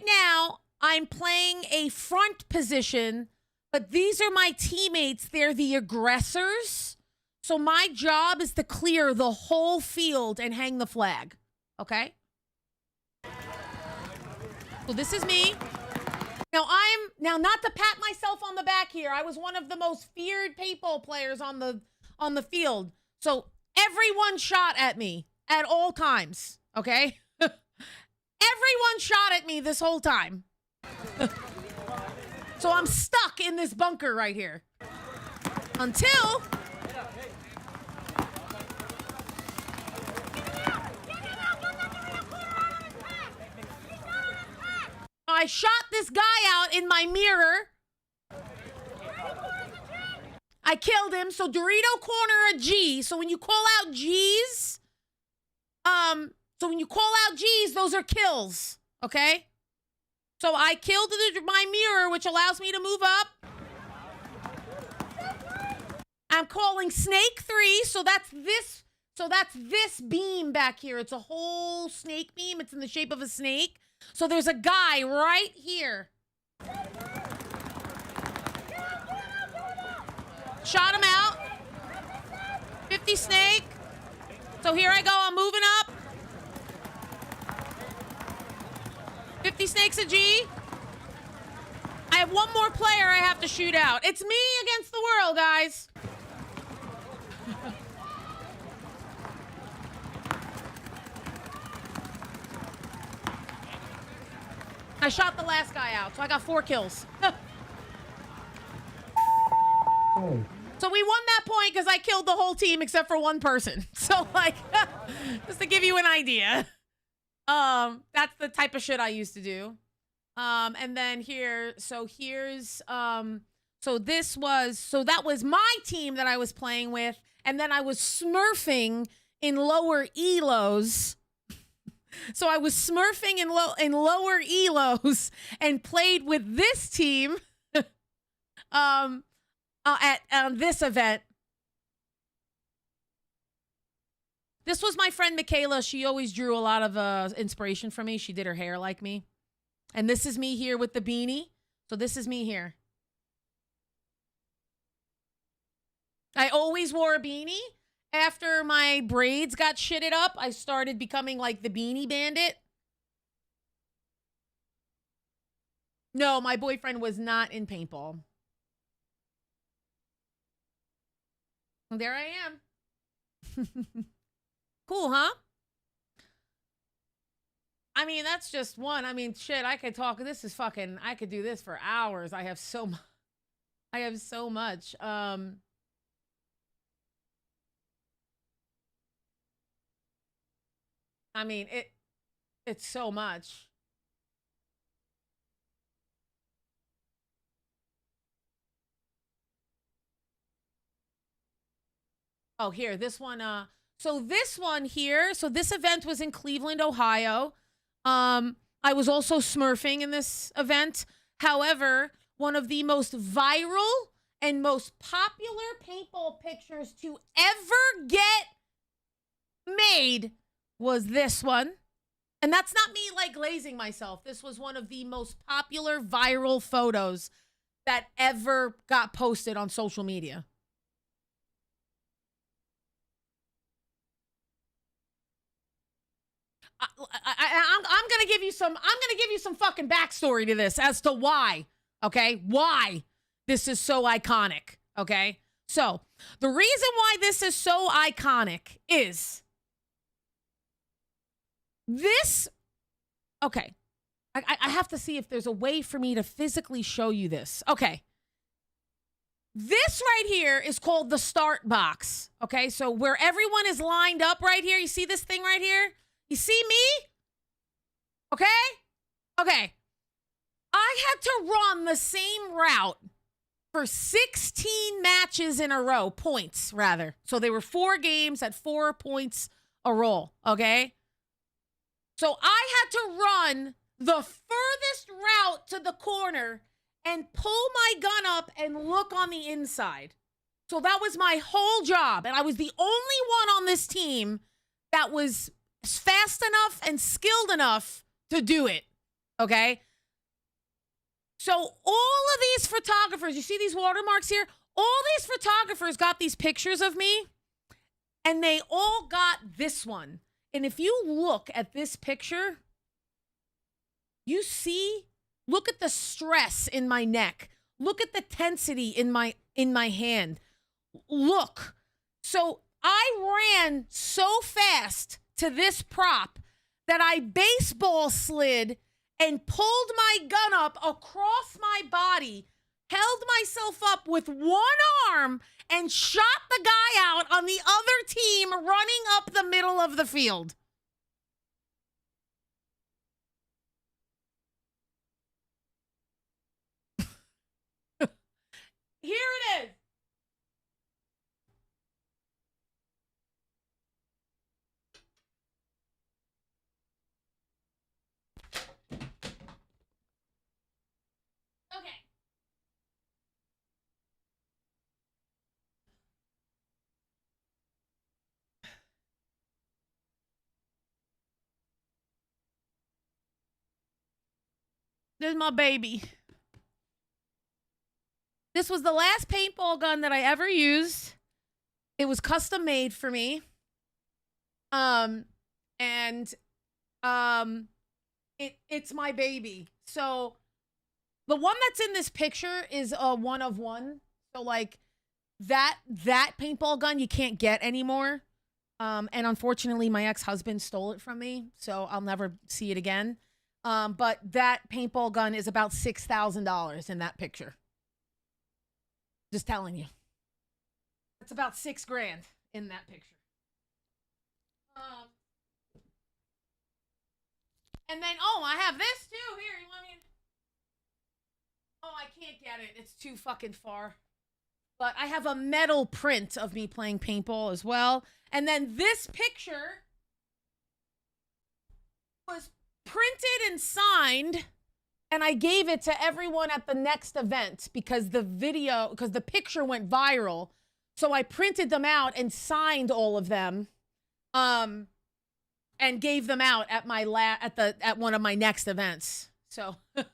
now, I'm playing a front position, but these are my teammates. They're the aggressors. So my job is to clear the whole field and hang the flag, okay? So this is me. Now not to pat myself on the back here. I was one of the most feared paintball players on the field. So everyone shot at me at all times, okay? Everyone shot at me this whole time. So I'm stuck in this bunker right here. Until... I shot this guy out in my mirror. I killed him. So Dorito corner a G. So when you call out G's, those are kills. Okay. So I killed my mirror, which allows me to move up. I'm calling snake 3. So that's this. So that's this beam back here. It's a whole snake beam. It's in the shape of a snake. So there's a guy right here. Shot him out. 50 snake. So here I go. I'm moving up. 50 snakes a G. I have one more player I have to shoot out. It's me against the world, guys. I shot the last guy out, so I got 4 kills. So we won that point because I killed the whole team except for one person. So, like, just to give you an idea. That's the type of shit I used to do. And then here, so here's, so that was my team that I was playing with. And then I was smurfing in lower elos. So I was smurfing in lower elos and played with this team at this event. This was my friend Michaela. She always drew a lot of inspiration from me. She did her hair like me. And this is me here with the beanie. So this is me here. I always wore a beanie. After my braids got shitted up, I started becoming like the Beanie Bandit. No, my boyfriend was not in paintball. And there I am. Cool, huh? I mean, that's just one. I mean, shit, I could talk. This is fucking, I could do this for hours. I have so much. I have so much. I mean, it's so much. Oh, here, this one, so this one here, so this event was in Cleveland, Ohio. I was also smurfing in this event. However, one of the most viral and most popular paintball pictures to ever get made was this one. And that's not me like glazing myself. This was one of the most popular viral photos that ever got posted on social media. I'm gonna give you some fucking backstory to this as to why, okay? Why this is so iconic, okay? So the reason why this is so iconic is this, okay. I have to see if there's a way for me to physically show you this. Okay. This right here is called the start box. Okay, so where everyone is lined up right here, you see this thing right here? You see me? Okay? Okay. I had to run the same route for 16 matches in a row, points rather. So they were 4 games at 4 points a roll, okay? So I had to run the furthest route to the corner and pull my gun up and look on the inside. So that was my whole job. And I was the only one on this team that was fast enough and skilled enough to do it, okay? So all of these photographers, you see these watermarks here? All these photographers got these pictures of me, and they all got this one. And if you look at this picture, you see, look at the stress in my neck. Look at the tensity in my hand. Look. So I ran so fast to this prop that I baseball slid and pulled my gun up across my body, held myself up with one arm, and shot the guy out on the other team running up the middle of the field. Here it is. Okay. There's my baby. This was the last paintball gun that I ever used. It was custom made for me. It's my baby. So The one that's in this picture is a 1 of 1. So like that paintball gun you can't get anymore. And unfortunately my ex-husband stole it from me, so I'll never see it again. But that paintball gun is about $6,000 in that picture. Just telling you. It's about $6 grand in that picture. And then, oh, I have this too. Here, you want me? Oh, I can't get it. It's too fucking far. But I have a metal print of me playing paintball as well. And then this picture was printed and signed, and I gave it to everyone at the next event because the picture went viral. So I printed them out and signed all of them, and gave them out at my at one of my next events. So and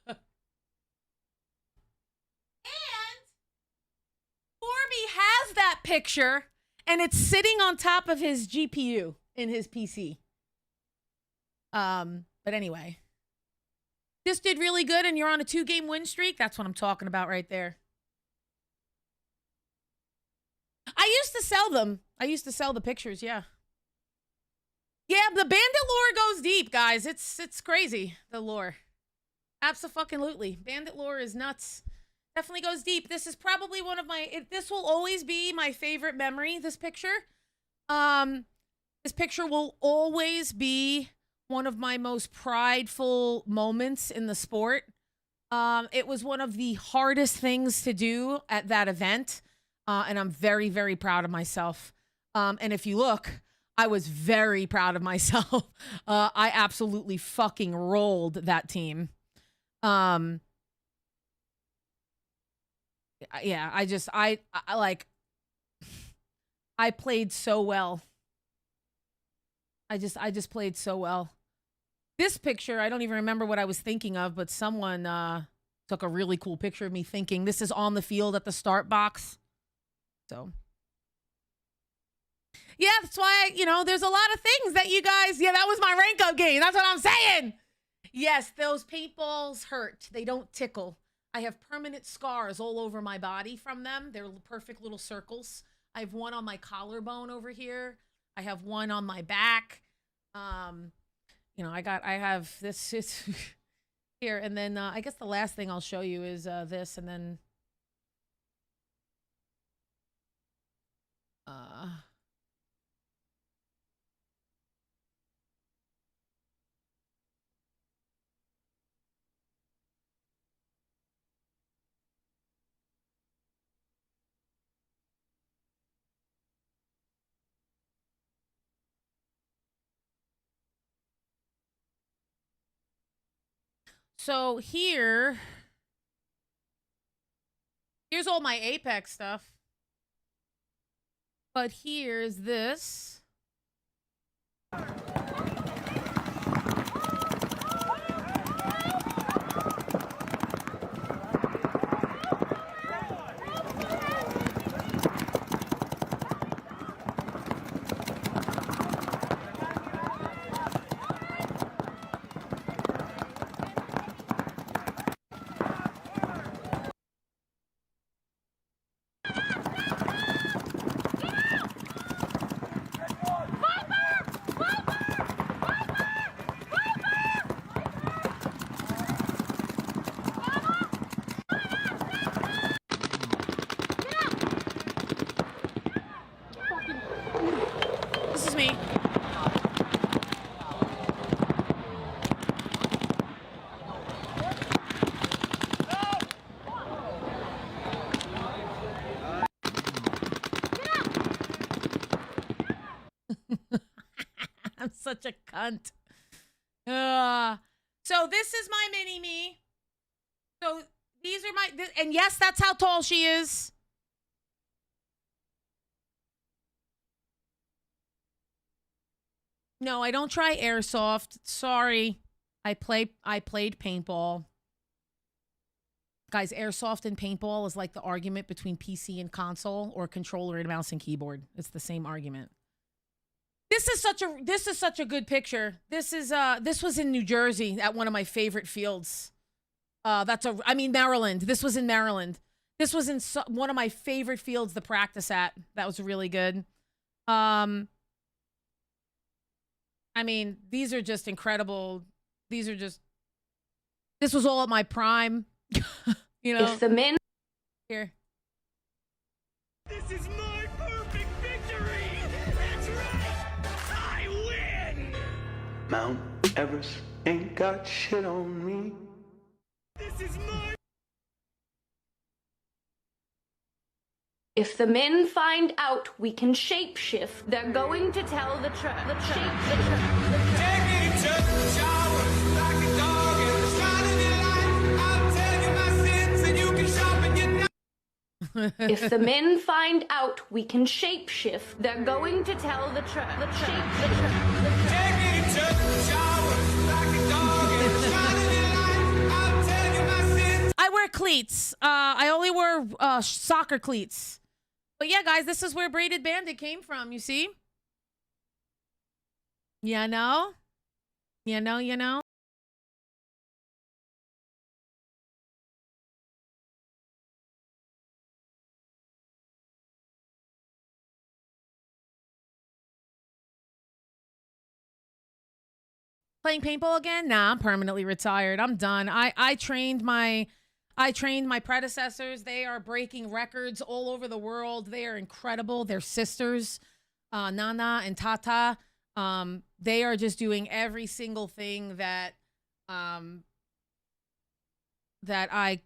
Corby has that picture, and it's sitting on top of his GPU in his PC. But anyway, just did really good, and you're on a 2-game win streak. That's what I'm talking about right there. I used to sell them. I used to sell the pictures, yeah. Yeah, the bandit lore goes deep, guys. It's crazy, the lore. Abso-fucking-lutely. Bandit lore is nuts. Definitely goes deep. This is probably one of my... this will always be my favorite memory, this picture. This picture will always be one of my most prideful moments in the sport. It was one of the hardest things to do at that event. And I'm very, very proud of myself. And if you look, I was very proud of myself. I absolutely fucking rolled that team. Yeah, I played so well. I just played so well. This picture, I don't even remember what I was thinking of, but someone took a really cool picture of me thinking this is on the field at the start box. So, yeah, that's why, you know, there's a lot of things that you guys, yeah, that was my rank up game. That's what I'm saying. Yes, those paintballs hurt. They don't tickle. I have permanent scars all over my body from them. They're perfect little circles. I have one on my collarbone over here. I have one on my back. You know, I have this here. And then I guess the last thing I'll show you is this, and then so here's all my Apex stuff. But here's this. This is me. I'm such a cunt. So this is my mini-me. So these are my... and yes, that's how tall she is. No, I don't try airsoft. Sorry. I played paintball. Guys, airsoft and paintball is like the argument between PC and console or controller and mouse and keyboard. It's the same argument. This is such a good picture. This was in New Jersey at one of my favorite fields. I mean, Maryland. This was in Maryland. This was in one of my favorite fields to practice at. That was really good. I mean, these are just incredible. These are just, this was all at my prime. You know? If the men... Here. This is my perfect victory! That's right! I win! Mount Everest ain't got shit on me. This is my... If the men find out we can shapeshift, they're going to tell the truth. If the men find out we can shapeshift, they're going to tell the truth. I wear cleats. I only wear soccer cleats. But yeah, guys, this is where Braided Bandit came from, you see? You know? You know? Playing paintball again? Nah, I'm permanently retired. I'm done. I trained my predecessors. They are breaking records all over the world. They are incredible. They're sisters, Nana and Tata. They are just doing every single thing that I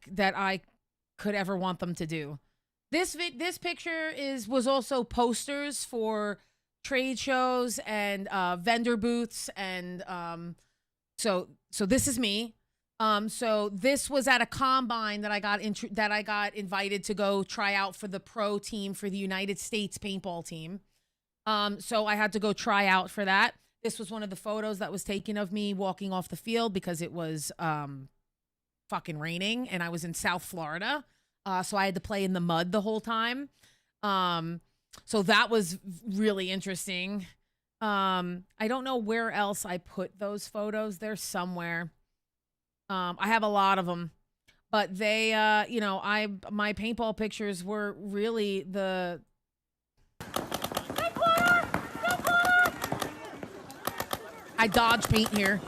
could ever want them to do. This picture was also posters for trade shows and vendor booths, and so this is me. So this was at a combine that I got invited to go try out for the pro team for the United States paintball team. So I had to go try out for that. This was one of the photos that was taken of me walking off the field because it was fucking raining and I was in South Florida. So I had to play in the mud the whole time. So that was really interesting. I don't know where else I put those photos. They're somewhere. I have a lot of them, but they, you know, my paintball pictures were really the. I dodge paint here.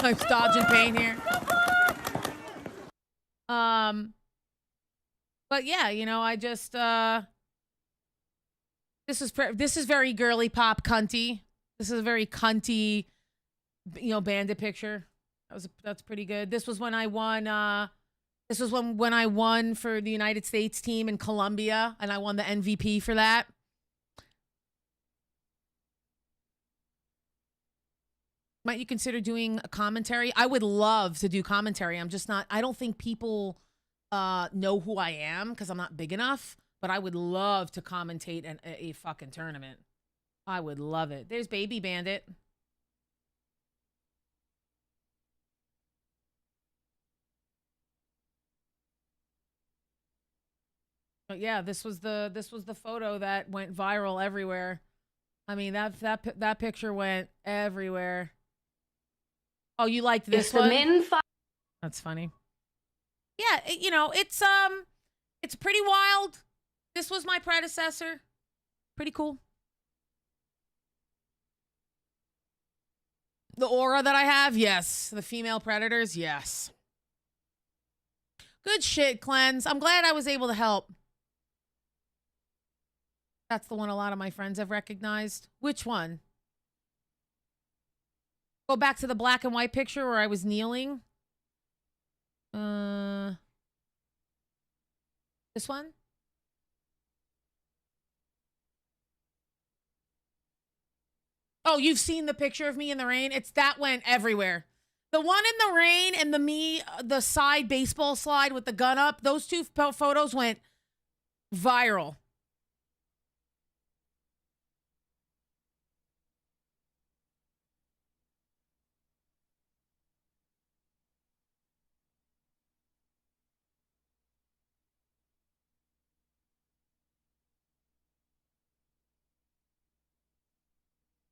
I'm dodging paint here. But yeah, you know, I just, this is very girly pop cunty. This is a very cunty, you know, bandit picture. That's pretty good. This was when I won, this was when I won for the United States team in Colombia, and I won the MVP for that. Might you consider doing a commentary? I would love to do commentary. I'm just not, I don't think people know who I am because I'm not big enough, but I would love to commentate a fucking tournament. I would love it. There's Baby Bandit. But yeah, this was the photo that went viral everywhere. I mean, that picture went everywhere. Oh, you liked this one? That's funny. Yeah, you know, it's pretty wild. This was my predecessor. Pretty cool. The aura that I have, yes. The female predators, yes. Good shit, Cleanse. I'm glad I was able to help. That's the one a lot of my friends have recognized. Which one? Go back to the black and white picture where I was kneeling. This one? Oh, you've seen the picture of me in the rain? That went everywhere. The one in the rain and the side baseball slide with the gun up, those two photos went viral.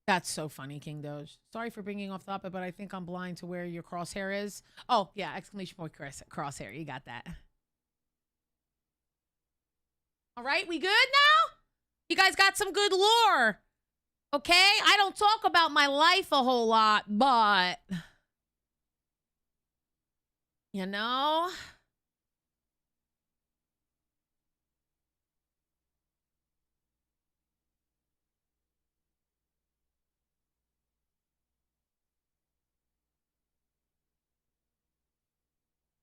That's so funny, King Doge. Sorry for bringing off the topic, but I think I'm blind to where your crosshair is. Oh, yeah, exclamation point crosshair. You got that. All right, we good now? You guys got some good lore. Okay? I don't talk about my life a whole lot, but... You know...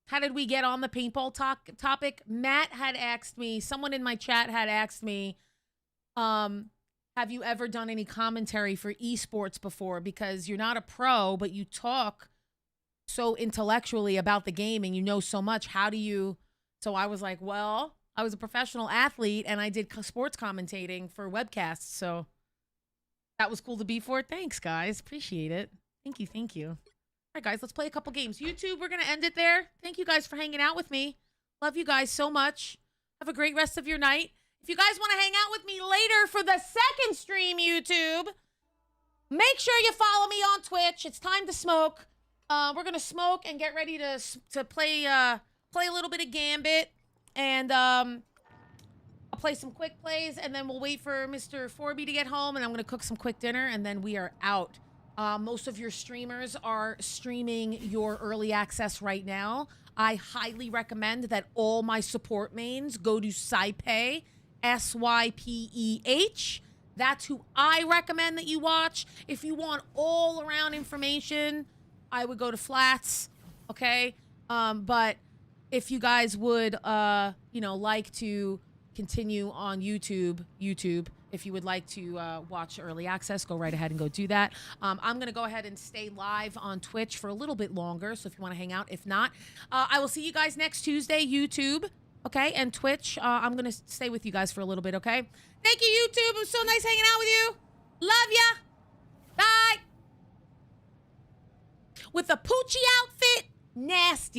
How did we get on the paintball topic? Matt had asked me, someone in my chat had asked me, have you ever done any commentary for esports before? Because you're not a pro, but you talk so intellectually about the game and you know so much. How do you... So I was like, well, I was a professional athlete and I did sports commentating for webcasts. So that was cool to be for. Thanks, guys. Appreciate it. Thank you. Thank you. All right, guys, let's play a couple games. YouTube, we're going to end it there. Thank you guys for hanging out with me. Love you guys so much. Have a great rest of your night. If you guys want to hang out with me later for the second stream, YouTube, make sure you follow me on Twitch. It's time to smoke. We're going to smoke and get ready to play a little bit of Gambit. And I'll play some quick plays, and then we'll wait for Mr. Forby to get home, and I'm going to cook some quick dinner, and then we are out. Most of your streamers are streaming your early access right now. I highly recommend that all my support mains go to Sypeh, SYPEH. That's who I recommend that you watch. If you want all around information, I would go to Flats, okay? But if you guys would, you know, like to continue on YouTube, if you would like to watch early access, go right ahead and go do that. I'm going to go ahead and stay live on Twitch for a little bit longer, so if you want to hang out. If not, I will see you guys next Tuesday, YouTube, okay? And Twitch, I'm going to stay with you guys for a little bit, okay? Thank you, YouTube. It was so nice hanging out with you. Love ya. Bye. With a Poochie outfit, nasty.